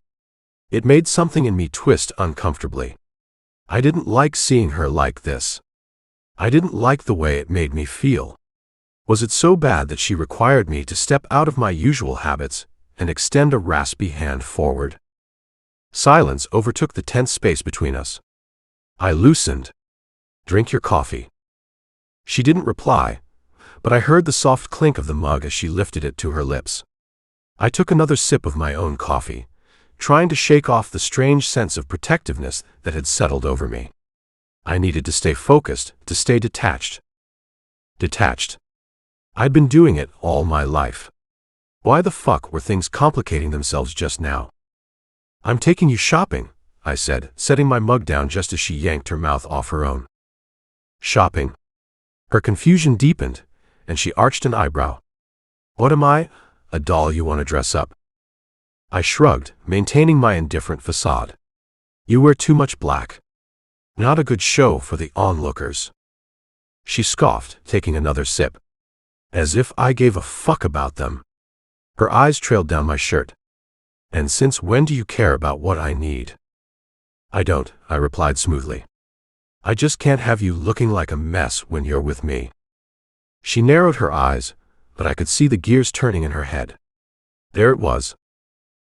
It made something in me twist uncomfortably. I didn't like seeing her like this. I didn't like the way it made me feel. Was it so bad that she required me to step out of my usual habits and extend a raspy hand forward? Silence overtook the tense space between us. I loosened. Drink your coffee. She didn't reply, but I heard the soft clink of the mug as she lifted it to her lips. I took another sip of my own coffee, trying to shake off the strange sense of protectiveness that had settled over me. I needed to stay focused, to stay detached. Detached. I'd been doing it all my life. Why the fuck were things complicating themselves just now? I'm taking you shopping, I said, setting my mug down just as she yanked her mouth off her own. Shopping. Her confusion deepened, and she arched an eyebrow. What am I? A doll you want to dress up? I shrugged, maintaining my indifferent facade. You wear too much black. Not a good show for the onlookers. She scoffed, taking another sip. As if I gave a fuck about them. Her eyes trailed down my shirt. And since when do you care about what I need? I don't, I replied smoothly. I just can't have you looking like a mess when you're with me. She narrowed her eyes, but I could see the gears turning in her head. There it was.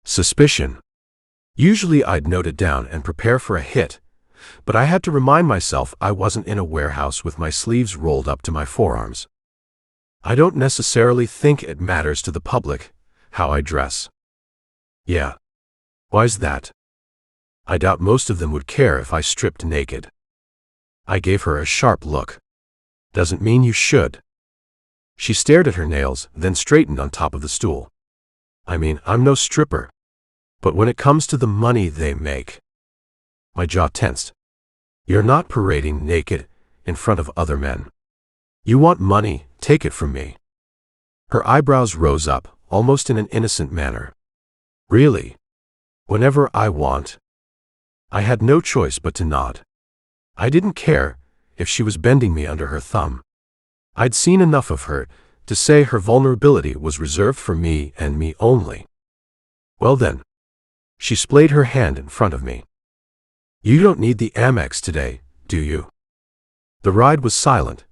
Suspicion. Usually I'd note it down and prepare for a hit, But I had to remind myself I wasn't in a warehouse with my sleeves rolled up to my forearms. I don't necessarily think it matters to the public how I dress. Yeah. Why's that? I doubt most of them would care if I stripped naked. I gave her a sharp look. Doesn't mean you should. She stared at her nails, then straightened on top of the stool. I mean, I'm no stripper. But when it comes to the money they make. My jaw tensed. You're not parading naked in front of other men. You want money, take it from me. Her eyebrows rose up, almost in an innocent manner. Really? Whenever I want? I had no choice but to nod. I didn't care if she was bending me under her thumb. I'd seen enough of her to say her vulnerability was reserved for me and me only. Well then. She splayed her hand in front of me. You don't need the Amex today, do you? The ride was silent,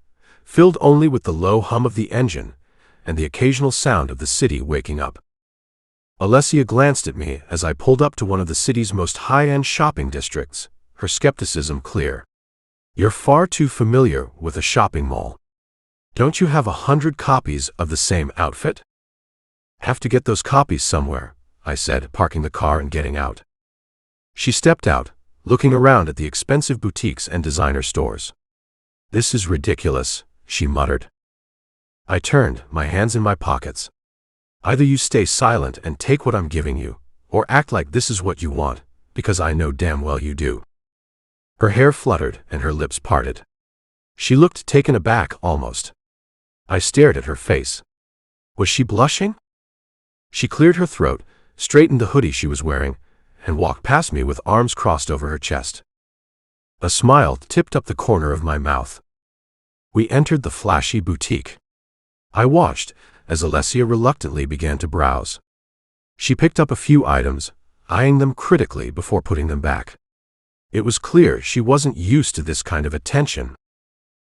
filled only with the low hum of the engine and the occasional sound of the city waking up. ALESSIA glanced at me as I pulled up to one of the city's most high-end shopping districts, her skepticism clear. You're far too familiar with a shopping mall. Don't you have 100 copies of the same outfit? Have to get those copies somewhere, I said, parking the car and getting out. She stepped out, looking around at the expensive boutiques and designer stores. This is ridiculous, she muttered. I turned, my hands in my pockets. Either you stay silent and take what I'm giving you, or act like this is what you want, because I know damn well you do. Her hair fluttered and her lips parted. She looked taken aback almost. I stared at her face. Was she blushing? She cleared her throat, straightened the hoodie she was wearing, and walked past me with arms crossed over her chest. A smile tipped up the corner of my mouth. We entered the flashy boutique. I watched as ALESSIA reluctantly began to browse. She picked up a few items, eyeing them critically before putting them back. It was clear she wasn't used to this kind of attention.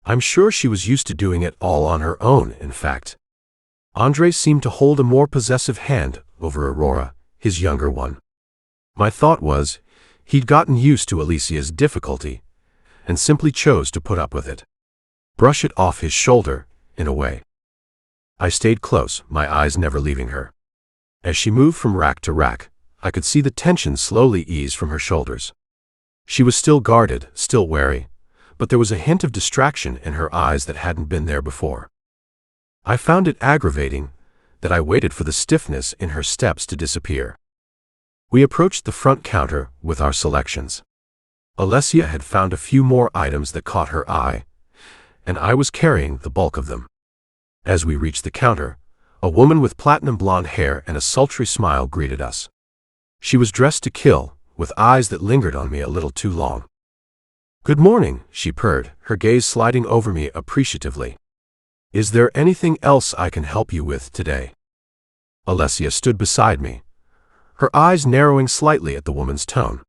I'm sure she was used to doing it all on her own, in fact. André seemed to hold a more possessive hand over Aurora, his younger one. My thought was, he'd gotten used to ALESSIA's difficulty, and simply chose to put up with it. Brush it off his shoulder, in a way. I stayed close, my eyes never leaving her. As she moved from rack to rack, I could see the tension slowly ease from her shoulders. She was still guarded, still wary, but there was a hint of distraction in her eyes that hadn't been there before. I found it aggravating that I waited for the stiffness in her steps to disappear. We approached the front counter with our selections. ALESSIA had found a few more items that caught her eye, and I was carrying the bulk of them. As we reached the counter, a woman with platinum blonde hair and a sultry smile greeted us. She was dressed to kill, with eyes that lingered on me a little too long. Good morning, she purred, her gaze sliding over me appreciatively. Is there anything else I can help you with today? ALESSIA stood beside me, her eyes narrowing slightly at the woman's tone.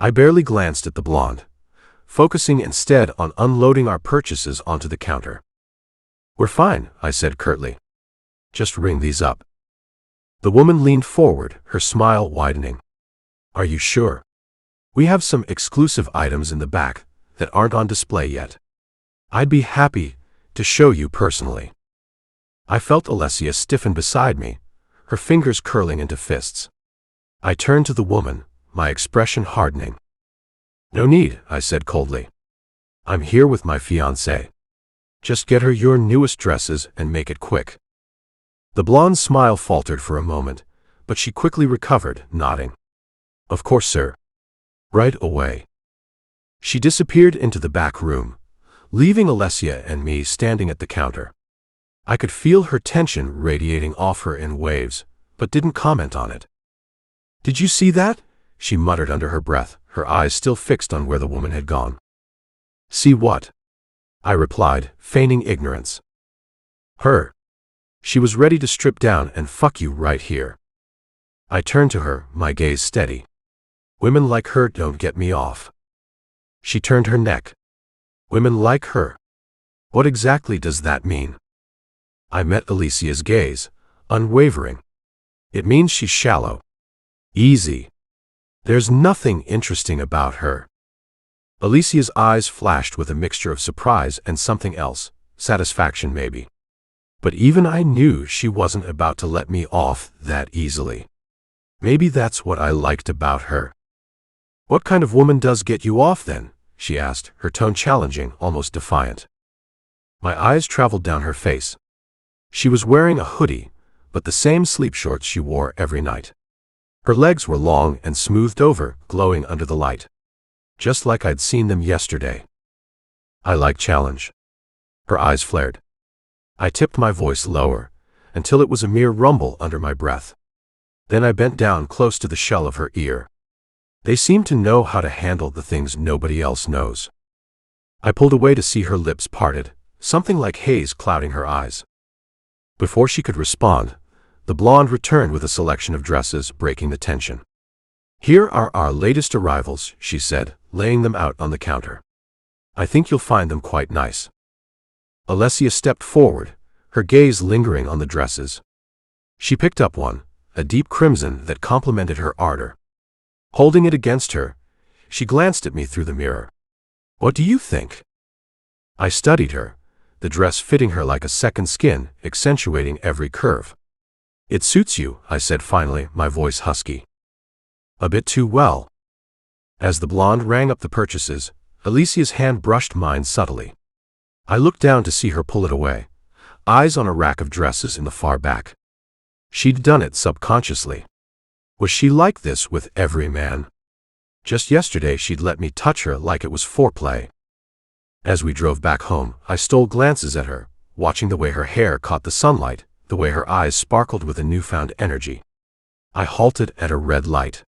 I barely glanced at the blonde, focusing instead on unloading our purchases onto the counter. We're fine, I said curtly. Just ring these up. The woman leaned forward, her smile widening. Are you sure? We have some exclusive items in the back that aren't on display yet. I'd be happy to show you personally. I felt ALESSIA stiffen beside me, her fingers curling into fists. I turned to the woman, my expression hardening. No need, I said coldly. I'm here with my fiancée. Just get her your newest dresses and make it quick. The blonde's smile faltered for a moment, but she quickly recovered, nodding. Of course, sir. Right away. She disappeared into the back room, leaving ALESSIA and me standing at the counter. I could feel her tension radiating off her in waves, but didn't comment on it. Did you see that? She muttered under her breath, her eyes still fixed on where the woman had gone. See what? I replied, feigning ignorance. Her. She was ready to strip down and fuck you right here. I turned to her, my gaze steady. Women like her don't get me off. She turned her neck. Women like her. What exactly does that mean? I met ALESSIA's gaze, unwavering. It means she's shallow. Easy. There's nothing interesting about her. Alessia's eyes flashed with a mixture of surprise and something else, satisfaction maybe. But even I knew she wasn't about to let me off that easily. Maybe that's what I liked about her. "What kind of woman does get you off then?" she asked, her tone challenging, almost defiant. My eyes traveled down her face. She was wearing a hoodie, but the same sleep shorts she wore every night. Her legs were long and smoothed over, glowing under the light. Just like I'd seen them yesterday. "I like challenge." Her eyes flared. I tipped my voice lower, until it was a mere rumble under my breath. Then I bent down close to the shell of her ear. They seem to know how to handle the things nobody else knows. I pulled away to see her lips parted, something like haze clouding her eyes. Before she could respond, the blonde returned with a selection of dresses, breaking the tension. "Here are our latest arrivals," she said, laying them out on the counter. "I think you'll find them quite nice." Alessia stepped forward, her gaze lingering on the dresses. She picked up one, a deep crimson that complemented her ardor. Holding it against her, she glanced at me through the mirror. "What do you think?" I studied her, the dress fitting her like a second skin, accentuating every curve. "It suits you," I said finally, my voice husky. "A bit too well." As the blonde rang up the purchases, Alessia's hand brushed mine subtly. I looked down to see her pull it away, eyes on a rack of dresses in the far back. She'd done it subconsciously. Was she like this with every man? Just yesterday she'd let me touch her like it was foreplay. As we drove back home, I stole glances at her, watching the way her hair caught the sunlight, the way her eyes sparkled with a newfound energy. I halted at a red light.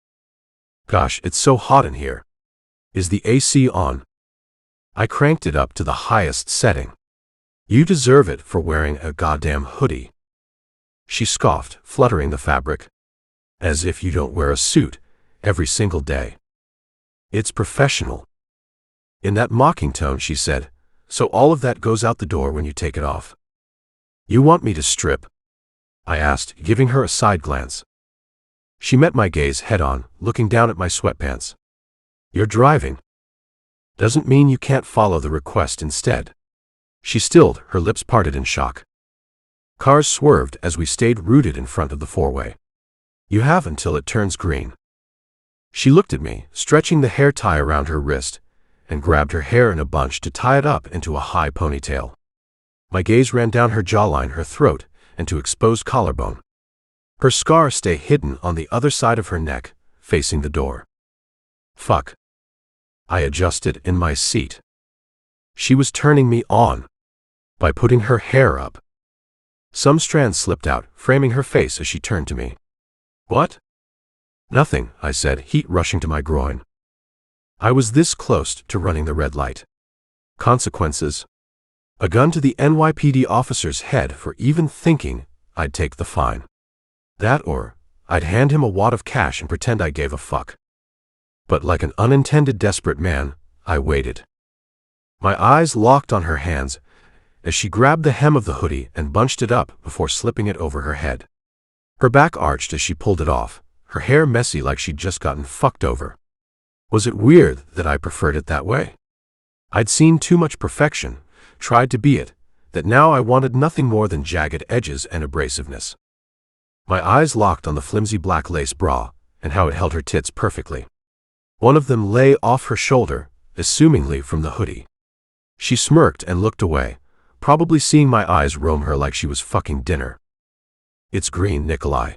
"Gosh, it's so hot in here. Is the AC on?" I cranked it up to the highest setting. "You deserve it for wearing a goddamn hoodie." She scoffed, fluttering the fabric. "As if you don't wear a suit every single day." "It's professional." In that mocking tone she said, "So all of that goes out the door when you take it off." "You want me to strip?" I asked, giving her a side glance. She met my gaze head-on, looking down at my sweatpants. "You're driving. Doesn't mean you can't follow the request instead." She stilled, her lips parted in shock. Cars swerved as we stayed rooted in front of the four-way. "You have until it turns green." She looked at me, stretching the hair tie around her wrist, and grabbed her hair in a bunch to tie it up into a high ponytail. My gaze ran down her jawline, her throat, and to exposed collarbone. Her scar stay hidden on the other side of her neck, facing the door. "Fuck." I adjusted in my seat. She was turning me on by putting her hair up. Some strands slipped out, framing her face as she turned to me. "What?" "Nothing," I said, heat rushing to my groin. I was this close to running the red light. Consequences? A gun to the NYPD officer's head for even thinking I'd take the fine. That or I'd hand him a wad of cash and pretend I gave a fuck. But like an unintended desperate man, I waited. My eyes locked on her hands as she grabbed the hem of the hoodie and bunched it up before slipping it over her head. Her back arched as she pulled it off, her hair messy like she'd just gotten fucked over. Was it weird that I preferred it that way? I'd seen too much perfection, tried to be it, that now I wanted nothing more than jagged edges and abrasiveness. My eyes locked on the flimsy black lace bra and how it held her tits perfectly. One of them lay off her shoulder, assumingly from the hoodie. She smirked and looked away, probably seeing my eyes roam her like she was fucking dinner. "It's green, Nikolai."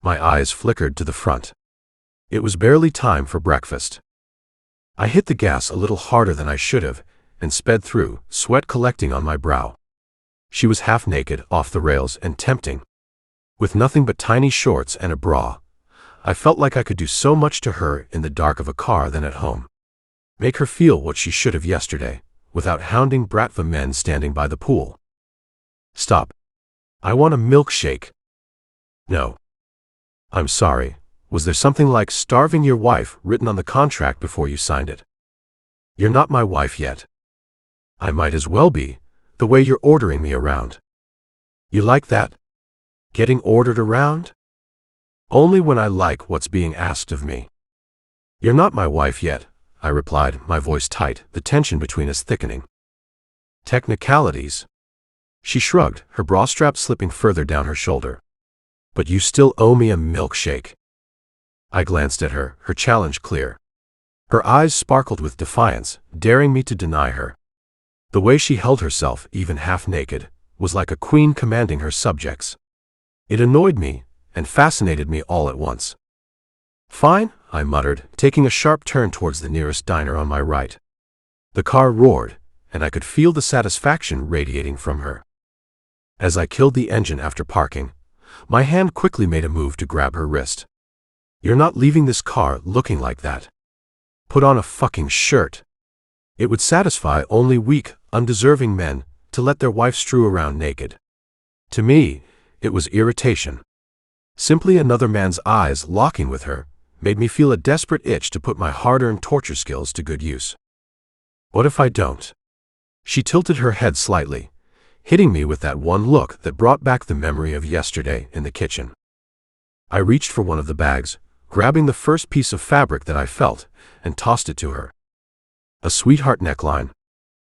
My eyes flickered to the front. It was barely time for breakfast. I hit the gas a little harder than I should have and sped through, sweat collecting on my brow. She was half naked, off the rails, and tempting. With nothing but tiny shorts and a bra, I felt like I could do so much to her in the dark of a car than at home. Make her feel what she should have yesterday, without hounding bratva men standing by the pool. "Stop. I want a milkshake." "No." "I'm sorry. Was there something like starving your wife written on the contract before you signed it?" "You're not my wife yet." "I might as well be, the way you're ordering me around." "You like that? Getting ordered around?" "Only when I like what's being asked of me." "You're not my wife yet," I replied, my voice tight, the tension between us thickening. Technicalities. She shrugged, her bra strap slipping further down her shoulder. But you still owe me a milkshake. I glanced at her, her challenge clear. Her eyes sparkled with defiance, daring me to deny her. The way she held herself, even half naked, was like a queen commanding her subjects. It annoyed me and fascinated me all at once. Fine, I muttered, taking a sharp turn towards the nearest diner on my right. The car roared, and I could feel the satisfaction radiating from her. As I killed the engine after parking, my hand quickly made a move to grab her wrist. You're not leaving this car looking like that. Put on a fucking shirt. It would satisfy only weak, undeserving men to let their wife strew around naked. To me, it was irritation. Simply another man's eyes locking with her made me feel a desperate itch to put my hard-earned torture skills to good use. What if I don't? She tilted her head slightly, hitting me with that one look that brought back the memory of yesterday in the kitchen. I reached for one of the bags, grabbing the first piece of fabric that I felt, and tossed it to her. A sweetheart neckline.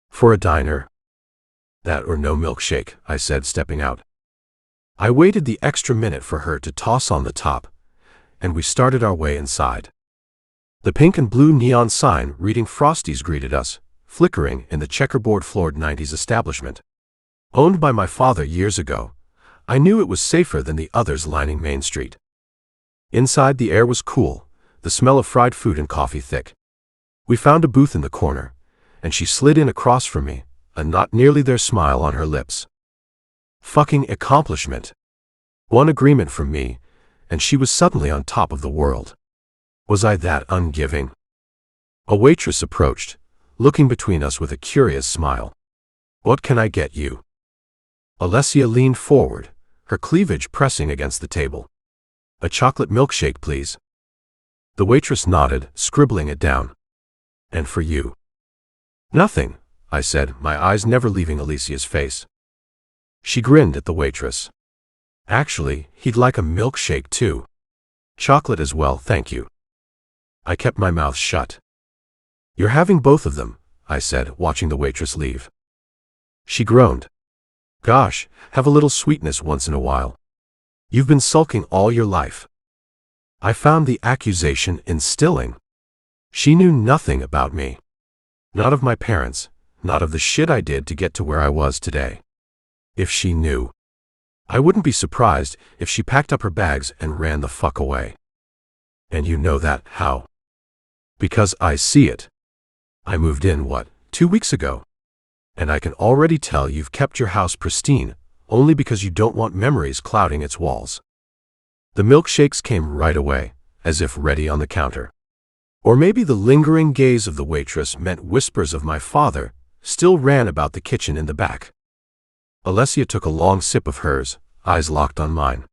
For a diner. That or no milkshake, I said, stepping out. I waited the extra minute for her to toss on the top, and we started our way inside. The pink and blue neon sign reading Frosties greeted us, flickering in the checkerboard-floored 90s establishment. Owned by my father years ago, I knew it was safer than the others lining Main Street. Inside, the air was cool, the smell of fried food and coffee thick. We found a booth in the corner, and she slid in across from me, a not nearly there smile on her lips. Fucking accomplishment. One agreement from me, and she was suddenly on top of the world. Was I that ungiving? A waitress approached, looking between us with a curious smile. What can I get you? Alessia leaned forward, her cleavage pressing against the table. A chocolate milkshake, please. The waitress nodded, scribbling it down. And for you? Nothing, I said, my eyes never leaving Alessia's face. She grinned at the waitress. Actually, he'd like a milkshake too. Chocolate as well, thank you. I kept my mouth shut. You're having both of them, I said, watching the waitress leave. She groaned. Gosh, have a little sweetness once in a while. You've been sulking all your life. I found the accusation instilling. She knew nothing about me. Not of my parents, not of the shit I did to get to where I was today. If she knew, I wouldn't be surprised if she packed up her bags and ran the fuck away. And you know that, how? Because I see it. I moved in, 2 weeks ago? And I can already tell you've kept your house pristine, only because you don't want memories clouding its walls. The milkshakes came right away, as if ready on the counter. Or maybe the lingering gaze of the waitress meant whispers of my father still ran about the kitchen in the back. Alessia took a long sip of hers, eyes locked on mine.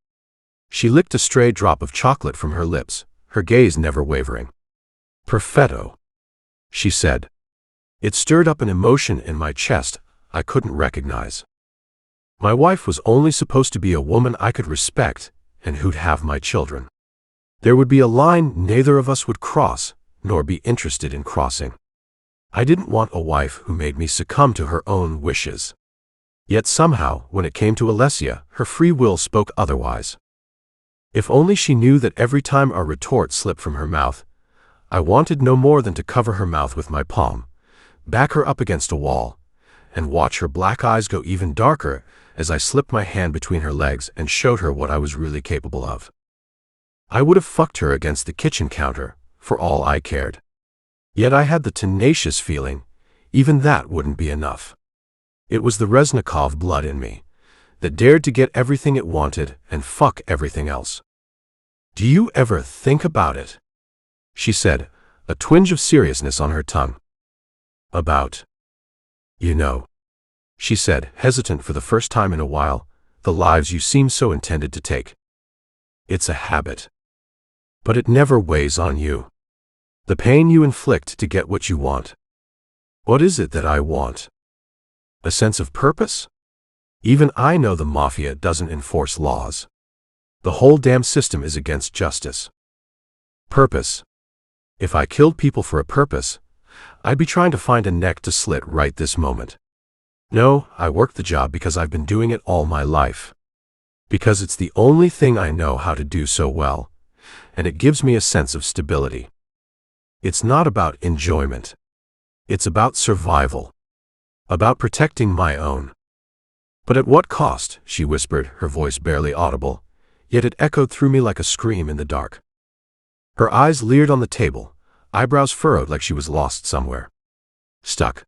She licked a stray drop of chocolate from her lips, her gaze never wavering. Perfetto, she said. It stirred up an emotion in my chest I couldn't recognize. My wife was only supposed to be a woman I could respect and who'd have my children. There would be a line neither of us would cross, nor be interested in crossing. I didn't want a wife who made me succumb to her own wishes. Yet somehow, when it came to Alessia, her free will spoke otherwise. If only she knew that every time a retort slipped from her mouth, I wanted no more than to cover her mouth with my palm, back her up against a wall, and watch her black eyes go even darker as I slipped my hand between her legs and showed her what I was really capable of. I would have fucked her against the kitchen counter, for all I cared. Yet I had the tenacious feeling, even that wouldn't be enough. It was the Reznikov blood in me, that dared to get everything it wanted and fuck everything else. Do you ever think about it? She said, a twinge of seriousness on her tongue. About. You know, she said, hesitant for the first time in a while, the lives you seem so intended to take. It's a habit. But it never weighs on you. The pain you inflict to get what you want. What is it that I want? A sense of purpose? Even I know the Mafia doesn't enforce laws. The whole damn system is against justice. Purpose. If I killed people for a purpose, I'd be trying to find a neck to slit right this moment. No, I work the job because I've been doing it all my life. Because it's the only thing I know how to do so well, and it gives me a sense of stability. It's not about enjoyment. It's about survival. About protecting my own. But at what cost? She whispered, her voice barely audible, yet it echoed through me like a scream in the dark. Her eyes leered on the table, eyebrows furrowed like she was lost somewhere. Stuck.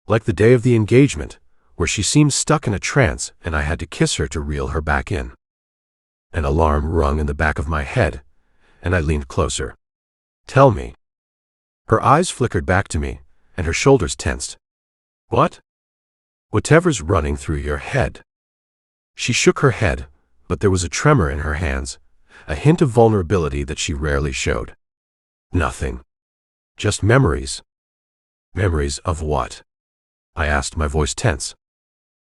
Like the day of the engagement, where she seemed stuck in a trance and I had to kiss her to reel her back in. An alarm rung in the back of my head, and I leaned closer. Tell me. Her eyes flickered back to me, and her shoulders tensed. What? Whatever's running through your head. She shook her head, but there was a tremor in her hands, a hint of vulnerability that she rarely showed. Nothing. Just memories. Memories of what? I asked, my voice tense.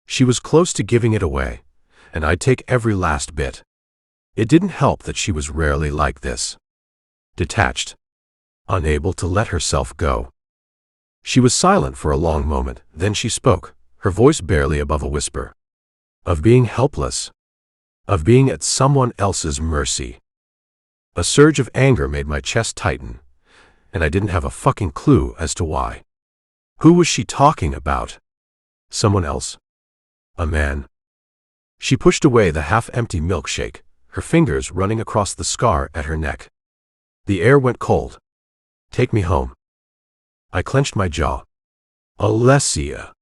She was close to giving it away, and I'd take every last bit. It didn't help that she was rarely like this. Detached. Unable to let herself go. She was silent for a long moment, then she spoke, her voice barely above a whisper. Of being helpless. Of being at someone else's mercy. A surge of anger made my chest tighten, and I didn't have a fucking clue as to why. Who was she talking about? Someone else? A man? She pushed away the half-empty milkshake, her fingers running across the scar at her neck. The air went cold. Take me home. I clenched my jaw. ALESSIA.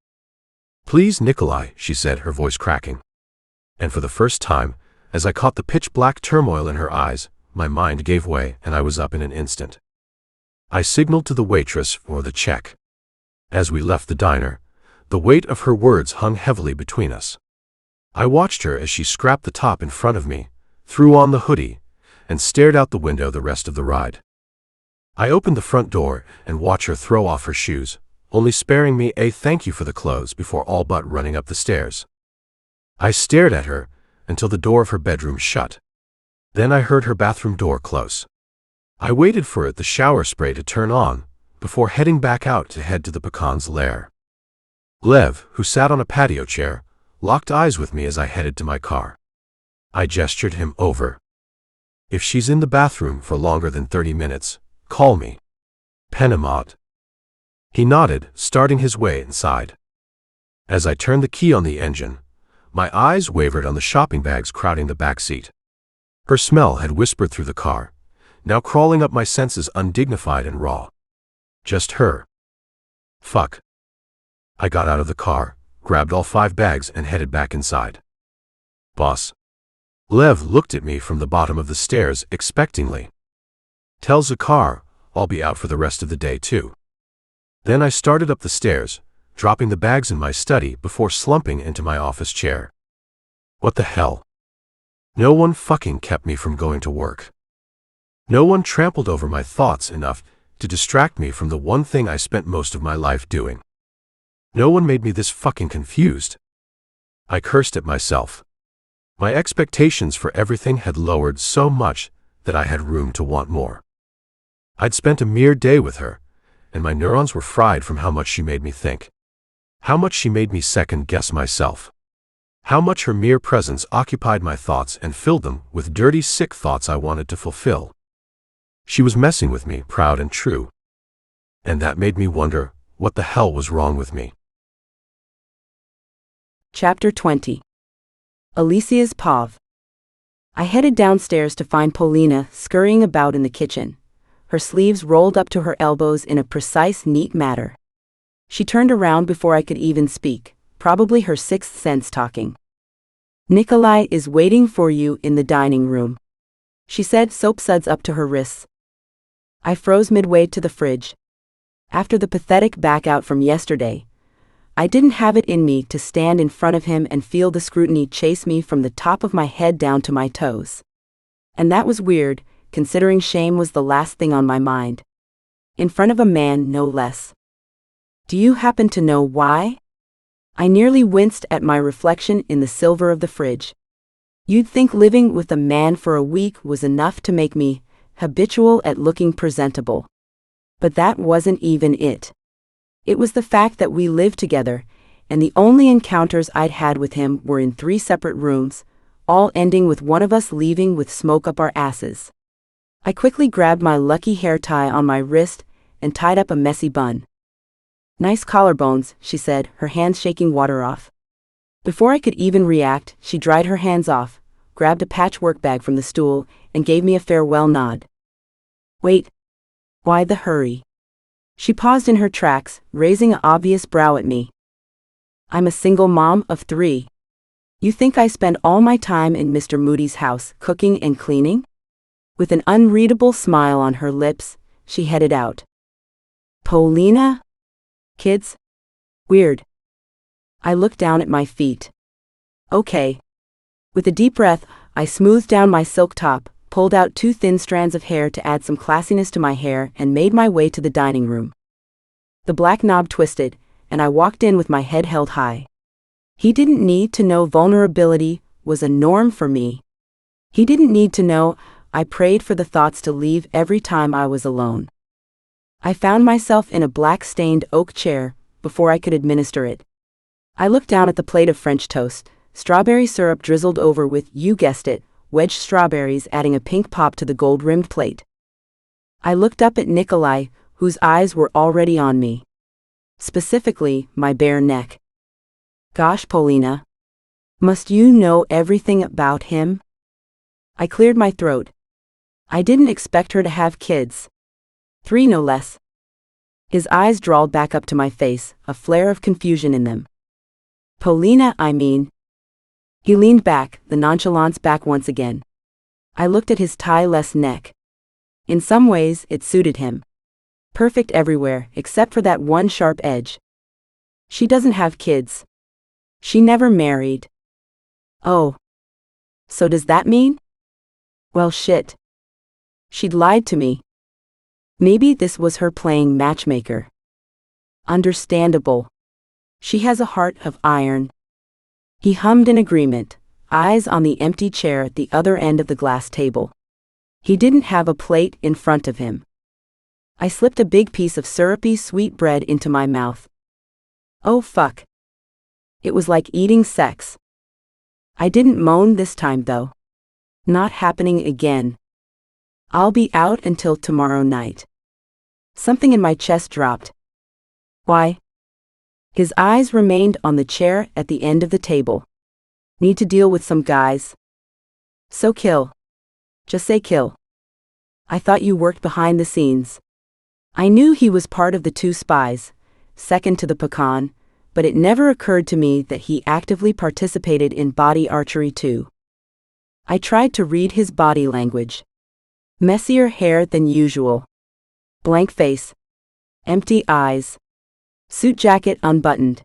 Please, Nikolai, she said, her voice cracking. And for the first time, as I caught the pitch-black turmoil in her eyes, my mind gave way and I was up in an instant. I signaled to the waitress for the check. As we left the diner, the weight of her words hung heavily between us. I watched her as she scrapped the top in front of me, threw on the hoodie, and stared out the window the rest of the ride. I opened the front door and watched her throw off her shoes, only sparing me a thank you for the clothes before all but running up the stairs. I stared at her until the door of her bedroom shut. Then I heard her bathroom door close. I waited for the shower spray to turn on before heading back out to head to the pecan's lair. Lev, who sat on a patio chair, locked eyes with me as I headed to my car. I gestured him over. If she's in the bathroom for longer than 30 minutes, call me. Penamot. He nodded, starting his way inside. As I turned the key on the engine, my eyes wavered on the shopping bags crowding the back seat. Her smell had whispered through the car, now crawling up my senses undignified and raw. Just her. Fuck. I got out of the car, grabbed all 5 bags and headed back inside. Boss. Lev looked at me from the bottom of the stairs expectingly. Tell Zakar, I'll be out for the rest of the day too. Then I started up the stairs, dropping the bags in my study before slumping into my office chair. What the hell? No one fucking kept me from going to work. No one trampled over my thoughts enough to distract me from the one thing I spent most of my life doing. No one made me this fucking confused. I cursed at myself. My expectations for everything had lowered so much that I had room to want more. I'd spent a mere day with her, and my neurons were fried from how much she made me think. How much she made me second-guess myself. How much her mere presence occupied my thoughts and filled them with dirty, sick thoughts I wanted to fulfill. She was messing with me, proud and true. And that made me wonder what the hell was wrong with me. Chapter 20. Alessia's POV. I headed downstairs to find Polina scurrying about in the kitchen, her sleeves rolled up to her elbows in a precise, neat manner. She turned around before I could even speak, probably her sixth sense talking. Nikolai is waiting for you in the dining room, she said, soap suds up to her wrists. I froze midway to the fridge. After the pathetic back-out from yesterday, I didn't have it in me to stand in front of him and feel the scrutiny chase me from the top of my head down to my toes. And that was weird, considering shame was the last thing on my mind. In front of a man, no less. Do you happen to know why? I nearly winced at my reflection in the silver of the fridge. You'd think living with a man for a week was enough to make me habitual at looking presentable. But that wasn't even it. It was the fact that we lived together, and the only encounters I'd had with him were in 3 separate rooms, all ending with one of us leaving with smoke up our asses. I quickly grabbed my lucky hair tie on my wrist and tied up a messy bun. "Nice collarbones," she said, her hands shaking water off. Before I could even react, she dried her hands off, grabbed a patchwork bag from the stool, and gave me a farewell nod. "Wait. Why the hurry?" She paused in her tracks, raising an obvious brow at me. "I'm a single mom of 3. You think I spend all my time in Mr. Moody's house, cooking and cleaning?" With an unreadable smile on her lips, she headed out. "Paulina? Kids? Weird." I looked down at my feet. "Okay." With a deep breath, I smoothed down my silk top, pulled out 2 thin strands of hair to add some classiness to my hair, and made my way to the dining room. The black knob twisted, and I walked in with my head held high. He didn't need to know vulnerability was a norm for me. He didn't need to know I prayed for the thoughts to leave every time I was alone. I found myself in a black-stained oak chair before I could administer it. I looked down at the plate of French toast, strawberry syrup drizzled over with, you guessed it, wedged strawberries, adding a pink pop to the gold-rimmed plate. I looked up at Nikolai, whose eyes were already on me. Specifically, my bare neck. "Gosh, Paulina. Must you know everything about him?" I cleared my throat. I didn't expect her to have kids. 3 no less. His eyes drawled back up to my face, a flare of confusion in them. "Paulina, I mean." He leaned back, the nonchalance back once again. I looked at his tie-less neck. In some ways, it suited him. Perfect everywhere, except for that one sharp edge. "She doesn't have kids. She never married." "Oh. So does that mean?" Well, shit. She'd lied to me. Maybe this was her playing matchmaker. Understandable. She has a heart of iron. He hummed in agreement, eyes on the empty chair at the other end of the glass table. He didn't have a plate in front of him. I slipped a big piece of syrupy sweet bread into my mouth. Oh fuck. It was like eating sex. I didn't moan this time though. Not happening again. "I'll be out until tomorrow night." Something in my chest dropped. "Why?" His eyes remained on the chair at the end of the table. "Need to deal with some guys." "So kill. Just say kill." "I thought you worked behind the scenes." I knew he was part of the 2 spies, second to the pecan, but it never occurred to me that he actively participated in body archery too. I tried to read his body language. Messier hair than usual. Blank face. Empty eyes. Suit jacket unbuttoned.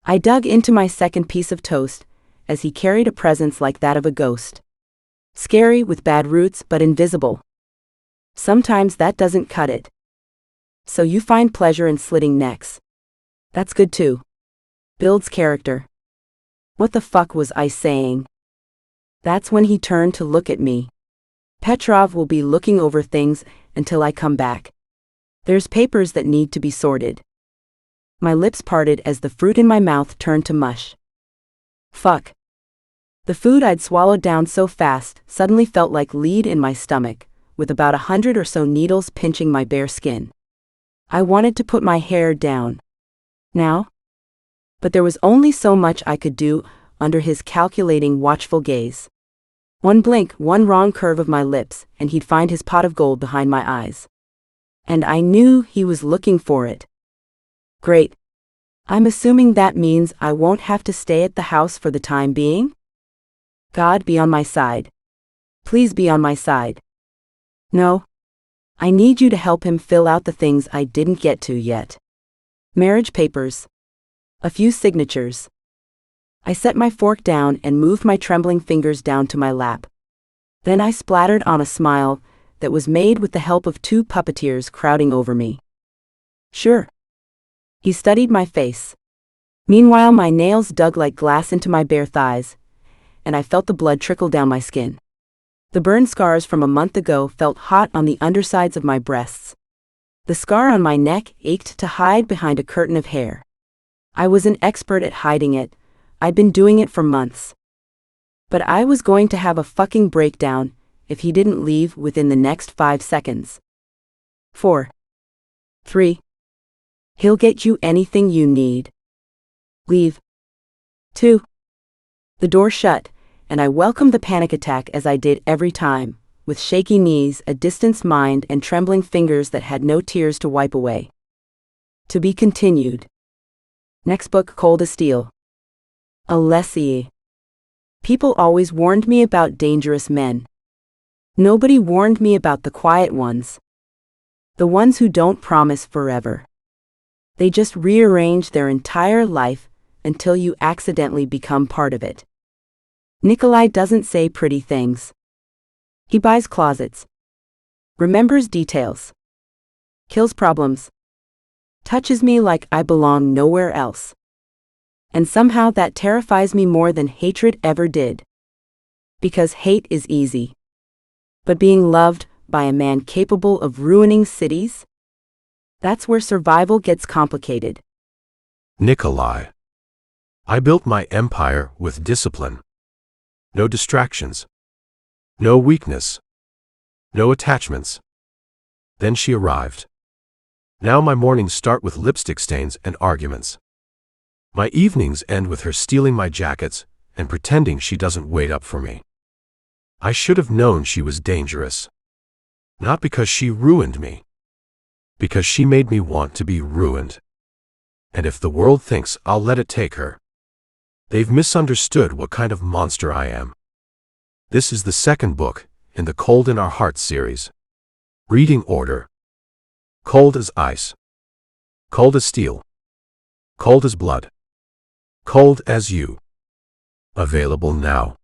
I dug into my second piece of toast, as he carried a presence like that of a ghost. Scary with bad roots but invisible. Sometimes that doesn't cut it. "So you find pleasure in slitting necks. That's good too. Builds character." What the fuck was I saying? That's when he turned to look at me. "Petrov will be looking over things until I come back. There's papers that need to be sorted." My lips parted as the fruit in my mouth turned to mush. Fuck. The food I'd swallowed down so fast suddenly felt like lead in my stomach, with about 100 or so needles pinching my bare skin. I wanted to put my hair down. Now? But there was only so much I could do under his calculating, watchful gaze. One blink, one wrong curve of my lips, and he'd find his pot of gold behind my eyes. And I knew he was looking for it. Great. I'm assuming that means I won't have to stay at the house for the time being? God be on my side. Please be on my side. No. I need you to help him fill out the things I didn't get to yet. Marriage papers. A few signatures. I set my fork down and moved my trembling fingers down to my lap. Then I splattered on a smile that was made with the help of 2 puppeteers crowding over me. Sure. He studied my face. Meanwhile, my nails dug like glass into my bare thighs, and I felt the blood trickle down my skin. The burn scars from a month ago felt hot on the undersides of my breasts. The scar on my neck ached to hide behind a curtain of hair. I was an expert at hiding it. I'd been doing it for months. But I was going to have a fucking breakdown if he didn't leave within the next 5 seconds. 4. 3. He'll get you anything you need. Leave. 2. The door shut, and I welcomed the panic attack as I did every time, with shaky knees, a distanced mind, and trembling fingers that had no tears to wipe away. To be continued. Next book, Cold as Steel. ALESSIA. People always warned me about dangerous men. Nobody warned me about the quiet ones. The ones who don't promise forever. They just rearrange their entire life until you accidentally become part of it. Nikolai doesn't say pretty things. He buys closets. Remembers details. Kills problems. Touches me like I belong nowhere else. And somehow that terrifies me more than hatred ever did. Because hate is easy. But being loved by a man capable of ruining cities? That's where survival gets complicated. Nikolai. I built my empire with discipline. No distractions. No weakness. No attachments. Then she arrived. Now my mornings start with lipstick stains and arguments. My evenings end with her stealing my jackets and pretending she doesn't wait up for me. I should have known she was dangerous. Not because she ruined me. Because she made me want to be ruined. And if the world thinks I'll let it take her, they've misunderstood what kind of monster I am. This is the second book in the Cold in Our Hearts series. Reading order. Cold as ice. Cold as steel. Cold as blood. Cold as you. Available now.